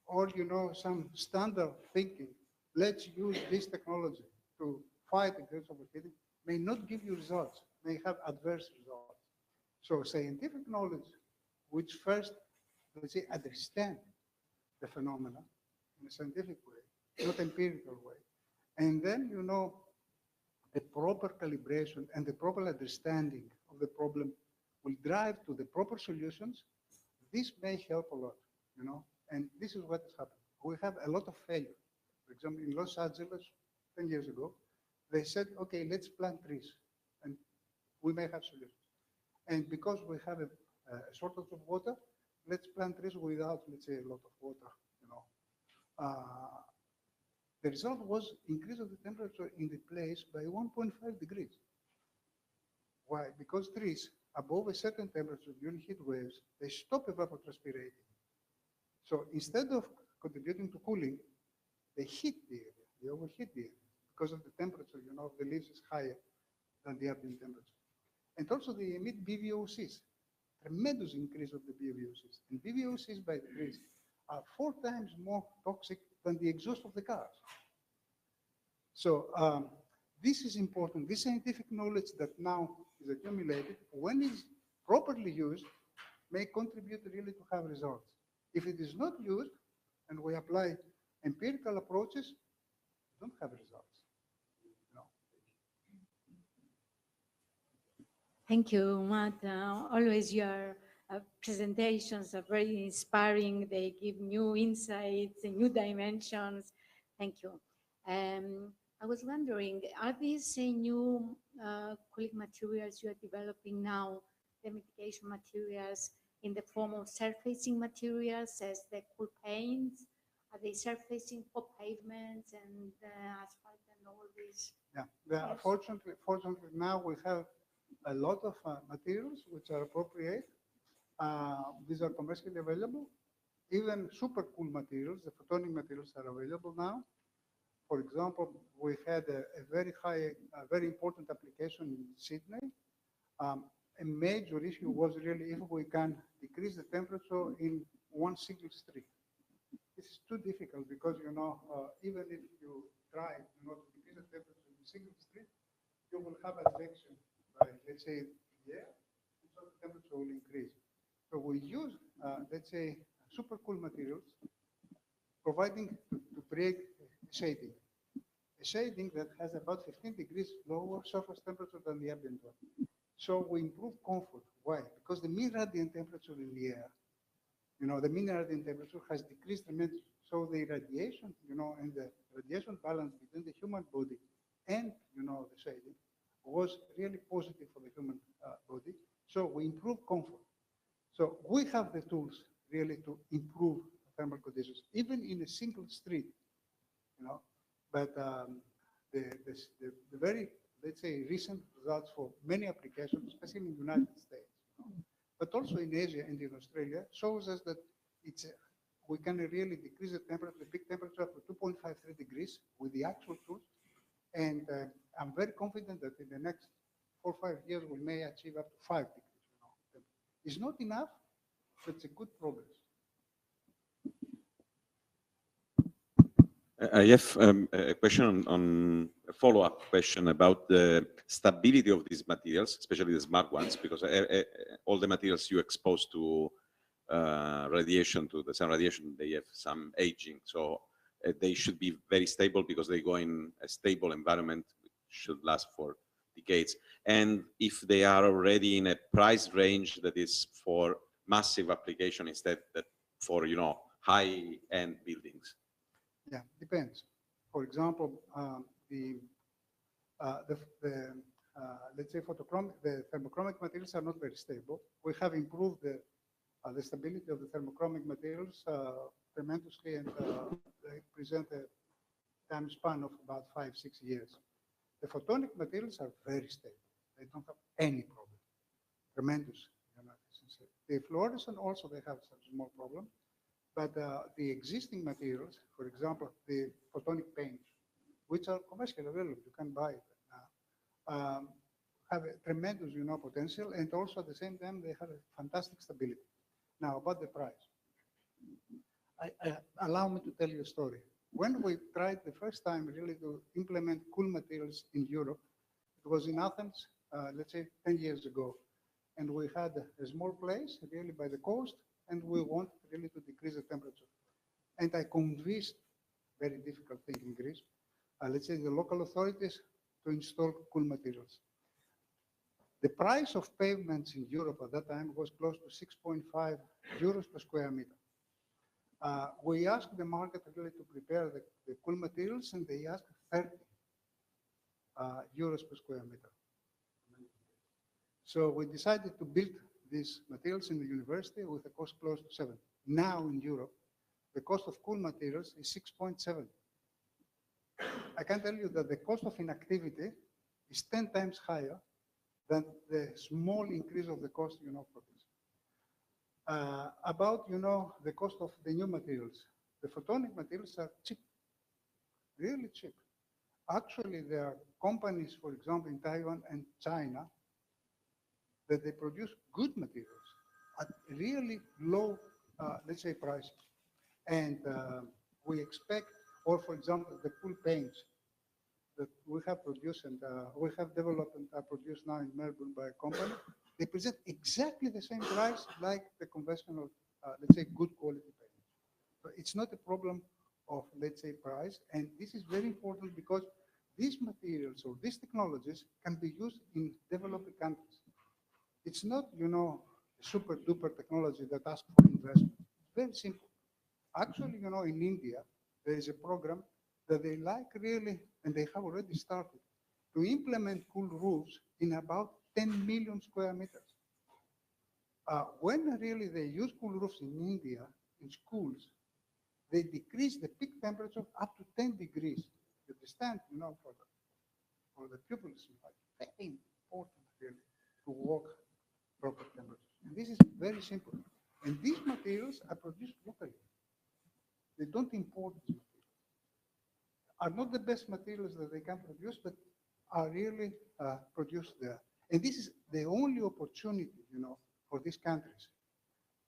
or, some standard thinking, let's use this technology to fight against overheating, may not give you results, may have adverse results. So scientific knowledge, which first, let's say, understand the phenomena in a scientific way, not empirical way. And then, the proper calibration and the proper understanding of the problem will drive to the proper solutions. This may help a lot, and this is what has happened. We have a lot of failure. For example, in Los Angeles, 10 years ago, they said, okay, let's plant trees, and we may have solutions. And because we have a shortage of water, let's plant trees without, let's say, a lot of water, The result was increase of the temperature in the place by 1.5 degrees. Why? Because trees above a certain temperature during heat waves, they stop evapotranspirating. So instead of contributing to cooling, they heat the area, they overheat the area because of the temperature, of the leaves is higher than the ambient temperature. And also they emit BVOCs, tremendous increase of the BVOCs. And BVOCs by the trees are 4 times more toxic than the exhaust of the cars. So this is important. This scientific knowledge that now is accumulated, when it's properly used, may contribute really to have results. If it is not used, and we apply empirical approaches, we don't have results. Thank you, Matt. Always your presentations are very inspiring. They give new insights and new dimensions. Thank you. I was wondering, are these new cooling materials you are developing now, the mitigation materials, in the form of surfacing materials as the cool paints? Are they surfacing for pavements and asphalt and all this? Yeah, yes. Fortunately now we have a lot of materials which are appropriate. These are commercially available. Even super cool materials, the photonic materials, are available now. For example, we had a very important application in Sydney. A major issue was really if we can decrease the temperature in one single street. This is too difficult because, even if you try to decrease the temperature in a single street, you will have advection by, let's say, the air, and so the temperature will increase. So we use, let's say, super cool materials, providing to create shading. A shading that has about 15 degrees lower surface temperature than the ambient one. So we improve comfort. Why? Because the mean radiant temperature in the air, the mean radiant temperature has decreased tremendously. So the radiation, and the radiation balance between the human body and, the shading was really positive for the human body. So we improve comfort. So we have the tools really to improve thermal conditions, even in a single street, But the very, let's say, recent results for many applications, especially in the United States, but also in Asia and in Australia, shows us that we can really decrease the temperature, the peak temperature up to 2.53 degrees with the actual tools. And I'm very confident that in the next 4 or 5 years, we may achieve up to 5 degrees. It's not enough, but it's a good progress. I have a question on a follow-up question about the stability of these materials, especially the smart ones, because all the materials you expose to radiation, to the sun radiation, they have some aging. So they should be very stable because they go in a stable environment, which should last for decades, and if they are already in a price range that is for massive application instead that for, you know, high-end buildings? Yeah, depends. For example, let's say the thermochromic materials are not very stable. We have improved the stability of the thermochromic materials tremendously, and they present a time span of about 5-6 years. The photonic materials are very stable. They don't have any problem. Tremendous. The fluorescent also, they have some small problem. But the existing materials, for example, the photonic paints, which are commercially available, you can buy it now, have a tremendous, potential, and also at the same time they have a fantastic stability. Now about the price, allow me to tell you a story. When we tried the first time really to implement cool materials in Europe, it was in Athens, let's say 10 years ago, and we had a small place really by the coast, and we wanted really to decrease the temperature. And I convinced, very difficult thing in Greece, let's say the local authorities to install cool materials. The price of pavements in Europe at that time was close to 6.5 euros per square meter. We asked the market really to prepare the cool materials, and they asked 30 euros per square meter. So we decided to build these materials in the university with a cost close to 7. Now in Europe, the cost of cool materials is 6.7. I can tell you that the cost of inactivity is 10 times higher than the small increase of the cost, for this. About, the cost of the new materials. The photonic materials are cheap, really cheap. Actually, there are companies, for example, in Taiwan and China, that they produce good materials at really low, let's say, prices. And we expect, or for example, the cool paints that we have produced and we have developed and are produced now in Melbourne by a company, they present exactly the same price like the conventional, let's say, good quality paint. So it's not a problem of, let's say, price. And this is very important because these materials or these technologies can be used in developing countries. It's not, super duper technology that asks for investment. It's very simple. Actually, in India, there is a program that they like really, and they have already started, to implement cool roofs in about 10 million square meters. When really they use cool roofs in India, in schools, they decrease the peak temperature up to 10 degrees. You understand, for the pupils, very important really to work proper temperature. And this is very simple. And these materials are produced locally. They don't import these materials. Are not the best materials that they can produce, but are really produced there. And this is the only opportunity, for these countries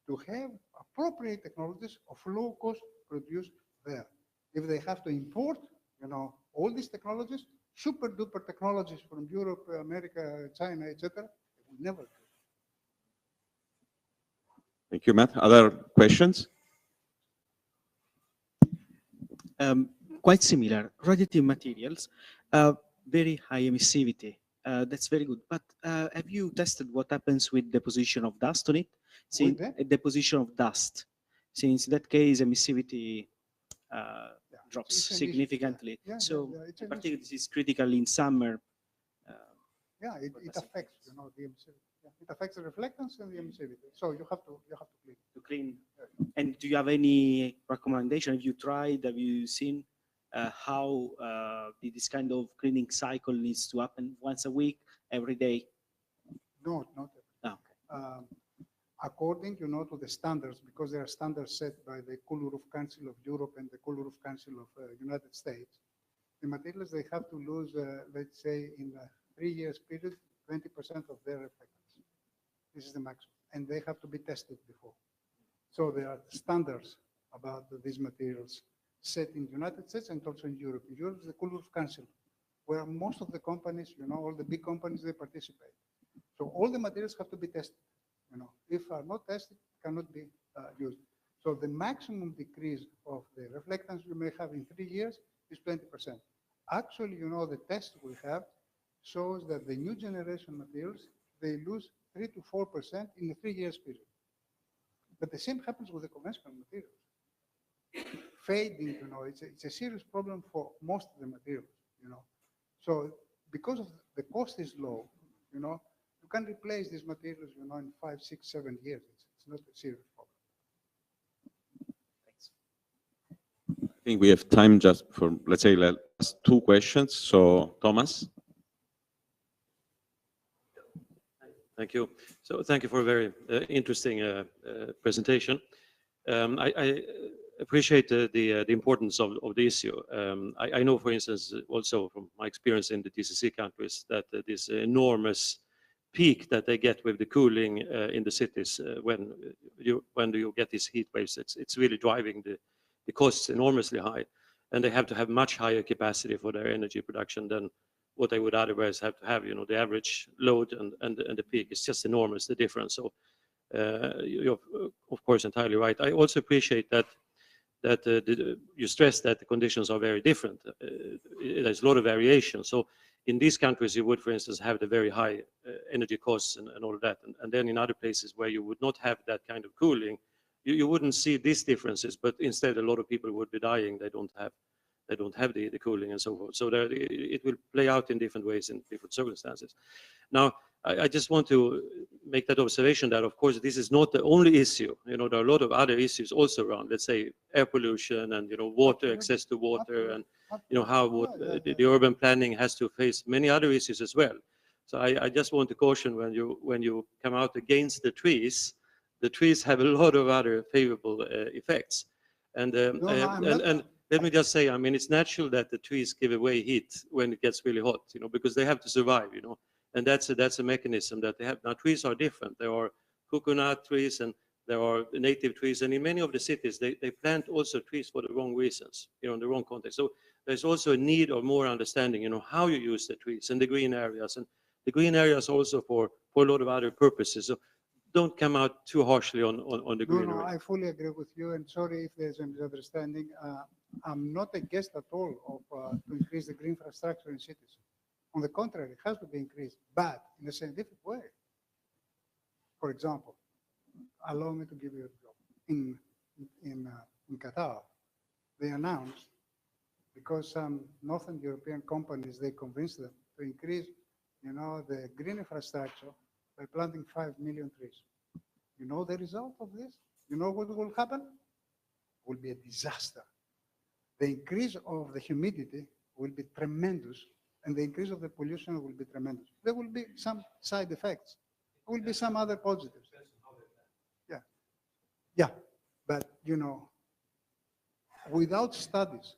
to have appropriate technologies of low cost produced there. If they have to import, all these technologies, super duper technologies from Europe, America, China, etc., they will never do. Thank you, Matt. Other questions? Quite similar. Radioactive materials, very high emissivity. That's very good. But have you tested what happens with deposition of dust on it? Since a deposition of dust, since in that case emissivity drops significantly. So particularly this is critical in summer. Yeah, it affects the emissivity. Yeah, it affects the reflectance and the emissivity. So you have to clean. To clean. And do you have any recommendation? Have you tried? Have you seen how this kind of cleaning cycle needs to happen once a week, every day? No, not every day. Okay. According, to the standards, because there are standards set by the Cool Roof Council of Europe and the Cool Roof Council of United States, the materials they have to lose, let's say, in a 3 years period, 20% of their reflectance. This is the maximum, and they have to be tested before. So there are standards about these materials set in the United States and also in Europe. In Europe, the Cool Roof Council, where most of the companies, all the big companies, they participate. So all the materials have to be tested. If are not tested, cannot be used. So the maximum decrease of the reflectance you may have in 3 years is 20%. Actually, the test we have shows that the new generation materials, they lose 3 to 4% in a 3 years period. But the same happens with the conventional materials. Fading, it's a serious problem for most of the materials, So because of the cost is low, you can replace these materials, in 5, 6, 7 years. It's not a serious problem. I think we have time just for, let's say, last 2 questions. So, Thomas. Thank you. So thank you for a very interesting presentation. I appreciate the importance of the issue. I know, for instance, also from my experience in the GCC countries, that this enormous peak that they get with the cooling in the cities when you get these heat waves, it's really driving the costs enormously high, and they have to have much higher capacity for their energy production than what they would otherwise have to have. The average load and the peak is just enormous, the difference. So you're of course entirely right. I also appreciate that you stress that the conditions are very different. There's a lot of variation. So in these countries, you would, for instance, have the very high energy costs and all of that. And then in other places where you would not have that kind of cooling, you wouldn't see these differences, but instead a lot of people would be dying. They don't have the cooling and so forth. So it will play out in different ways in different circumstances. Now, I just want to make that observation that, of course, this is not the only issue. There are a lot of other issues also around, let's say, air pollution and, water, access to water, and, how the urban planning has to face many other issues as well. So I just want to caution when you come out against the trees have a lot of other favorable effects. And let me just say, it's natural that the trees give away heat when it gets really hot, because they have to survive, and that's a mechanism that they have. Now, trees are different. There are coconut trees and there are native trees, and in many of the cities, they plant also trees for the wrong reasons, in the wrong context. So there's also a need of more understanding, how you use the trees and the green areas, and the green areas also for a lot of other purposes. So don't come out too harshly on the green area. No, I fully agree with you, and sorry if there's a misunderstanding. I'm not against at all of to increase the green infrastructure in cities. On the contrary, it has to be increased, but in a scientific way. For example, allow me to give you an example. In Qatar, they announced, because some Northern European companies, they convinced them to increase, the green infrastructure by planting 5 million trees. You know the result of this? You know what will happen? It will be a disaster. The increase of the humidity will be tremendous, and the increase of the pollution will be tremendous. There will be some side effects. There will be some other positives. Yeah, but without studies,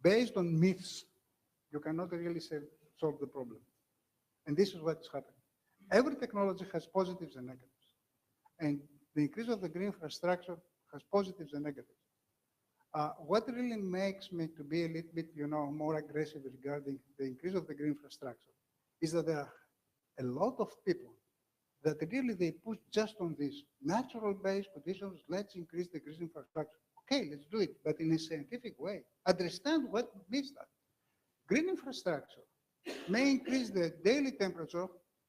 based on myths, you cannot really solve the problem. And this is what's happening. Every technology has positives and negatives. And the increase of the green infrastructure has positives and negatives. What really makes me to be a little bit, more aggressive regarding the increase of the green infrastructure is that there are a lot of people that really they push just on these natural-based conditions. Let's increase the green infrastructure. Okay, let's do it, but in a scientific way. Understand what means that. Green infrastructure may increase the daily temperature,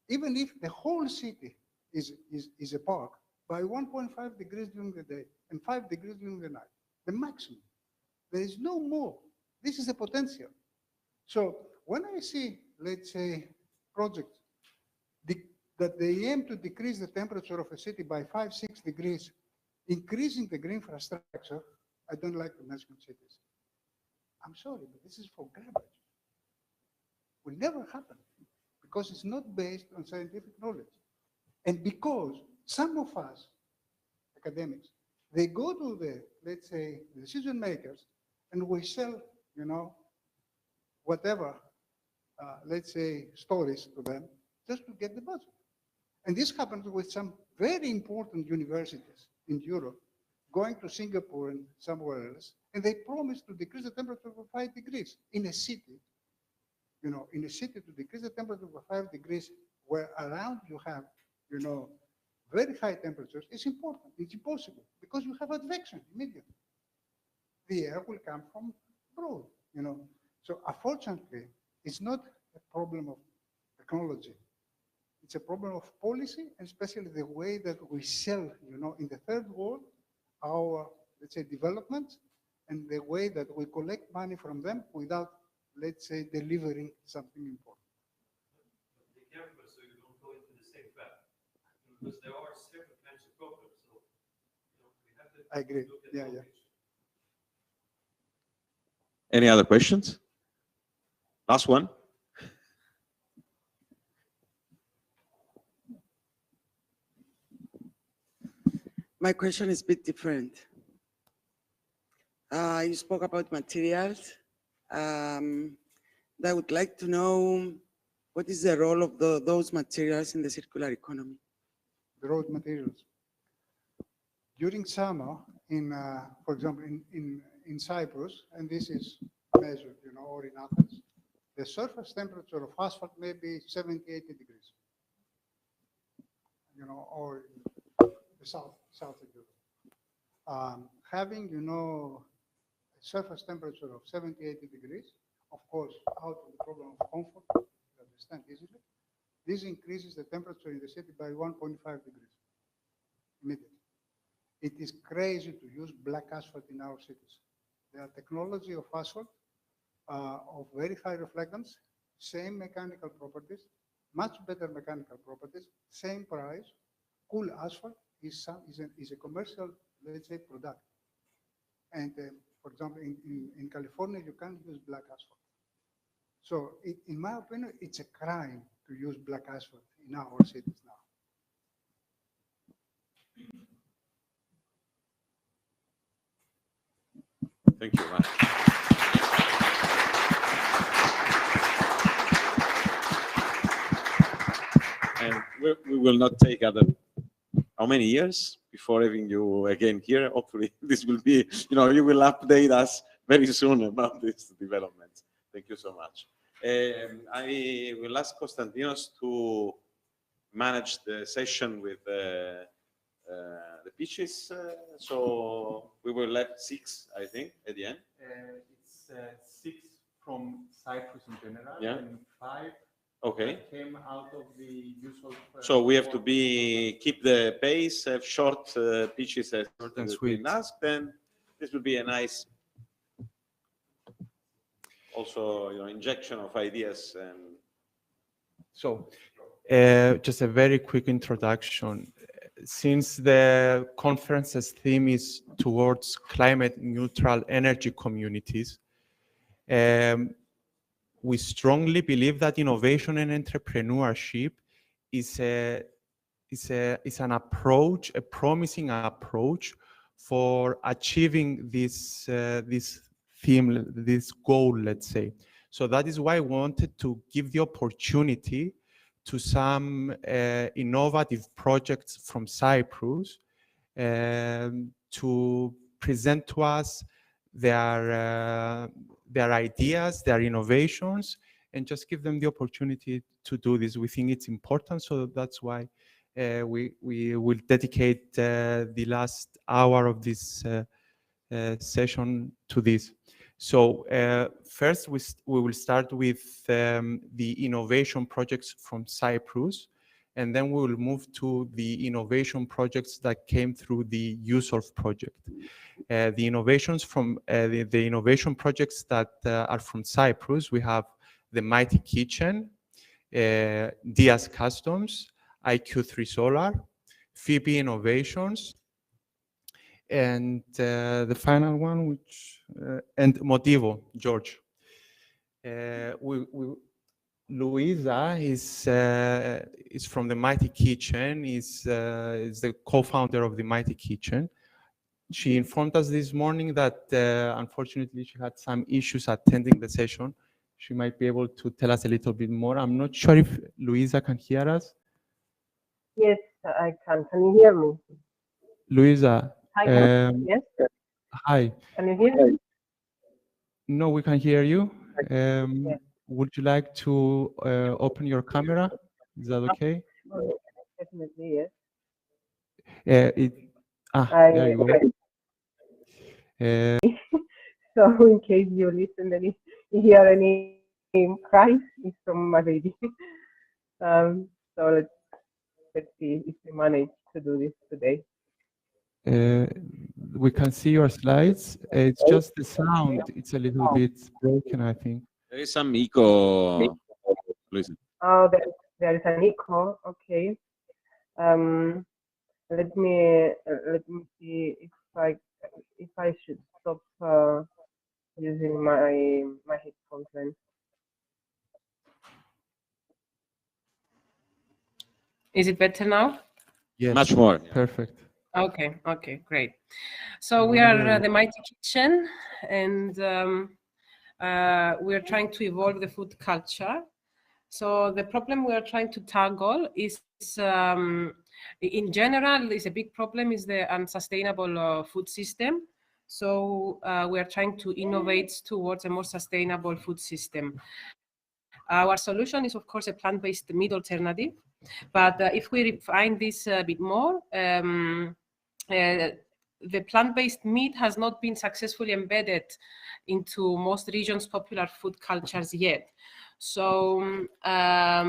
even if the whole city is a park, by 1.5 degrees during the day and 5 degrees during the night. The maximum. There is no more. This is the potential. So when I see, let's say, projects that they aim to decrease the temperature of a city by 5, 6 degrees, increasing the green infrastructure, I don't like to mention cities. I'm sorry, but this is for garbage. Will never happen because it's not based on scientific knowledge. And because some of us, academics, they go to the, let's say, decision makers, and we sell, whatever, let's say, stories to them just to get the budget. And this happens with some very important universities in Europe, going to Singapore and somewhere else, and they promise to decrease the temperature by 5 degrees in a city. In a city to decrease the temperature by 5 degrees, where around you have, very high temperatures, is important. It's impossible because you have advection immediately. The air will come from abroad, So unfortunately, it's not a problem of technology. It's a problem of policy, and especially the way that we sell, in the third world, our, let's say, development, and the way that we collect money from them without, let's say, delivering something important. Be careful so you don't go into the same trap, because there are several kinds of problems. So we have to I agree. look at Yeah, the yeah. picture. Any other questions? Last one. My question is a bit different. You spoke about materials. I would like to know what is the role of those materials in the circular economy? The road materials. During summer, for example, in Cyprus, and this is measured, or in Athens, the surface temperature of asphalt may be 70, 80 degrees, or the south of Europe. Having, a surface temperature of 70, 80 degrees, of course, out of the problem of comfort, you understand easily, this increases the temperature in the city by 1.5 degrees immediately. It is crazy to use black asphalt in our cities. The technology of asphalt of very high reflectance, same mechanical properties, much better mechanical properties, same price. Cool asphalt is a commercial, let's say, product. And for example, in California, you can't use black asphalt. So in my opinion, it's a crime to use black asphalt in our cities now. Thank you, Ryan. And we will not take how many years before having you again here? Hopefully this will be, you will update us very soon about this development. Thank you so much. I will ask Konstantinos to manage the session with the pitches. So we will left 6, I think, at the end. It's 6 from Cyprus in general, Yeah. and 5 Okay. came out of the usual. So we have to keep the pace, have short pitches as and has sweet. been asked. Then this will be a nice, also injection of ideas and. So, just a very quick introduction. Since the conference's theme is towards climate neutral energy communities, we strongly believe that innovation and entrepreneurship is an approach, a promising approach for achieving this theme, this goal, let's say. So that is why I wanted to give the opportunity to some innovative projects from Cyprus to present to us their ideas, their innovations, and just give them the opportunity to do this. We think it's important, so that's why we will dedicate the last hour of this session to this. So first, we will start with the innovation projects from Cyprus, and then we will move to the innovation projects that came through the USOLF project. The innovations from the innovation projects that are from Cyprus, we have the Mighty Kitchen, Diaz Customs, IQ3 Solar, Phoebe Innovations, and the final one, which and Motivo, George. Luisa is from the Mighty Kitchen. Is the co-founder of the Mighty Kitchen. She informed us this morning that unfortunately she had some issues attending the session. She might be able to tell us a little bit more. I'm not sure if Luisa can hear us. Yes, I can. Can you hear me? Luisa. Hi. Yes. Hi. Can you hear me? No, we can hear you. Yes. Would you like to open your camera? Is that okay? Definitely, yes. There you go. So in case you listen and you hear any prize is from Madrid. So let's see if we manage to do this today. We can see your slides. It's just the sound. It's a little bit broken, I think. There is some echo, Luisa. Oh, there is an echo. Okay. Let me see if I should stop using my headphones then. Is it better now? Yes, much more. Perfect. Okay, okay, great. So we are the Mighty Kitchen, and we are trying to evolve the food culture. So the problem we are trying to tackle is, in general, is a big problem is the unsustainable food system. So we are trying to innovate towards a more sustainable food system. Our solution is, of course, a plant-based meat alternative. But if we refine this a bit more, the plant-based meat has not been successfully embedded into most regions' popular food cultures yet. So a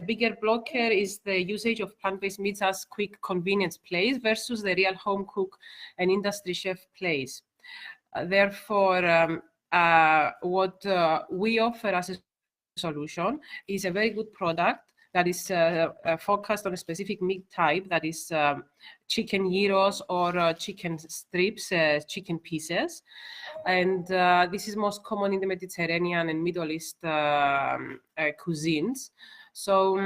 bigger blocker is the usage of plant-based meats as quick convenience plays versus the real home cook and industry chef plays. Therefore, what we offer as a solution is a very good product that is focused on a specific meat type, that is chicken gyros or chicken strips, chicken pieces. And this is most common in the Mediterranean and Middle East cuisines. So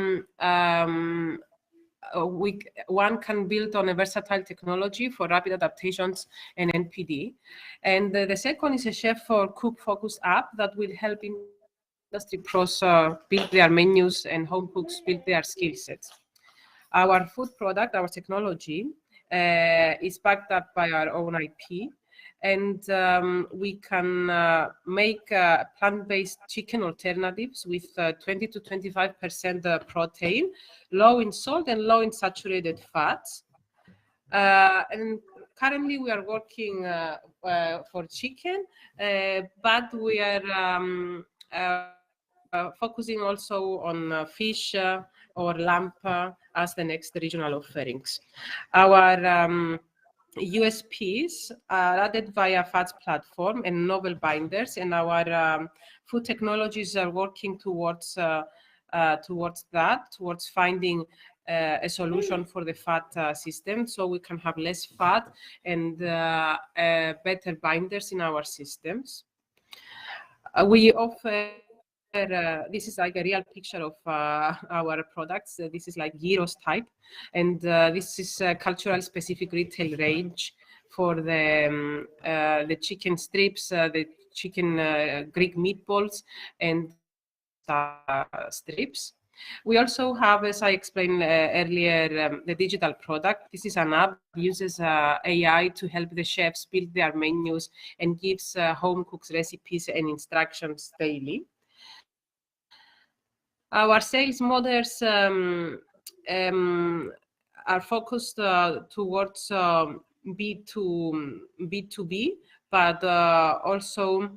one can build on a versatile technology for rapid adaptations and NPD. And the second is a chef or cook focused app that will help industry pros build their menus and home cooks build their skill sets. Our food product, our technology, is backed up by our own IP, and we can make plant-based chicken alternatives with 20 to 25% protein, low in salt and low in saturated fats. And currently we are working for chicken, but we are focusing also on fish or lamb as the next regional offerings. Our USPs are added via fats platform and novel binders, and our food technologies are working towards finding a solution for the fat system, so we can have less fat and better binders in our systems. We offer, this is like a real picture of our products. This is like gyros type, and this is a cultural specific retail range for the chicken strips, the chicken Greek meatballs, and strips. We also have, as I explained earlier, the digital product. This is an app that uses AI to help the chefs build their menus and gives home cooks recipes and instructions daily. Our sales models are focused towards B2B, but also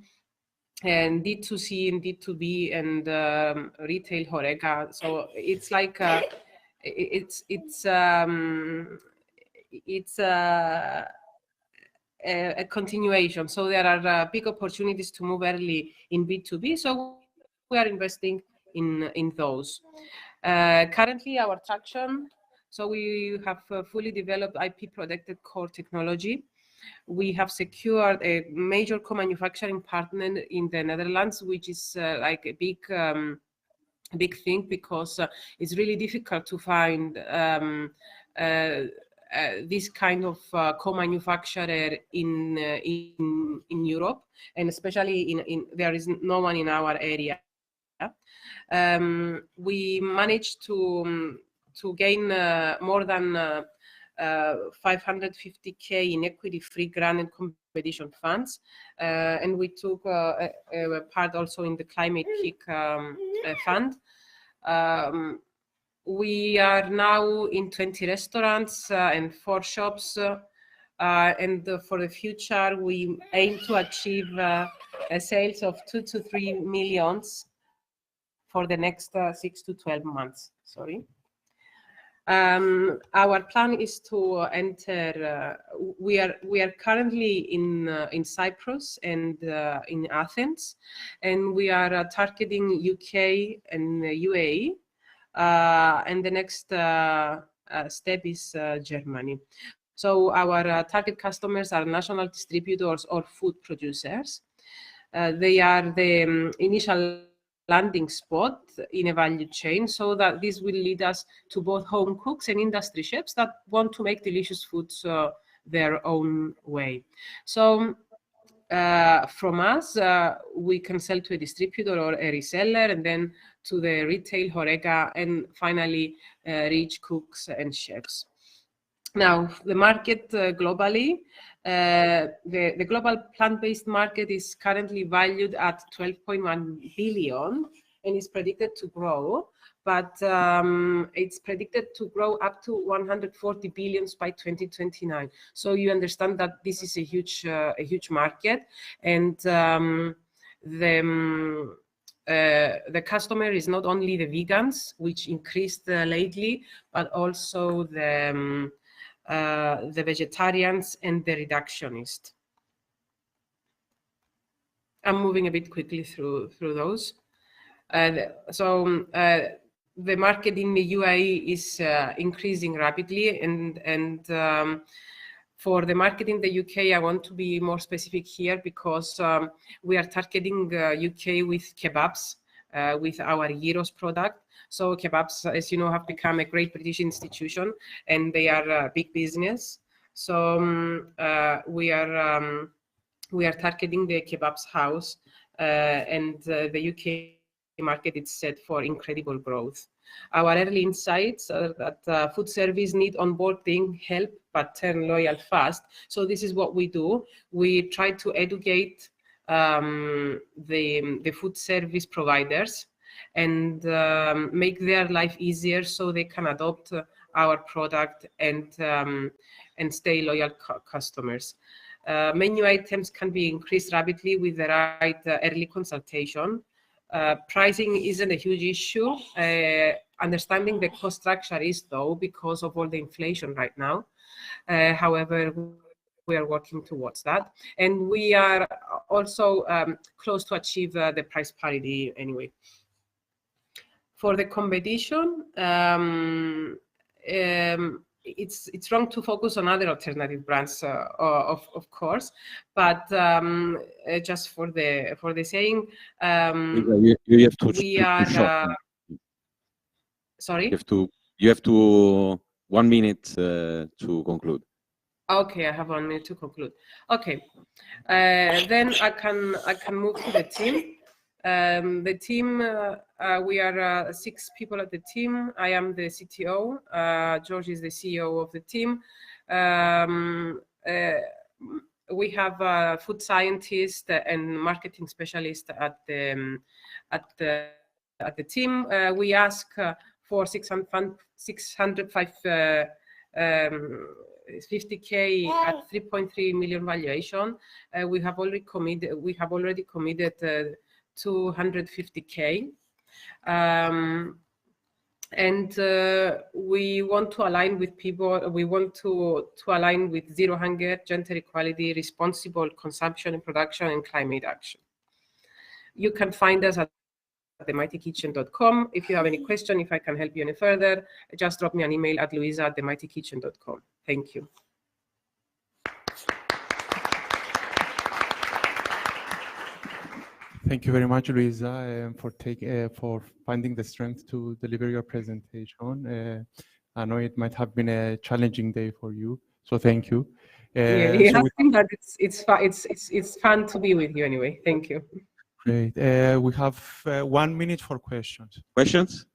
and D2C and D2B and retail HoReCa. So it's like it's a continuation. So there are big opportunities to move early in B2B. So we are investing in those. Currently, our traction. So we have fully developed IP protected core technology. We have secured a major co-manufacturing partner in the Netherlands, which is like a big thing, because it's really difficult to find this kind of co-manufacturer in Europe, and especially there is no one in our area. We managed to gain more than 550K in equity-free grant and competition funds, and we took a part also in the Climate Kick fund. We are now in 20 restaurants and 4 shops, and for the future we aim to achieve sales of 2 to 3 millions for the next 6 to 12 months. Sorry. Our plan is to enter. We are currently in Cyprus and in Athens, and we are targeting UK and UAE. And the next step is Germany. So our target customers are national distributors or food producers. They are the initial landing spot in a value chain, so that this will lead us to both home cooks and industry chefs that want to make delicious foods their own way. So from us, we can sell to a distributor or a reseller, and then to the retail HoReCa, and finally reach cooks and chefs. Now, the market globally, the global plant-based market is currently valued at 12.1 billion and is predicted to grow, but it's predicted to grow up to 140 billion by 2029. So you understand that this is a huge market, and the customer is not only the vegans, which increased lately, but also the vegetarians and the reductionists. I'm moving a bit quickly through those. The market in the UAE is increasing rapidly, and for the market in the UK, I want to be more specific here because we are targeting UK with kebabs, with our gyros product. So kebabs, as you know, have become a great British institution, and they are a big business. So we are targeting the kebabs house, and the UK market is set for incredible growth. Our early insights are that food service need onboarding help, but turn loyal fast. So this is what we do. We try to educate the food service providers and make their life easier so they can adopt our product and stay loyal customers. Menu items can be increased rapidly with the right early consultation. Pricing isn't a huge issue. Understanding the cost structure is, though, because of all the inflation right now. However, we are working towards that, and we are also close to achieve the price parity anyway. For the competition, it's wrong to focus on other alternative brands, of course, but just for the saying, you have to we are. Sorry. You have to 1 minute to conclude. Okay, I have 1 minute to conclude. Okay, then I can move to the team. The team, we are 6 people at the team. I am the CTO. George is the CEO of the team. We have a food scientist and marketing specialist at the team. We ask for 650K at 3.3 million valuation. We have already committed 250K. And we want to align with people. We want to align with zero hunger, gender equality, responsible consumption and production, and climate action. You can find us at themightykitchen.com. If you have any question, if I can help you any further, just drop me an email at louisa@themightykitchen.com. Thank you. Thank you very much, Louisa, for finding the strength to deliver your presentation. I know it might have been a challenging day for you, so thank you. I think that it's fun to be with you anyway. Thank you. Great. We have 1 minute for questions. Questions?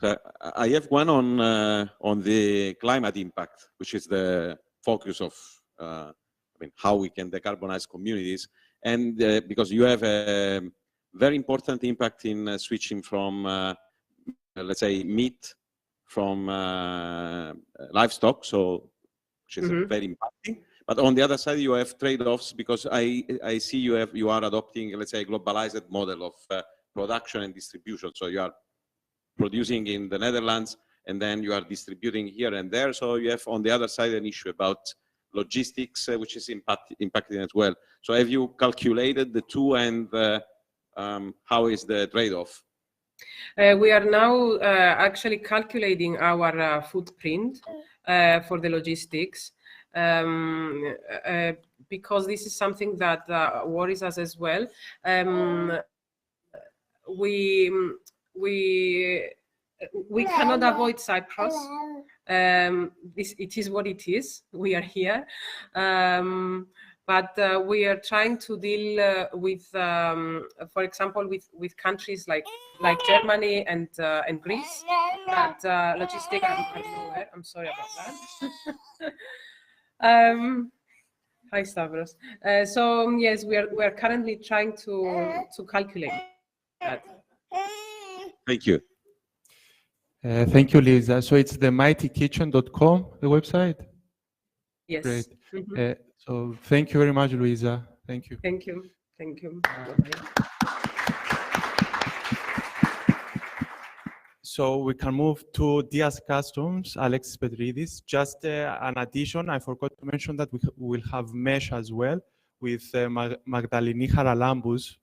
I have one on the climate impact, which is the focus of how we can decarbonize communities. And because you have a very important impact in switching from, let's say, meat from livestock, so which is very impacting. But on the other side, you have trade-offs because I see you are adopting, let's say, a globalized model of production and distribution. So you are producing in the Netherlands and then you are distributing here and there. So you have on the other side an issue about logistics, which is impacting as well. So have you calculated the two, and how is the trade-off? We are now actually calculating our footprint for the logistics, because this is something that worries us as well. We cannot avoid Cyprus. It is what it is. We are here. But we are trying to deal with, for example, with countries like Germany and Greece. But logistics are nowhere. I'm sorry about that. Hi, Stavros. So yes, we are currently trying to calculate that. Thank you. Thank you, Lisa. So it's the mightykitchen.com, the website? Yes. Great. Mhm. So thank you very much, Luisa. Thank you. Thank you. Thank you. So we can move to Diaz Customs, Alexis Petridis. Just an addition, I forgot to mention that we will have Mesh as well with Magdalini Haralambous.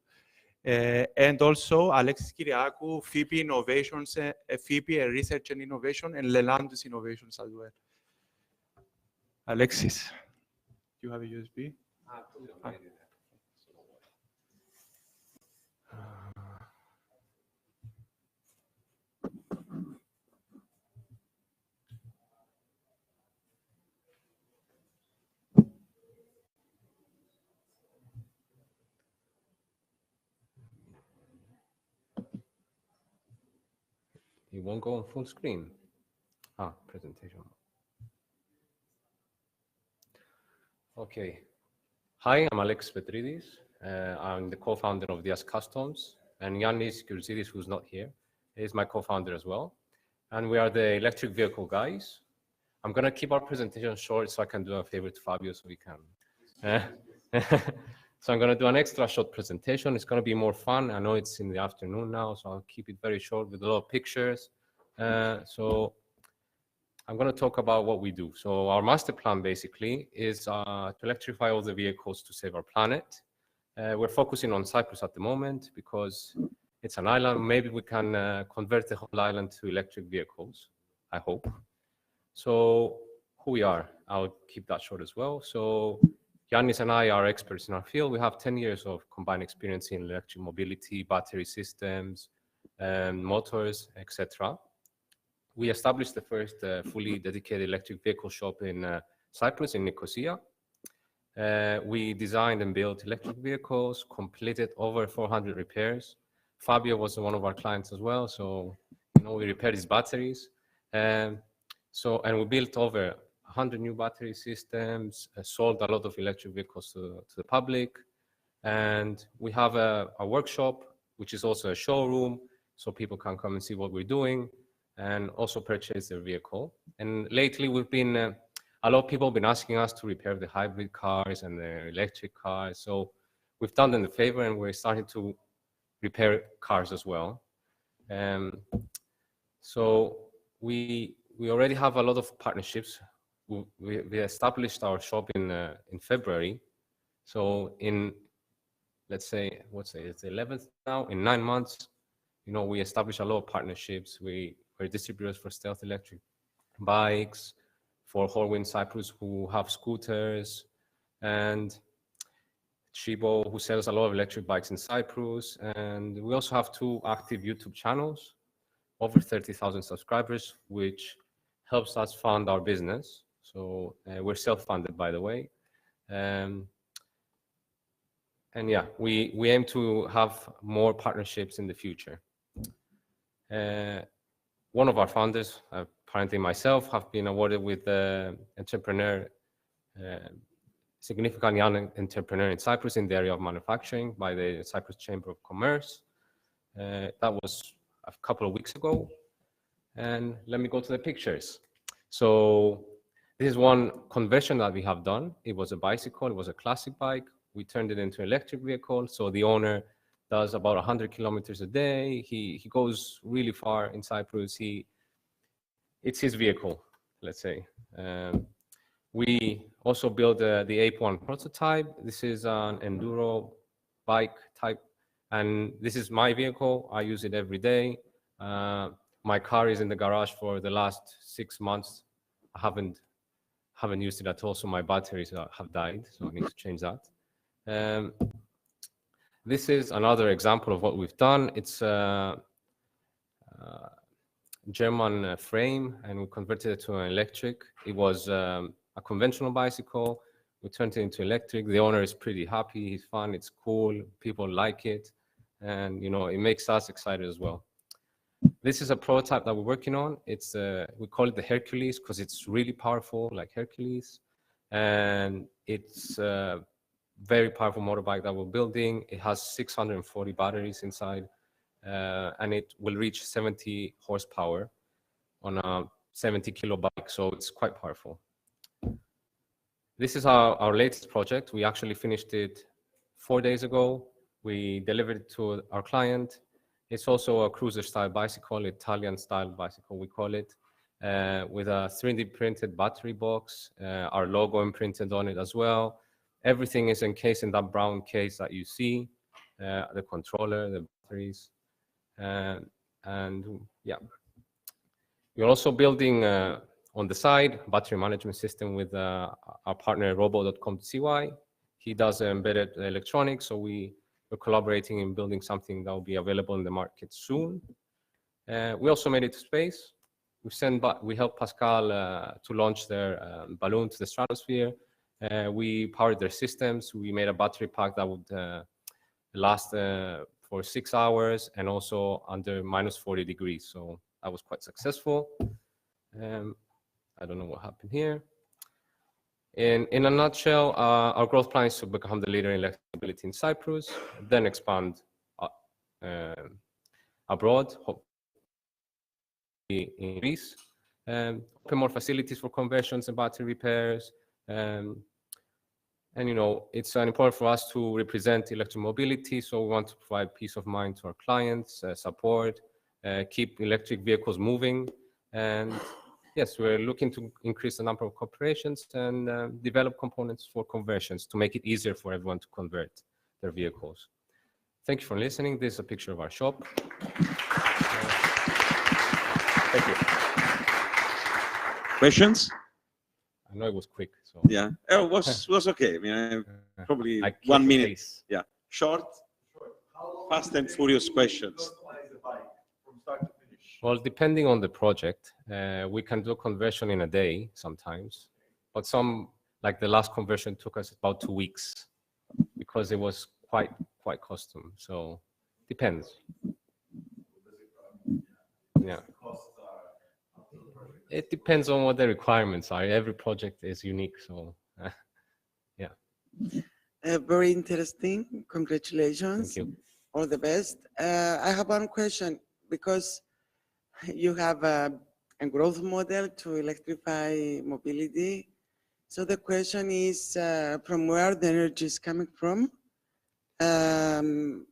And also Alexis Kyriakou, FIPI Innovations, FIPI Research and Innovation, and Lelandus Innovations as well. Alexis, do you have a USB? It won't go on full screen. Presentation. Okay. Hi, I'm Alex Petridis. I'm the co-founder of Diaz Customs, and Yannis Kyrtsidis, who's not here, is my co-founder as well. And we are the electric vehicle guys. I'm gonna keep our presentation short so I can do a favor to Fabio so we can. So I'm gonna do an extra short presentation. It's gonna be more fun. I know it's in the afternoon now, so I'll keep it very short with a lot of pictures. So I'm going to talk about what we do. So our master plan basically is to electrify all the vehicles to save our planet. We're focusing on Cyprus at the moment because it's an island. Maybe we can convert the whole island to electric vehicles, I hope. So who we are, I'll keep that short as well. So Yannis and I are experts in our field. We have 10 years of combined experience in electric mobility, battery systems, motors, etc. We established the first fully dedicated electric vehicle shop in Cyprus, in Nicosia. We designed and built electric vehicles, completed over 400 repairs. Fabio was one of our clients as well, so we repaired his batteries. And we built over 100 new battery systems, sold a lot of electric vehicles to the public. And we have a workshop, which is also a showroom, so people can come and see what we're doing and also purchase their vehicle. And lately we've been, a lot of people have been asking us to repair the hybrid cars and the electric cars. So we've done them the favor and we're starting to repair cars as well. So we already have a lot of partnerships. We established our shop in February. So in, let's say, it's the 11th now, in 9 months, we established a lot of partnerships. We're distributors for Stealth electric bikes, for Horwind Cyprus, who have scooters, and Chibo, who sells a lot of electric bikes in Cyprus. And we also have 2 active YouTube channels, over 30,000 subscribers, which helps us fund our business. So we're self-funded, by the way. And yeah, we aim to have more partnerships in the future. One of our founders, apparently myself, have been awarded with the significant young entrepreneur in Cyprus in the area of manufacturing by the Cyprus Chamber of Commerce. That was a couple of weeks ago. And let me go to the pictures. So This is one conversion that we have done. It was a bicycle, it was a classic bike. We turned it into an electric vehicle. So the owner does about 100 kilometers a day. He goes really far in Cyprus. It's his vehicle, let's say. We also built the Ape 1 prototype. This is an enduro bike type, and this is my vehicle. I use it every day. My car is in the garage for the last 6 months. I haven't used it at all, so my batteries have died, so I need to change that. This is another example of what we've done. It's a German frame, and we converted it to an electric. It was a conventional bicycle. We turned it into electric. The owner is pretty happy. He's fun. It's cool. People like it, and it makes us excited as well. This is a prototype that we're working on. It's we call it the Hercules because it's really powerful, like Hercules, and it's a very powerful motorbike that we're building. It has 640 batteries inside, and it will reach 70 horsepower on a 70-kilo bike, so it's quite powerful. This is our latest project. We actually finished it 4 days ago. We delivered it to our client. It's also a cruiser-style bicycle, Italian-style bicycle, we call it, with a 3D printed battery box, our logo imprinted on it as well. Everything is encased in that brown case that you see, the controller, the batteries, and yeah. We're also building on the side battery management system with our partner robo.com.cy. He does embedded electronics, so we're collaborating in building something that will be available in the market soon. We also made it to space. We helped Pascal to launch their balloon to the stratosphere. We powered their systems. We made a battery pack that would last for 6 hours and also under -40 degrees. So that was quite successful. I don't know what happened here. In a nutshell, our growth plan is to become the leader in electromobility in Cyprus, then expand abroad, hopefully in Greece, open more facilities for conversions and battery repairs. And it's important for us to represent electromobility, so we want to provide peace of mind to our clients, support, keep electric vehicles moving, and yes, we're looking to increase the number of corporations and develop components for conversions to make it easier for everyone to convert their vehicles. Thank you for listening. This is a picture of our shop. Thank you. Questions? I know it was quick. So. Yeah, it was okay. I mean, probably I 1 minute. pace. Yeah, short, fast and furious questions. Well, depending on the project, we can do a conversion in a day sometimes, but some, like the last conversion, took us about 2 weeks because it was quite custom. So depends. Yeah. It depends on what the requirements are. Every project is unique, so yeah. Very interesting. Congratulations. Thank you. All the best. I have one question because you have a growth model to electrify mobility. So the question is from where the energy is coming from? And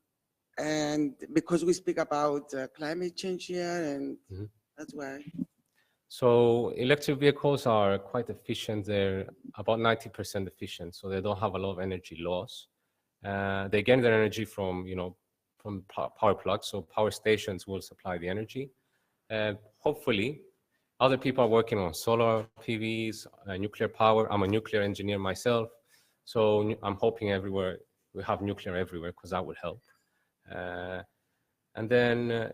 because we speak about climate change here, and that's why. So electric vehicles are quite efficient. They're about 90% efficient, so they don't have a lot of energy loss. They get their energy from, from power plugs, so power stations will supply the energy. Hopefully, other people are working on solar PVs, nuclear power. I'm a nuclear engineer myself, so I'm hoping everywhere we have nuclear everywhere because that would help. And then,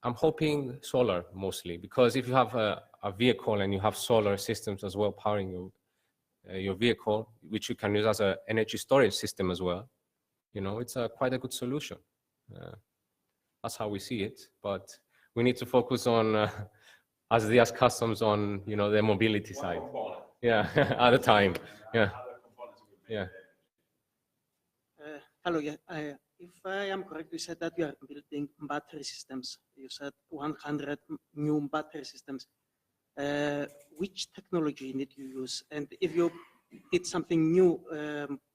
I'm hoping solar mostly, because if you have a vehicle and you have solar systems as well powering your vehicle, which you can use as an energy storage system as well, it's quite a good solution. That's how we see it, but we need to focus on, as customs on, the mobility side. Yeah, at the time. Yeah. Yeah. Hello, yeah. If I am correct, you said that you are building battery systems. You said 100 new battery systems. which technology did you use? And if you did something new,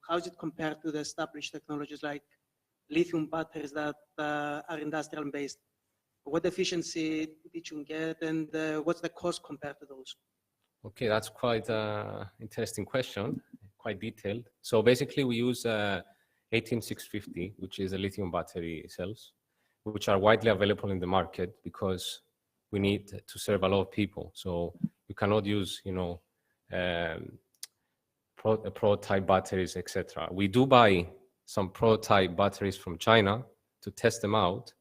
how is it compared to the established technologies like lithium batteries that are industrial based? What efficiency did you get, and what's the cost compared to those? Okay, that's quite an interesting question, quite detailed. So basically we use 18650, which is a lithium battery cells, which are widely available in the market because we need to serve a lot of people. So you cannot use, you know, prototype batteries, etc. We do buy some prototype batteries from China to test them out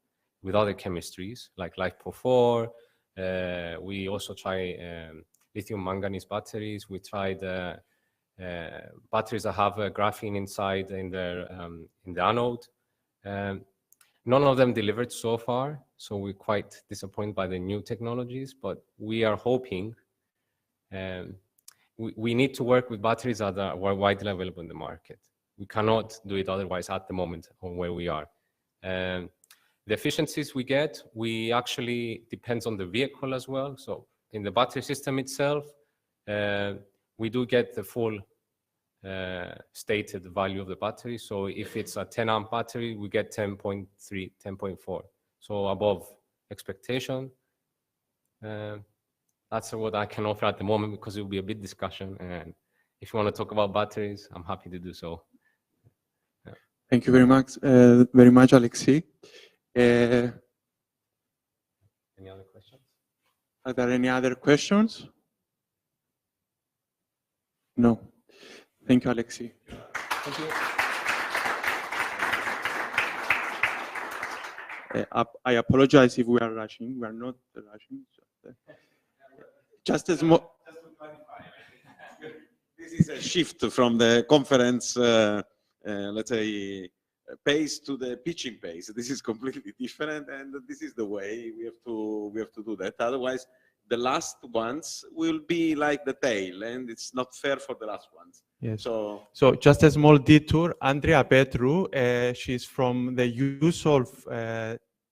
with other chemistries like LiFePro4. We also try lithium manganese batteries. We tried batteries that have graphene inside in the anode. None of them delivered so far, so we're quite disappointed by the new technologies, but we are hoping we need to work with batteries that are widely available in the market. We cannot do it otherwise at the moment on where we are. The efficiencies we get, we actually depends on the vehicle as well. So in the battery system itself, we do get the full stated value of the battery. So if it's a 10 amp battery, we get 10.3, 10.4. So above expectation. That's what I can offer at the moment because it will be a big discussion. And if you want to talk about batteries, I'm happy to do so. Yeah. Thank you very much, Alexei. Any other questions? Are there any other questions? No. Thank you, Alexei. Thank you. I apologize if we are rushing. We are not rushing. Just as more. This is a shift from the conference, let's say, pace to the pitching pace. This is completely different, and this is the way we have to do that. Otherwise, the last ones will be like the tail, and it's not fair for the last ones. Yes. So just a small detour. Andrea Petru, she's from the USolve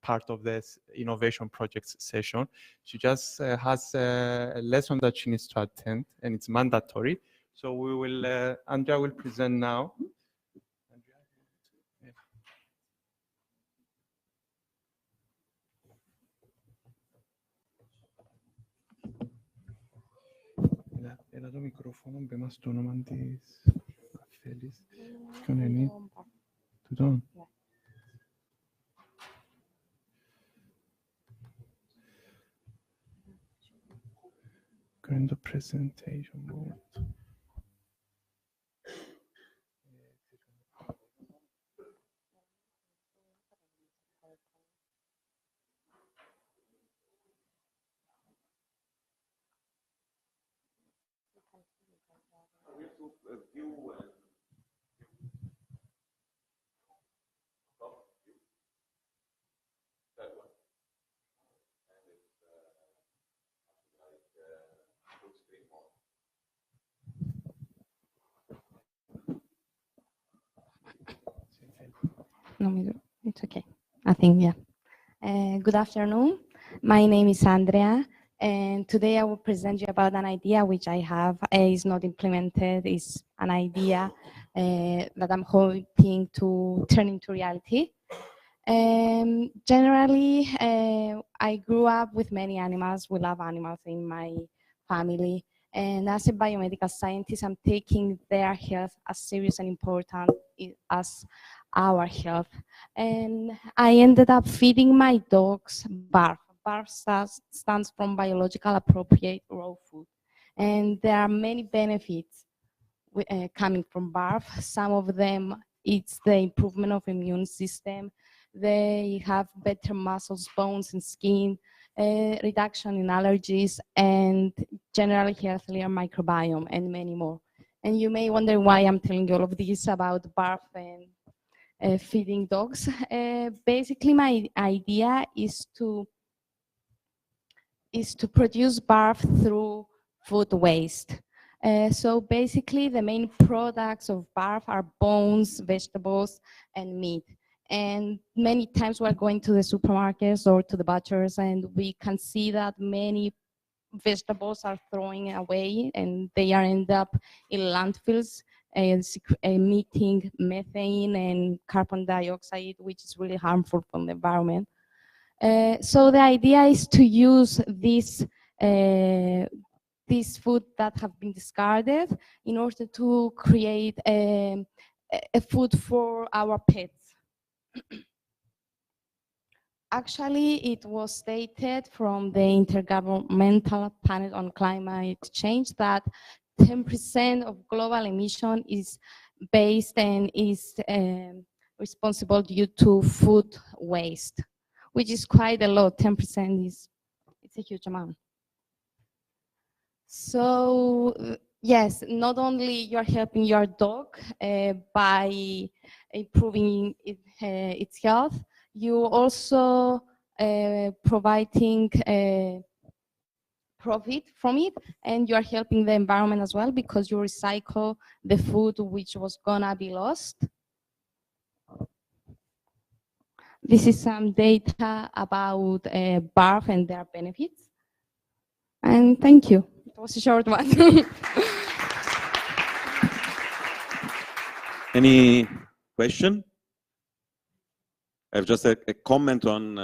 part of this innovation projects session. She just has a lesson that she needs to attend, and it's mandatory. So we will, Andrea will present now. Έλα το μικρόφωνο, μπε μας το όνομα της Αφέλης. Ποιον είναι? Τούτον. Going to presentation mode. No, it's okay. I think, yeah. Good afternoon. My name is Andrea, and today I will present you about an idea which I have is not implemented. It's an idea that I'm hoping to turn into reality. Generally, I grew up with many animals. We love animals in my family. And as a biomedical scientist, I'm taking their health as serious and important as our health. And I ended up feeding my dogs BARF. BARF stands from biological appropriate raw food. And there are many benefits coming from BARF. Some of them, it's the improvement of immune system. They have better muscles, bones, and skin, reduction in allergies, and generally healthier microbiome, and many more. And you may wonder why I'm telling you all of this about BARF and feeding dogs. Basically, my idea is to produce BARF through food waste. So basically, the main products of BARF are bones, vegetables, and meat. And many times we're going to the supermarkets or to the butchers, and we can see that many vegetables are thrown away and they are end up in landfills and emitting methane and carbon dioxide, which is really harmful for the environment. So the idea is to use this food that have been discarded in order to create a food for our pets. Actually, it was stated from the Intergovernmental Panel on Climate Change that 10% of global emission is based and is responsible due to food waste, which is quite a lot. 10% it's a huge amount. So yes, not only you're helping your dog by improving its health, you also providing profit from it, and you are helping the environment as well because you recycle the food which was gonna be lost. This is some data about BARF and their benefits. And thank you. It was a short one. Any question? I have just a comment on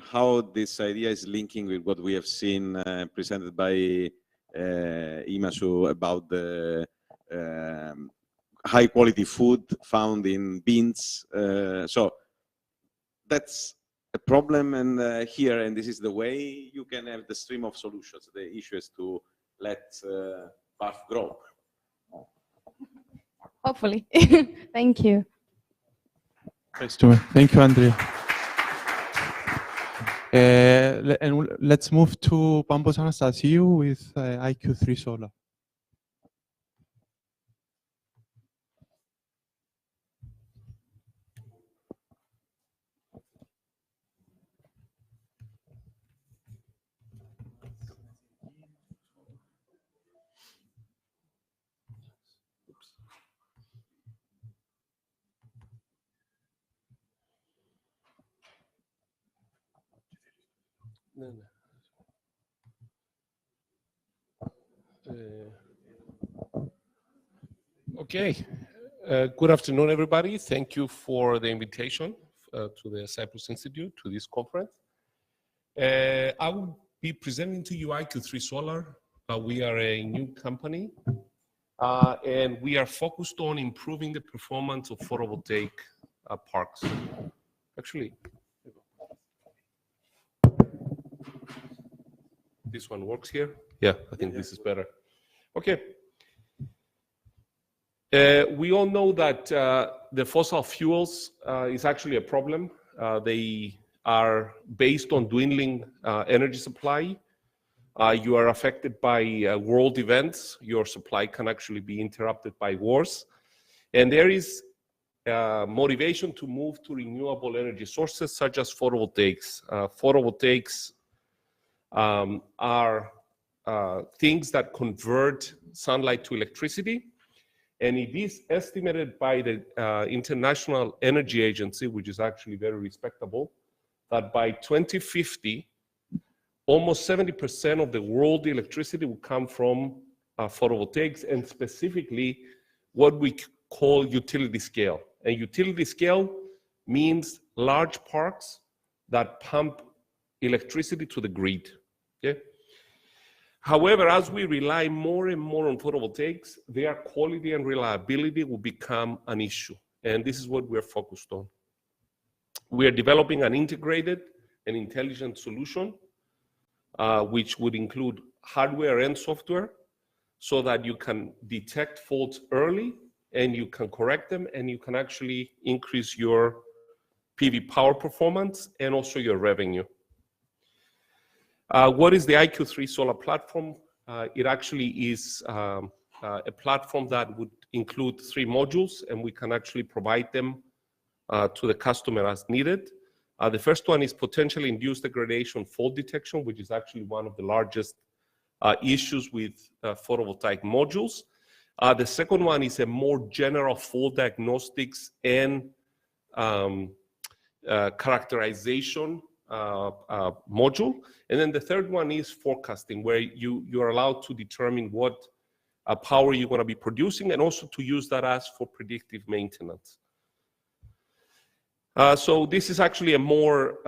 how this idea is linking with what we have seen presented by Imasu about the high quality food found in bins. So that's a problem, and here, and this is the way you can have the stream of solutions. The issue is to let BARF grow. Hopefully. Thank you. Thank you, Andrea. And let's move to Pampos Anastasiou with IQ3 Solar. Okay. Good afternoon, everybody. Thank you for the invitation to the Cyprus Institute to this conference. I will be presenting to you IQ3 Solar. We are a new company, and we are focused on improving the performance of photovoltaic parks. Actually, this one works here. Yeah, I think this is better. Okay. We all know that the fossil fuels is actually a problem. They are based on dwindling energy supply. You are affected by world events. Your supply can actually be interrupted by wars. And there is motivation to move to renewable energy sources such as photovoltaics. Photovoltaics are things that convert sunlight to electricity. And it is estimated by the International Energy Agency, which is actually very respectable, that by 2050, almost 70% of the world electricity will come from photovoltaics, and specifically what we call utility scale. And utility scale means large parks that pump electricity to the grid. Okay? However, as we rely more and more on photovoltaics, their quality and reliability will become an issue. And this is what we're focused on. We are developing an integrated and intelligent solution, which would include hardware and software, so that you can detect faults early and you can correct them, and you can actually increase your PV power performance and also your revenue. What is the IQ3 Solar platform? It actually is a platform that would include 3 modules, and we can actually provide them to the customer as needed. The first one is potentially induced degradation fault detection, which is actually one of the largest issues with photovoltaic modules. The second one is a more general fault diagnostics and characterization module. And then the third one is forecasting, where you're allowed to determine what power you're going to be producing, and also to use that as for predictive maintenance. So this is actually a more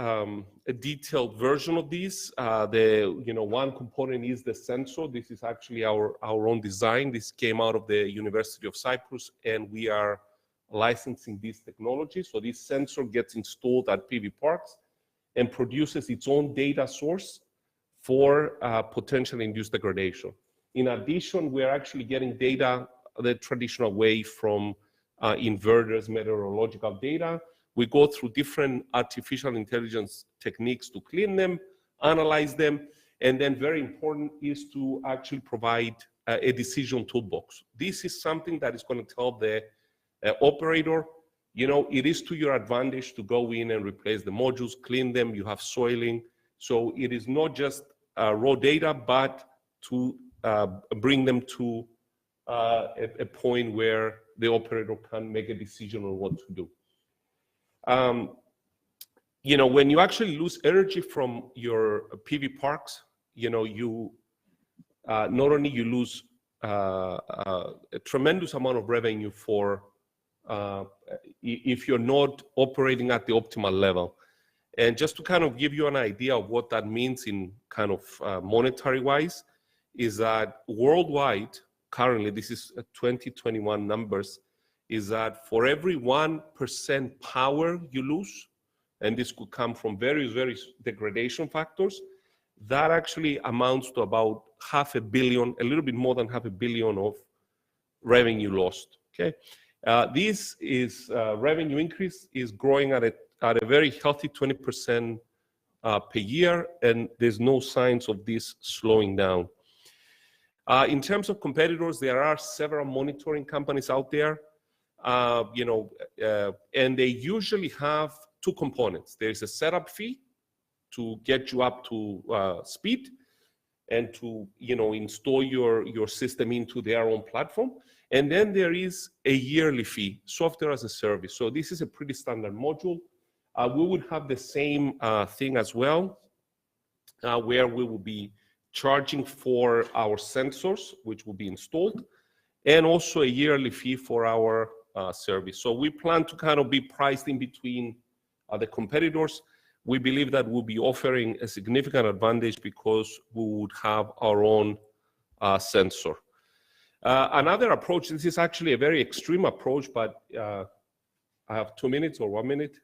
a detailed version of this. One component is the sensor. This is actually our own design. This came out of the University of Cyprus, and we are licensing this technology. So this sensor gets installed at PV parks and produces its own data source for potentially induced degradation. In addition, we're actually getting data the traditional way from inverters, meteorological data. We go through different artificial intelligence techniques to clean them, analyze them, and then very important is to actually provide a decision toolbox. This is something that is going to tell the operator, it is to your advantage to go in and replace the modules, clean them, you have soiling. So it is not just raw data, but to bring them to a point where the operator can make a decision on what to do. When you actually lose energy from your PV parks, you not only you lose a tremendous amount of revenue for if you're not operating at the optimal level. And just to kind of give you an idea of what that means in kind of monetary wise, is that worldwide, currently, this is 2021 numbers, is that for every 1% power you lose, and this could come from various degradation factors, that actually amounts to about $500 million, a little bit more than $500 million of revenue lost. Okay, this is revenue increase is growing at a very healthy 20% per year, and there's no signs of this slowing down. In terms of competitors, there are several monitoring companies out there. And they usually have two components. There's a setup fee to get you up to speed and to install your system into their own platform. And then there is a yearly fee, software as a service. So this is a pretty standard module. We would have the same thing as well, where we will be charging for our sensors, which will be installed, and also a yearly fee for our service. So we plan to kind of be priced in between the competitors. We believe that we'll be offering a significant advantage because we would have our own sensor. Another approach, this is actually a very extreme approach, but I have 2 minutes or 1 minute?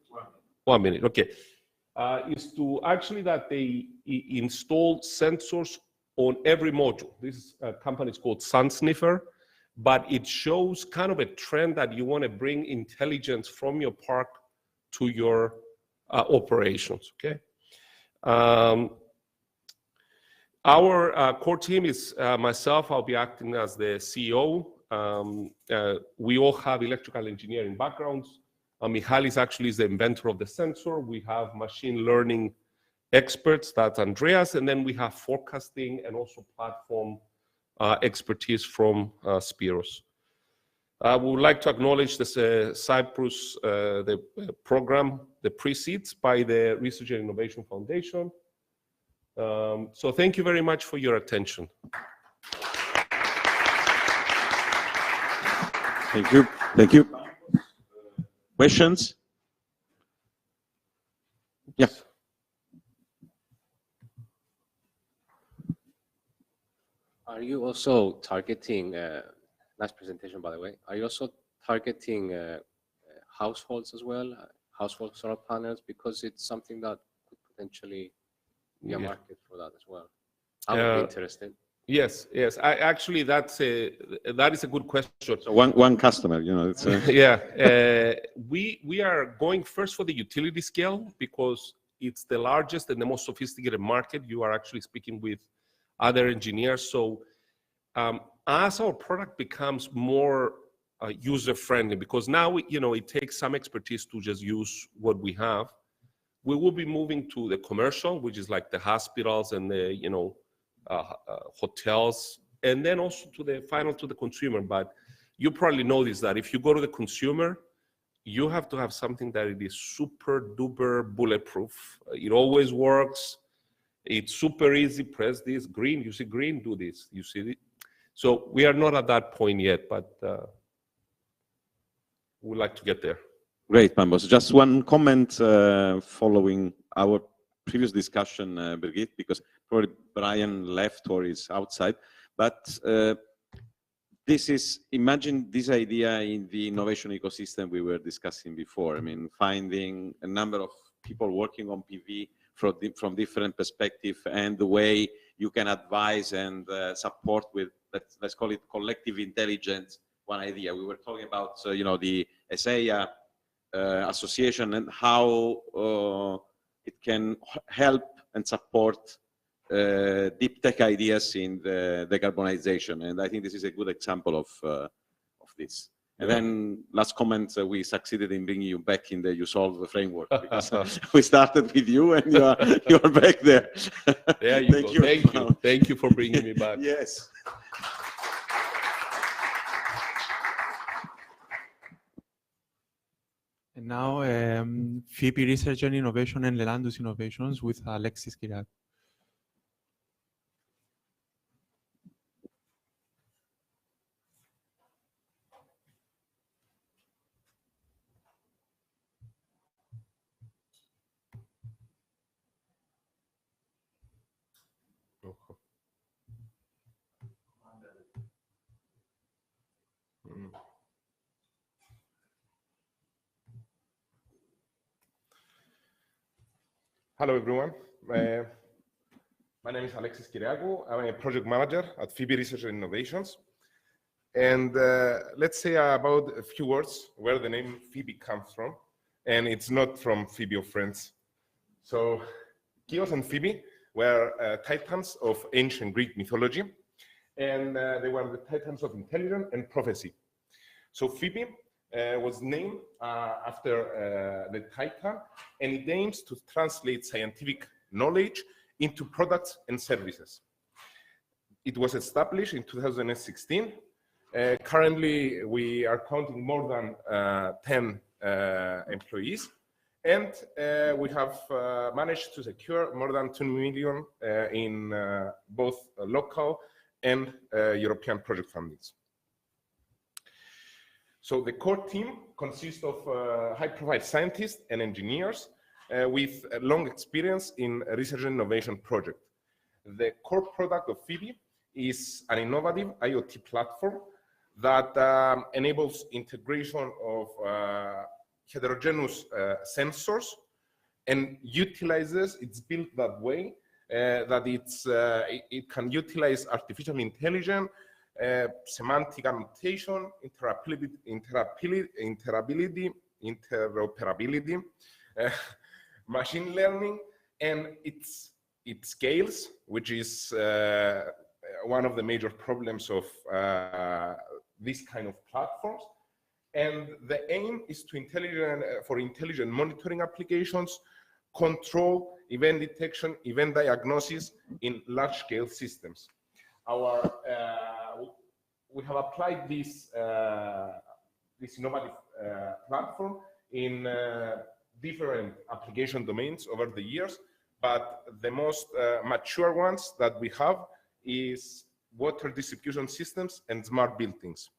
1 minute, okay. Is to actually that they install sensors on every module. This company is called Sun Sniffer, but it shows kind of a trend that you want to bring intelligence from your park to your operations, okay? Our core team is myself, I'll be acting as the CEO. We all have electrical engineering backgrounds. Michalis actually is the inventor of the sensor. We have machine learning experts, that's Andreas, and then we have forecasting and also platform expertise from Spiros. We would like to acknowledge this Cyprus, the program, the pre-seeds by the Research and Innovation Foundation. So thank you very much for your attention. Thank you. Thank you. Questions? Yeah. Are you also targeting, nice presentation by the way, are you also targeting households as well, household solar panels, because it's something that could potentially be a market for that as well? I would be interested. Yes, yes. Actually, that is a good question. So one customer, it's yeah. We are going first for the utility scale because it's the largest and the most sophisticated market. You are actually speaking with other engineers. So as our product becomes more user-friendly, because now it takes some expertise to just use what we have, we will be moving to the commercial, which is like the hospitals and the hotels, and then also to the consumer. But you probably know this, that if you go to the consumer, you have to have something that it is super duper bulletproof. It always works. It's super easy. Press this green. You see green. Do this. You see it. So we are not at that point yet, but we'd like to get there. Great, Pambos. Just one comment following our previous discussion, Birgit, because probably Brian left or is outside. But imagine this idea in the innovation ecosystem we were discussing before. I mean, finding a number of people working on PV from different perspectives and the way you can advise and support with, let's call it collective intelligence, one idea. We were talking about, the ESEIA association and how it can help and support deep tech ideas in the decarbonization. And I think this is a good example of this. And then last comment, we succeeded in bringing you back in the USolve framework because we started with you and you are back there. There you go. Thank you. Thank you for bringing me back. Yes. And now, FIPI Research and Innovation and Lelandus Innovations with Alexis Kyriakou. Hello, everyone. My name is Alexis Kyriakou. I'm a project manager at FIPI Research and Innovations. And let's say about a few words where the name FIPI comes from. And it's not from Phoebe of Friends. So Chios and Phoebe were titans of ancient Greek mythology. And they were the titans of intelligence and prophecy. So Phoebe was named after the Titan, and it aims to translate scientific knowledge into products and services. It was established in 2016. Currently, we are counting more than 10 employees, and we have managed to secure more than 2 million in both local and European project fundings. So the core team consists of high-profile scientists and engineers with a long experience in research and innovation projects. The core product of Phoebe is an innovative IoT platform that enables integration of heterogeneous sensors and utilizes, it's built that way, that it can utilize artificial intelligence, semantic annotation, interoperability, machine learning, and it scales, which is one of the major problems of this kind of platforms. And the aim is to for intelligent monitoring applications, control, event detection, event diagnosis in large-scale systems. We have applied this innovative platform in different application domains over the years, but the most mature ones that we have is water distribution systems and smart buildings.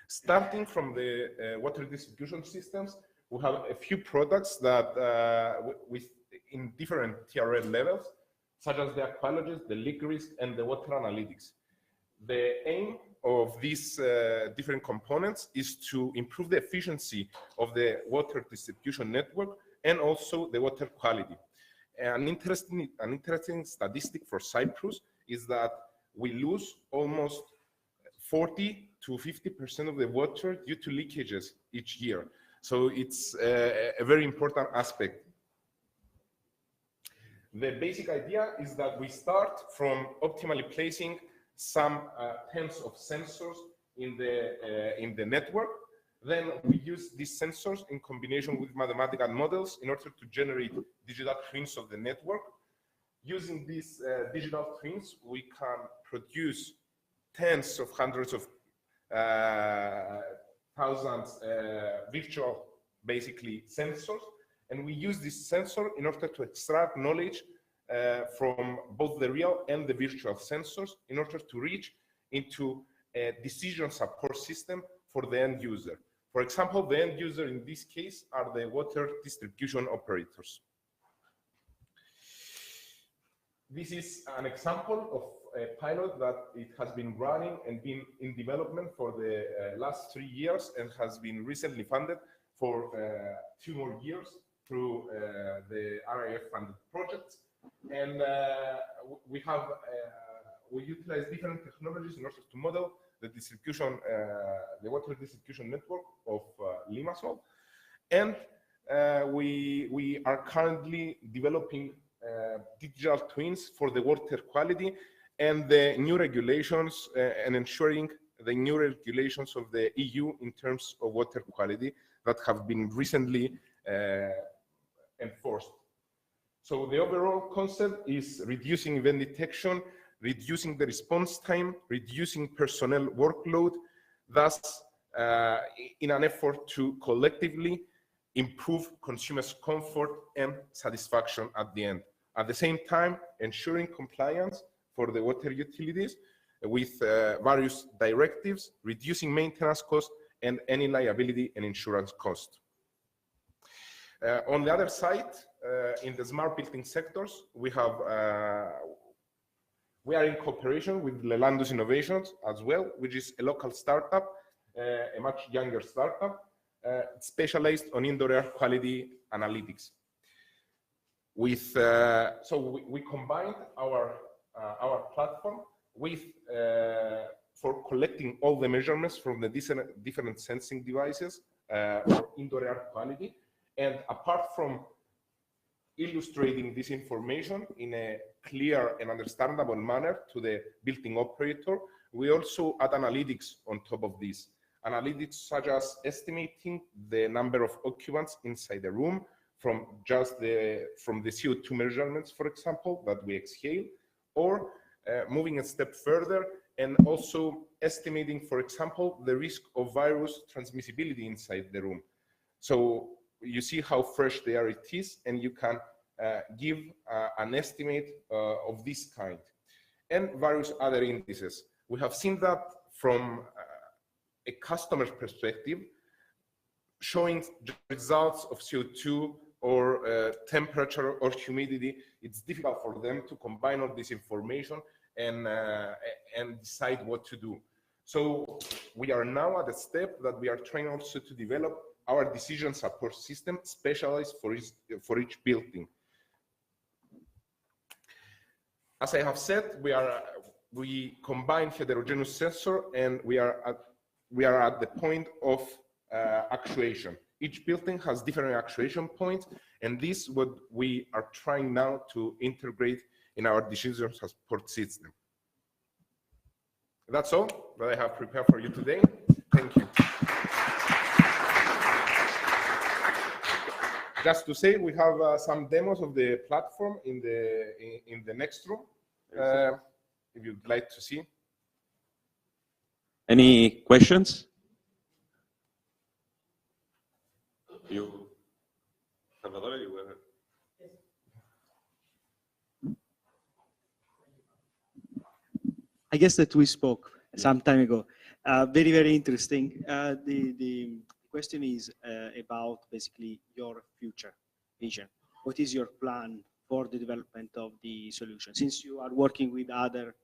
Starting from the water distribution systems, we have a few products that in different TRL levels, such as the aqualogy, the leak risk, and the water analytics. The aim of these different components is to improve the efficiency of the water distribution network and also the water quality. An interesting statistic for Cyprus is that we lose almost 40 to 50% of the water due to leakages each year. So it's a very important aspect. The basic idea is that we start from optimally placing some tens of sensors in the network. Then we use these sensors in combination with mathematical models in order to generate digital twins of the network. Using these digital twins, we can produce tens of hundreds of virtual, basically, sensors. And we use this sensor in order to extract knowledge from both the real and the virtual sensors in order to reach into a decision support system for the end user. For example, the end user in this case are the water distribution operators. This is an example of a pilot that it has been running and been in development for the last 3 years and has been recently funded for 2 more years through the RIF funded projects. And we utilize different technologies in order to model the distribution, the water distribution network of Limassol. And we are currently developing digital twins for the water quality and the new regulations and ensuring the new regulations of the EU in terms of water quality that have been recently enforced. So the overall concept is reducing event detection, reducing the response time, reducing personnel workload, thus in an effort to collectively improve consumers' comfort and satisfaction at the end. At the same time, ensuring compliance for the water utilities with various directives, reducing maintenance costs and any liability and insurance costs. On the other side, in the smart building sectors, we are in cooperation with Lelandus Innovations as well, which is a local startup, a much younger startup, specialized on indoor air quality analytics. So we combined our platform with for collecting all the measurements from the different sensing devices for indoor air quality. And apart from illustrating this information in a clear and understandable manner to the building operator, we also add analytics on top of this. Analytics such as estimating the number of occupants inside the room from just the CO2 measurements, for example, that we exhale, or moving a step further and also estimating, for example, the risk of virus transmissibility inside the room. So you see how fresh the air it is, and you can give an estimate of this kind, and various other indices. We have seen that from a customer's perspective, showing results of CO2 or temperature or humidity, it's difficult for them to combine all this information and decide what to do. So we are now at a step that we are trying also to develop our decision support system specialized for each building. As I have said, we combine heterogeneous sensor, and we are at the point of actuation. Each building has different actuation points, and this is what we are trying now to integrate in our decision support system. That's all that I have prepared for you today. Thank you. Just to say, we have some demos of the platform in the next room, if you'd like to see. Any questions? Salvatore, you were. I guess that we spoke some time ago. Very, very interesting. The question is about basically your future vision. What is your plan for the development of the solution? Since you are working with other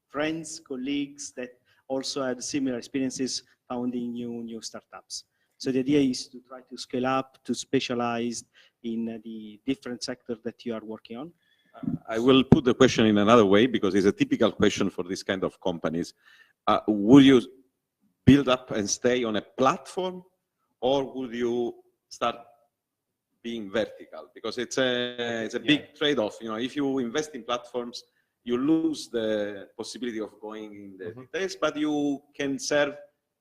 friends, colleagues that also had similar experiences founding new startups. So the idea is to try to scale up, to specialize in the different sectors that you are working on. I will put the question in another way because it's a typical question for this kind of companies. Would you build up and stay on a platform, or would you start being vertical? Because it's a big trade-off. You know, if you invest in platforms, you lose the possibility of going in the details, but you can serve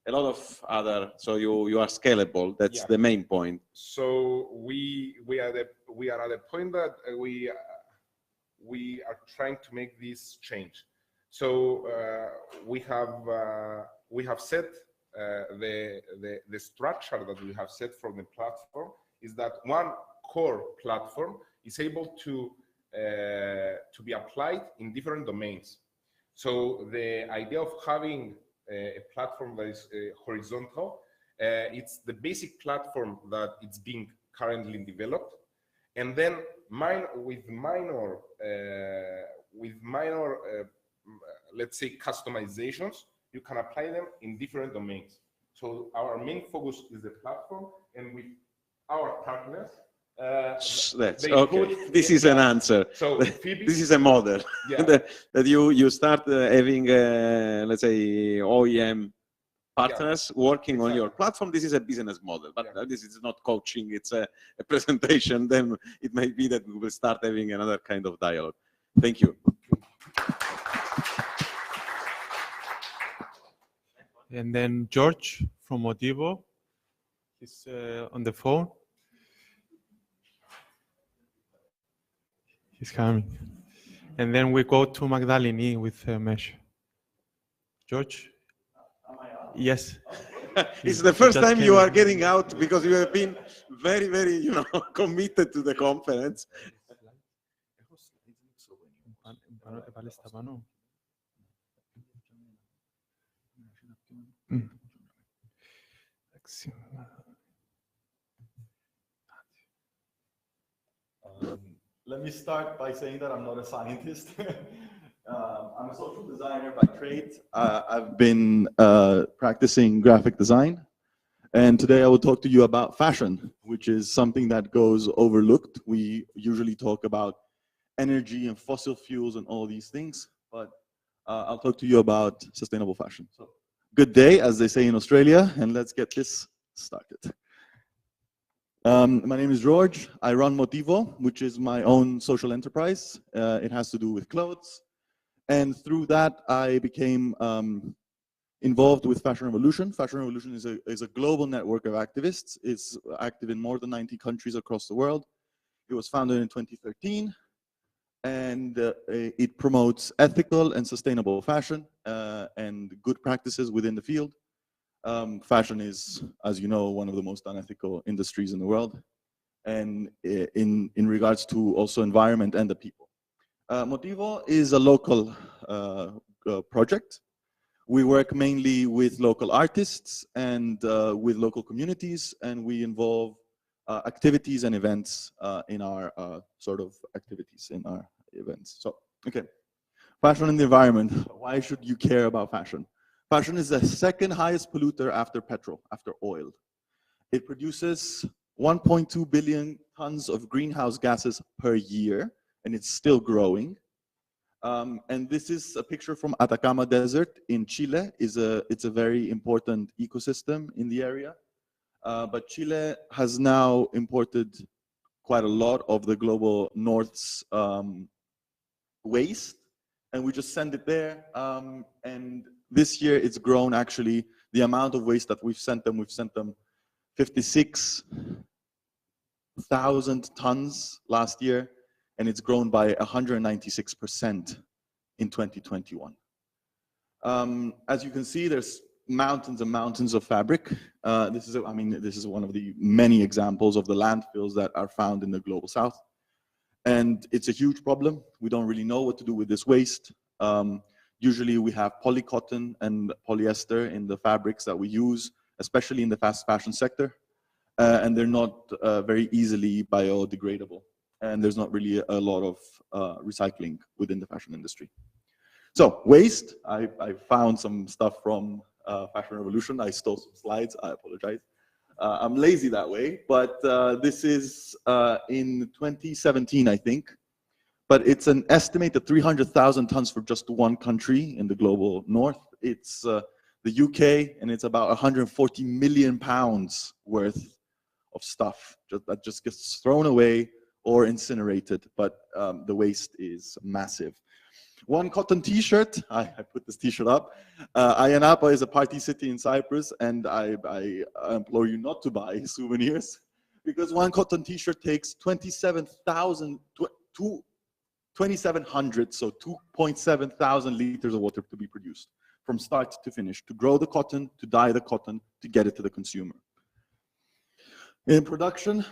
a lot of other. So you are scalable. That's the main point. So we are at a point that we are trying to make this change. So we have set the structure that we have set for the platform is that one core platform is able to be applied in different domains. So the idea of having a platform that is horizontal, it's the basic platform that it's being currently developed, and then with minor, let's say, customizations, you can apply them in different domains. So our main focus is the platform, and with our partners, That's they okay. put- This is an answer. So Phoebe, this is a model Yeah. that you start having, let's say, OEM partners working on your platform. This is a business model, but this is not coaching. It's a presentation. Then it may be that we will start having another kind of dialogue. Thank you. And then George from Motivo, he's on the phone. He's coming. And then we go to Magdalene with Mesh. George? Yes. It's the first Just time came you in. are getting out because you have been very, very, committed to the conference. Let me start by saying that I'm not a scientist. I'm a social designer by trade. I've been practicing graphic design. And today I will talk to you about fashion, which is something that goes overlooked. We usually talk about energy and fossil fuels and all these things, but I'll talk to you about sustainable fashion. So, good day, as they say in Australia, and let's get this started. My name is George. I run Motivo, which is my own social enterprise. It has to do with clothes. And through that, I became involved with Fashion Revolution. Fashion Revolution is a global network of activists. It's active in more than 90 countries across the world. It was founded in 2013, and it promotes ethical and sustainable fashion and good practices within the field. Fashion is, as you know, one of the most unethical industries in the world, and in regards to also environment and the people. Motivo is a local project. We work mainly with local artists and with local communities, and we involve activities and events in our sort of activities in our events. So, okay, fashion and the environment. Why should you care about fashion? Fashion is the second highest polluter after petrol, after oil. It produces 1.2 billion tons of greenhouse gases per year, and it's still growing. And this is a picture from Atacama Desert in Chile. It's a very important ecosystem in the area. But Chile has now imported quite a lot of the global north's waste, and we just send it there. And this year it's grown, actually, the amount of waste that we've sent them 56,000 tons last year, and it's grown by 196% in 2021. As you can see, there's mountains and mountains of fabric. This is one of the many examples of the landfills that are found in the global south. And it's a huge problem. We don't really know what to do with this waste. Usually we have polycotton and polyester in the fabrics that we use, especially in the fast fashion sector. And they're not very easily biodegradable. And there's not really a lot of recycling within the fashion industry. So waste, I found some stuff from Fashion Revolution. I stole some slides, I apologize. I'm lazy that way, but this is in 2017, I think. But it's an estimated 300,000 tons for just one country in the global north. It's the UK, and it's about 140 million pounds worth of stuff that just gets thrown away or incinerated, but the waste is massive. One cotton t-shirt, I put this t-shirt up. Ayia Napa is a party city in Cyprus, and I implore you not to buy souvenirs, because one cotton t-shirt takes 2,700, so 2.7 thousand liters of water to be produced. from start to finish, to grow the cotton, to dye the cotton, to get it to the consumer. In production,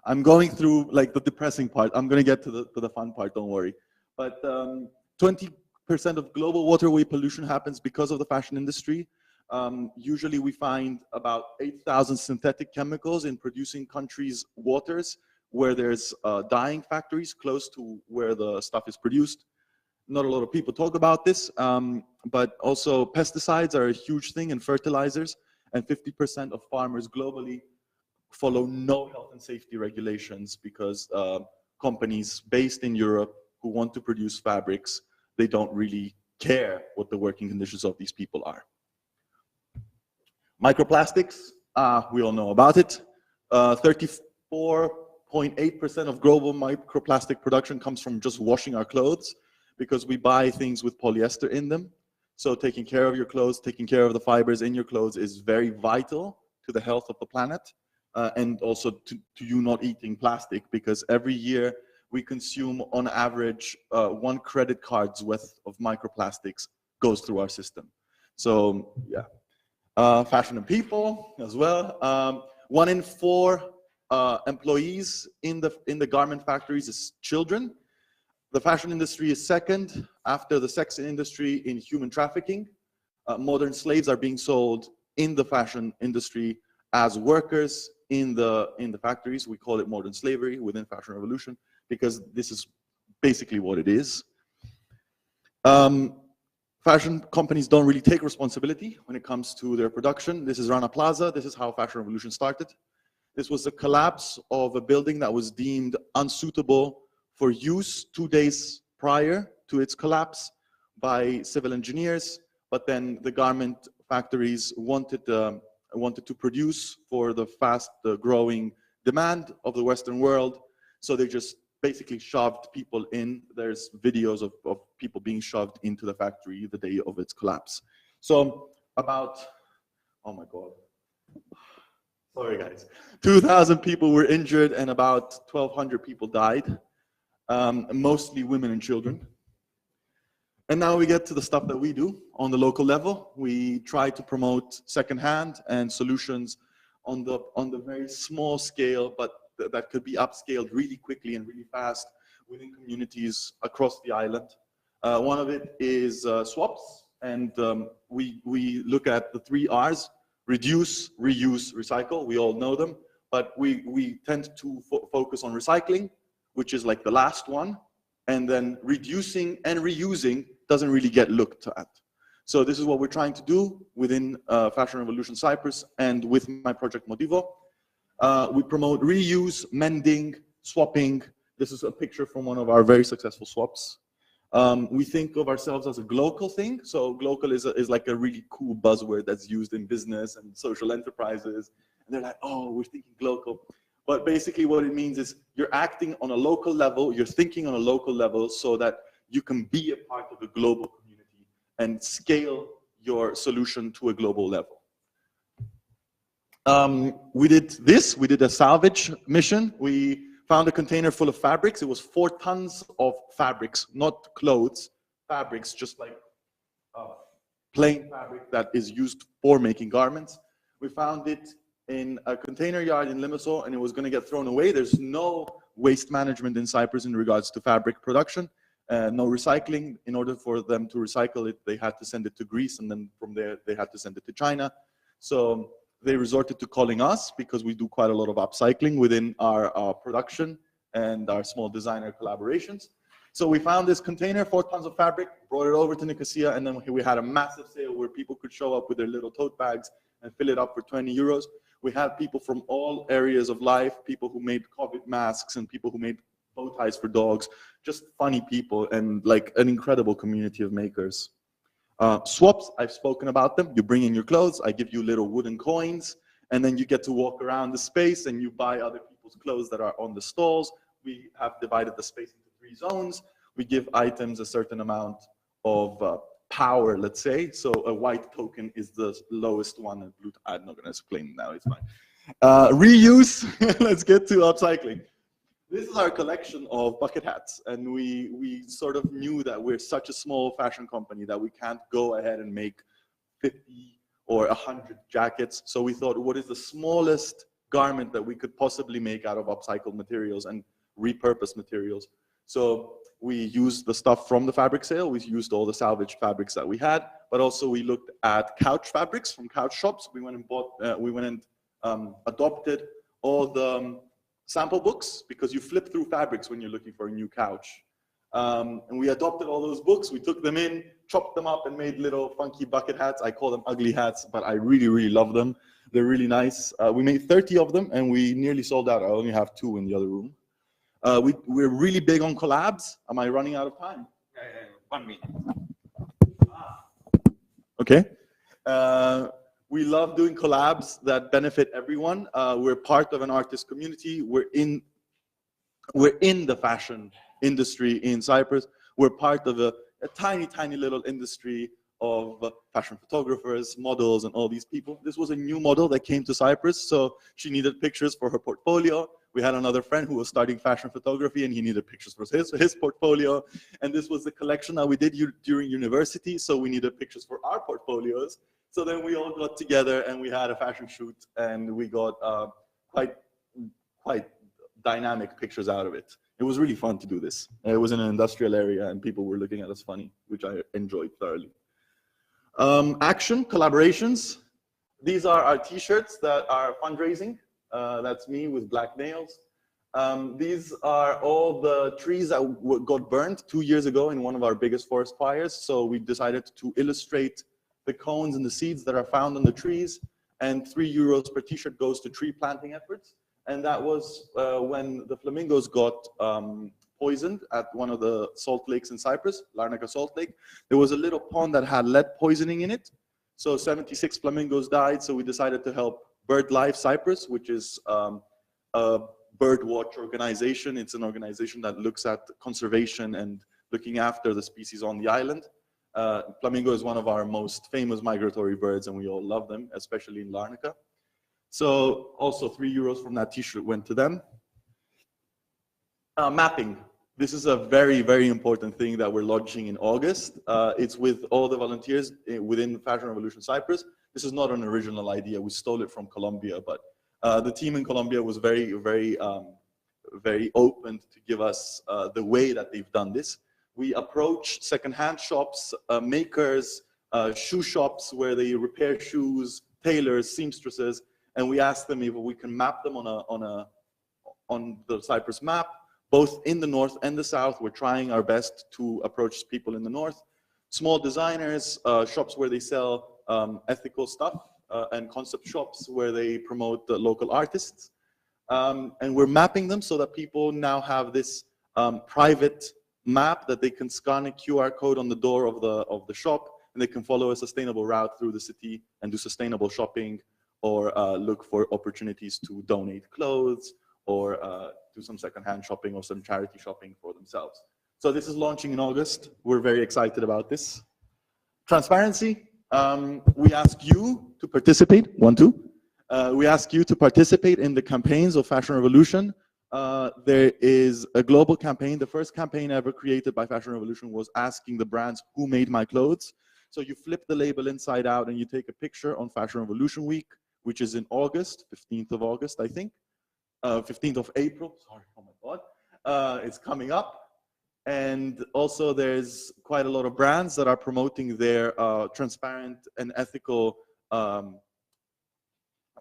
I'm going through like the depressing part. I'm going to get to the fun part, don't worry. But 20% of global waterway pollution happens because of the fashion industry. Usually we find about 8,000 synthetic chemicals in producing countries' waters where there's dyeing factories close to where the stuff is produced. Not a lot of people talk about this, but also pesticides are a huge thing, and fertilizers, and 50% of farmers globally follow no health and safety regulations because companies based in Europe who want to produce fabrics, they don't really care what the working conditions of these people are. Microplastics, we all know about it. 34.8% of global microplastic production comes from just washing our clothes, because we buy things with polyester in them. So taking care of your clothes, taking care of the fibers in your clothes is very vital to the health of the planet, and also to you not eating plastic, because every year we consume on average 1 credit card's worth of microplastics goes through our system. So yeah, fashion and people as well. 1 in 4 employees in the garment factories is children. The fashion industry is second after the sex industry in human trafficking. Modern slaves are being sold in the fashion industry as workers in the factories. We call it modern slavery within Fashion Revolution, because this is basically what it is. Fashion companies don't really take responsibility when it comes to their production. This is Rana Plaza. This is how Fashion Revolution started. This was the collapse of a building that was deemed unsuitable for use 2 days prior to its collapse by civil engineers, but then the garment factories wanted to produce for the fast growing demand of the Western world, so they just basically shoved people in. There's videos of people being shoved into the factory the day of its collapse. So about, oh my God, sorry guys, 2,000 people were injured and about 1,200 people died. Mostly women and children. And now we get to the stuff that we do on the local level. We try to promote secondhand and solutions on the very small scale, but that could be upscaled really quickly and really fast within communities across the island. One of it is swaps, and we look at the 3 R's: reduce, reuse, recycle. We all know them, but we tend to focus on recycling, which is like the last one, and then reducing and reusing doesn't really get looked at. So this is what we're trying to do within Fashion Revolution Cyprus and with my project Motivo. We promote reuse, mending, swapping. This is a picture from one of our very successful swaps. We think of ourselves as a glocal thing. So glocal is like a really cool buzzword that's used in business and social enterprises. And they're like, oh, we're thinking glocal. But basically what it means is you're acting on a local level, you're thinking on a local level so that you can be a part of a global community and scale your solution to a global level. We did a salvage mission. We found a container full of fabrics. It was 4 tons of fabrics, not clothes, fabrics, just like plain fabric that is used for making garments. We found it in a container yard in Limassol, and it was going to get thrown away. There's no waste management in Cyprus in regards to fabric production, no recycling. In order for them to recycle it, they had to send it to Greece, and then from there they had to send it to China. So they resorted to calling us because we do quite a lot of upcycling within our production and our small designer collaborations. So we found this container, 4 tons of fabric, brought it over to Nicosia, and then we had a massive sale where people could show up with their little tote bags and fill it up for 20 euros. We had people from all areas of life, people who made COVID masks and people who made bow ties for dogs, just funny people and like an incredible community of makers. Swaps, I've spoken about them. You bring in your clothes, I give you little wooden coins, and then you get to walk around the space and you buy other people's clothes that are on the stalls. We have divided the space into 3 zones. We give items a certain amount of power, let's say. So a white token is the lowest one, and blue, I'm not going to explain now, it's fine. Reuse, let's get to upcycling. This is our collection of bucket hats, and we sort of knew that we're such a small fashion company that we can't go ahead and make 50 or 100 jackets. So we thought, what is the smallest garment that we could possibly make out of upcycled materials and repurposed materials? So we used the stuff from the fabric sale. We used all the salvaged fabrics that we had, but also we looked at couch fabrics from couch shops. We went and bought, adopted all the sample books, because you flip through fabrics when you're looking for a new couch. And we adopted all those books. We took them in, chopped them up, and made little funky bucket hats. I call them ugly hats, but I really, really love them. They're really nice. We made 30 of them, and we nearly sold out. I only have 2 in the other room. We're really big on collabs. Am I running out of time? 1 minute. Okay. We love doing collabs that benefit everyone. We're part of an artist community. We're in the fashion industry in Cyprus. We're part of a tiny, tiny little industry of fashion photographers, models, and all these people. This was a new model that came to Cyprus, so she needed pictures for her portfolio. We had another friend who was starting fashion photography, and he needed pictures for his portfolio. And this was the collection that we did during university, so we needed pictures for our portfolios. So then we all got together and we had a fashion shoot, and we got quite dynamic pictures out of it. It was really fun to do this. It was in an industrial area, and people were looking at us funny, which I enjoyed thoroughly. Action, collaborations. These are our t-shirts that are fundraising. That's me with black nails. These are all the trees that got burned 2 years ago in one of our biggest forest fires. So we decided to illustrate the cones and the seeds that are found on the trees, and €3 per t-shirt goes to tree planting efforts. And that was when the flamingos got poisoned at one of the salt lakes in Cyprus, Larnaca Salt Lake. There was a little pond that had lead poisoning in it. So 76 flamingos died, so we decided to help BirdLife Cyprus, which is a bird watch organization. It's an organization that looks at conservation and looking after the species on the island. Flamingo is one of our most famous migratory birds, and we all love them, especially in Larnaca. So also €3 from that t-shirt went to them. Mapping. This is a very, very important thing that we're launching in August. It's with all the volunteers within Fashion Revolution Cyprus. This is not an original idea. We stole it from Colombia, but the team in Colombia was very, very, very open to give us the way that they've done this. We approach secondhand shops, makers, shoe shops where they repair shoes, tailors, seamstresses, and we ask them if we can map them on the Cyprus map, both in the north and the south. We're trying our best to approach people in the north. Small designers, shops where they sell ethical stuff, and concept shops where they promote the local artists. And we're mapping them so that people now have this private map that they can scan a QR code on the door of the shop, and they can follow a sustainable route through the city and do sustainable shopping, or look for opportunities to donate clothes, or do some secondhand shopping or some charity shopping for themselves. So this is launching in August. We're very excited about this. Transparency. We ask you to participate. We ask you to participate in the campaigns of Fashion Revolution. There is a global campaign. The first campaign ever created by Fashion Revolution was asking the brands, who made my clothes? So you flip the label inside out and you take a picture on Fashion Revolution Week, which is in August, 15th of August, I think. 15th of April, sorry, oh my God. It's coming up. And also there's quite a lot of brands that are promoting their transparent and ethical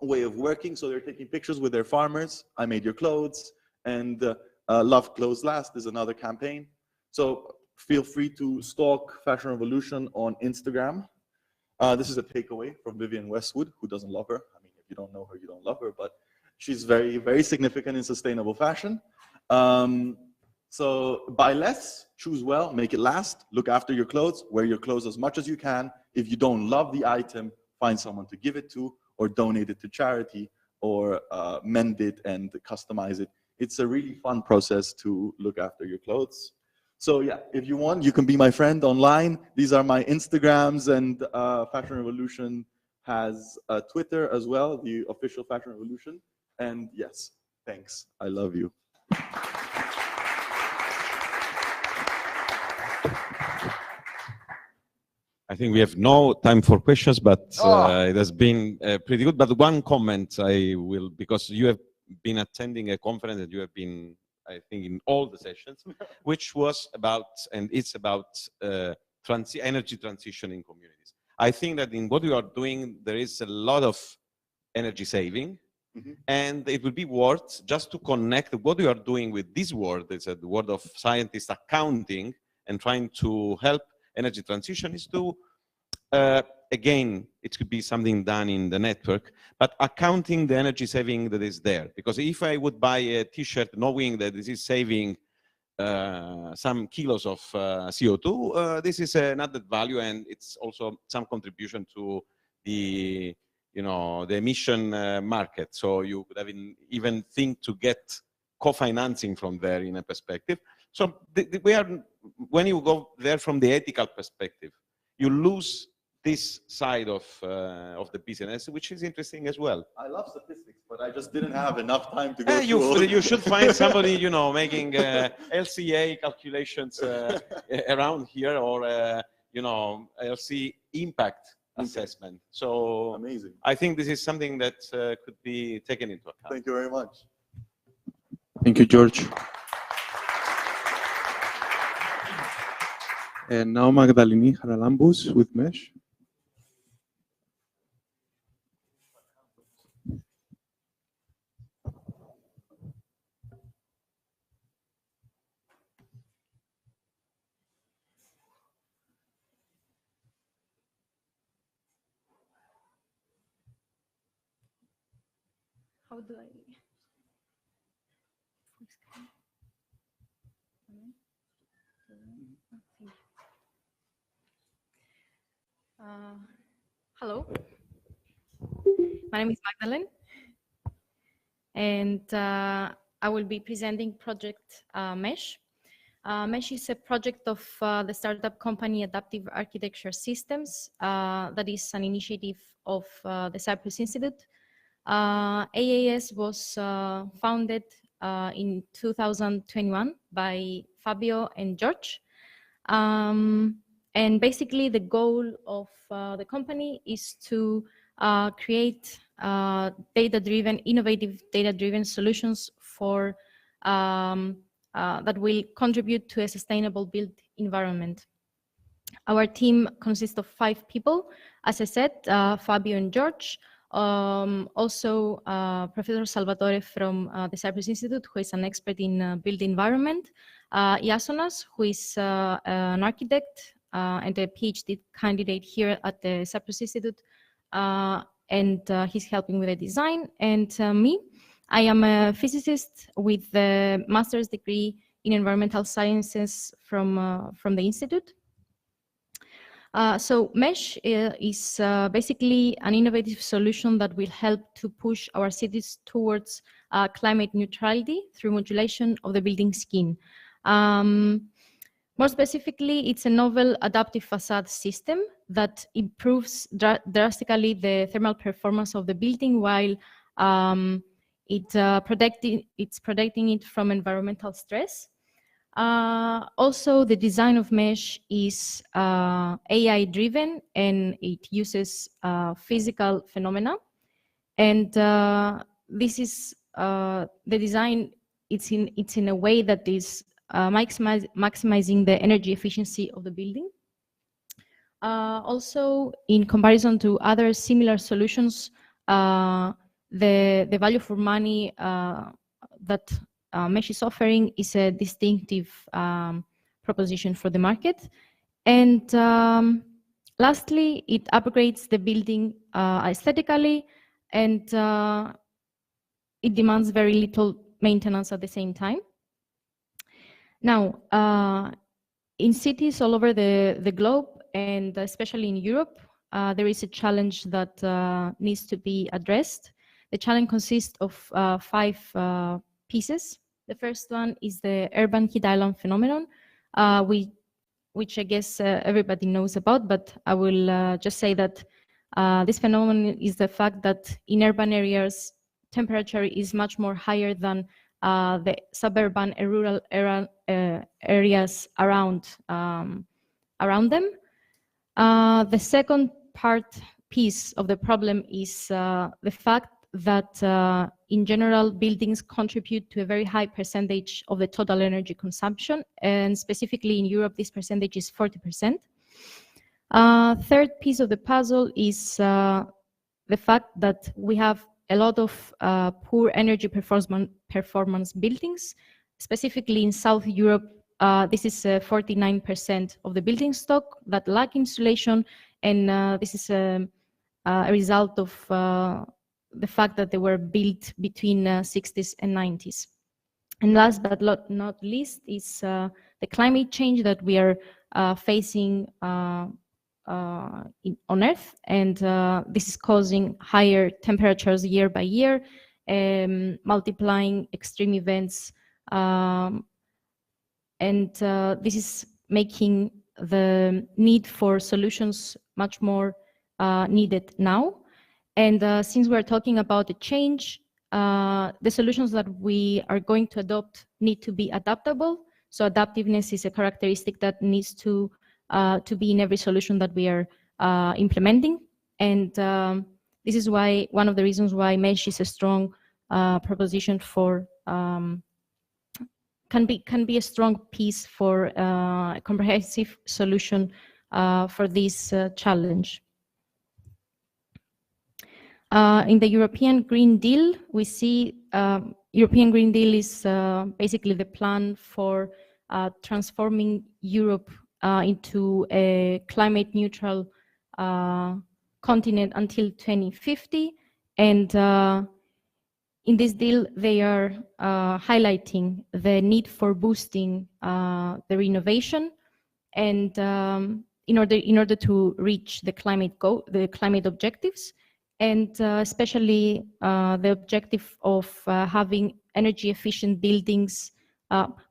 way of working. So they're taking pictures with their farmers. I made your clothes. And Love Clothes Last is another campaign. So feel free to stalk Fashion Revolution on Instagram. This is a takeaway from Vivienne Westwood, who doesn't love her. I mean, if you don't know her, you don't love her, but she's very, very significant in sustainable fashion. So buy less, choose well, make it last, look after your clothes, wear your clothes as much as you can. If you don't love the item, find someone to give it to, or donate it to charity, or mend it and customize it. It's a really fun process to look after your clothes. So yeah, if you want, you can be my friend online. These are my Instagrams, and Fashion Revolution has Twitter as well, the official Fashion Revolution. And yes, thanks. I love you. I think we have no time for questions, but it has been pretty good. But one comment I will, because you have been attending a conference and you have been, I think, in all the sessions, which was about, and it's about energy transition in communities. I think that in what you are doing, there is a lot of energy saving. And it will be worth just to connect what you are doing with this word. It's the word of scientists accounting and trying to help energy transition is to, again, it could be something done in the network, but accounting the energy saving that is there. Because if I would buy a t-shirt knowing that this is saving some kilos of CO2, this is an added value, and it's also some contribution to the the emission market. So you could have even think to get co-financing from there in a perspective. So when you go there from the ethical perspective, you lose this side of the business, which is interesting as well. I love statistics, but I just didn't have enough time to go through all you should find somebody, making LCA calculations around here, or LC impact assessment. So amazing. I think this is something that could be taken into account. Thank you very much. Thank you, George. And now Magdalini Haralambous with Mesh. How do I? Hello, my name is Magdalene, and I will be presenting project Mesh. Mesh is a project of the startup company Adaptive Architecture Systems that is an initiative of the Cyprus Institute. AAS was founded in 2021 by Fabio and George. And basically the goal of the company is to create data-driven, innovative data-driven solutions for that will contribute to a sustainable built environment. Our team consists of 5 people, as I said, Fabio and George, also Professor Salvatore from the Cyprus Institute, who is an expert in built environment, Iasonas, who is an architect and a PhD candidate here at the Cyprus Institute, and he's helping with the design, and me. I am a physicist with a master's degree in environmental sciences from the Institute. So Mesh is basically an innovative solution that will help to push our cities towards climate neutrality through modulation of the building scheme. More specifically, it's a novel adaptive facade system that improves drastically the thermal performance of the building while it's protecting it from environmental stress. Also, the design of Mesh is AI driven, and it uses physical phenomena. And this is the design. It's in a way that is maximizing the energy efficiency of the building. Also, in comparison to other similar solutions, the value for money that Mesh is offering is a distinctive proposition for the market. And lastly, it upgrades the building aesthetically, and it demands very little maintenance at the same time. Now, in cities all over the globe, and especially in Europe, there is a challenge that needs to be addressed. The challenge consists of 5 pieces. The first one is the urban heat island phenomenon, which I guess everybody knows about, but I will just say that this phenomenon is the fact that in urban areas, temperature is much more higher than the suburban and rural areas around them. The second piece of the problem is the fact that in general buildings contribute to a very high percentage of the total energy consumption, and specifically in Europe this percentage is 40%. Third piece of the puzzle is the fact that we have a lot of poor energy performance buildings. Specifically in South Europe, this is 49% of the building stock that lack insulation, and this is a result of the fact that they were built between 60s and 90s. And last but not least is the climate change that we are facing on Earth, and this is causing higher temperatures year by year, multiplying extreme events, and this is making the need for solutions much more needed now. And since we're talking about the change, the solutions that we are going to adopt need to be adaptable. So adaptiveness is a characteristic that needs to be in every solution that we are implementing. And this is why one of the reasons why mesh is a strong proposition for can be a strong piece for a comprehensive solution for this challenge. In the European Green Deal, we see European Green Deal is basically the plan for transforming Europe into a climate neutral continent until 2050. And in this deal, they are highlighting the need for boosting the renovation, and in order to reach the climate objectives, and especially the objective of having energy efficient buildings,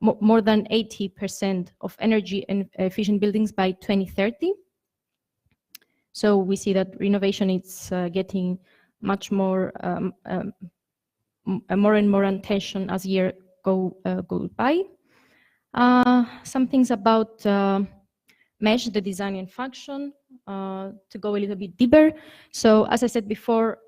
more than 80% of energy efficient buildings by 2030. So we see that renovation is getting much more more and more attention as years go by. Some things about mesh, the design and function, to go a little bit deeper. So as I said before,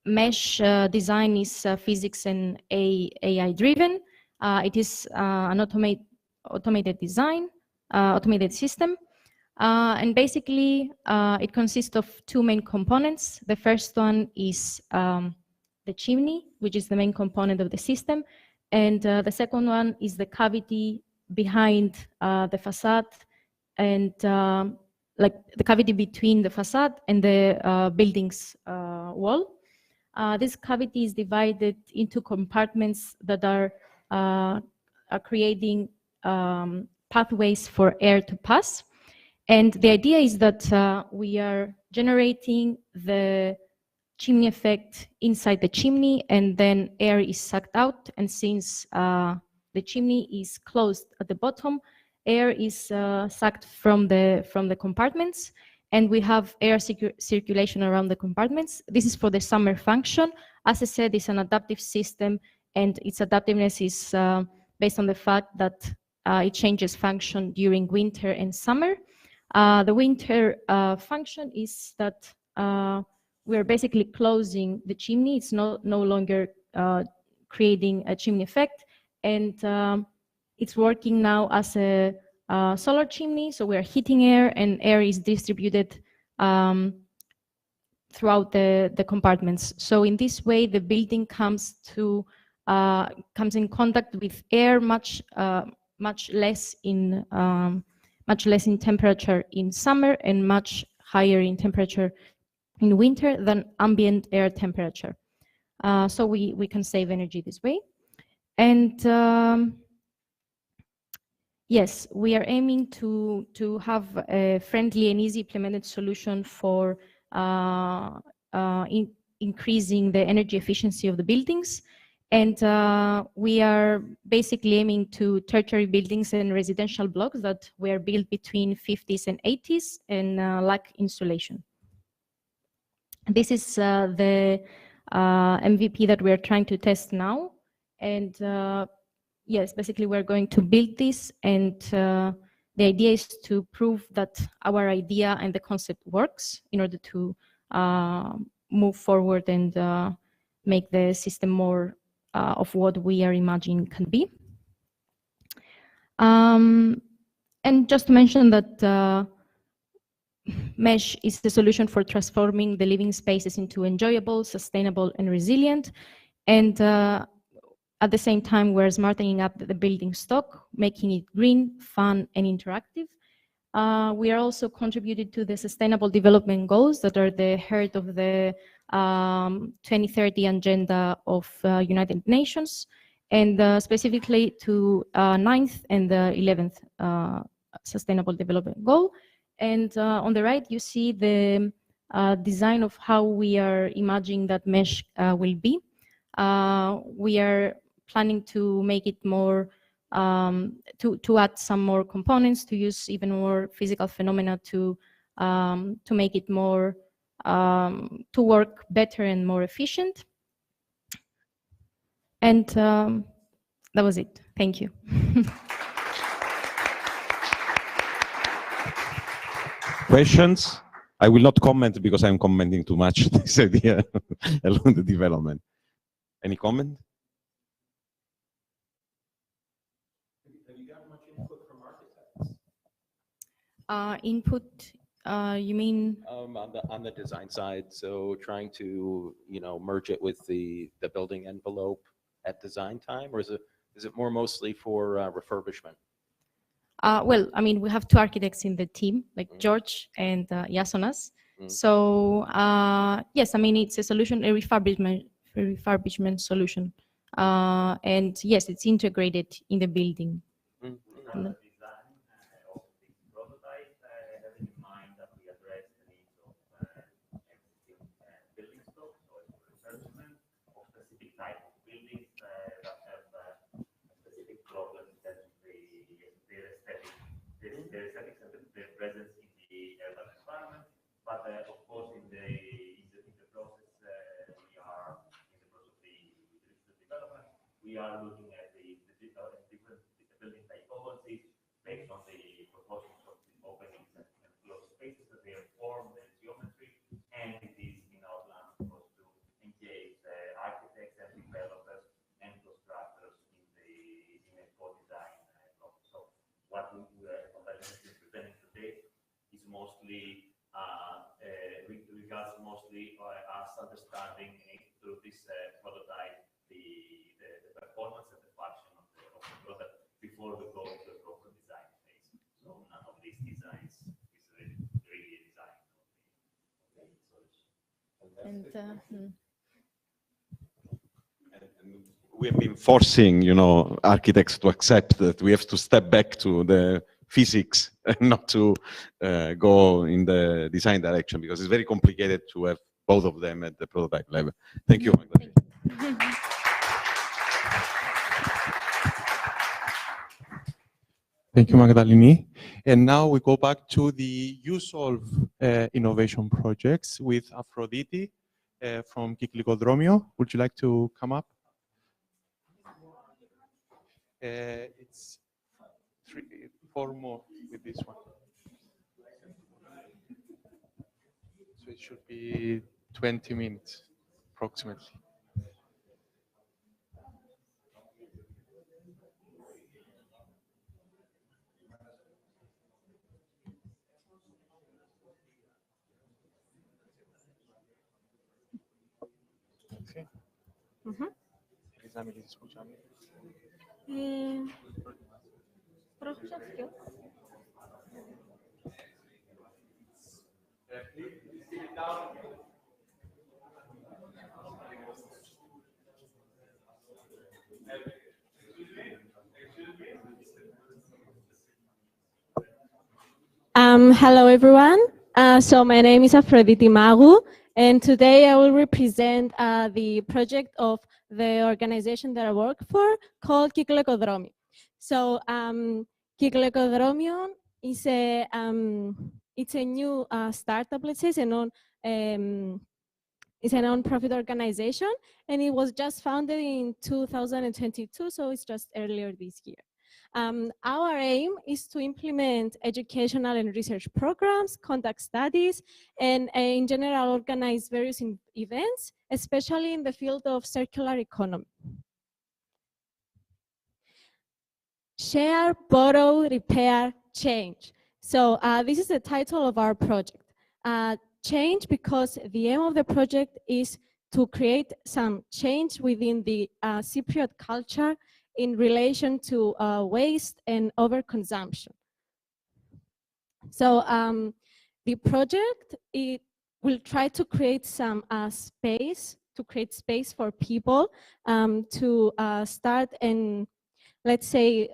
mesh design is physics and AI driven. It is an automated design, automated system. And basically, it consists of two main components. The first one is the chimney, which is the main component of the system. And the second one is the cavity behind the facade, and like the cavity between the facade and the building's wall. This cavity is divided into compartments that are creating pathways for air to pass. And the idea is that we are generating the chimney effect inside the chimney, and then air is sucked out. And since the chimney is closed at the bottom, air is sucked from the compartments, and we have air circulation around the compartments. This is for the summer function. As I said, it's an adaptive system, and its adaptiveness is based on the fact that it changes function during winter and summer. The winter function is that we're basically closing the chimney. It's no longer creating a chimney effect, and it's working now as a solar chimney. So we're heating air, and air is distributed throughout the compartments. So in this way, the building comes in contact with air much less in temperature in summer, and much higher in temperature in winter than ambient air temperature. So we can save energy this way. And yes, we are aiming to have a friendly and easy implemented solution for increasing the energy efficiency of the buildings. And we are basically aiming to tertiary buildings and residential blocks that were built between 50s and 80s and lack insulation. This is the MVP that we are trying to test now. And yes, basically we're going to build this and The idea is to prove that our idea and the concept works in order to move forward and make the system more of what we are imagining can be. And just to mention that Mesh is the solution for transforming the living spaces into enjoyable, sustainable, and resilient. And at the same time, we're smartening up the building stock, making it green, fun, and interactive. We are also contributed to the Sustainable Development Goals that are the heart of the 2030 agenda of United Nations, and specifically to 9th and the 11th Sustainable Development Goal. And on the right, you see the design of how we are imagining that Mesh will be. We are planning to make it more, to add some more components, to use even more physical phenomena to make it more, to work better and more efficient. And that was it. Thank you. Questions? I will not comment because I'm commenting too much this idea along the development. Any comment? Have you got much input from architects? Input, you mean? On the design side, so trying to merge it with the building envelope at design time, or is it more mostly for refurbishment? Well, I mean, we have two architects in the team, like George and Iasonas. So yes, I mean, it's a solution, a refurbishment solution, and yes, it's integrated in the building. Their aesthetics and their presence in the urban environment, but of course in the process we are in the process of the digital development. We are looking at the different building typologies based on the proportions of the openings and closed spaces that they form, the geometry, and it is in our plans of course to engage architects and developers and constructors in a co-design process. So what we presenting today is mostly regards mostly us understanding through this prototype the performance and the function of the product before we go to the proper design phase. So none of these designs is really a design of the solution. We have been forcing, architects to accept that we have to step back to the physics and not to go in the design direction, because it's very complicated to have both of them at the prototype level. Thank you. Thank you, Magdalini. And now we go back to the usual innovation projects with Aphrodite from Kyklikodramion. Would you like to come up? It's 4 more with this one. So it should be 20 minutes, approximately. Sí. Examen, escuchame. Hello, everyone. So my name is Aphrodite Magu, and today I will represent the project of the organization that I work for called Kyklikodramion. So Kyklikodramion is it's a new startup, let's say, it's a non-profit organization, and it was just founded in 2022, so it's just earlier this year. Our aim is to implement educational and research programs, conduct studies, and in general organize various events, especially in the field of circular economy. Share, borrow, repair, change. So this is the title of our project. Change, because the aim of the project is to create some change within the Cypriot culture in relation to waste and overconsumption. So the project, it will try to create some space, for people to start and, let's say,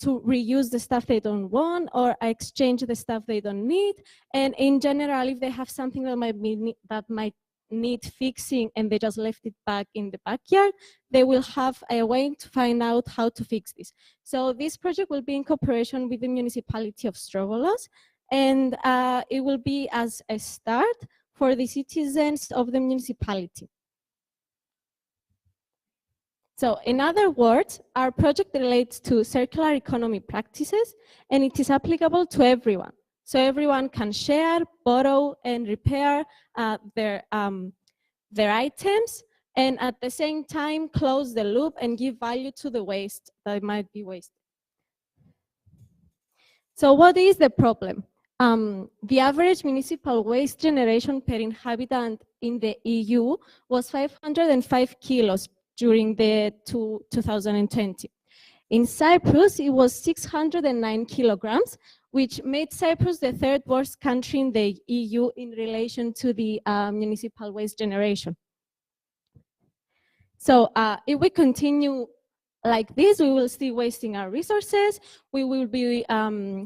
to reuse the stuff they don't want or exchange the stuff they don't need. And in general, if they have something that might need fixing and they just left it back in the backyard, they will have a way to find out how to fix this. So this project will be in cooperation with the municipality of Strovolos, and it will be as a start for the citizens of the municipality. So in other words, our project relates to circular economy practices, and it is applicable to everyone. So everyone can share, borrow, and repair their items, and at the same time close the loop and give value to the waste that might be wasted. So what is the problem? The average municipal waste generation per inhabitant in the EU was 505 kilos during the 2020. In Cyprus, it was 609 kilograms, which made Cyprus the third worst country in the EU in relation to the municipal waste generation. So if we continue like this, we will still wasting our resources. We will be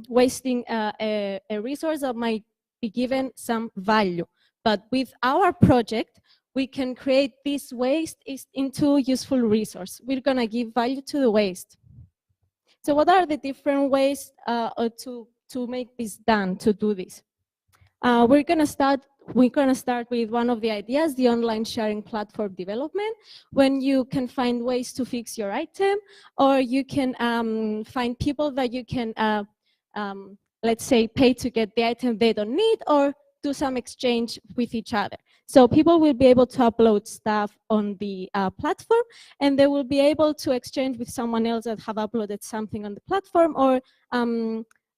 wasting a resource that might be given some value. But with our project, we can create this waste into useful resource. We're gonna give value to the waste. So what are the different ways to make this done, to do this? We're gonna start with one of the ideas, the online sharing platform development, when you can find ways to fix your item, or you can find people that you can, let's say, pay to get the item they don't need, or do some exchange with each other. So people will be able to upload stuff on the platform, and they will be able to exchange with someone else that have uploaded something on the platform, or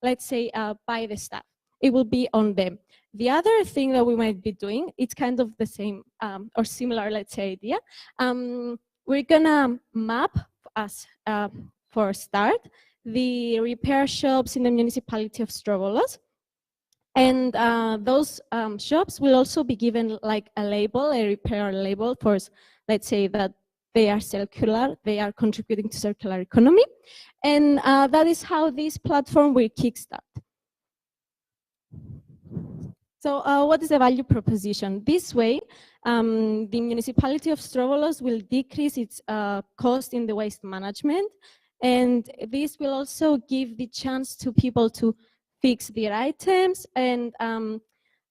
let's say buy the stuff. It will be on them. The other thing that we might be doing, it's kind of the same or similar, let's say, idea. We're gonna map, as for a start, the repair shops in the municipality of Strovolos. And those shops will also be given like a label, a repair label for, let's say, that they are circular, they are contributing to circular economy. And that is how this platform will kickstart. So what is the value proposition? This way, the municipality of Strovolos will decrease its cost in the waste management. And this will also give the chance to people to fix their items and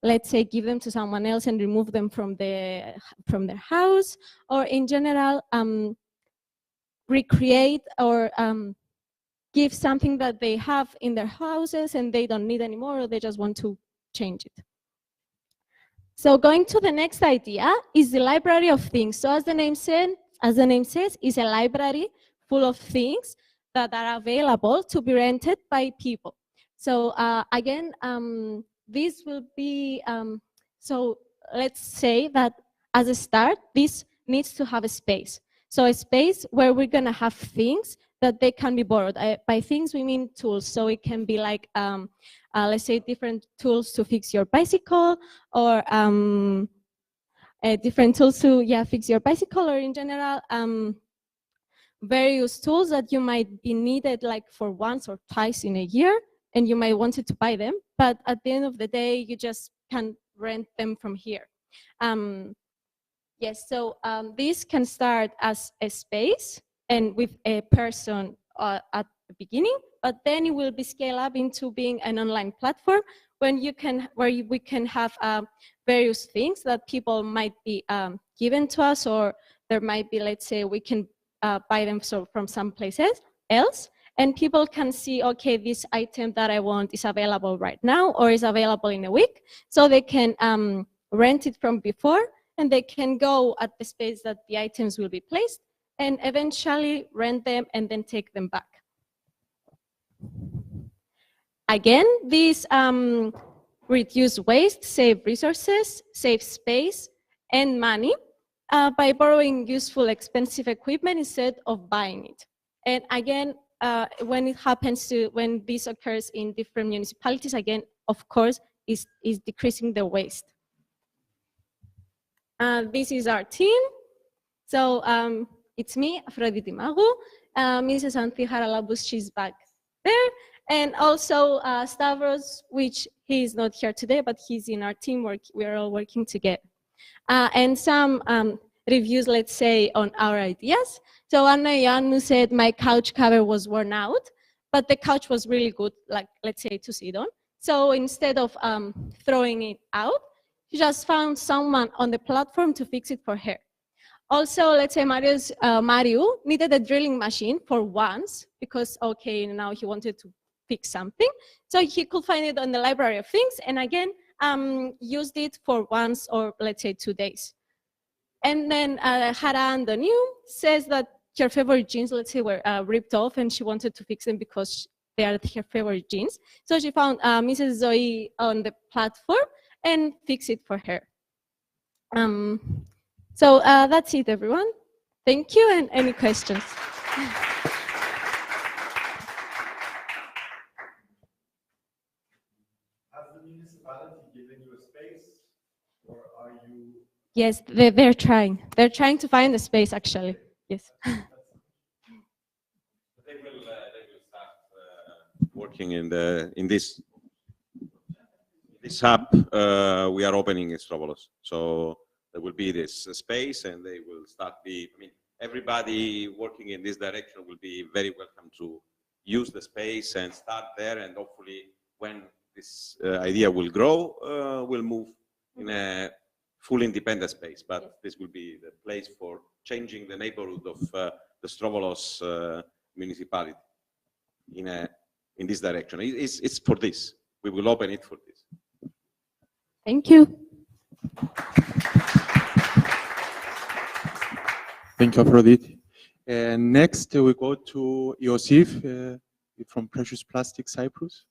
let's say give them to someone else and remove them from their house, or in general recreate or give something that they have in their houses and they don't need anymore, or they just want to change it. So going to the next idea is the library of things. So as the name says, is a library full of things that are available to be rented by people. So again, this will be, so let's say that as a start, this needs to have a space. So a space where we're gonna have things that they can be borrowed. By things, we mean tools. So it can be like, let's say, different tools to fix your bicycle, or different tools to fix your bicycle, or in general, various tools that you might be needed like for once or twice in a year, and you might want to buy them, but at the end of the day, you just can rent them from here. Yes, so this can start as a space and with a person at the beginning, but then it will be scaled up into being an online platform where we can have various things that people might be given to us, or there might be, let's say, we can buy them from some places else, and people can see, okay, this item that I want is available right now or is available in a week. So they can rent it from before, and they can go at the space that the items will be placed and eventually rent them and then take them back. Again, these reduce waste, save resources, save space and money by borrowing useful, expensive equipment instead of buying it. And again, when this occurs in different municipalities, again, of course, is decreasing the waste. This is our team. So it's me, Aphrodite Magu, Mrs. Anthi Haralabous, she's back there, and also Stavros, which he is not here today, but he's in our team. We're all working together. And some reviews, let's say, on our ideas. So Anna Ioannou said my couch cover was worn out, but the couch was really good, like, let's say, to sit on. So instead of throwing it out, she just found someone on the platform to fix it for her. Also, let's say Mario needed a drilling machine for once because, okay, now he wanted to fix something. So he could find it on the library of things and again, used it for once or let's say 2 days. And then Hara Andoniou says that her favorite jeans, let's say, were ripped off and she wanted to fix them because they are her favorite jeans. So she found Mrs. Zoe on the platform and fixed it for her. So that's it, everyone. Thank you, and any questions? Has the municipality given you a space, or are you? Yes, they're trying. They're trying to find a space, actually. Yes. They will start working in this hub. We are opening in Strovolos, so there will be this space, and they will start everybody working in this direction will be very welcome to use the space and start there, and hopefully when this idea will grow, we'll move in a full independent space, but this will be the place for changing the neighborhood of the Strovolos municipality in this direction. It's for this. We will open it for this. Thank you. Thank you, Aphrodite. And next, we go to Iosif from Precious Plastic Cyprus.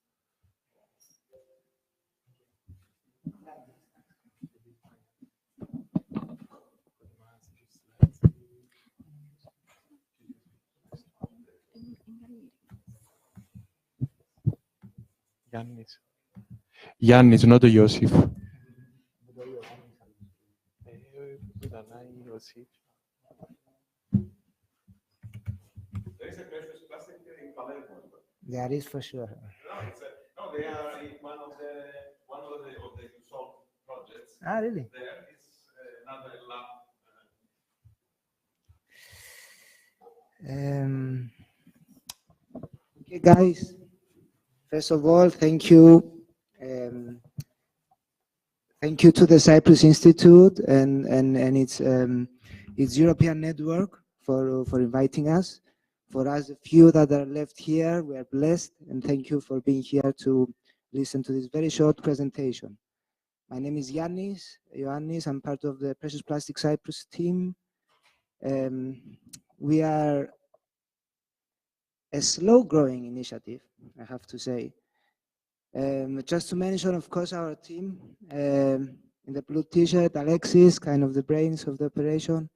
Yannis, not Iosif. There is a Precious Plastic in Palermo. There is for sure. No, they are in one of the solved projects. Ah, really? There is another lab. Okay, guys. First of all, thank you. Thank you to the Cyprus Institute and its European network for inviting us. For us, a few that are left here, we are blessed, and thank you for being here to listen to this very short presentation. My name is Ioannis. I'm part of the Precious Plastic Cyprus team. We are a slow-growing initiative, I have to say. Just to mention, of course, our team. In the blue t-shirt, Alexis, kind of the brains of the operation.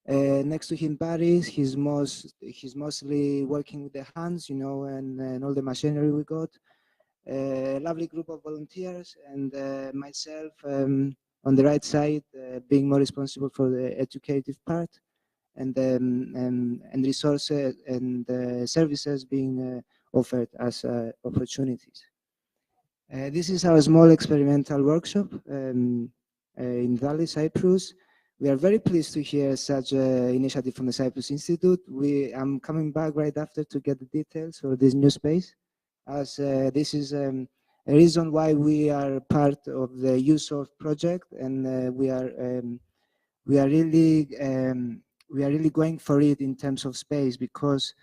Next to him, Paris, he's mostly working with the hands, you know, and all the machinery we got. A lovely group of volunteers, and myself on the right side, being more responsible for the educative part, and resources and services being offered as opportunities. This is our small experimental workshop in Valley, Cyprus. We are very pleased to hear such an initiative from the Cyprus Institute. I'm coming back right after to get the details for this new space, as this is a reason why we are part of the USORF project, and we are really going for it in terms of space, because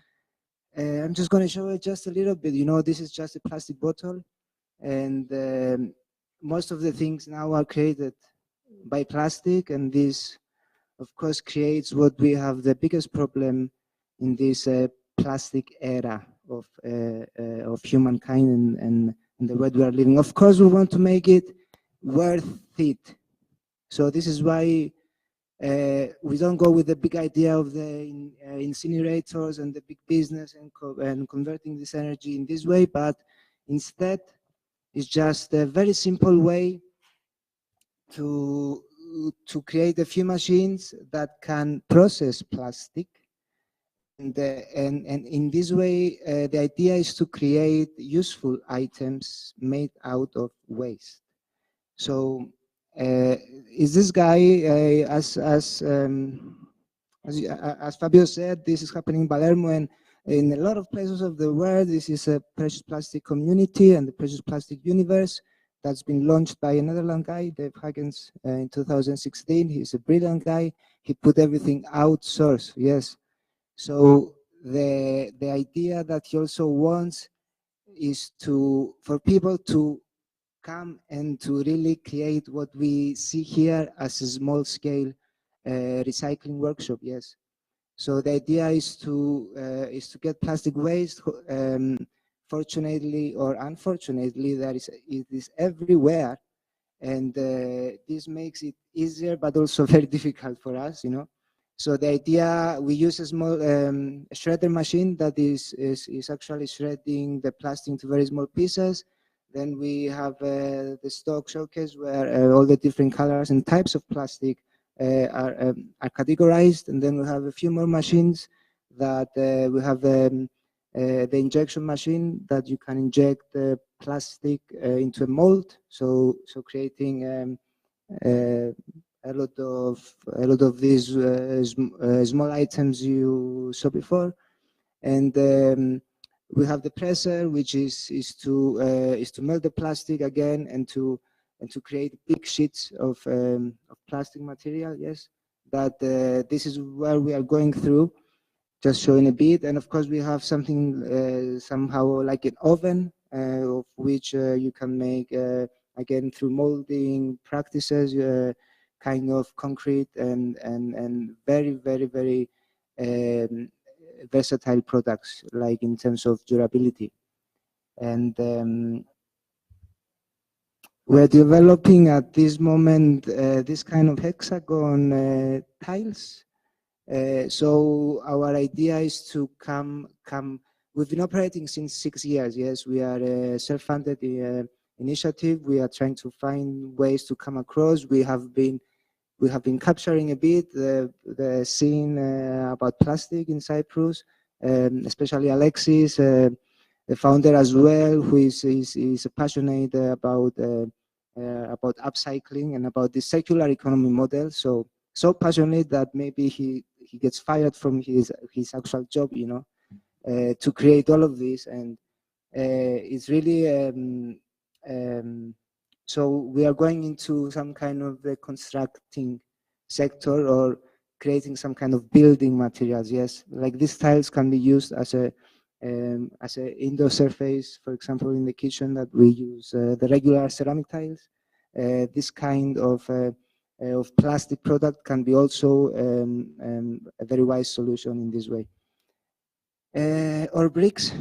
I'm just going to show it just a little bit. You know, this is just a plastic bottle, and most of the things now are created by plastic, and this, of course, creates what we have the biggest problem in this plastic era of humankind and the world we are living. Of course, we want to make it worth it. So this is why we don't go with the big idea of the incinerators and the big business and converting this energy in this way, but instead it's just a very simple way to create a few machines that can process plastic. And in this way, the idea is to create useful items made out of waste. So is this guy, as Fabio said, this is happening in Palermo, and in a lot of places of the world. This is a precious plastic community and the precious plastic universe that's been launched by a Netherlands guy, Dave Huggins, in 2016. He's a brilliant guy. He put everything outsourced, yes. So the idea that he also wants is for people to come and to really create what we see here as a small scale recycling workshop, yes. So the idea is to get plastic waste. Fortunately or unfortunately, it is everywhere, and this makes it easier, but also very difficult for us, you know. So the idea, we use a small shredder machine that is actually shredding the plastic into very small pieces. Then we have the stock showcase where all the different colors and types of plastic are categorized, and then we have a few more machines that we have the injection machine that you can inject the plastic into a mold, so creating a lot of these small items you saw before. And we have the presser, which is to melt the plastic again and to create big sheets of plastic material. Yes, that this is where we are going through. Just showing a bit, and of course we have something somehow like an oven, of which you can make again through molding practices, kind of concrete and very versatile products, like in terms of durability. And we're developing at this moment this kind of hexagon tiles. So our idea is to come. We've been operating since 6 years. Yes, we are a self-funded initiative. We are trying to find ways to come across. We have been capturing a bit the scene about plastic in Cyprus, especially Alexis, the founder as well, who is passionate about upcycling and about the circular economy model. So passionate that maybe he gets fired from his actual job, you know, to create all of this. And it's really so we are going into some kind of the constructing sector, or creating some kind of building materials. Yes, like these tiles can be used as a indoor surface, for example, in the kitchen, that we use the regular ceramic tiles. This kind of plastic product can be also a very wise solution in this way. Or bricks,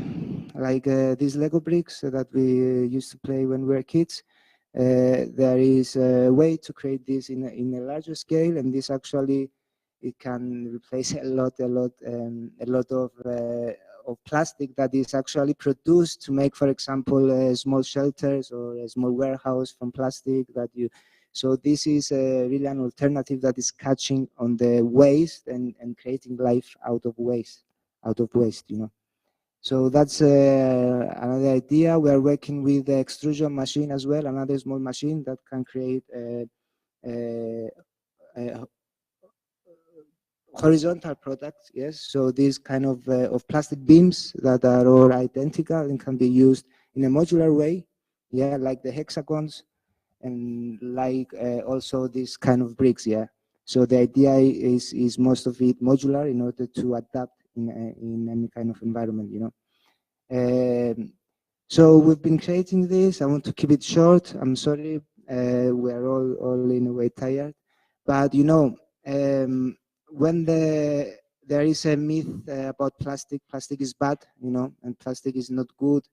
like these Lego bricks that we used to play when we were kids. There is a way to create this in a larger scale, and this actually, it can replace a lot of plastic that is actually produced to make, for example, small shelters or a small warehouse from plastic that you. So this is really an alternative that is catching on the waste and creating life out of waste, you know. So that's another idea. We are working with the extrusion machine as well, another small machine that can create horizontal products. Yes, so these kind of plastic beams that are all identical and can be used in a modular way. Yeah, like the hexagons, and like also this kind of bricks. Yeah. So the idea is most of it modular in order to adapt in any kind of environment, you know. So we've been creating this. I want to keep it short. I'm sorry, we are all in a way tired, but you know, when there is a myth about plastic is bad, you know, and plastic is not good.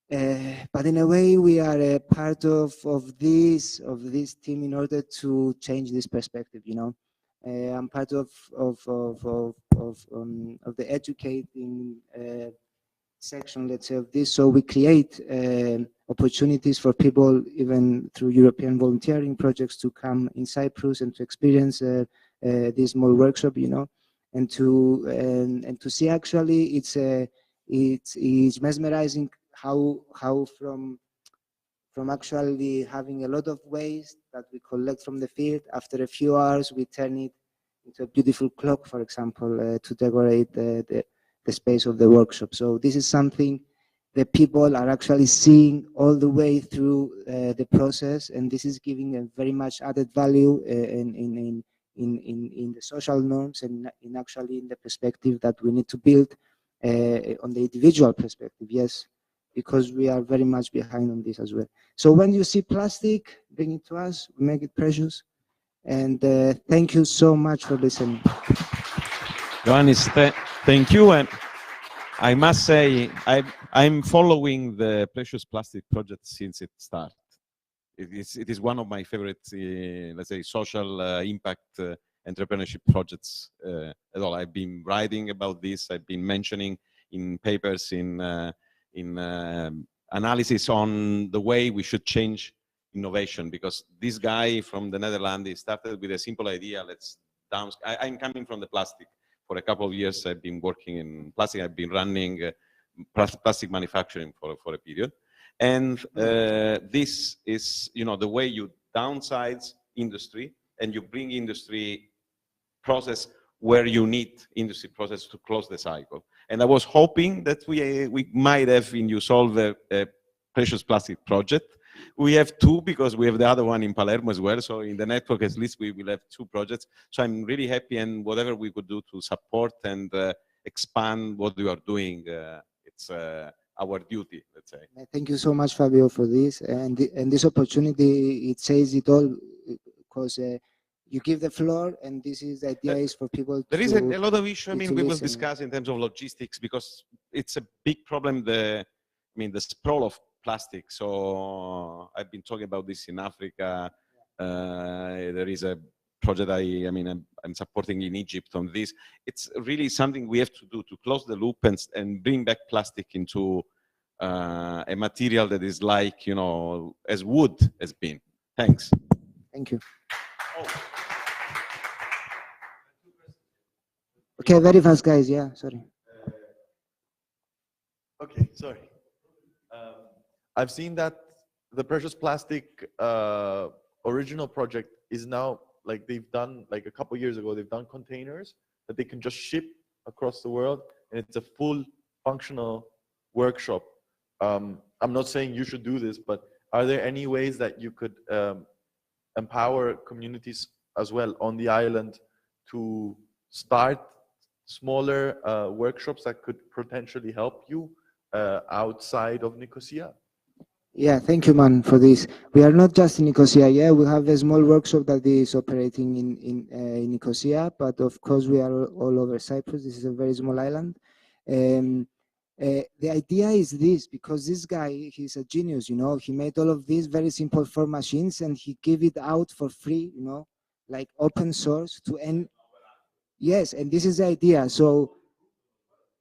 But in a way, we are a part of this team in order to change this perspective. You know, I'm part of the educating section, let's say, of this. So we create opportunities for people, even through European volunteering projects, to come in Cyprus and to experience this small workshop. You know, and to see actually it's mesmerizing how from actually having a lot of waste that we collect from the field, after a few hours we turn it into a beautiful clock, for example, to decorate the space of the workshop. So this is something that people are actually seeing all the way through the process, and this is giving a very much added value in the social norms and in actually in the perspective that we need to build on the individual perspective. Yes, because we are very much behind on this as well. So when you see plastic, bring it to us, we make it precious. And thank you so much for listening. Ioannis, thank you. And I must say, I'm following the Precious Plastic Project since it started. It is one of my favorite, let's say, social impact entrepreneurship projects at all. I've been writing about this. I've been mentioning in papers, in analysis on the way we should change innovation, because this guy from the Netherlands, he started with a simple idea. I'm coming from the plastic. For a couple of years, I've been working in plastic. I've been running plastic manufacturing for a period. And this is, you know, the way you downsize industry and you bring industry process where you need industry process to close the cycle. And I was hoping that we might have in USolve a precious plastic project. We have two, because we have the other one in Palermo as well. So in the network, at least we will have two projects. So I'm really happy, and whatever we could do to support and expand what we are doing, it's our duty, let's say. Thank you so much, Fabio, for this. And this opportunity, it says it all, because you give the floor, and this is the idea is for people There is a lot of issues. I mean, we will listen. discuss in terms of logistics, because it's a big problem. The sprawl of plastic. So I've been talking about this in Africa. There is a project I'm supporting in Egypt on this. It's really something we have to do to close the loop and bring back plastic into a material that is like, you know, as wood has been. Thanks. Thank you. Okay, very fast, guys. Yeah, sorry. Okay, sorry. I've seen that the precious plastic original project is now, like, they've done, like a couple years ago, they've done containers that they can just ship across the world, and it's a full functional workshop. I'm not saying you should do this, but are there any ways that you could empower communities as well on the island to start smaller workshops that could potentially help you outside of Nicosia? Yeah, thank you, man, for this. We are not just in Nicosia. Yeah, we have a small workshop that is operating in Nicosia, but of course we are all over Cyprus. This is a very small island. The idea is this, because this guy, he's a genius, you know. He made all of these very simple 4 machines, and he gave it out for free, you know, like open source to end. Yes, and this is the idea. So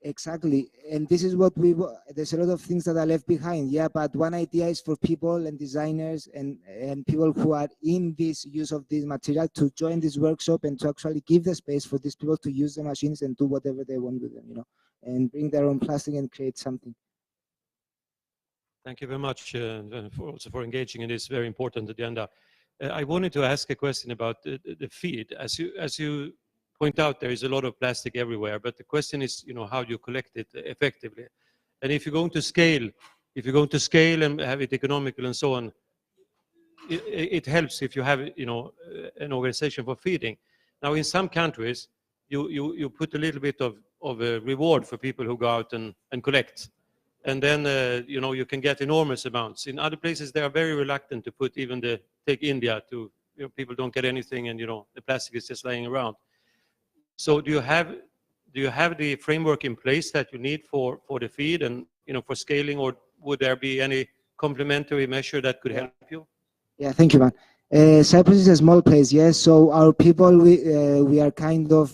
exactly, and this is what there's a lot of things that are left behind. Yeah, but one idea is for people and designers and people who are in this use of this material to join this workshop and to actually give the space for these people to use the machines and do whatever they want with them, you know, and bring their own plastic and create something. Thank you very much also for engaging in this very important agenda. I wanted to ask a question about the feed. As you point out, there is a lot of plastic everywhere, but the question is, you know, how do you collect it effectively? And if you're going to scale, and have it economical and so on, it helps if you have, you know, an organization for feeding. Now, in some countries, you put a little bit of of a reward for people who go out and collect. And then, you know, you can get enormous amounts. In other places, they are very reluctant to put even take India to, you know, people don't get anything and, you know, the plastic is just laying around. So do you have the framework in place that you need for the feed and, you know, for scaling, or would there be any complementary measure that could help you? Yeah, thank you, man. Cyprus is a small place, yes. So our people, we are kind of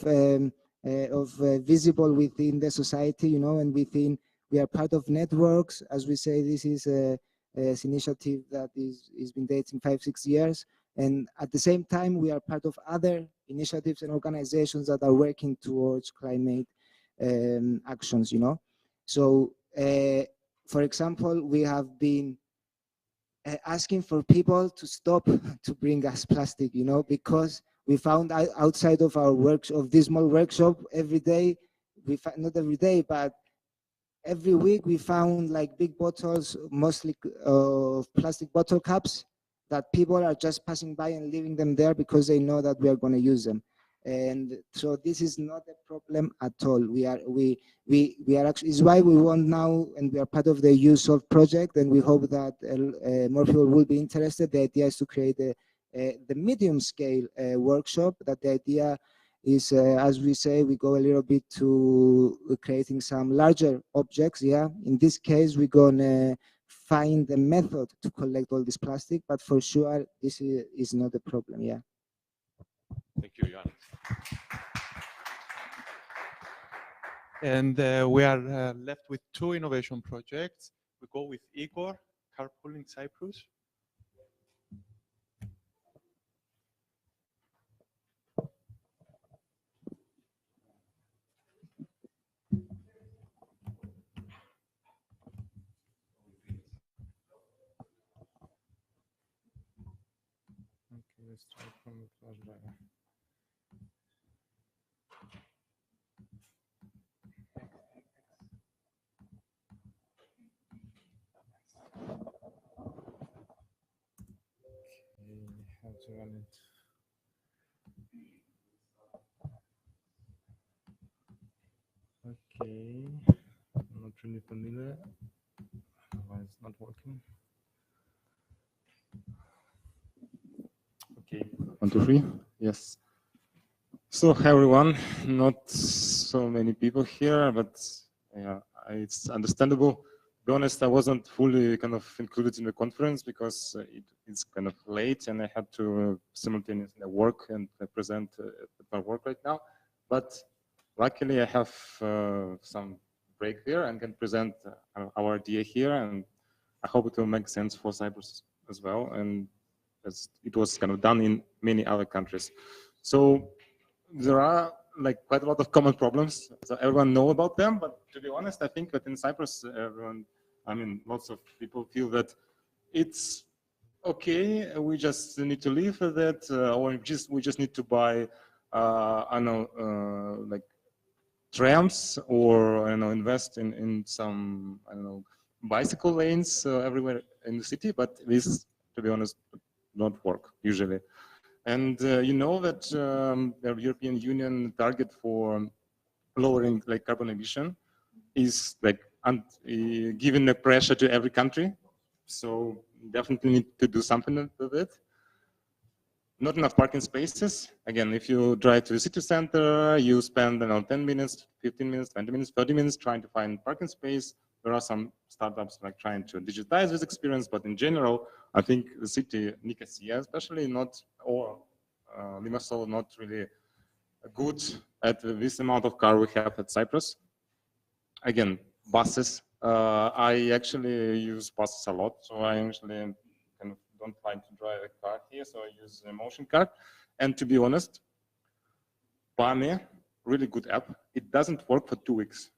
visible within the society, you know, and within, we are part of networks. As we say, this is an initiative that is been dating 5-6 years. And at the same time, we are part of other initiatives and organizations that are working towards climate actions, you know. So, for example, we have been asking for people to stop to bring us plastic, you know, because we found outside of our of this small workshop every day, not every day, but every week we found like big bottles, mostly of plastic bottle caps, that people are just passing by and leaving them there because they know that we are going to use them. And so this is not a problem at all. We are actually, is why we want now, and we are part of the USolve project, and we hope that more people will be interested. The idea is to create the medium scale workshop. That the idea is, as we say, we go a little bit to creating some larger objects. Yeah, in this case, we're gonna find a method to collect all this plastic, but for sure, this is not a problem. Yeah. Thank you, Jan. And we are left with 2 innovation projects. We go with Igor, Carpooling Cyprus. Okay, let's try from the flash drive. How to run it? Okay, I'm not really familiar. Why it's not working? Okay, 1, 2, 3. Yes. So hi everyone. Not so many people here, but yeah, it's understandable. To be honest, I wasn't fully kind of included in the conference because it's kind of late and I had to simultaneously work and present my work right now. But luckily I have some break here and can present our idea here, and I hope it will make sense for Cyprus as well, and as it was kind of done in many other countries. So there are like quite a lot of common problems, so everyone know about them, but to be honest, I think that in Cyprus, lots of people feel that it's okay, we just need to live with it, or we just need to buy, like trams, or invest in some, bicycle lanes everywhere in the city, but this, to be honest, don't work usually. And you know that the European Union target for lowering like carbon emission is like giving the pressure to every country. So definitely need to do something with it. Not enough parking spaces. Again, if you drive to the city center, you spend 10 minutes, 15 minutes, 20 minutes, 30 minutes trying to find parking space. There are some startups like trying to digitize this experience, but in general, I think the city, Nicosia especially, or Limassol, not really good at this amount of car we have at Cyprus. Again, buses. I actually use buses a lot, so I actually kind of don't like to drive a car here, so I use a motion card. And to be honest, Pane, really good app. It doesn't work for 2 weeks.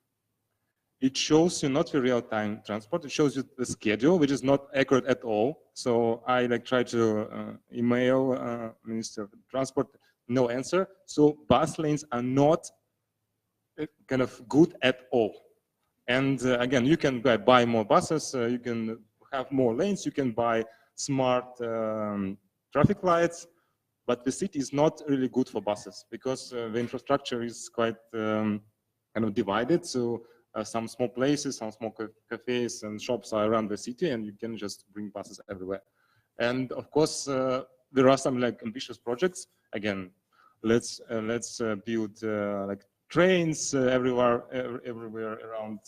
It shows you not the real-time transport. It shows you the schedule, which is not accurate at all. So I like try to email Minister of Transport, no answer. So bus lanes are not kind of good at all. And again, you can buy more buses. You can have more lanes. You can buy smart traffic lights. But the city is not really good for buses because the infrastructure is quite kind of divided. So some small places, some small cafes and shops are around the city, and you can just bring buses everywhere. And of course, there are some like ambitious projects. Again, let's build like trains everywhere around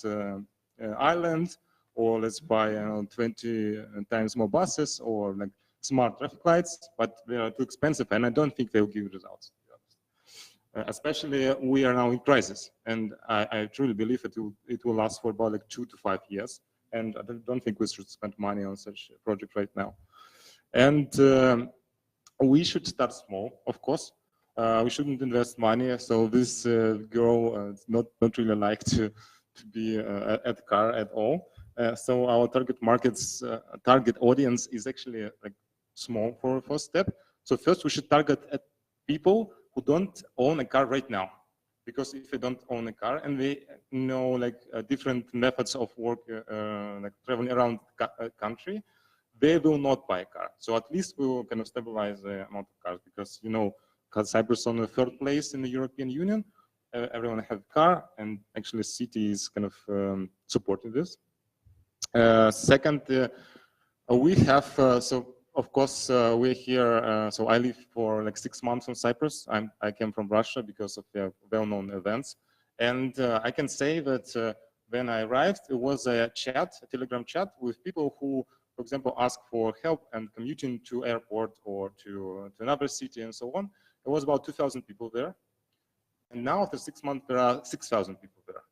island, or let's buy 20 times more buses, or like smart traffic lights, but they are too expensive, and I don't think they will give results. Especially we are now in crisis, and I truly believe it will last for about like 2 to 5 years, and I don't think we should spend money on such a project right now. And we should start small, of course. We shouldn't invest money. So this girl not really like to be at the car at all. So our target audience is actually like small for first step. So first we should target at people who don't own a car right now, because if they don't own a car and they know like different methods of work, like traveling around the country, they will not buy a car. So at least we will kind of stabilize the amount of cars, because Cyprus is on the 3rd place in the European Union. Everyone has a car, and actually city is kind of supporting this. Second, we have, so of course we're here, so I live for like 6 months in Cyprus. I came from Russia because of the well-known events. And I can say that when I arrived, it was a Telegram chat with people who, for example, ask for help and commuting to airport or to another city and so on. There was about 2,000 people there. And now after 6 months, there are 6,000 people there.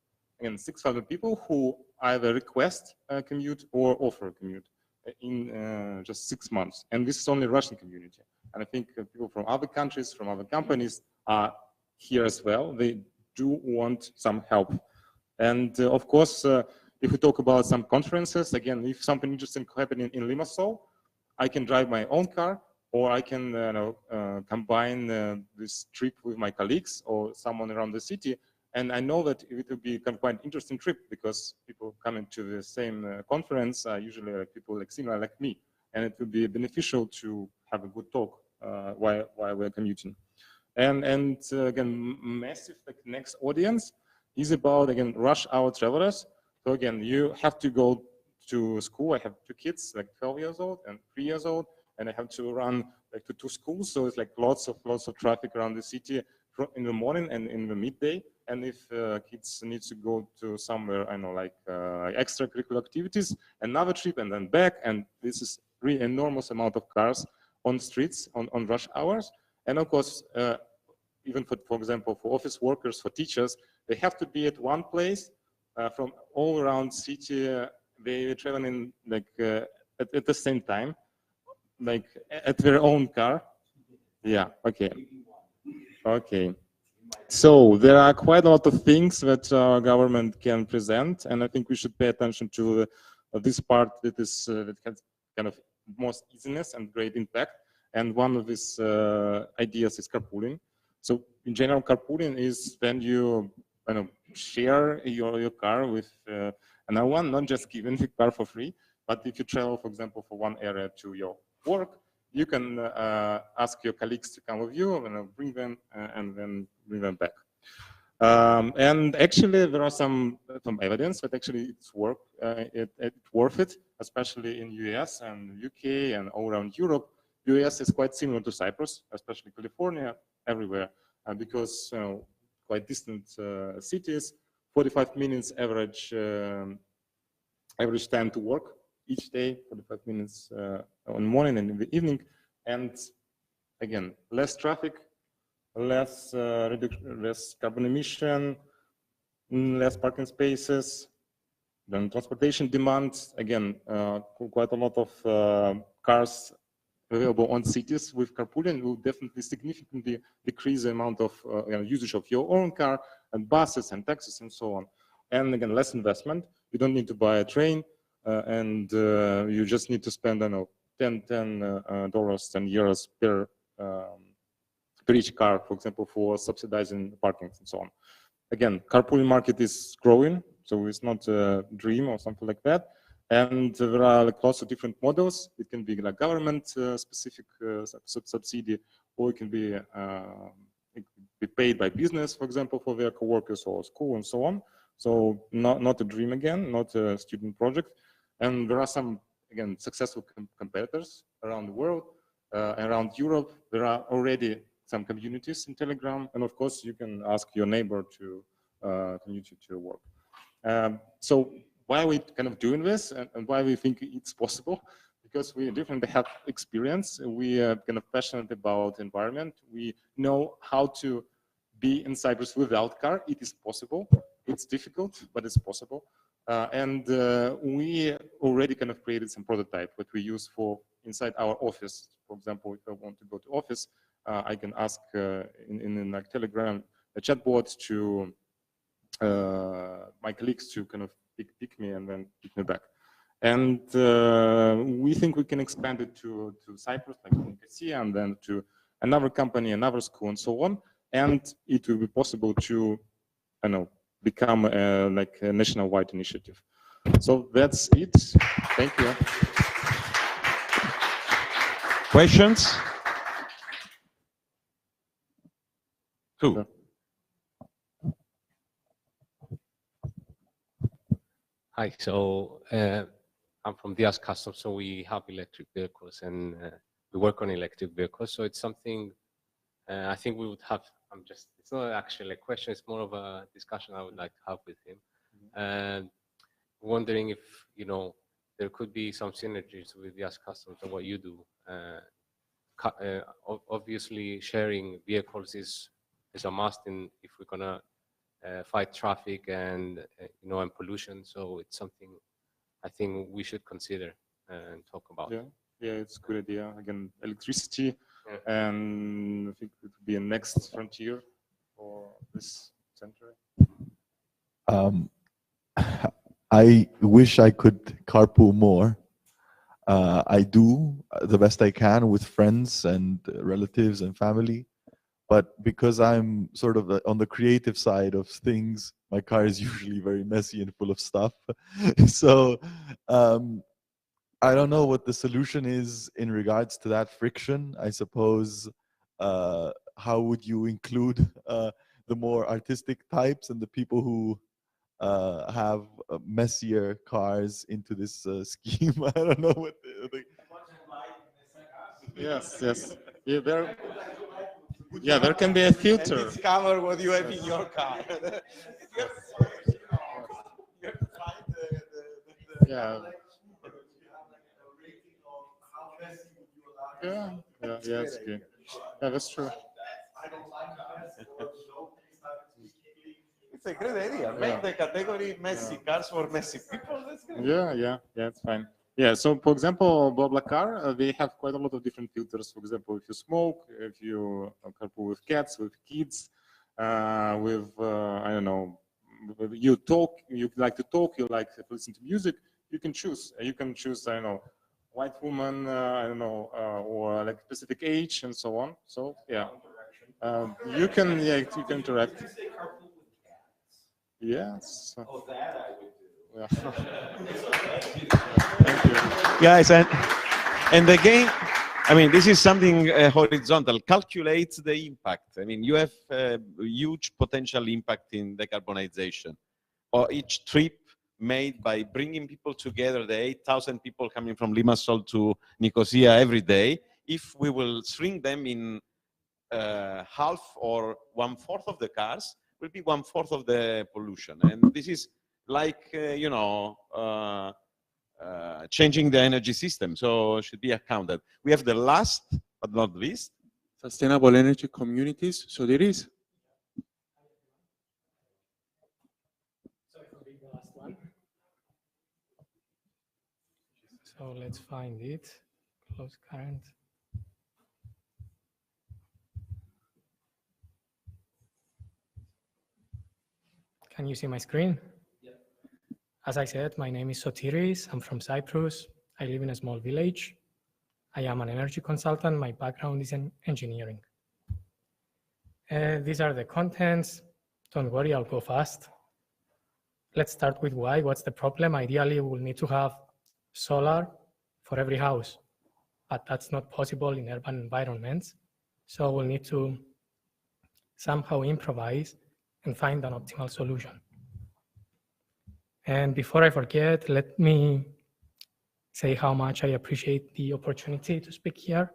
Again, 6,000 people who either request a commute or offer a commute in just 6 months. And this is only Russian community. And I think people from other countries, from other companies are here as well. They do want some help. And of course, if we talk about some conferences, again, if something interesting happening in Limassol, I can drive my own car, or I can combine this trip with my colleagues or someone around the city. And I know that it will be quite an interesting trip, because people coming to the same conference are usually people like similar like me. And it will be beneficial to have a good talk while we're commuting. And again, massive like next audience is about, again, rush hour travelers. So again, you have to go to school. I have 2 kids, like 12 years old and 3 years old, and I have to run like to 2 schools. So it's like lots of traffic around the city in the morning and in the midday. And if kids need to go to somewhere, I know, like extracurricular activities, another trip and then back, and this is really enormous amount of cars on streets on rush hours. And of course, even for example, for office workers, for teachers, they have to be at one place from all around city. They travel in like at the same time, like at their own car. Yeah. Okay. Okay. So there are quite a lot of things that our government can present, and I think we should pay attention to this part that is that has kind of most easiness and great impact. And one of these ideas is carpooling. So in general, carpooling is when you share your car with another one, not just giving the car for free, but if you travel, for example, from one area to your work, you can ask your colleagues to come with you and bring them and then bring them back. And actually, there are some evidence that actually it's worth it, especially in US and UK and all around Europe. US is quite similar to Cyprus, especially California, everywhere, because quite distant cities, 45 minutes average time to work each day, 45 minutes on the morning and in the evening. And again, less traffic, less carbon emission, less parking spaces, then transportation demand. Again, quite a lot of cars available on cities with carpooling will definitely significantly decrease the amount of usage of your own car and buses and taxis and so on. And again, less investment. You don't need to buy a train, and you just need to spend, I don't know, $10 and euros per each car, for example, for subsidizing parking and so on. Again, carpooling market is growing, so it's not a dream or something like that. And there are like lots of different models. It can be like government specific subsidy, or it can be be paid by business, for example, for their coworkers or school and so on. So not a dream again, not a student project. And there are some, again, successful competitors around the world, around Europe. There are already some communities in Telegram. And of course, you can ask your neighbor to community to work. So why are we kind of doing this and why we think it's possible? Because we definitely have experience. We are kind of passionate about environment. We know how to be in Cyprus without car. It is possible. It's difficult, but it's possible. And we already kind of created some prototype that we use for inside our office. For example, if I want to go to office, I can ask in like Telegram a chatbot to my colleagues to kind of pick me and then pick me back. And we think we can expand it to Cyprus, like ESEIA, and then to another company, another school, and so on. And it will be possible to, I know, become like a national-wide initiative. So that's it. Thank you. Questions? Two. Hi, so I'm from Diaz Customs, so we have electric vehicles and we work on electric vehicles. So it's something I think we would have, it's not actually a question, it's more of a discussion I would like to have with him. And wondering if, there could be some synergies with Diaz Customs and what you do. Obviously, sharing vehicles is a must if we're gonna fight traffic and and pollution. So it's something I think we should consider and talk about. Yeah, it's a good idea. Again, electricity, and I think it would be a next frontier for this century. I wish I could carpool more. I do the best I can with friends and relatives and family. But because I'm sort of on the creative side of things, my car is usually very messy and full of stuff. So I don't know what the solution is in regards to that friction. I suppose, how would you include the more artistic types and the people who have messier cars into this scheme? I don't know what Yes. Yeah, there can be a filter. And discover what you have in your car. Yeah. That's good. Yeah, that's true. It's a great idea. Make the category messy cars for messy people. That's good. Yeah, it's fine. Yeah, so for example, BlaBlaCar, they have quite a lot of different filters. For example, if you smoke, if you carpool with cats, with kids, with, I don't know, you talk, you like to talk, you like to listen to music, you can choose. You can choose, I don't know, white woman, I don't know, or like specific age and so on. So, yeah, you can interact. Yes. Oh, that I would do. Yeah. Thank you. Guys, and again, I mean, this is something horizontal. Calculate the impact. I mean, you have a huge potential impact in decarbonization. Or each trip made by bringing people together, the 8,000 people coming from Limassol to Nicosia every day, if we will shrink them in half or 1/4 of the cars, will be 1/4 of the pollution. And this is like, changing the energy system, so should be accounted. We have the last but not least, sustainable energy communities. So there is. Sorry for being the last one. So let's find it. Close current. Can you see my screen? As I said, my name is Sotiris. I'm from Cyprus. I live in a small village. I am an energy consultant. My background is in engineering. These are the contents. Don't worry, I'll go fast. Let's start with why. What's the problem? Ideally, we'll need to have solar for every house, but that's not possible in urban environments. So we'll need to somehow improvise and find an optimal solution. And before I forget, let me say how much I appreciate the opportunity to speak here.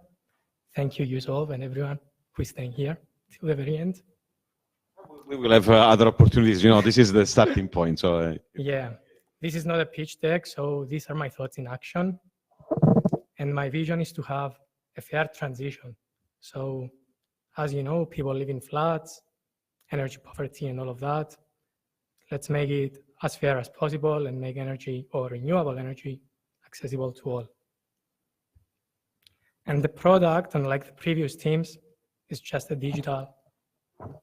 Thank you, Yusuf, and everyone who is staying here till the very end. We will have other opportunities. You know, this is the starting point. So Yeah, this is not a pitch deck, so these are my thoughts in action. And my vision is to have a fair transition. So, as you know, people live in flats, energy poverty, and all of that. Let's make it as fair as possible and make energy or renewable energy accessible to all. And the product, unlike the previous teams, is just a digital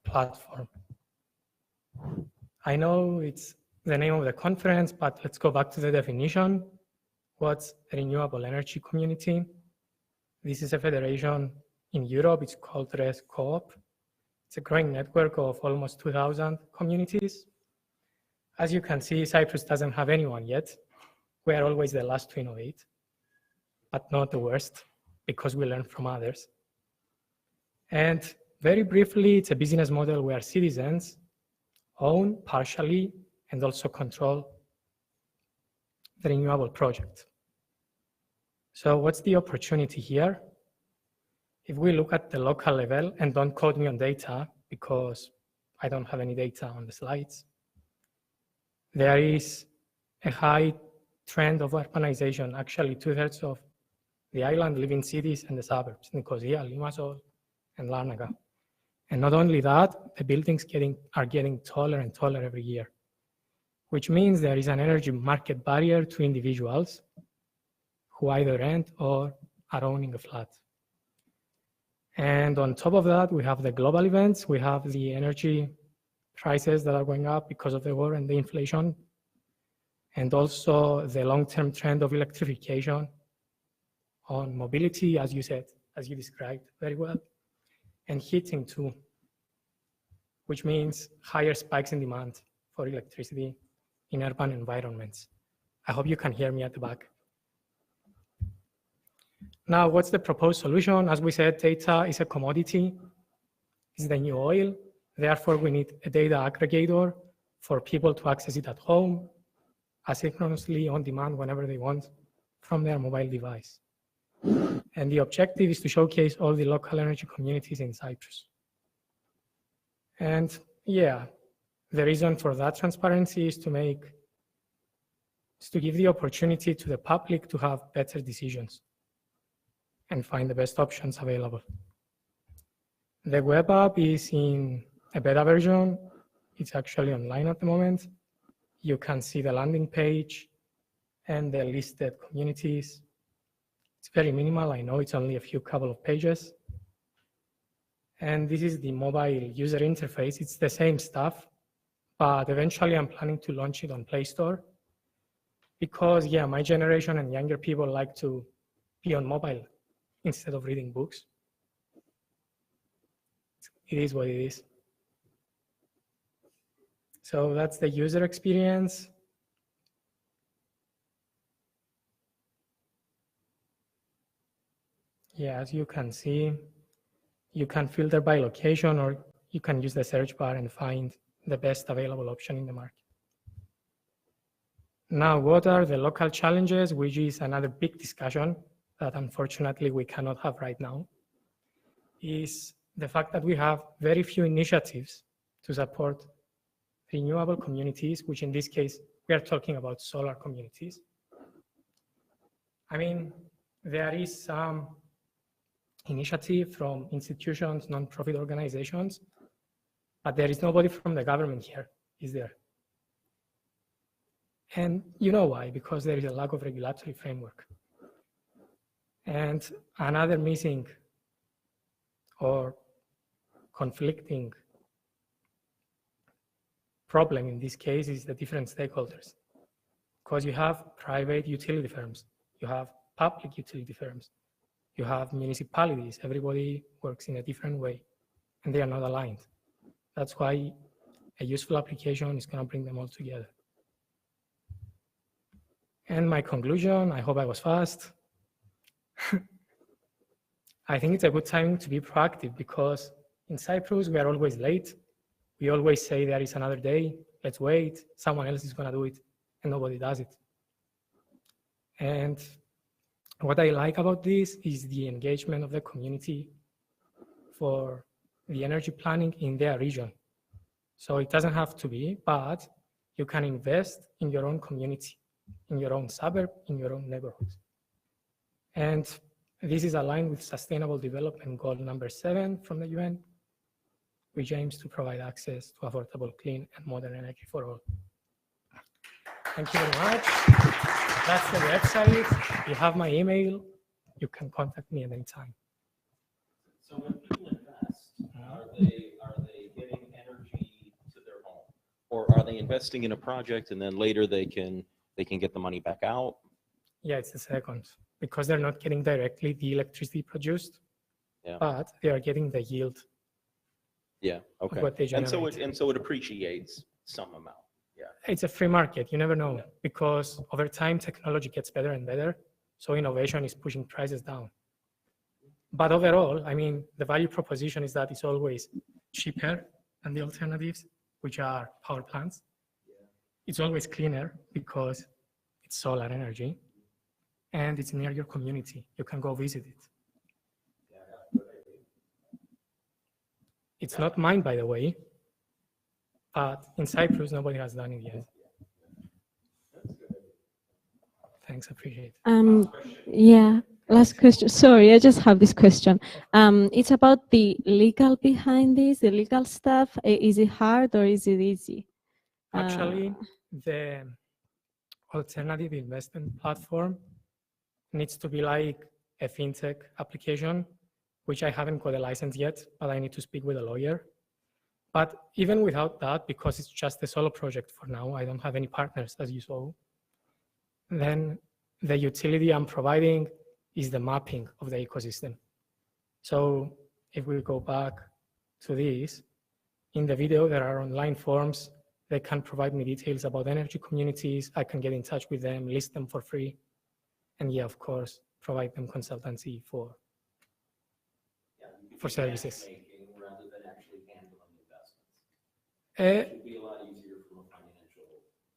platform. I know it's the name of the conference, but let's go back to the definition. What's a renewable energy community? This is a federation in Europe. It's called RES Coop. It's a growing network of almost 2,000 communities. As you can see, Cyprus doesn't have anyone yet. We are always the last to innovate, but not the worst, because we learn from others. And very briefly, it's a business model where citizens own partially and also control the renewable project. So what's the opportunity here? If we look at the local level, and don't quote me on data because I don't have any data on the slides, there is a high trend of urbanization. Actually, 2/3 of the island live in cities and the suburbs, Nicosia, Limassol, and Larnaca. And not only that, the buildings are getting taller and taller every year, which means there is an energy market barrier to individuals who either rent or are owning a flat. And on top of that, we have the global events. We have the energy prices that are going up because of the war and the inflation, and also the long-term trend of electrification on mobility, as you said, as you described very well, and heating too, which means higher spikes in demand for electricity in urban environments. I hope you can hear me at the back. Now, what's the proposed solution? As we said, data is a commodity. It's the new oil. Therefore, we need a data aggregator for people to access it at home, asynchronously on demand whenever they want from their mobile device. And the objective is to showcase all the local energy communities in Cyprus. And yeah, the reason for that transparency is to give the opportunity to the public to have better decisions and find the best options available. The web app is in a beta version. It's actually online at the moment. You can see the landing page and the listed communities. It's very minimal. I know it's only a couple of pages. And this is the mobile user interface. It's the same stuff, but eventually I'm planning to launch it on Play Store because, yeah, my generation and younger people like to be on mobile instead of reading books. It is what it is. So that's the user experience. Yeah, as you can see, you can filter by location, or you can use the search bar and find the best available option in the market. Now, what are the local challenges, which is another big discussion that unfortunately we cannot have right now, is the fact that we have very few initiatives to support renewable communities, which in this case, we are talking about solar communities. I mean, there is some initiative from institutions, non-profit organizations, but there is nobody from the government here, is there? And you know why? Because there is a lack of regulatory framework. And another missing or conflicting problem in this case is the different stakeholders. Because you have private utility firms, you have public utility firms, you have municipalities, everybody works in a different way, and they are not aligned. That's why a useful application is going to bring them all together. And my conclusion, I hope I was fast. I think it's a good time to be proactive because In Cyprus, we are always late. We always say there is another day, let's wait, someone else is gonna do it, and nobody does it. And what I like about this is the engagement of the community for the energy planning in their region. So it doesn't have to be, but you can invest in your own community, in your own suburb, in your own neighborhood. And this is aligned with Sustainable Development Goal number 7 from the UN, which aims to provide access to affordable, clean, and modern energy for all. Thank you very much. That's the website. You have my email. You can contact me at any time. So when people invest, are they getting energy to their home, or are they investing in a project and then later they can get the money back out? Yeah, it's the second, because they're not getting directly the electricity produced, but they are getting the yield. Yeah. Okay. What they And generate. so it appreciates some amount. Yeah. It's a free market. You never know, because over time technology gets better and better. So innovation is pushing prices down. But overall, I mean, the value proposition is that it's always cheaper than the alternatives, which are power plants. It's always cleaner because it's solar energy, and it's near your community. You can go visit it. It's not mine, by the way, but in Cyprus, nobody has done it yet. Thanks, appreciate it. Yeah, last question. Sorry, I just have this question. It's about the legal behind this, the legal stuff. Is it hard or is it easy? Actually, the alternative investment platform needs to be like a fintech application, which I haven't got a license yet, but I need to speak with a lawyer. But even without that, because it's just a solo project for now, I don't have any partners, as you saw, then the utility I'm providing is the mapping of the ecosystem. So if we go back to this, in the video, there are online forms. They can provide me details about energy communities. I can get in touch with them, list them for free. And yeah, of course, provide them consultancy for services. Rather than actually handling investments. It should be a lot easier from a financial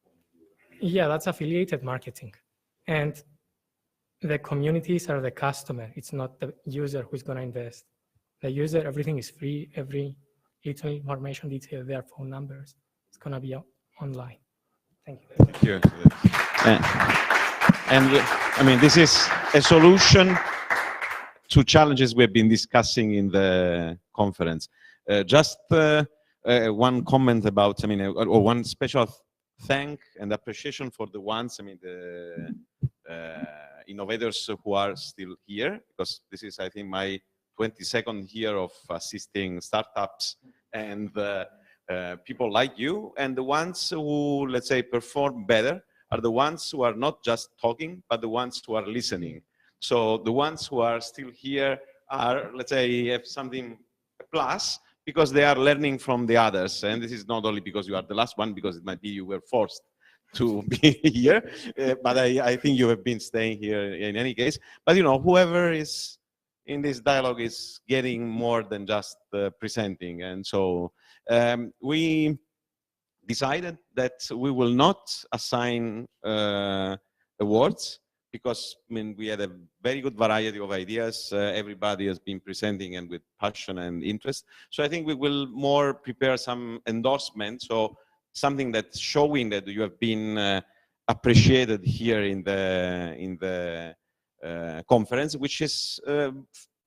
point of view. Yeah, that's affiliated marketing. And the communities are the customer. It's not the user who's going to invest. The user, everything is free. Every little information detail, their phone numbers, it's going to be online. Thank you. Thank you. I mean, this is a solution to challenges we've been discussing in the conference. Just one comment about, I mean, or one special thank and appreciation for the ones, I mean, the innovators who are still here, because this is, I think, my 22nd year of assisting startups and people like you. And the ones who, let's say, perform better are the ones who are not just talking, but the ones who are listening. So the ones who are still here are, let's say, have something plus, because they are learning from the others. And this is not only because you are the last one, because it might be you were forced to be here, but I think you have been staying here in any case. But, you know, whoever is in this dialogue is getting more than just presenting. And so we decided that we will not assign awards, because I mean, we had a very good variety of ideas. Everybody has been presenting and with passion and interest. So I think we will more prepare some endorsements, so something that's showing that you have been appreciated here in the conference, which is, I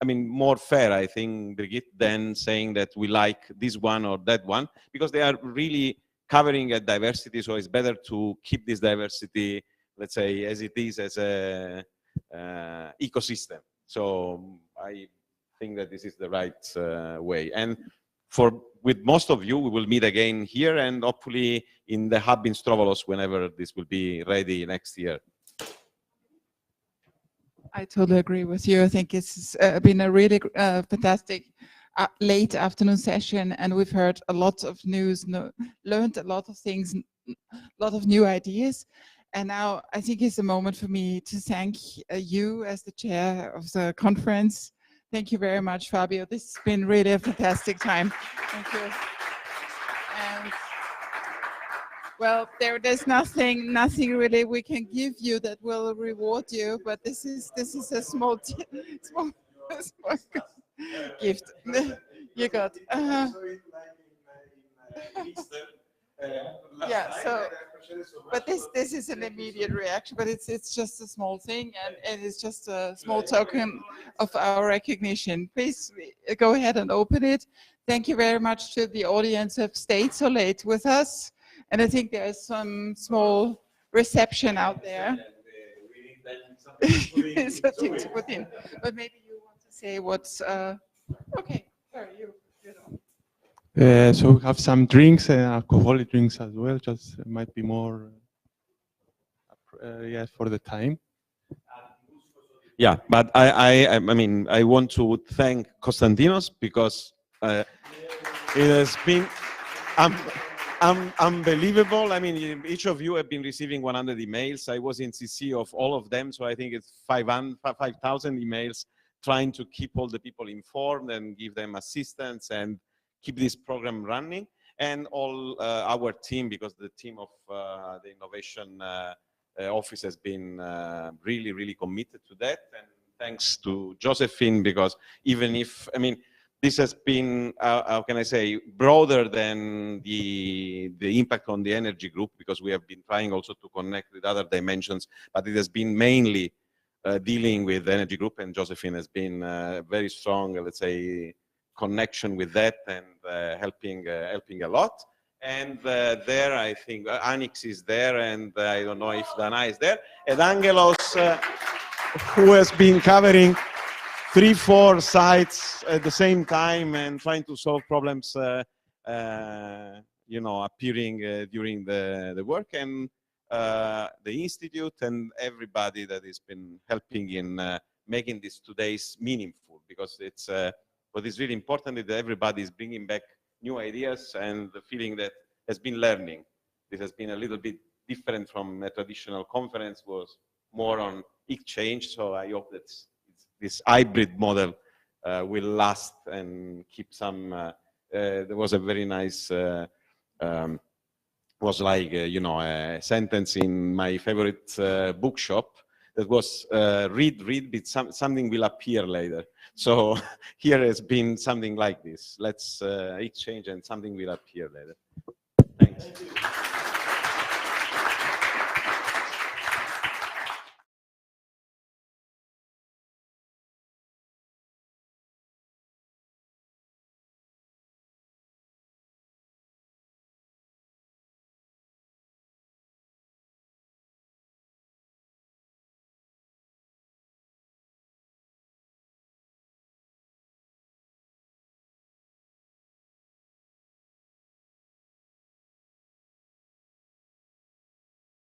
mean, more fair, I think, Brigitte, than saying that we like this one or that one, because they are really covering a diversity. So it's better to keep this diversity, let's say, as it is, as a ecosystem. So I think that this is the right way. And with most of you, we will meet again here and hopefully in the hub in Strovolos whenever this will be ready next year. I totally agree with you. I think it's been a really fantastic late afternoon session, and we've heard a lot of news, learned a lot of things, a lot of new ideas. And now I think it's a moment for me to thank you as the chair of the conference. Thank you very much, Fabio. This has been really a fantastic time. Thank you. And well, there's nothing really we can give you that will reward you, but this is a small small gift you got. Yeah. So, but this is an immediate reaction, but it's just a small thing, and it's just a small token of our recognition. Please go ahead and open it. Thank you very much to the audience who have stayed so late with us. And I think there's some small reception out there. Something to put in. But maybe you want to say what's okay. Sorry, you don't. So we have some drinks and alcoholic drinks as well. Just might be more, yeah, for the time. Yeah, but I mean, I want to thank Konstantinos because it has been unbelievable. I mean, each of you have been receiving 100 emails. I was in CC of all of them, so I think it's 5,000 emails trying to keep all the people informed and give them assistance and keep this program running. And all our team, because the team of the innovation office has been really, really committed to that. And thanks to Josephine, because even if, I mean, this has been, how can I say, broader than the impact on the energy group, because we have been trying also to connect with other dimensions, but it has been mainly dealing with the energy group, and Josephine has been very strong, let's say, connection with that and helping a lot. And there, I think Anix is there, and I don't know if Dana is there, and Angelos, who has been covering 3-4 sites at the same time and trying to solve problems, you know, appearing during the work, and the institute and everybody that has been helping in making this today's meaningful, because it's what is really important is that everybody is bringing back new ideas, and the feeling that has been learning. This has been a little bit different from a traditional conference, was more on exchange. So I hope that this hybrid model will last and keep some. There was a very nice, was like you know, a sentence in my favorite bookshop that was read, but something will appear later. So here has been something like this. Let's exchange and something will appear later. Thanks.